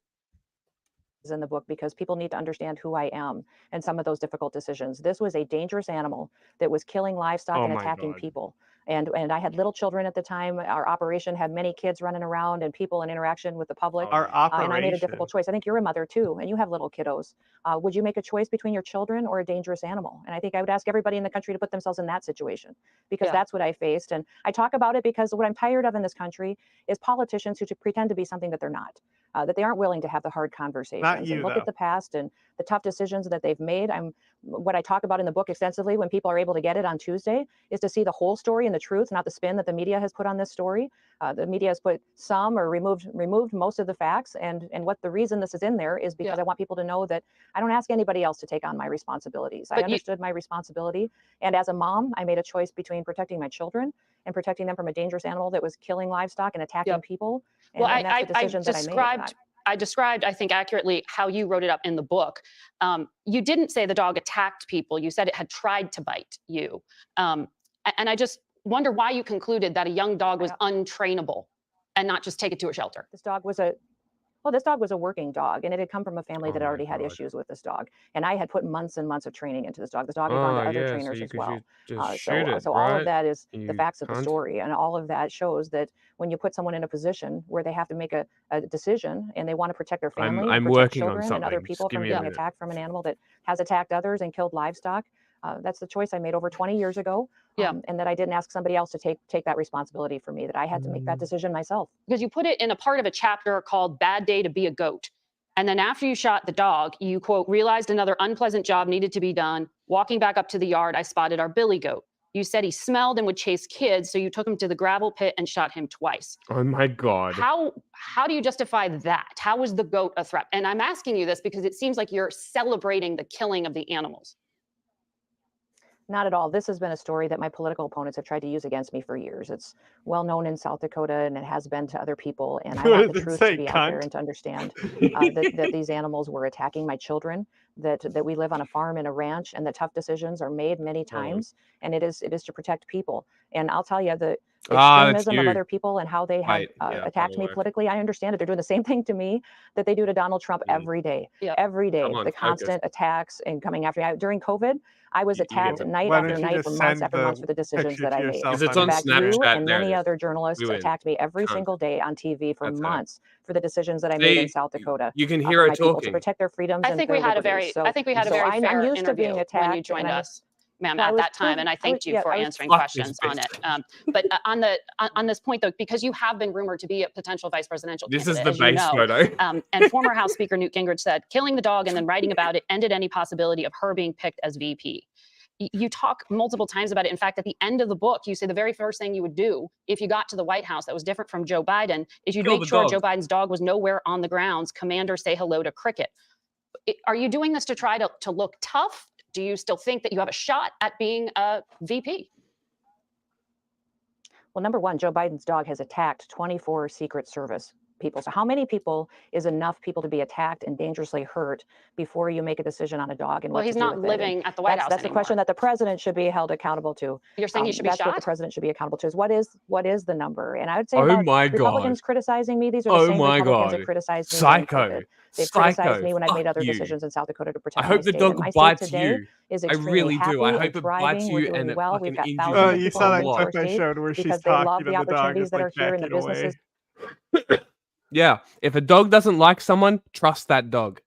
In the book because people need to understand who I am and some of those difficult decisions. This was a dangerous animal that was killing livestock Oh and my attacking God. people. And I had little children at the time. Our operation had many kids running around and people in interaction with the public. Our And I made a difficult operation. choice. I think you're a mother too, and you have little kiddos. Would you make a choice between your children or a dangerous animal? And I think I would ask everybody in the country to put themselves in that situation because Yeah. that's what I faced. And I talk about it because what I'm tired of in this country is politicians who pretend to be something that they're not. that they aren't willing to have the hard conversations you, and look though. at the past and the tough decisions that they've made. What I talk about in the book extensively when people are able to get it on Tuesday is to see the whole story and the truth, not the spin that the media has put on this story. The media has put some or removed most of the facts, and what the reason this is in there is because I want people to know that I don't ask anybody else to take on my responsibilities. I understood my responsibility, and as a mom, I made a choice between protecting my children and protecting them from a dangerous animal that was killing livestock and attacking people. And, Well, and that's the decision that I described, I think, accurately how you wrote it up in the book. You didn't say the dog attacked people. You said it had tried to bite you. And I just wonder why you concluded that a young dog was untrainable and not just take it to a shelter. This dog was a working dog, and it had come from a family that already had issues with this dog. And I had put months and months of training into this dog. This dog had gone to other trainers as well. So all of that is the facts of the story, and all of that shows that when you put someone in a position where they have to make a decision and they want to protect their family, I'm protect working on children and other something. people Just give from me a being minute. attacked from an animal that has attacked others and killed livestock, that's the choice I made over 20 years ago. And that I didn't ask somebody else to take that responsibility for me, that I had to make that decision myself. Because you put it in a part of a chapter called Bad Day to Be a Goat. And then after you shot the dog, you, quote, realized another unpleasant job needed to be done. Walking back up to the yard, I spotted our billy goat. You said he smelled and would chase kids, so you took him to the gravel pit and shot him twice. Oh my God. How do you justify that? How was the goat a threat? And I'm asking you this because it seems like you're celebrating the killing of the animals. Not at all. This has been a story that my political opponents have tried to use against me for years. It's well known in South Dakota, and it has been to other people. And I want the truth to be out there and to understand that these animals were attacking my children, that we live on a farm and a ranch, and that tough decisions are made many times. And it is to protect people. And I'll tell you, the extremism of other people and how they have attacked me politically, I understand it. They're doing the same thing to me that they do to Donald Trump every day. Every day, the constant attacks and coming after me. During COVID, I was attacked night after night for months after months for the decisions that I made. Because it's on Snapchat and many other journalists attacked me every single day on TV for months for the decisions that I made in South Dakota. You can hear her talking. To protect their freedoms. I think we had a very fair I'm used to being attacked when you joined us, ma'am, at that time, and I thanked you for answering questions on it. But on this point, though, because you have been rumored to be a potential vice presidential This candidate, is the base photo. and former House Speaker Newt Gingrich said, killing the dog and then writing about it ended any possibility of her being picked as VP. You talk multiple times about it. In fact, at the end of the book, you say the very first thing you would do if you got to the White House that was different from Joe Biden is you'd make sure Joe Biden's dog was nowhere on the grounds. Commander, say hello to Cricket. Are you doing this to try to look tough? Do you still think that you have a shot at being a VP? Well, number one, Joe Biden's dog has attacked 24 Secret Service people. So how many people is enough people to be attacked and dangerously hurt before you make a decision on a dog? And well, he's not living at the White House That's the question that the president should be held accountable to. You're saying he should be That's shot? what the president should be accountable to. Is what is the number? And I would say Republicans criticizing me. These are the same Republicans that criticized me. Psycho. They've criticized me when I've made other decisions in South Dakota to protect I hope my the state. dog My bites state today you. is I extremely really happy do. I and hope it thriving. bites We're you doing and it well. fucking We've got injures thousands you. of You people saw that moving to our clip I state showed where she's because they love talking the to the dog opportunities is that like are here and the backing away. businesses. Yeah, if a dog doesn't like someone, trust that dog.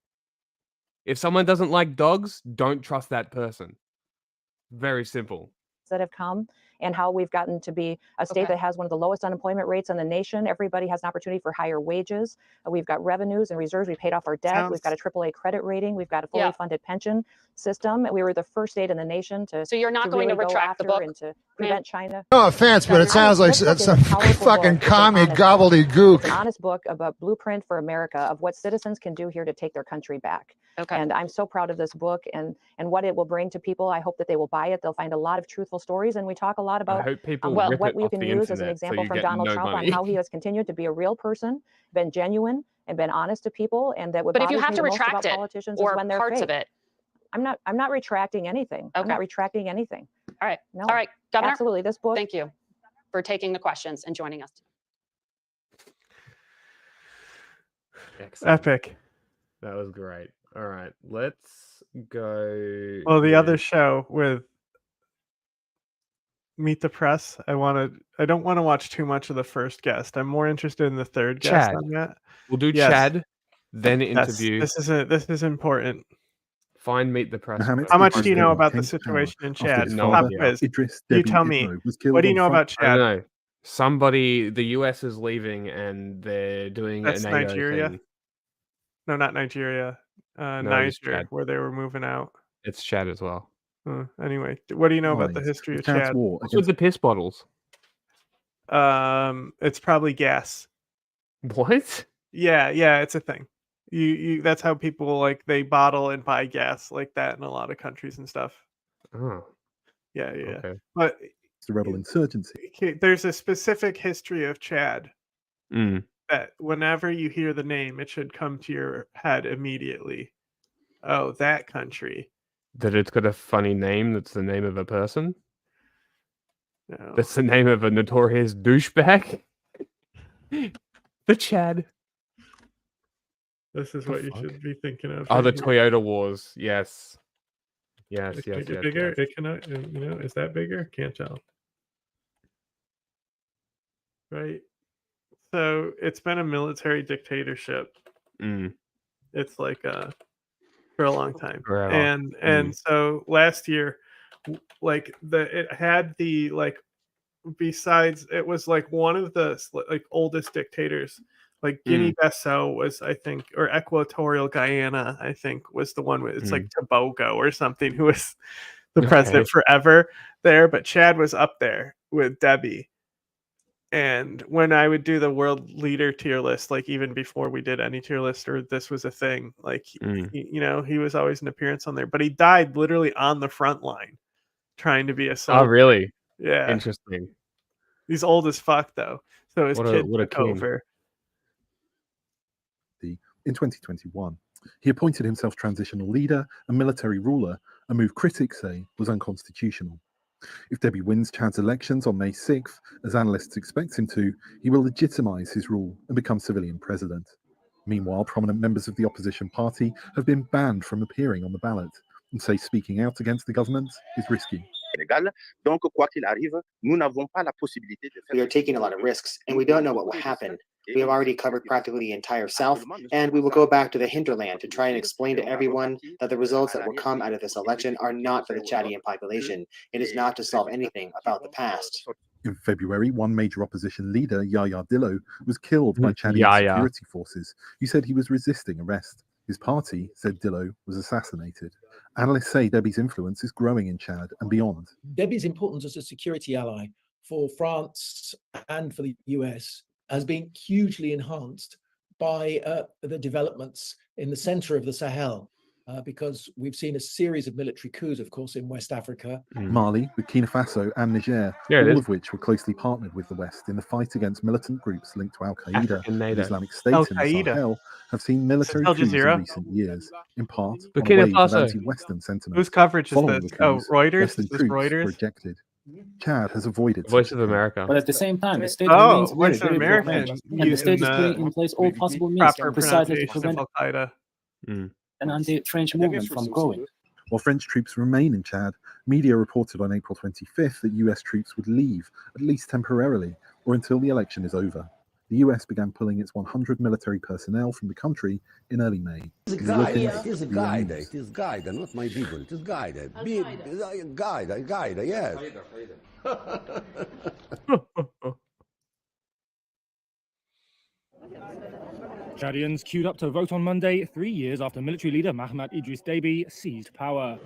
If someone doesn't like dogs, don't trust that person. Very simple. That have come and how we've gotten to be a state that has one of the lowest unemployment rates in the nation. Everybody has an opportunity for higher wages. We've got revenues and reserves. We paid off our debt. We've got a AAA credit rating. We've got a fully funded pension system. We were the first state in the nation to. So you're not going to retract the book and to prevent China. No offense, but it sounds like some fucking commie gobbledygook. It's an honest book about blueprint for America of what citizens can do here to take their country back. Okay. And I'm so proud of this book and what it will bring to people. I hope that they will buy it. They'll find a lot of truthful stories. And we talk a lot about what we can use as an example from Donald Trump on how he has continued to be a real person, been genuine, and been honest to people. And that what But if you bothers have me to the most retract about it politicians or is when they're parts fake. of it. I'm not retracting anything. I'm not retracting anything. All right. No. All right, Governor. Absolutely. This book. Thank you for taking the questions and joining us. Epic. That was great. All right, let's go. Well, the other show with Meet the Press, I don't want to watch too much of the first guest. I'm more interested in the third guest Chad. on that. We'll do Chad, then interview. This is important. Find Meet the Press. How much do you know about the situation in Chad? No Pop idea. quiz. You tell me. What do you know about I don't Chad? know. Somebody, the US is leaving and they're doing That's a NATO Nigeria? thing. No, not Nigeria. No, just Niger, Chad. where they were moving out. It's Chad as well. Anyway, what do you know about the Right. history of Chad's Chad? war What's with the piss bottles? It's probably gas. What? Yeah, it's a thing. You that's how people like they bottle and buy gas like that in a lot of countries and stuff. Oh. Yeah. Okay. But It's the rebel insurgency. there's a specific history of Chad Mm. that whenever you hear the name, it should come to your head immediately. Oh, that country. That it's got a funny name that's the name of a person? No. That's the name of a notorious douchebag? The Chad. This is what you should be thinking of. Oh, the right here. Toyota Wars. Yes. Yes, It yes, can get yes. bigger. yes. It cannot. Is that bigger? Can't tell. Right. So it's been a military dictatorship. Mm. It's like for a long time, Forever. and so last year, like it had the like. Besides, it was like one of the like oldest dictators. Like Guinea-Bissau was, I think, or Equatorial Guyana, I think, was the one. It's like Tobago or something. Who was the president forever there? But Chad was up there with Debbie. And when I would do the world leader tier list, like even before we did any tier list or this was a thing, like he was always an appearance on there. But he died literally on the front line, trying to be a soldier. Oh, really? Yeah. Interesting. He's old as fuck though. So his kid what a took king. over. In 2021, he appointed himself transitional leader and military ruler, a move critics say was unconstitutional. If Debbie wins Chad's elections on May 6th, as analysts expect him to, he will legitimize his rule and become civilian president. Meanwhile, prominent members of the opposition party have been banned from appearing on the ballot and say speaking out against the government is risky. We are taking a lot of risks, and we don't know what will happen. We have already covered practically the entire South, and we will go back to the hinterland to try and explain to everyone that the results that will come out of this election are not for the Chadian population. It is not to solve anything about the past. In February, one major opposition leader, Yahya Dillo, was killed by Chadian security forces who said he was resisting arrest. His party said Dillo was assassinated. Analysts say Debbie's influence is growing in Chad and beyond. Debbie's importance as a security ally for France and for the US has been hugely enhanced by the developments in the center of the Sahel, because we've seen a series of military coups, of course, in West Africa. Mali, Burkina Faso, and Niger, all of which were closely partnered with the West in the fight against militant groups linked to Al-Qaeda and Islamic State in the Sahel, have seen military coups in recent years, in part on a Burkina wave of Faso. anti-Western sentiment. Whose coverage is Following this? the coups, Reuters? Western Is this troops Reuters? were ejected. Chad has avoided Voice of America. But at the same time, the state Oh, remains Voice of very America pro-American, and the state is putting in place all possible means proper precisely to pronunciation of prevent Al-Qaeda. an anti-French movement from growing. While French troops remain in Chad, media reported on April 25th that US troops would leave, at least temporarily, or until the election is over. The US began pulling its 100 military personnel from the country in early May. It is guide, not my people. It is guide. Guide, yes. Chadians queued up to vote on Monday, 3 years after military leader Mahamat Idris Deby seized power.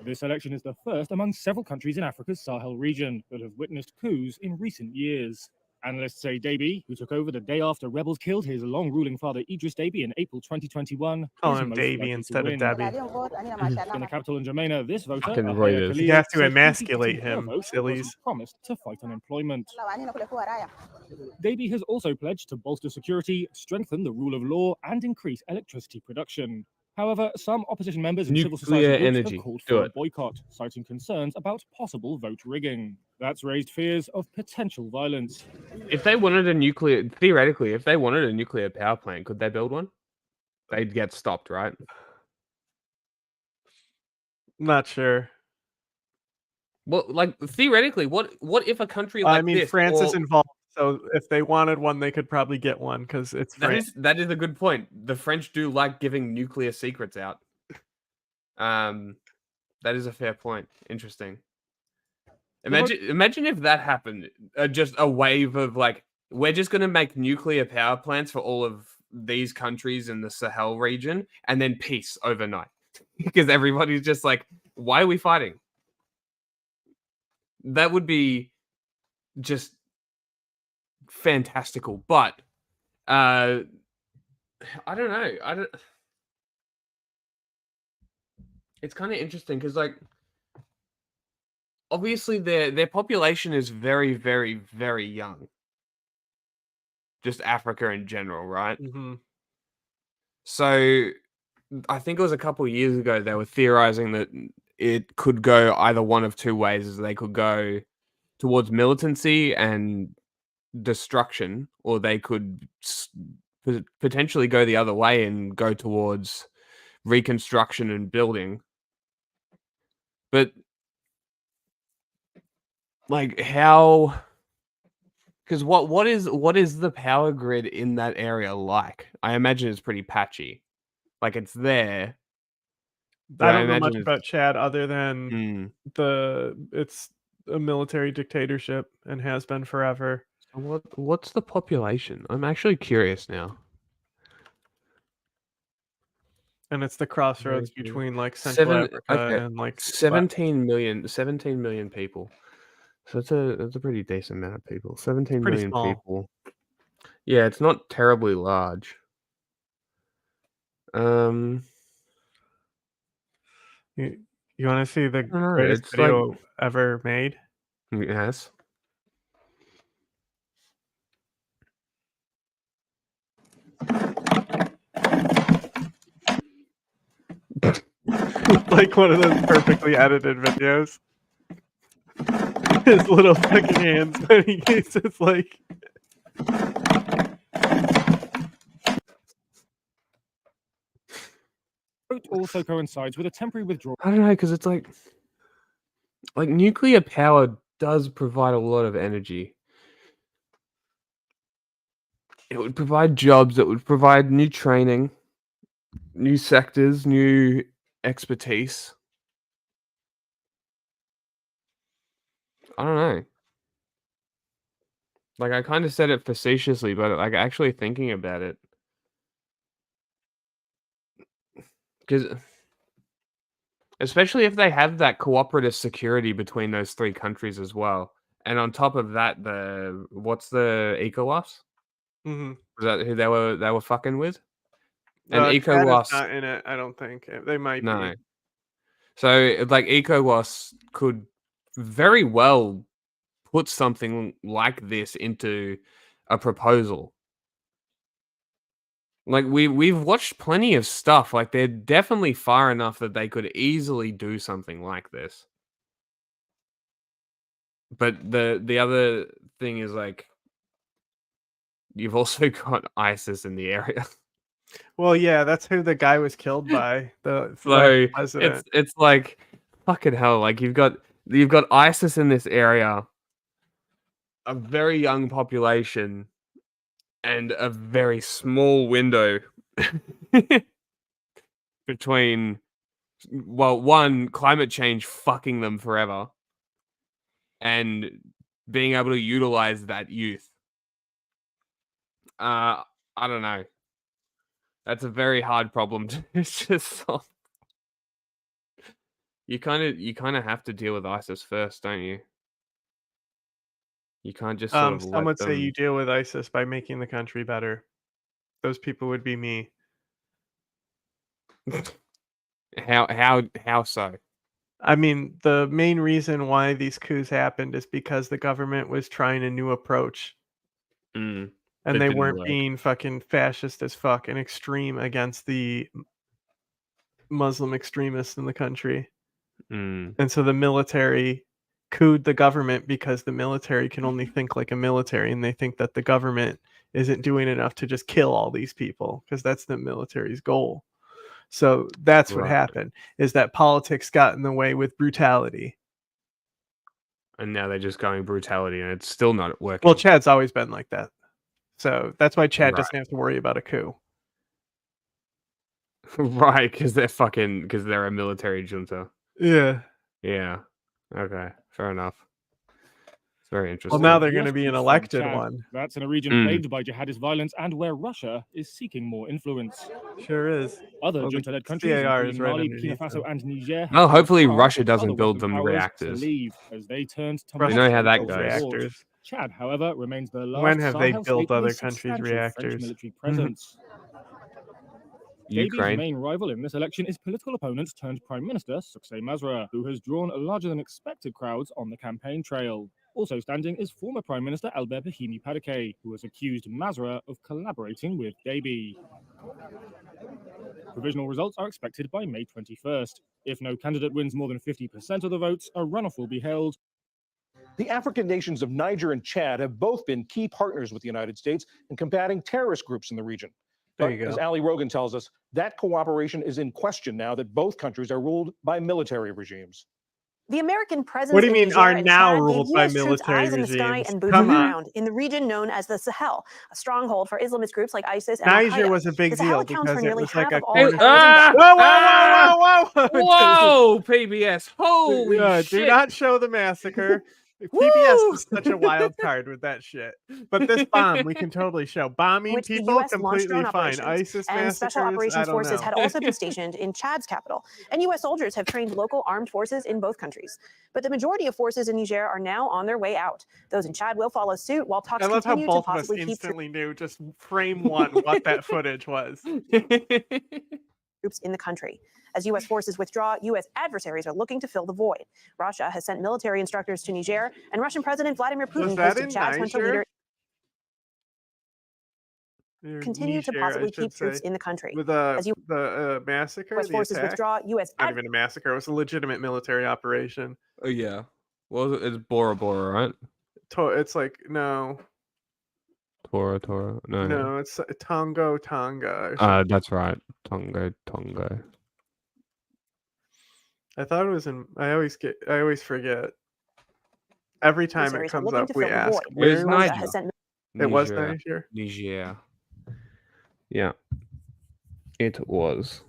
This election is the first among several countries in Africa's Sahel region that have witnessed coups in recent years. Analysts say Deby, who took over the day after rebels killed his long-ruling father Idris Deby in April 2021, Call is him most Davy likely instead to of win. Debbie. In the capital in N'Djamena, this voter, Fucking Ahaya Reuters. Khalil, You have to said emasculate 50% of her him, vote was sillies. promised to fight unemployment. Deby has also pledged to bolster security, strengthen the rule of law, and increase electricity production. However, some opposition members and civil society Nuclear groups energy. have called Do for a it. boycott, citing concerns about possible vote rigging. That's raised fears of potential violence. If they wanted a nuclear, theoretically, if they wanted a nuclear power plant, could they build one? They'd get stopped, right? Not sure. Well, like theoretically, what if a country like I mean, this, France is or- involved, so if they wanted one, they could probably get one because it's France. that is a good point. The French do like giving nuclear secrets out. That is a fair point. Interesting. Imagine if that happened. Just a wave of like, we're just gonna make nuclear power plants for all of these countries in the Sahel region and then peace overnight. Because everybody's just like, why are we fighting? That would be just fantastical. But I don't know. It's kind of interesting because, like, obviously their population is very, very, very young. Just Africa in general, right? Mm-hmm. So I think it was a couple of years ago they were theorizing that it could go either one of two ways. Is they could go towards militancy and destruction, or they could potentially go the other way and go towards reconstruction and building. But like how? Because what is the power grid in that area like? I imagine it's pretty patchy. Like it's there. But I I don't know much imagine about Chad other than Mm. it's a military dictatorship and has been forever. So what's the population? I'm actually curious now. And it's the crossroads Very between like Central Africa Okay. and like 17 million people. So that's a pretty decent amount of people. 17 pretty million small. people. Yeah, it's not terribly large. You want to see the don't know, greatest it's like- video ever made? Yes. Like one of those perfectly edited videos. His little fucking hands when he gets just like Vote also coincides with a temporary withdrawal. I don't know, because it's like nuclear power does provide a lot of energy. It would provide jobs, it would provide new training, new sectors, new expertise. I don't know. Like, I kind of said it facetiously, but like actually thinking about it, because especially if they have that cooperative security between those three countries as well, and on top of that, what's the ECOWAS? Mm-hmm. Was that who they were fucking with? And Chad is ECOWAS, not in it, I don't think. They might no. be. So like ECOWAS could very well put something like this into a proposal. Like we've watched plenty of stuff. Like they're definitely far enough that they could easily do something like this. But the other thing is like you've also got ISIS in the area. Well, yeah, that's who the guy was killed by. The So president. it's like fucking hell. Like you've got ISIS in this area, a very young population, and a very small window between, well, one, climate change fucking them forever, and being able to utilize that youth. I don't know. That's a very hard problem to just solve. You kind of have to deal with ISIS first, don't you? You can't just sort of Some let would say you them. deal with ISIS by making the country better. Those people would be me. How so? I mean, the main reason why these coups happened is because the government was trying a new approach. Mm, And that they didn't weren't work. being fucking fascist as fuck and extreme against the Muslim extremists in the country. Mm, And so the military cooed the government because the military can only think like a military, and they think that the government isn't doing enough to just kill all these people because that's the military's goal. So that's what Right. happened, is that politics got in the way with brutality. and now they're just going brutality, and it's still not working. Well, Chad's always been like that. So that's why Chad Right. doesn't have to worry about a coup. Right, because they're a military junta. Yeah. Yeah. Okay, fair enough. It's very interesting. Well, now they're US going to be an troops from elected Chad. one. That's in a region plagued by jihadist violence and where Russia is seeking more influence. Sure is. Other Well, the junta-led countries, CAR is including right Mali, underneath Burkina Faso, them. and Niger, Well, have hopefully asked Russia other doesn't build Western them powers reactors. to leave as they turned to Russia know how military that support. goes. Reactors. Chad, however, remains the last When have they Sahel built state with a other countries' substantial French reactors? military presence. Dabi's Ukraine. main rival in this election is political opponent turned Prime Minister Suksay Masra, who has drawn larger than expected crowds on the campaign trail. Also standing is former Prime Minister Albert Bahimi Padake, who has accused Masra of collaborating with Dabi. Provisional results are expected by May 21st. If no candidate wins more than 50% of the votes, a runoff will be held. The African nations of Niger and Chad have both been key partners with the United States in combating terrorist groups in the region. There But you go. as Ali Rogan tells us, that cooperation is in question now that both countries are ruled by military regimes. The American presence What do you in mean Niger are and now Chad gave ruled by US troops military eyes in the sky regimes? and boots Come on the on. ground in the region known as the Sahel, a stronghold for Islamist groups like ISIS and Al Niger Qaeda. was a big The Sahel deal accounts for because it nearly was like half a of all corner. terrorism. Whoa! Whoa, PBS! Holy Do shit! not show the massacre. PBS is such a wild card with that shit. But this bomb, we can totally show. Bombing Which the people, US launched completely drone fine. operations, ISIS and massacres, special I operations don't forces know. had also been stationed in Chad's capital, and US soldiers have trained local armed forces in both countries. But the majority of forces in Niger are now on their way out. Those in Chad will follow suit while talks I love how continue to both of us possibly keep instantly knew just frame one what that footage was. troops in the country. As U.S. forces withdraw, U.S. adversaries are looking to fill the void. Russia has sent military instructors to Niger, and Russian President Vladimir Putin that hosted in Chad's junta Niger? leader. Continue to Niger, possibly I keep should troops say. in the country. With As the massacre, U.S. the forces attack? withdraw, U.S. Not even a massacre. It was a legitimate military operation. Oh yeah. What was it? It's Bora Bora, right? It's like no, Tora. No. it's Tonga. or something. That's right. Tongo. I thought it was in. I always forget. Every time it Adversaries are comes looking up, to we fill the ask. void. Where It's in Russia Niger. has sent It was Niger. Niger. Niger. Yeah. It was.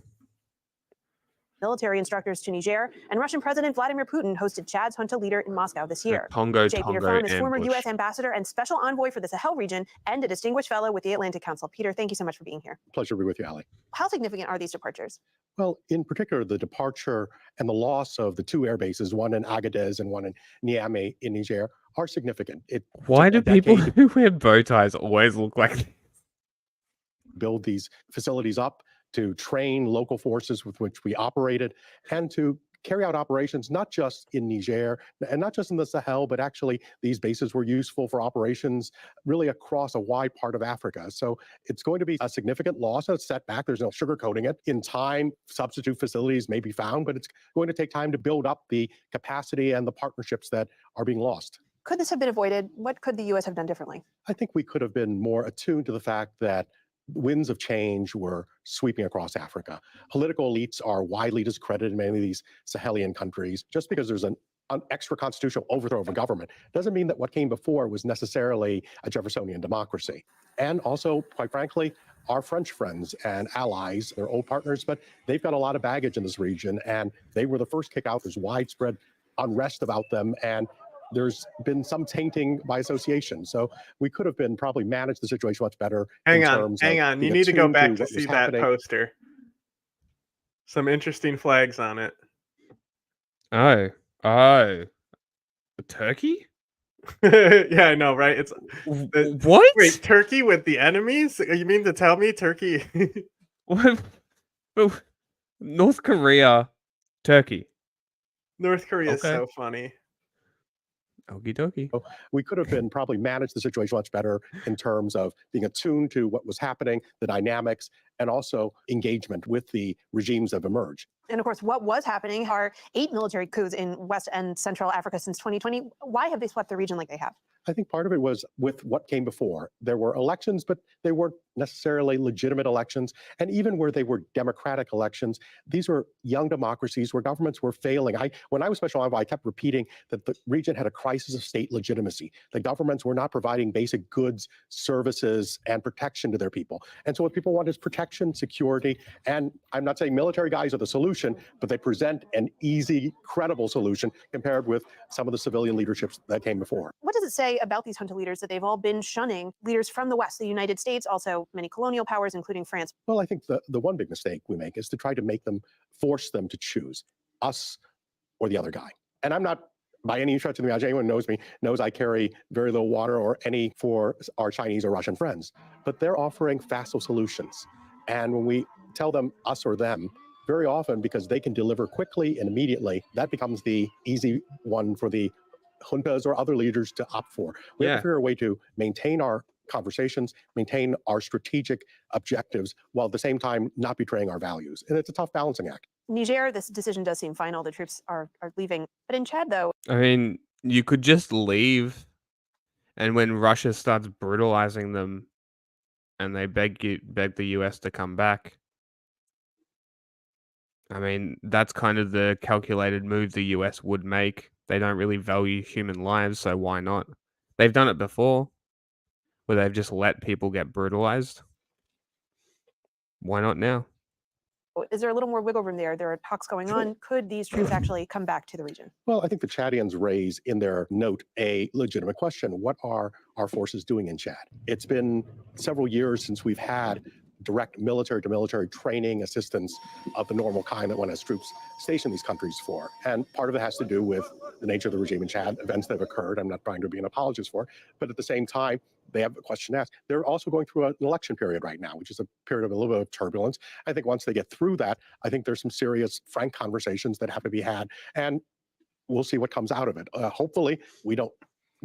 military instructors to Niger, and Russian President Vladimir Putin hosted Chad's junta leader in Moscow this year. Tongo J. Peter Pham is former ambush. U.S. ambassador and special envoy for the Sahel region and a distinguished fellow with the Atlantic Council. Peter, thank you so much for being here. Pleasure to be with you, Ali. How significant are these departures? Well, in particular, the departure and the loss of the two air bases, one in Agadez and one in Niamey in Niger, are significant. Why do people who wear bow ties always look like this? Build these facilities up to train local forces with which we operated and to carry out operations not just in Niger and not just in the Sahel, but actually these bases were useful for operations really across a wide part of Africa. So it's going to be a significant loss, a setback. There's no sugarcoating it. In time, substitute facilities may be found, but it's going to take time to build up the capacity and the partnerships that are being lost. Could this have been avoided? What could the U.S. have done differently? I think we could have been more attuned to the fact that winds of change were sweeping across Africa. Political elites are widely discredited in many of these Sahelian countries. Just because there's an extra constitutional overthrow of a government doesn't mean that what came before was necessarily a Jeffersonian democracy. And also, quite frankly, our French friends and allies, they're old partners, but they've got a lot of baggage in this region, and they were the first kick out. There's widespread unrest about them, and there's been some tainting by association. So we could have been probably managed the situation much better. Hang on. You need to go back to see that poster. Some interesting flags on it. Oh. Turkey? Yeah, I know, right? It's what? Wait, Turkey with the enemies? You mean to tell me Turkey? What? North Korea, Turkey. North Korea is so funny. Okie dokie. We could have been probably managed the situation much better in terms of being attuned to what was happening, the dynamics, and also engagement with the regimes that have emerged. And of course, what was happening are 8 military coups in West and Central Africa since 2020. Why have they swept the region like they have? I think part of it was with what came before. There were elections, but they weren't necessarily legitimate elections. And even where they were democratic elections, these were young democracies where governments were failing. When I was special envoy, I kept repeating that the region had a crisis of state legitimacy. The governments were not providing basic goods, services, and protection to their people. And so what people want is protection, security, and I'm not saying military guys are the solution, but they present an easy, credible solution compared with some of the civilian leaderships that came before. What does it say about these junta leaders that they've all been shunning leaders from the West, the United States, also many colonial powers, including France? Well, I think the one big mistake we make is to try to force them to choose us or the other guy. And I'm not, by any stretch of the imagination, anyone knows me, knows I carry very little water or any for our Chinese or Russian friends. But they're offering facile solutions. And when we tell them us or them, very often, because they can deliver quickly and immediately, that becomes the easy one for the juntas or other leaders to opt for. We have to figure a way to maintain our conversations, maintain our strategic objectives, while at the same time not betraying our values. And it's a tough balancing act. Niger, this decision does seem final. The troops are leaving. But in Chad, though, I mean, you could just leave, and when Russia starts brutalizing them, and they beg the US to come back, I mean, that's kind of the calculated move the US would make. They don't really value human lives, so why not? They've done it before, where they've just let people get brutalized. Why not now? is there a little more wiggle room there? There are talks going on. Could these troops actually come back to the region? Well, I think the Chadians raise in their note a legitimate question. What are our forces doing in Chad? It's been several years since we've had direct military-to-military training assistance of the normal kind that one has troops stationed in these countries for. And part of it has to do with the nature of the regime in Chad, events that have occurred. I'm not trying to be an apologist for, but at the same time, they have a question asked. They're also going through an election period right now, which is a period of a little bit of turbulence. I think once they get through that, I think there's some serious, frank conversations that have to be had, and we'll see what comes out of it. Hopefully, we don't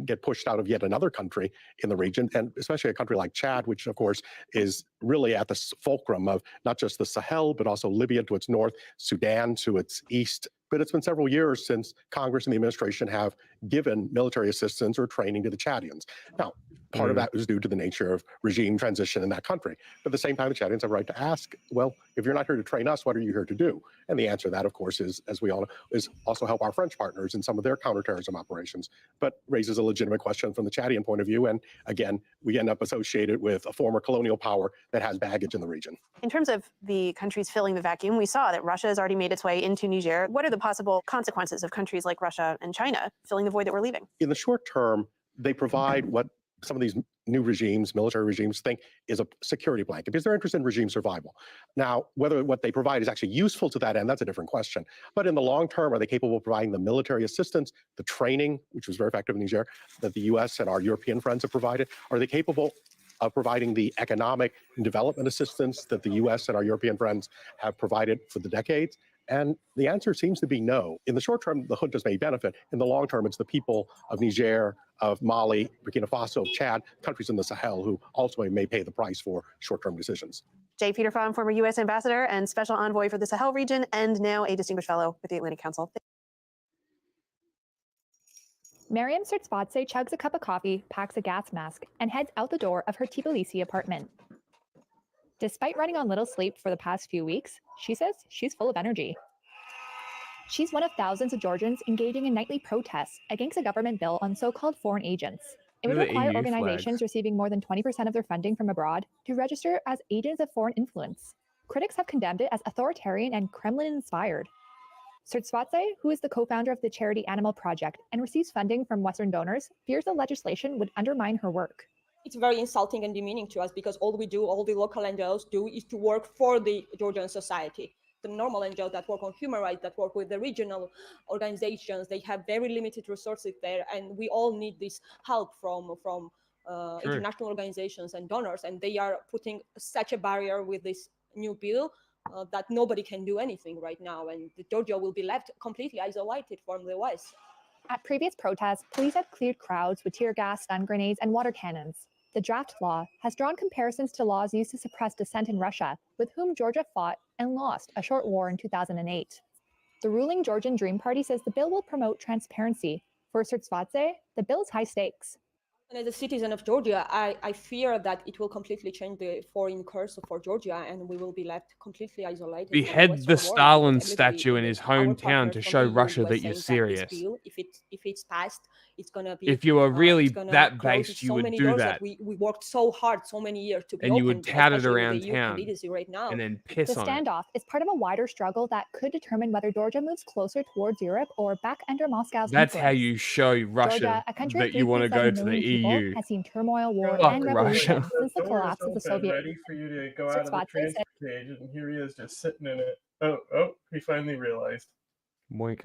get pushed out of yet another country in the region, and especially a country like Chad, which of course is really at the fulcrum of not just the Sahel, but also Libya to its north, Sudan to its east. But it's been several years since Congress and the administration have given military assistance or training to the Chadians. Now, part of that was due to the nature of regime transition in that country. But at the same time, the Chadians have a right to ask, well, if you're not here to train us, what are you here to do? And the answer to that, of course, is, as we all know, is also help our French partners in some of their counterterrorism operations, but raises a legitimate question from the Chadian point of view. And again, we end up associated with a former colonial power that has baggage in the region. In terms of the countries filling the vacuum, we saw that Russia has already made its way into Niger. What are the possible consequences of countries like Russia and China filling the void that we're leaving? In the short term, they provide what some of these new regimes, military regimes, think is a security blanket because they're interested in regime survival. Now, whether what they provide is actually useful to that end, that's a different question. But in the long term, are they capable of providing the military assistance, the training, which was very effective in Niger, that the US and our European friends have provided? Are they capable of providing the economic and development assistance that the US and our European friends have provided for the decades? And the answer seems to be no. In the short term, the juntas may benefit. In the long term, it's the people of Niger, of Mali, Burkina Faso, Chad, countries in the Sahel who ultimately may pay the price for short-term decisions. Jay Peter Pham, former U.S. ambassador and special envoy for the Sahel region, and now a distinguished fellow with the Atlantic Council. Mariam Sirtsvadze chugs a cup of coffee, packs a gas mask, and heads out the door of her Tbilisi apartment. Despite running on little sleep for the past few weeks, she says she's full of energy. She's one of thousands of Georgians engaging in nightly protests against a government bill on so-called foreign agents. It would require organizations receiving more than 20% of their funding from abroad to register as agents of foreign influence. Critics have condemned it as authoritarian and Kremlin-inspired. Sirtsvadze, who is the co-founder of the charity Animal Project and receives funding from Western donors, fears the legislation would undermine her work. It's very insulting and demeaning to us because all we do, all the local NGOs do, is to work for the Georgian society. The normal NGOs that work on human rights, that work with the regional organizations, they have very limited resources there, and we all need this help from international organizations and donors, and they are putting such a barrier with this new bill that nobody can do anything right now, and Georgia will be left completely isolated from the West. At previous protests, police have cleared crowds with tear gas, stun grenades, and water cannons. The draft law has drawn comparisons to laws used to suppress dissent in Russia, with whom Georgia fought and lost a short war in 2008. The ruling Georgian Dream Party says the bill will promote transparency. For Sirtsvadze, the bill is high stakes. As a citizen of Georgia, I fear that it will completely change the foreign curse for Georgia, and we will be left completely isolated. From the Behead Western the world, Stalin because everybody statue in his our hometown partners to from show the EU Russia were that you're saying that this serious. bill, if it's passed, it's gonna be If you are it's really gonna that close based, you so would many do doors that. we worked so hard so many years to be And you open, would tout it especially with around the EU town candidacy right now. and then The piss on it. standoff is part of a wider struggle that could determine whether Georgia moves closer towards Europe or back under Moscow's That's how influence. you show Russia Georgia, a country of that you want to 3.7 go to the million people, EU. has seen turmoil, war, Fuck and Russia. revolution since the door is collapse of the open, Soviet ready for you to go Sir out of the Spot, they transfer cage, and here he is just sitting in it. Oh, he finally realized. Moink.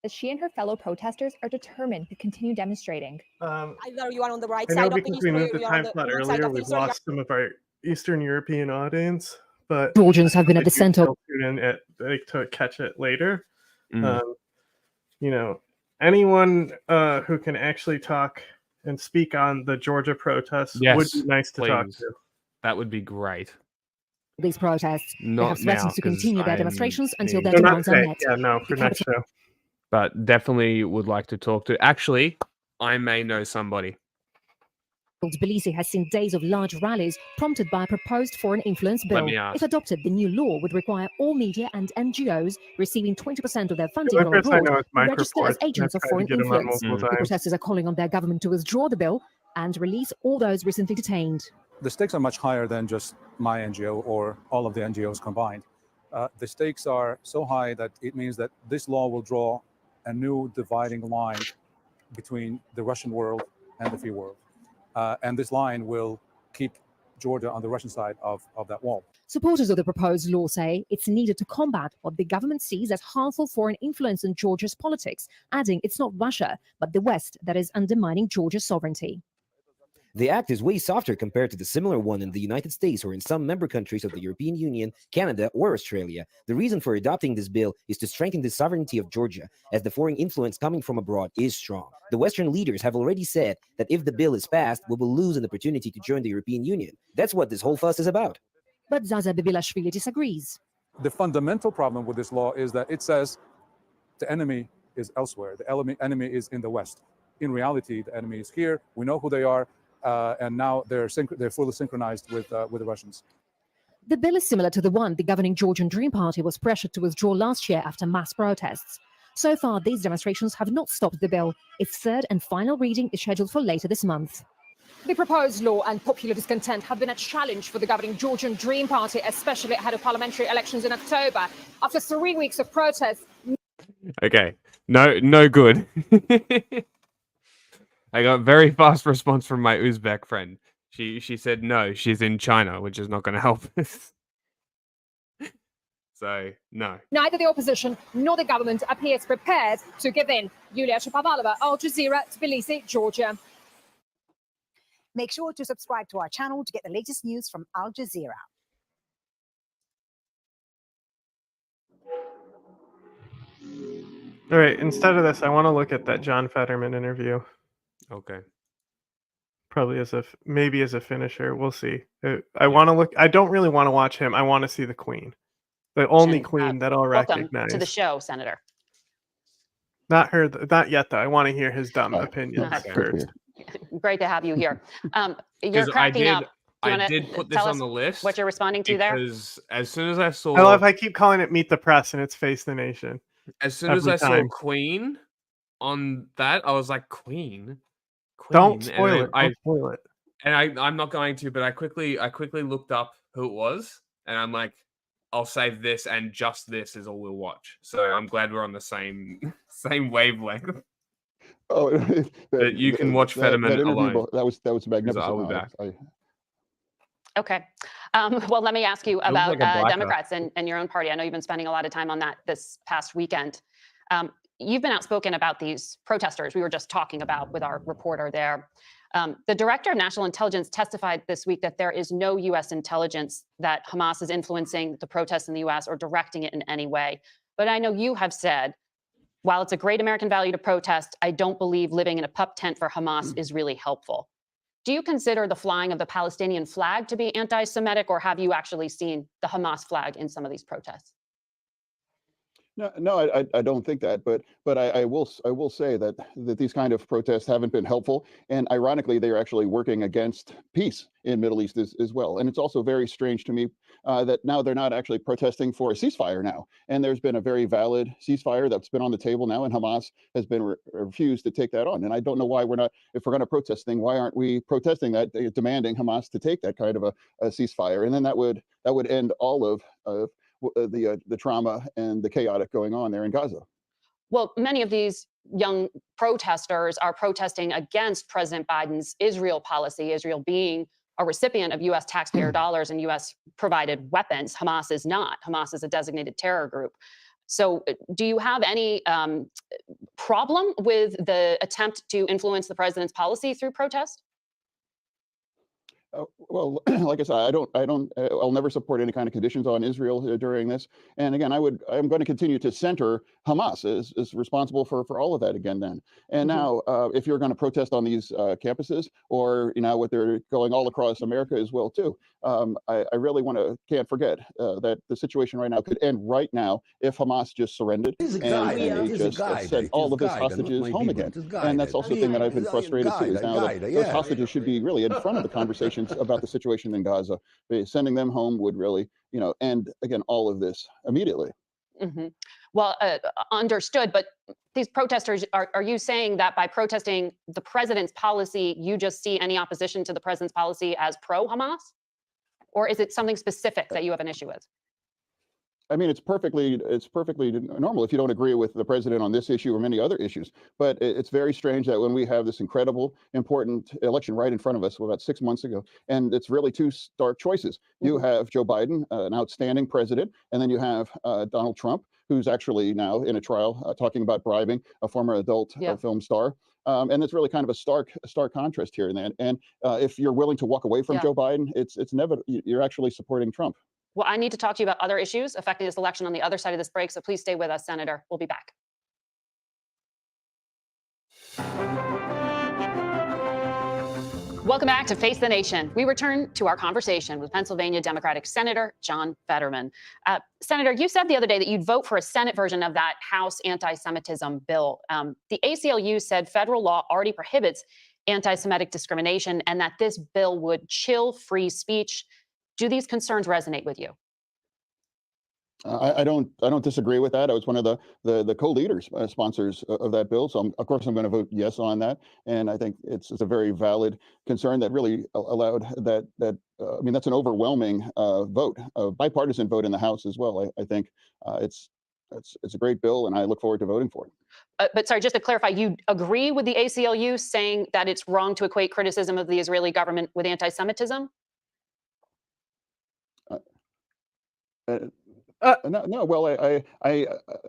that she and her fellow protesters are determined to continue demonstrating. Either you are on the right I know side of because history we or moved the you are on time the slot wrong side earlier, of we've history. lost some of our Eastern European audience, but Georgians have been at the they do center. still tune in to catch it later. Mm. You know, anyone who can actually talk and speak on the Georgia protests would Yes, be nice to talk please. to. That would be great. These protests. They Not have threatened now, to 'cause continue their I am demonstrations until needing their to- No, not demands are today. met. Yeah, no, for The next capital- show. But definitely would like to talk to. Actually, I may know somebody. Tbilisi has seen days of large rallies prompted by a proposed foreign influence Let bill. me ask. If adopted, the new law would require all media and NGOs receiving 20% of their funding The from only person I abroad know is to Mike register as Reports, and agents I've of tried to foreign get him on influence. multiple The times. protesters are calling on their government to withdraw the bill and release all those recently detained. The stakes are much higher than just my NGO or all of the NGOs combined. The stakes are so high that it means that this law will draw a new dividing line between the Russian world and the free world. And this line will keep Georgia on the Russian side of that wall. Supporters of the proposed law say it's needed to combat what the government sees as harmful foreign influence in Georgia's politics, adding it's not Russia, but the West that is undermining Georgia's sovereignty. The act is way softer compared to the similar one in the United States or in some member countries of the European Union, Canada, or Australia. The reason for adopting this bill is to strengthen the sovereignty of Georgia, as the foreign influence coming from abroad is strong. The Western leaders have already said that if the bill is passed, we will lose an opportunity to join the European Union. That's what this whole fuss is about. But Zaza Bibilashvili disagrees. The fundamental problem with this law is that it says the enemy is elsewhere. The enemy is in the West. In reality, the enemy is here. We know who they are. And now they're fully synchronized with the Russians. The bill is similar to the one the governing Georgian Dream Party was pressured to withdraw last year after mass protests. So far, these demonstrations have not stopped the bill. Its third and final reading is scheduled for later this month. The proposed law and popular discontent have been a challenge for the governing Georgian Dream Party, especially ahead of parliamentary elections in October. After 3 weeks of protests... Okay. No good. I got very fast response from my Uzbek friend. She said no, she's in China, which is not going to help us. So, no. Neither the opposition nor the government appears prepared to give in. Yulia Shapovalova, Al Jazeera, Tbilisi, Georgia. Make sure to subscribe to our channel to get the latest news from Al Jazeera. All right, instead of this, I want to look at that John Fetterman interview. Okay. Probably maybe as a finisher. We'll see. I want to look. I don't really want to watch him. I want to see the Queen, the only Queen that I'll Welcome recognize. to the show, Senator. Not her. Not yet, though. I want to hear his dumb opinions Okay. first. Great to have you here. You're 'Cause cracking up. Do you I wanna did put this tell on us the list. what you're responding to there? Because as soon as I saw, I love. I keep calling it "Meet the Press" and it's "Face the Nation." as soon as every I saw time. Queen on that, I was like, Queen. Don't And spoil then it. Don't spoil it. And I'm not going to, but I quickly looked up who it was, and I'm like, I'll save this, and just this is all we'll watch. So I'm glad we're on the same wavelength. Oh, That you can watch Fetterman interview, alone. That was magnificent. I'll be back. Okay. Well, let me ask you looks about like a blacker. Democrats and your own party. I know you've been spending a lot of time on that this past weekend. You've been outspoken about these protesters we were just talking about with our reporter there. The director of national intelligence testified this week that there is no U.S. intelligence that Hamas is influencing the protests in the U.S. or directing it in any way. But I know you have said, while it's a great American value to protest, I don't believe living in a pup tent for Hamas is really helpful. Do you consider the flying of the Palestinian flag to be anti-Semitic, or have you actually seen the Hamas flag in some of these protests? I don't think that, but I will say that these kind of protests haven't been helpful, and ironically, they are actually working against peace in Middle East as well. And it's also very strange to me that now they're not actually protesting for a ceasefire now, and there's been a very valid ceasefire that's been on the table now, and Hamas has been refused to take that on. And I don't know why we're not, if we're going to protest thing, why aren't we protesting that, demanding Hamas to take that kind of a ceasefire, and then that would end all of the trauma and the chaotic going on there in Gaza. Well, many of these young protesters are protesting against President Biden's Israel policy, Israel being a recipient of U.S. taxpayer dollars and U.S. provided weapons. Hamas is not. Hamas is a designated terror group. So do you have any problem with the attempt to influence the president's policy through protest? Well, like I said, I'll never support any kind of conditions on Israel during this. And again, I'm going to continue to center Hamas is responsible for all of that again then. And now, if you're going to protest on these campuses, or what they're going all across America as well too, I really can't forget that the situation right now could end right now if Hamas just surrendered and they just sent all of his hostages home again. And that's also the thing that I've been frustrated too, is now that those hostages should be really in front of the conversations about the situation in Gaza. Sending them home would really, end again all of this immediately. Well, understood. But these protesters, are you saying that by protesting the president's policy, you just see any opposition to the president's policy as pro-Hamas? Or is it something specific that you have an issue with? I mean, it's perfectly normal if you don't agree with the president on this issue or many other issues. But it's very strange that when we have this incredible, important election right in front of us about 6 months ago, and it's really two stark choices. You have Joe Biden, an outstanding president, and then you have Donald Trump, who's actually now in a trial talking about bribing a former adult film star. And it's really kind of a stark contrast here. And if you're willing to walk away from Joe Biden, it's never, you're actually supporting Trump. Well, I need to talk to you about other issues affecting this election on the other side of this break, so please stay with us, Senator. We'll be back. Welcome back to Face the Nation. We return to our conversation with Pennsylvania Democratic Senator John Fetterman. Senator, you said the other day that you'd vote for a Senate version of that House anti-Semitism bill. The ACLU said federal law already prohibits anti-Semitic discrimination and that this bill would chill free speech. Do these concerns resonate with you? I don't disagree with that. I was one of the co-leaders, sponsors of that bill. So of course I'm going to vote yes on that. And I think it's a very valid concern that really allowed that. I mean, that's an overwhelming vote, a bipartisan vote in the House as well. I think it's a great bill, and I look forward to voting for it. But sorry, just to clarify, you agree with the ACLU saying that it's wrong to equate criticism of the Israeli government with anti-Semitism? No. Well,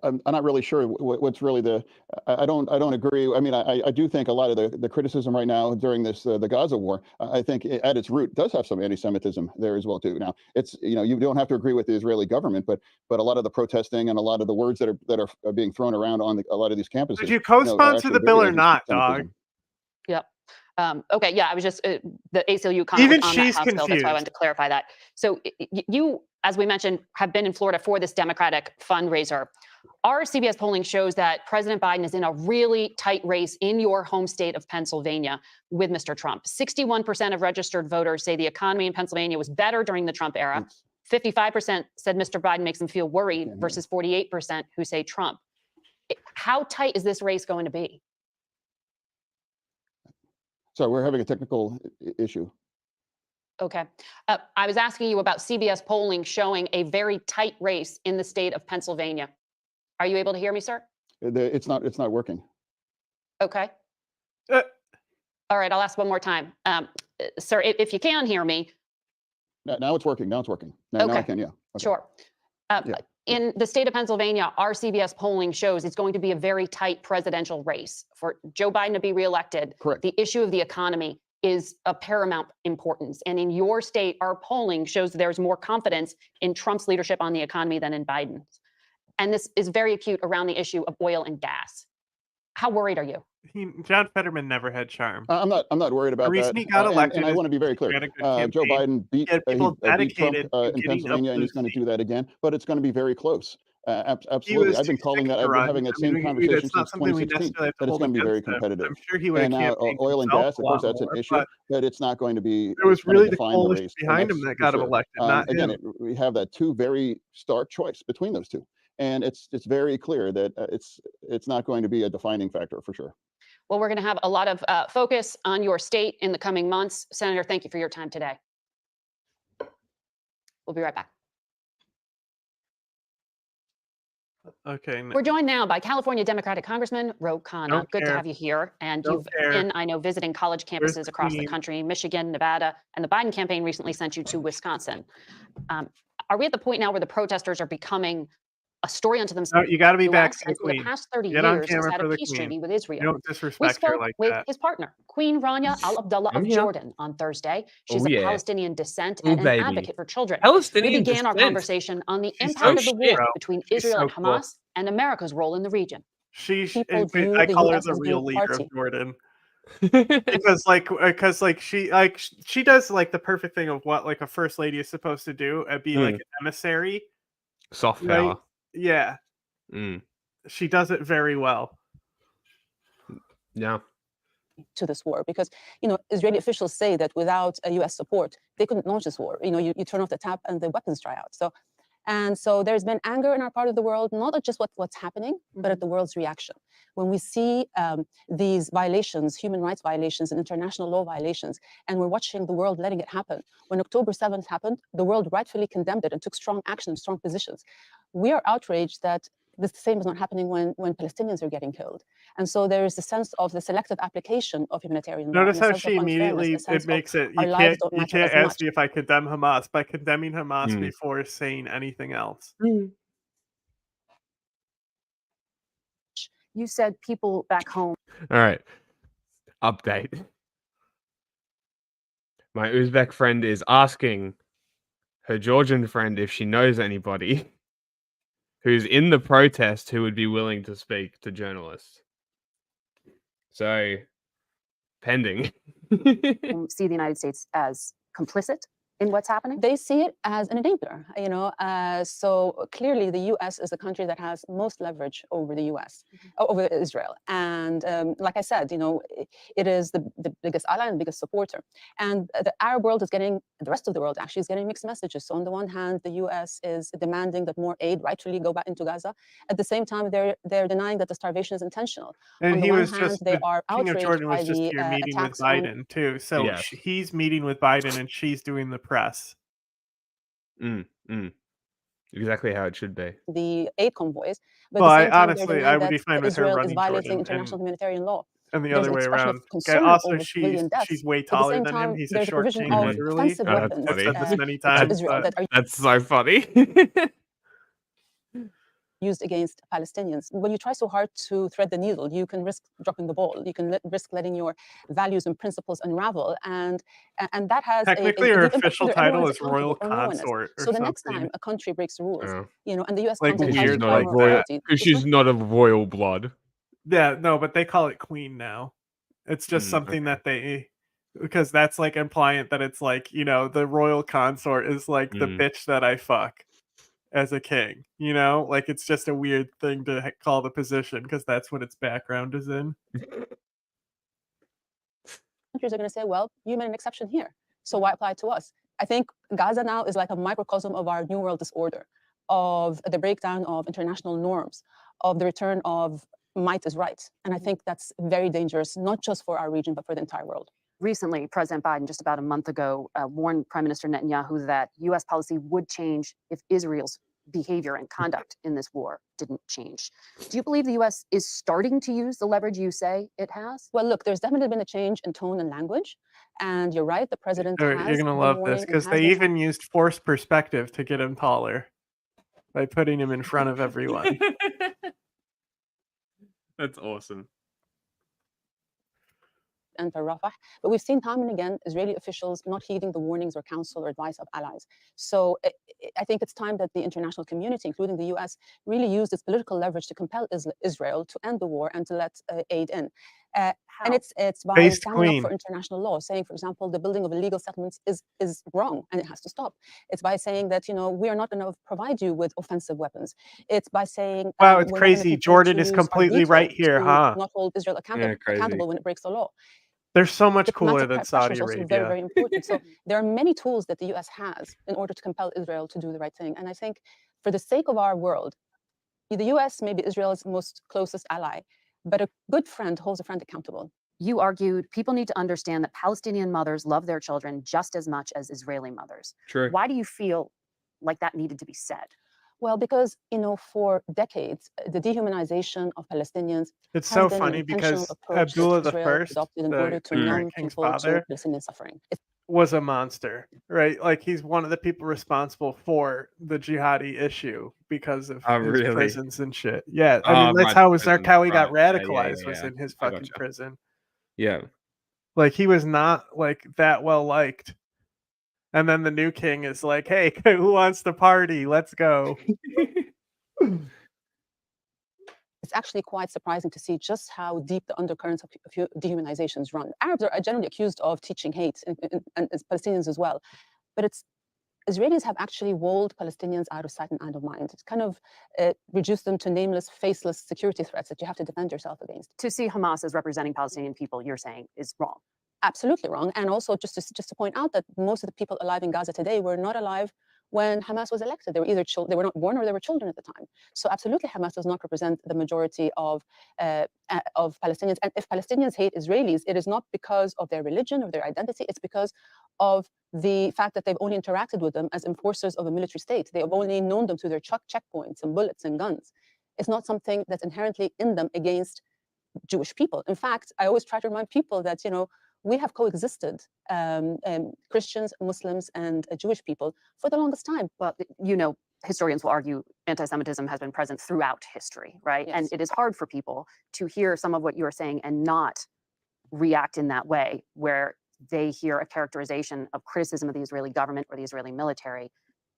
I'm not really sure what's really I don't agree. I mean, I do think a lot of the criticism right now during this the Gaza war, I think at its root does have some anti-Semitism there as well too. Now, it's you don't have to agree with the Israeli government, but a lot of the protesting and a lot of the words that are being thrown around on a lot of these campuses. Did you co-sponsor the bill or not, dog? Yep. Okay, yeah, I was just, the ACLU comment was on that House bill, that's why I wanted to clarify that. So you, as we mentioned, have been in Florida for this Democratic fundraiser. Our CBS polling shows that President Biden is in a really tight race in your home state of Pennsylvania with Mr. Trump. 61% of registered voters say the economy in Pennsylvania was better during the Trump era. 55% said Mr. Biden makes them feel worried versus 48% who say Trump. How tight is this race going to be? So we're having a technical issue. Okay. I was asking you about CBS polling showing a very tight race in the state of Pennsylvania. Are you able to hear me, sir? It's not working. Okay. All right, I'll ask one more time. Sir, if you can hear me. Now it's working. Now Okay. I can, yeah. Okay. Sure. In the state of Pennsylvania, our CBS polling shows it's going to be a very tight presidential race. For Joe Biden to be reelected, correct, the issue of the economy is of paramount importance. And in your state, our polling shows there's more confidence in Trump's leadership on the economy than in Biden's. And this is very acute around the issue of oil and gas. How worried are you? John Fetterman never had charm. I'm not worried about the reason that. he got elected, and I want to be very clear. Joe Biden beat Trump in Pennsylvania, and he's going to do that again. But it's going to be very close. Absolutely. was I've been too calling sick that. to I've been run. having that I mean, same conversation it's not since something we 2016, necessarily have to that it's hold going to be very against him. competitive. I'm sure he would have And now campaigned oil and himself gas, a of course, lot that's an more, issue, but but it's not going to be, it was it's going to really the define the coalition race. behind him that got him elected, not Again, him. we have that two very stark choice between those two. And it's very clear that it's not going to be a defining factor for sure. Well, we're going to have a lot of focus on your state in the coming months. Senator, thank you for your time today. We'll be right back. Okay. We're joined now by California Democratic Congressman Ro Khanna. Good to have you here. And you've been, I know, visiting college campuses across the country, Michigan, Nevada, and the Biden campaign recently sent you to Wisconsin. Are we at the point now where the protesters are becoming a story unto themselves? No, you got to be back US, to the for the Queen. past 30 Get on years, has camera had for a the peace Queen. treaty with You Israel. don't We disrespect her spoke like with that. his partner, Queen Rania Al Abdullah of Jordan, on Thursday. She's of Palestinian descent and an advocate for children. We began our conversation on the impact of the war between Israel and Hamas and America's role in the region. I call her the real leader of Jordan. because she does like the perfect thing of what like a first lady is supposed to do and be like an emissary. Soft right? power. Yeah. She does it very well. Yeah. To this war, because Israeli officials say that without US support they couldn't launch this war. You turn off the tap and the weapons dry out. So there's been anger in our part of the world, not at just what's happening, but at the world's reaction. When we see these violations, human rights violations and international law violations, and we're watching the world letting it happen. When October 7th happened, the world rightfully condemned it and took strong action, strong positions. We are outraged that the same is not happening when Palestinians are getting killed. And so there is a sense of the selective application of humanitarian law. Notice how she immediately, it makes it, you can't ask me if I condemn Hamas by condemning Hamas before saying anything else. You said people back home. All right. Update. My Uzbek friend is asking her Georgian friend if she knows anybody who's in the protest who would be willing to speak to journalists. So, pending. See the United States as complicit in what's happening? They see it as an enabler, so clearly the US is the country that has most leverage over the US, over Israel. And like I said, it is the biggest ally and the biggest supporter. And the Arab world is getting, the rest of the world actually is getting mixed messages. So on the one hand, the US is demanding that more aid rightfully go back into Gaza. At the same time, they're denying that the starvation is intentional. And on he the one was hand, just, they the are King of outraged Jordan by was just the here meeting with attacks on Biden too. So Yes. he's meeting with Biden and she's doing the press. Exactly how it should be. the aid convoys. But Well, at the I same time, honestly, they're I denying would be that fine with her Israel is running violating Jordan international humanitarian law. and the There's other an way expression around. of concern Also, over civilian deaths. she's way But at the taller same than time, him. He's a there's a short provision king, of literally. offensive weapons funny. I've said this many to times. Israel that are That's so funny. used against Palestinians. When you try so hard to thread the needle, you can risk dropping the ball. You can risk letting your values and principles unravel, and that has Technically, a her deep impact official whether everyone title is is royal accountable or no one is. consort or So the next something. time a country breaks rules, Oh. And the U.S. Like comes and Because tries she's to not define of more royal. loyalty, Because she's not of royal blood. Yeah, no, but they call it queen now. It's just something that they, because that's like implying that it's like, the royal consort is like the bitch that I fuck as a king, like it's just a weird thing to call the position because that's what its background is in. countries are going to say, well, you made an exception here, so why apply it to us? I think Gaza now is like a microcosm of our New World disorder, of the breakdown of international norms, of the return of might is right. And I think that's very dangerous, not just for our region, but for the entire world. Recently, President Biden, just about a month ago, warned Prime Minister Netanyahu that U.S. policy would change if Israel's behavior and conduct in this war didn't change. Do you believe the U.S. is starting to use the leverage you say it has? Well, look, there's definitely been a change in tone and language. And you're right, the president You're has going to been love warning this and because has they been even used forced perspective to get him taller by putting him in front of everyone. That's awesome. enter Rafah. But we've seen time and again Israeli officials not heeding the warnings or counsel or advice of allies. So I think it's time that the international community, including the US, really use its political leverage to compel Israel to end the war and to let aid in. And it's by Based standing up queen. for international law, saying, for example, the building of illegal settlements is wrong and it has to stop. It's by saying that, you know, we are not going to provide you with offensive weapons. It's by saying, Wow, it's we're not gonna crazy. continue Jordan to is use our completely veto right here, to huh? not hold Israel accountable when it breaks the law. They're so much cooler Diplomatic than pressure Saudi is also very, Arabia. very important. So there are many tools that the US has in order to compel Israel to do the right thing. And I think for the sake of our world, the US may be Israel's most closest ally, but a good friend holds a friend accountable. You argued people need to understand that Palestinian mothers love their children just as much as Israeli mothers. True. Why do you feel like that needed to be said? Well, because, you know, for decades, the dehumanization of Palestinians It's has so been funny an intentional because approach that Abdullah Israel I, adopted in order to the current numb king's people to father, Palestinian suffering. was a monster, right? Like he's one of the people responsible for the jihadi issue because of Oh, his really? prisons and shit. Yeah, I Oh, mean that's right, how prison, he got right. Yeah, radicalized was yeah. in his I fucking gotcha. prison. Yeah. Like he was not like that well liked. And then the new king is like, "Hey, who wants to party? Let's go." It's actually quite surprising to see just how deep the undercurrents of dehumanizations run. Arabs are generally accused of teaching hate, and as Palestinians as well. But it's Israelis have actually walled Palestinians out of sight and out of mind. It's kind of reduced them to nameless, faceless security threats that you have to defend yourself against. To see Hamas as representing Palestinian people, you're saying, is wrong. Absolutely wrong. And also just to point out that most of the people alive in Gaza today were not alive when Hamas was elected. They were either they were not born or they were children at the time. So absolutely, Hamas does not represent the majority of Palestinians. And if Palestinians hate Israelis, it is not because of their religion or their identity. It's because of the fact that they've only interacted with them as enforcers of a military state. They have only known them through their checkpoints and bullets and guns. It's not something that's inherently in them against Jewish people. In fact, I always try to remind people that, you know, we have coexisted, Christians, Muslims, and Jewish people for the longest time. Well, you know, historians will argue anti-Semitism has been present throughout history, right? Yes. And it is hard for people to hear some of what you're saying and not react in that way, where they hear a characterization of criticism of the Israeli government or the Israeli military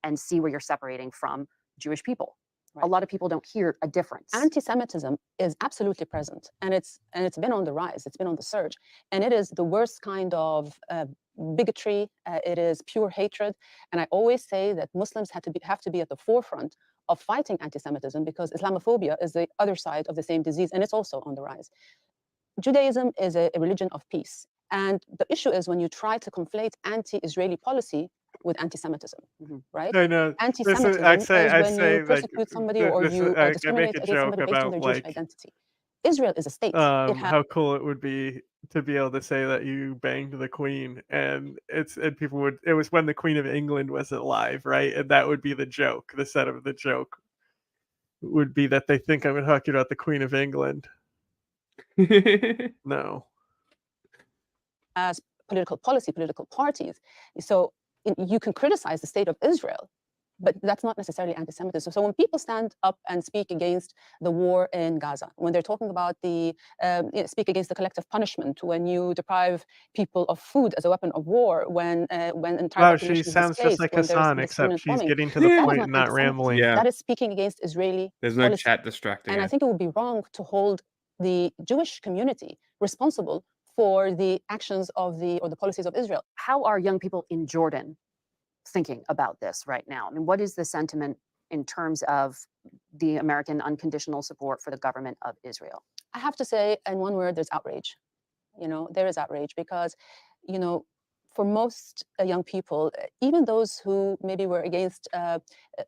and see where you're separating from Jewish people. Right. A lot of people don't hear a difference. Anti-Semitism is absolutely present, and it's been on the rise. It's been on the surge, and it is the worst kind of bigotry. It is pure hatred, and I always say that Muslims have to be at the forefront of fighting anti-Semitism because Islamophobia is the other side of the same disease, and it's also on the rise. Judaism is a religion of peace, and the issue is when you try to conflate anti-Israeli policy with anti-Semitism, right? I know. Anti-Semitism I'd say is when you like persecute somebody or you I make discriminate a against joke somebody based on about their Jewish like identity. Israel is a state. It has how cool it would be to be able to say that you banged the queen, and people would. It was when the Queen of England was alive, right? And that would be the joke. The set of the joke would be that they think I'm talking about the Queen of England. No. as political policy, political parties. So you can criticize the state of Israel, but that's not necessarily anti-Semitism. So when people stand up and speak against the war in Gaza, when they're talking about speak against the collective punishment, when you deprive people of food as a weapon of war, when entire Wow, she populations sounds just displaced, like when there's Hassan, except indiscriminate she's bombing, getting to the that is point not and not anti-Semitism. rambling. Yeah. That is speaking against Israeli There's no policy. chat distracting And it. I think it would be wrong to hold the Jewish community responsible for the actions of the policies of Israel. How are young people in Jordan thinking about this right now? I mean, what is the sentiment in terms of the American unconditional support for the government of Israel? I have to say, in one word, there's outrage. You know, there is outrage because, you know, for most young people, even those who maybe were against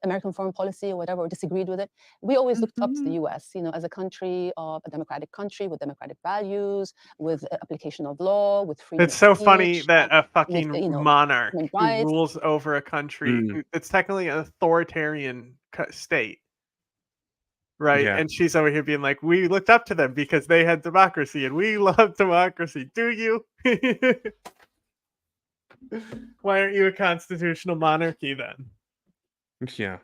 American foreign policy or whatever, or disagreed with it, we always looked up to the US, you know, as a country of a democratic country with democratic values, with application of law, with freedom It's so of funny speech, that a with, fucking you know, monarch human who rights. rules over a country, it's technically an authoritarian state, right? Yeah. And she's over here being like, we looked up to them because they had democracy and we love democracy. Do you? Why aren't you a constitutional monarchy then? Yeah.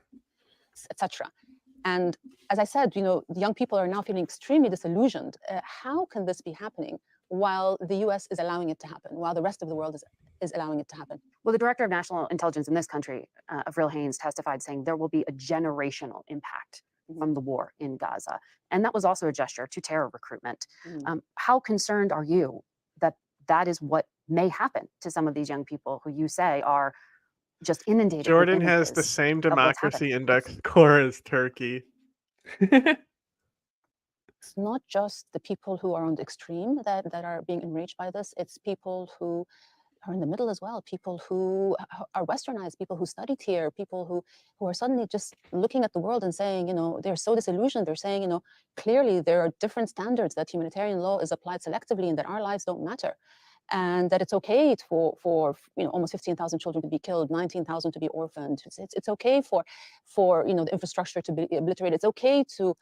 Etc. And as I said, you know, the young people are now feeling extremely disillusioned. How can this be happening while the US is allowing it to happen, while the rest of the world is allowing it to happen? Well, the director of national intelligence in this country, Avril Haines, testified saying there will be a generational impact from the war in Gaza. And that was also a gesture to terror recruitment. Mm. How concerned are you that that is what may happen to some of these young people who you say are just inundated with Jordan has the images same of what's democracy happening? index score as Turkey. It's not just the people who are on the extreme that are being enraged by this. It's people who are in the middle as well, people who are westernized, people who studied here, people who are suddenly just looking at the world and saying, you know, they're so disillusioned. They're saying, you know, clearly there are different standards, that humanitarian law is applied selectively and that our lives don't matter. And that it's okay for you know, almost 15,000 children to be killed, 19,000 to be orphaned. It's okay for you know, the infrastructure to be obliterated. It's okay to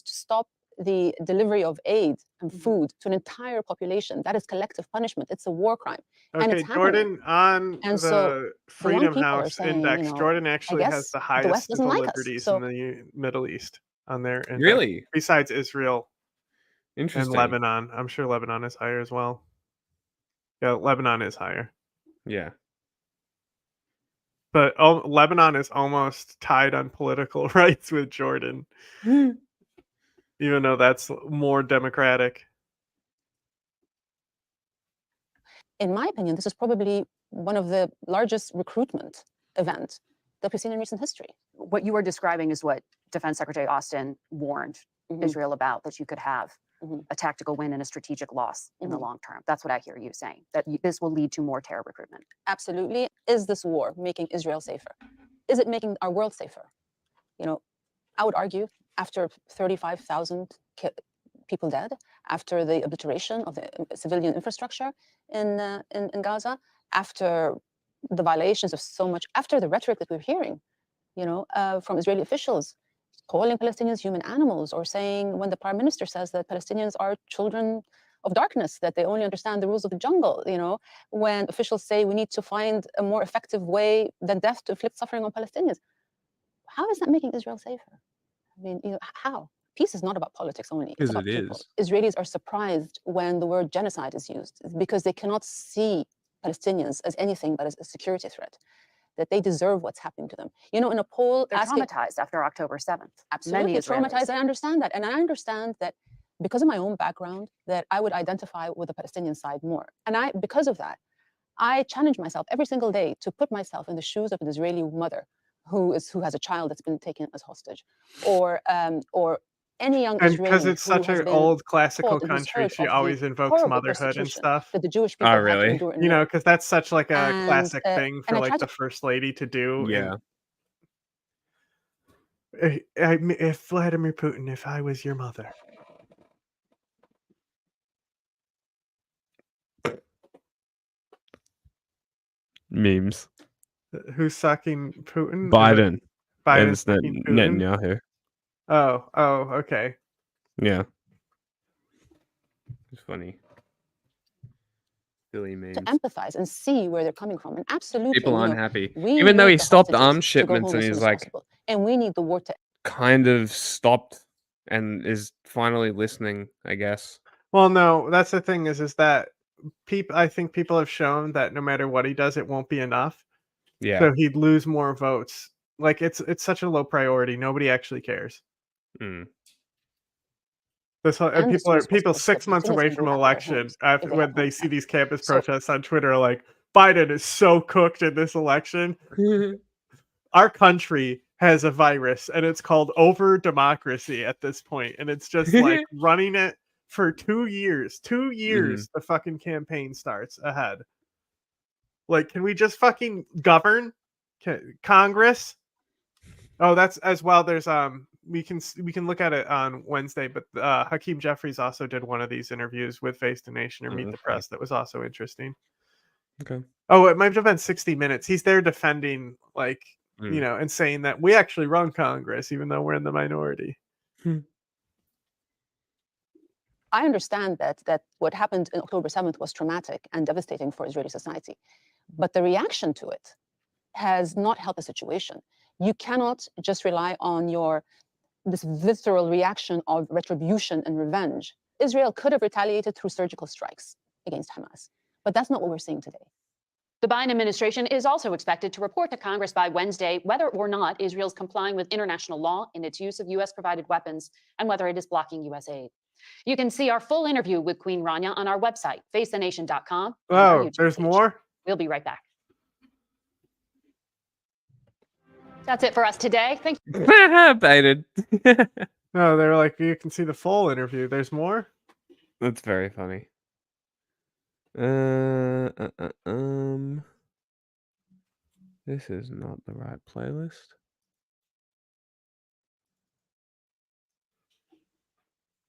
stop the delivery of aid and food to an entire population. That is collective punishment. It's a war crime, and it's Okay, happening. Jordan, on And so the the young Freedom people are House saying, index, you know, Jordan I actually has guess the the highest West doesn't civil like us. liberties So in the Middle East on their index. Really? Besides Israel and Interesting. Lebanon. I'm sure Lebanon is higher as well. Yeah, Lebanon is higher. Yeah. But Lebanon is almost tied on political rights with Jordan, even though that's more democratic. in my opinion, this is probably one of the largest recruitment events that we've seen in recent history. What you are describing is what Defense Secretary Austin warned Israel about, that you could have a tactical win and a strategic loss in the long term. That's what I hear you saying, that this will lead to more terror recruitment. Absolutely. Is this war making Israel safer? Is it making our world safer? You know, I would argue after 35,000 people dead, after the obliteration of the civilian infrastructure in Gaza, after the violations of so much, after the rhetoric that we're hearing, you know, from Israeli officials, calling Palestinians human animals, or saying, when the prime minister says that Palestinians are children of darkness, that they only understand the rules of the jungle, you know, when officials say we need to find a more effective way than death to inflict suffering on Palestinians. How is that making Israel safer? I mean, you know, how? Peace is not about politics only. It's about people. Israelis are surprised when the word genocide is used, because they cannot see Palestinians as anything but as a security threat, that they deserve what's happening to them. You know, in a poll, They're traumatized after October 7th. Absolutely Many traumatized. Israelis. I understand that. And I understand that because of my own background, that I would identify with the Palestinian side more. And because of that, I challenge myself every single day to put myself in the shoes of an Israeli mother who has a child that's been taken as hostage, or any young And Israeli because it's who such has an been old classical taught and who's country, heard she of the always invokes horrible motherhood and persecution stuff. that the Jewish people had to endure in You know, war. because that's such like a And, classic thing for and I like try the to first lady to do. Yeah. If Vladimir Putin, if I was your mother. Memes. Who's sucking Putin? Biden. Biden And sucking Putin? Netanyahu. Oh, okay. Yeah. It's funny. Silly memes. to empathize and see where they're coming from. And absolutely, People you know, unhappy. we Even though need he the stopped hostages arms to go shipments home and as soon he's as like possible. And we need the war to kind of stopped and is finally listening, I guess. Well, no, that's the thing is that I think people have shown that no matter what he does, it won't be enough. Yeah. So he'd lose more votes. Like it's such a low priority. Nobody actually cares. Mm. This whole, And as people possible so 6 months Palestinians away can from go the back to their election, homes if after they when have they homes see back. these campus So protests on Twitter, are like, Biden is so cooked in this election. Our country has a virus, and it's called over democracy at this point, and it's just like running it for 2 years. 2 years, the fucking campaign starts ahead. Like, can we just fucking govern? Congress? Oh, that's as well. There's we can look at it on Wednesday, but Hakeem Jeffries also did one of these interviews with Face the Nation or Meet the Press that was also interesting. Okay. Oh, it might have been 60 Minutes. He's there defending, like, you know, and saying that we actually run Congress, even though we're in the minority. I understand that what happened in October 7th was traumatic and devastating for Israeli society, but the reaction to it has not helped the situation. You cannot just rely on this visceral reaction of retribution and revenge. Israel could have retaliated through surgical strikes against Hamas, but that's not what we're seeing today. The Biden administration is also expected to report to Congress by Wednesday whether or not Israel is complying with international law in its use of U.S.-provided weapons and whether it is blocking U.S. aid. You can see our full interview with Queen Rania on our website, facethenation.com. Oh, there's more? We'll be right back. That's it for us today. Thank you. Baited. No, they're like, you can see the full interview. There's more? That's very funny. This is not the right playlist.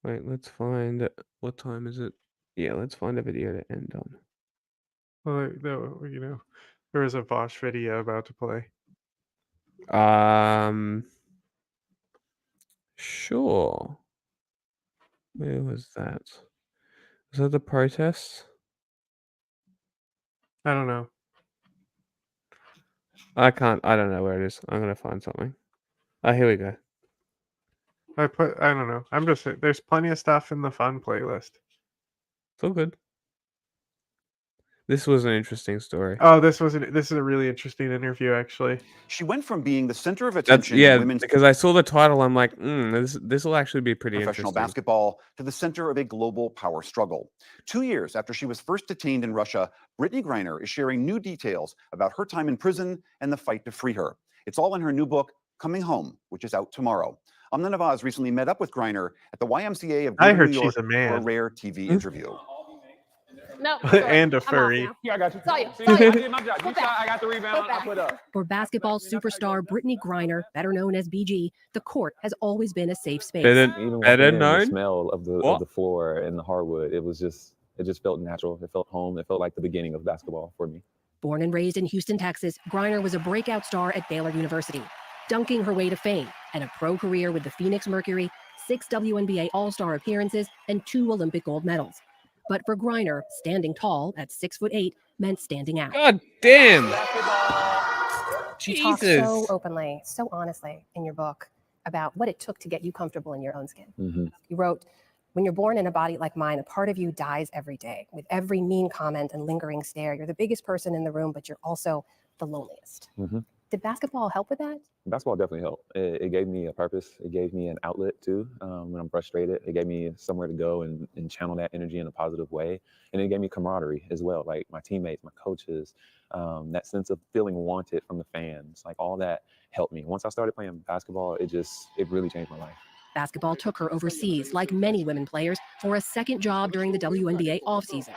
Wait, let's find, what time is it? Yeah, let's find a video to end on. Well, no, you know, there is a Vosh video about to play. Sure. Where was that? Was that the protests? I don't know. I don't know where it is. I'm gonna find something. Oh, here we go. I don't know. I'm just, there's plenty of stuff in the fun playlist. It's all good. This was an interesting story. Oh, this is a really interesting interview, actually. She went from being the center of That's, attention yeah, in women's because I saw the title, I'm like, this will actually be pretty professional interesting. basketball to the center of a global power struggle. 2 years after she was first detained in Russia, Brittany Griner is sharing new details about her time in prison and the fight to free her. It's all in her new book, Coming Home, which is out tomorrow. Amna Nawaz recently met up with Griner at the YMCA of I Greater heard New York she's a for a man. rare TV interview. No, And a furry. Yeah, I got you. Saw you. I did my job. You shot, I got the rebound. I put up. For basketball superstar Brittany Griner, better known as BG, the court has always been a safe space. Better The known? smell of the floor and the hardwood, it just felt natural. It felt home. It felt like the beginning of basketball for me. Born and raised in Houston, Texas, Griner was a breakout star at Baylor University, dunking her way to fame and a pro career with the Phoenix Mercury, 6 WNBA All-Star appearances, and 2 Olympic gold medals. But for Griner, standing tall at 6'8" meant standing out. God damn! She Jesus. talks so openly, so honestly in your book about what it took to get you comfortable in your own skin. Mm-hmm. You wrote, "When you're born in a body like mine, a part of you dies every day. With every mean comment and lingering stare, you're the biggest person in the room, but you're also the loneliest." Mm-hmm. Did basketball help with that? Basketball definitely helped. It gave me a purpose. It gave me an outlet too. When I'm frustrated, it gave me somewhere to go and channel that energy in a positive way. And it gave me camaraderie as well, like my teammates, my coaches, that sense of feeling wanted from the fans, like all that helped me. Once I started playing basketball, it really changed my life. Basketball took her overseas, like many women players, for a second job during the WNBA offseason.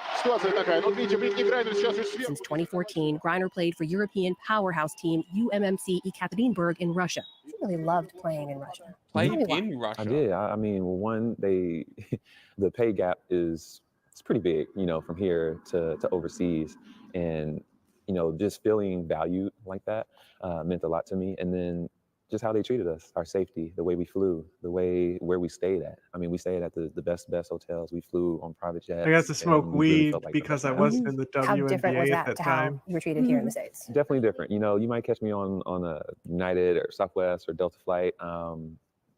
Since 2014, Griner played for European powerhouse team UMMC Ekaterinburg in Russia. She really loved playing in Russia. Played Tell me why. in Russia? I did. I mean, one, the pay gap it's pretty big, from here to overseas. And, just feeling valued like that meant a lot to me. And then just how they treated us, our safety, the way we flew, where we stayed at. I mean, we stayed at the best hotels. We flew on private jets. I got to smoke and we really weed felt like the because best I wasn't in the How different was WNBA at that that to how time. you were treated here in the States? Definitely different. You might catch me on a United or Southwest or Delta flight,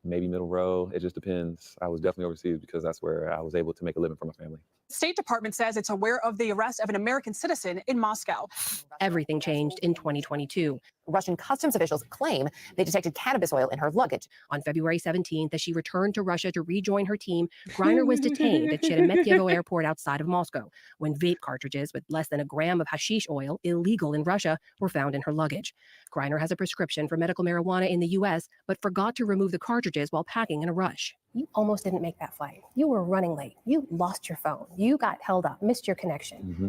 maybe middle row. It just depends. I was definitely overseas because that's where I was able to make a living for my family. State Department says it's aware of the arrest of an American citizen in Moscow. Everything changed in 2022. Russian customs officials claim they detected cannabis oil in her luggage. On February 17th, as she returned to Russia to rejoin her team, Griner was detained at Sheremetyevo airport outside of Moscow when vape cartridges with less than a gram of hashish oil, illegal in Russia, were found in her luggage. Griner has a prescription for medical marijuana in the U.S., but forgot to remove the cartridges while packing in a rush. You almost didn't make that flight. You were running late. You lost your phone. You got held up, missed your connection. Mm-hmm.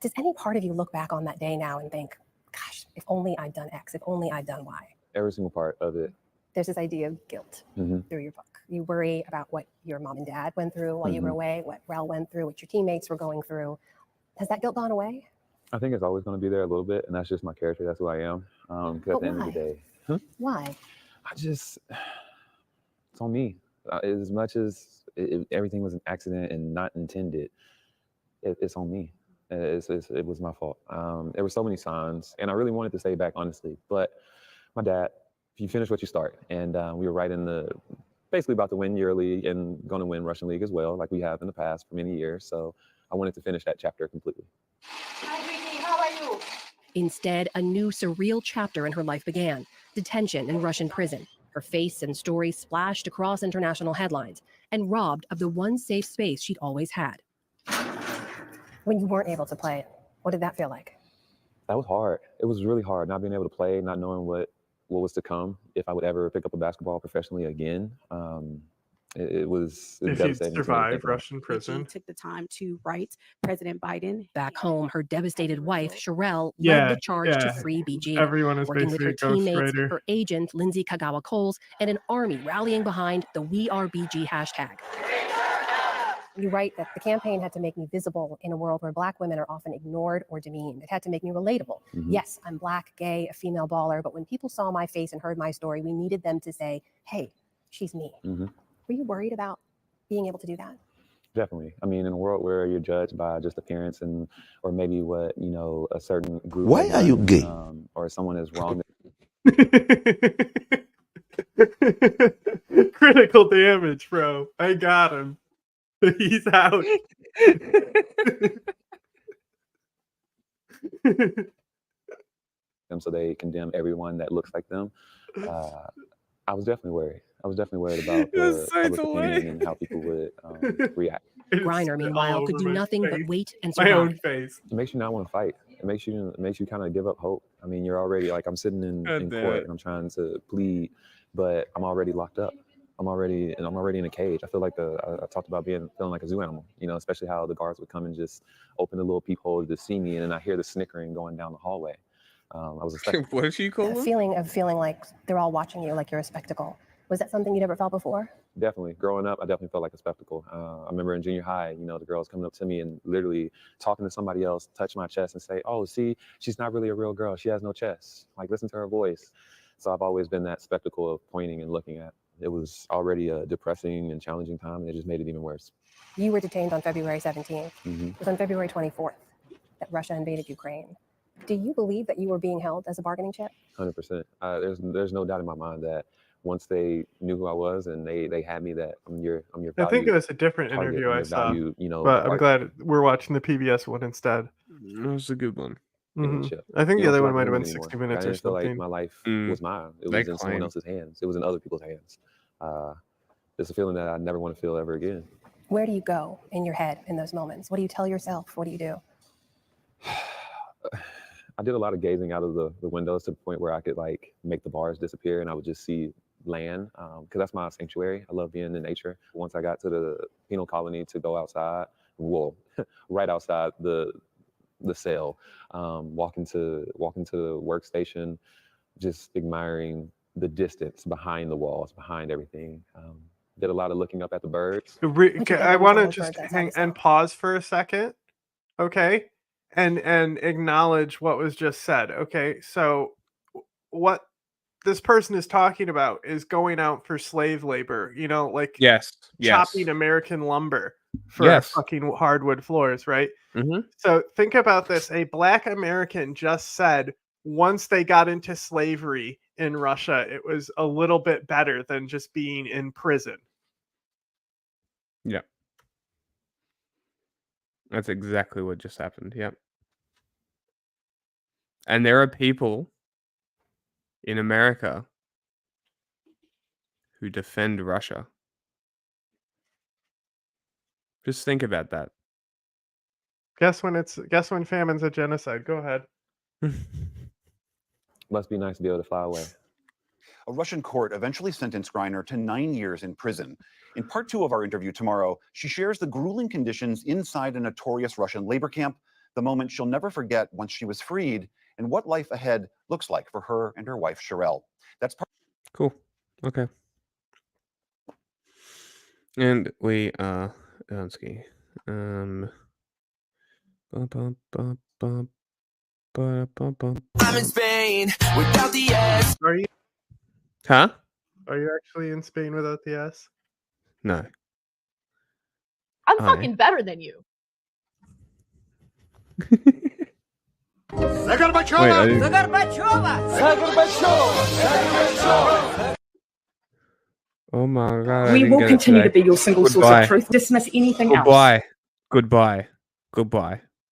Does any part of you look back on that day now and think, gosh, if only I'd done X, if only I'd done Y? Every single part of it. There's this idea of guilt through your book. You worry about what your mom and dad went through while you were away, what Rel went through, what your teammates were going through. Has that guilt gone away? I think it's always going to be there a little bit, and that's just my character. That's who I am. Because at the end of the day, Why? It's on me. As much as everything was an accident and not intended, it's on me. It was my fault. There were so many signs, and I really wanted to stay back, honestly. But my dad, you finish what you start, and we were right in basically about to win EuroLeague and going to win Russian League as well, like we have in the past for many years. So I wanted to finish that chapter completely. Hi, Brittany. How are you? Instead, a new surreal chapter in her life began: detention in Russian prison. Her face and story splashed across international headlines and robbed of the one safe space she'd always had. When you weren't able to play, what did that feel like? That was hard. It was really hard, not being able to play, not knowing what was to come, if I would ever pick up a basketball professionally again. It was If devastating. you'd to even survive think about. Russian prison. Took the time to write President Biden. Back home, her devastated wife, Sherelle, Yeah, led the charge to yeah. free BG, Everyone is working with her basically a teammates, ghostwriter. her agent, Lindsay Kagawa-Coles, and an army rallying behind the We Are BG hashtag. You write that the campaign had to make me visible in a world where Black women are often ignored or demeaned. It had to make me relatable. Yes, I'm Black, gay, a female baller, but when people saw my face and heard my story, we needed them to say, hey, she's me. Were you worried about being able to do that? Definitely. I mean, in a world where you're judged by just appearance or maybe what, a certain group. Why has are you done, gay? Or someone is wrong. Critical damage, bro. I got him. He's out. So they condemn everyone that looks like them. I was definitely worried. I was definitely worried about the public opinion and how people would react. Griner, meanwhile, could do nothing but wait and My own survive. face. It makes you not want to fight. It makes you kind of give up hope. I mean, you're already I'm sitting in God damn court it. and I'm trying to plead, but I'm already locked up. I'm already in a cage. I feel like I talked about feeling like a zoo animal, especially how the guards would come and just open the little peephole to see me, and then I hear the snickering going down the hallway. I was expecting. What did she call A him? feeling like they're all watching you, like you're a spectacle. Was that something you'd ever felt before? Definitely. Growing up, I definitely felt like a spectacle. I remember in junior high, the girls coming up to me and literally talking to somebody else, touch my chest and say, oh, see, she's not really a real girl. She has no chest. Like, listen to her voice. So I've always been that spectacle of pointing and looking at. It was already a depressing and challenging time, and it just made it even worse. You were detained on February 17th. Mm-hmm. It was on February 24th that Russia invaded Ukraine. Do you believe that you were being held as a bargaining chip? 100%. There's no doubt in my mind that once they knew who I was and they had me, that I'm your value. I think it was a different target, interview I'm I your saw, value, but I'm target. glad we're watching the PBS one instead. It was a good one. Chip. I think You the don't other feel one like might have home been anymore. 60 minutes I or didn't feel like something. my life was mine. It They was in someone claim. else's hands. It was in other people's hands. It's a feeling that I never want to feel ever again. Where do you go in your head in those moments? What do you tell yourself? What do you do? I did a lot of gazing out of the windows to the point where I could make the bars disappear and I would just see land, because that's my sanctuary. I love being in nature. Once I got to the penal colony to go outside, right outside the cell, walking to the workstation, just admiring the distance behind the walls, behind everything. Did a lot of looking up at the birds. I want to just hang and pause for a second, okay, and acknowledge what was just said. Okay, so what this person is talking about is going out for slave labor. Like Yes. chopping American lumber for Yes. fucking hardwood floors, right? Mm-hmm. So think about this: a Black American just said once they got into slavery in Russia, it was a little bit better than just being in prison. Yeah. That's exactly what just happened. Yep. And there are people in America who defend Russia. Just think about that. Guess when famine's a genocide. Go ahead. Must be nice to be able to fly away. A Russian court eventually sentenced Griner to 9 years in prison. In part 2 of our interview tomorrow, she shares the grueling conditions inside a notorious Russian labor camp, the moment she'll never forget once she was freed, and what life ahead looks like for her and her wife, Sherelle. That's part. Cool. Okay. And we are Onsky. I'm in Spain without the S. Are you? Huh? Are you actually in Spain without the S? No. I'm fucking better than you. Wait, I didn't... Oh my god. We will continue to be your single source of truth. Dismiss anything else. Goodbye.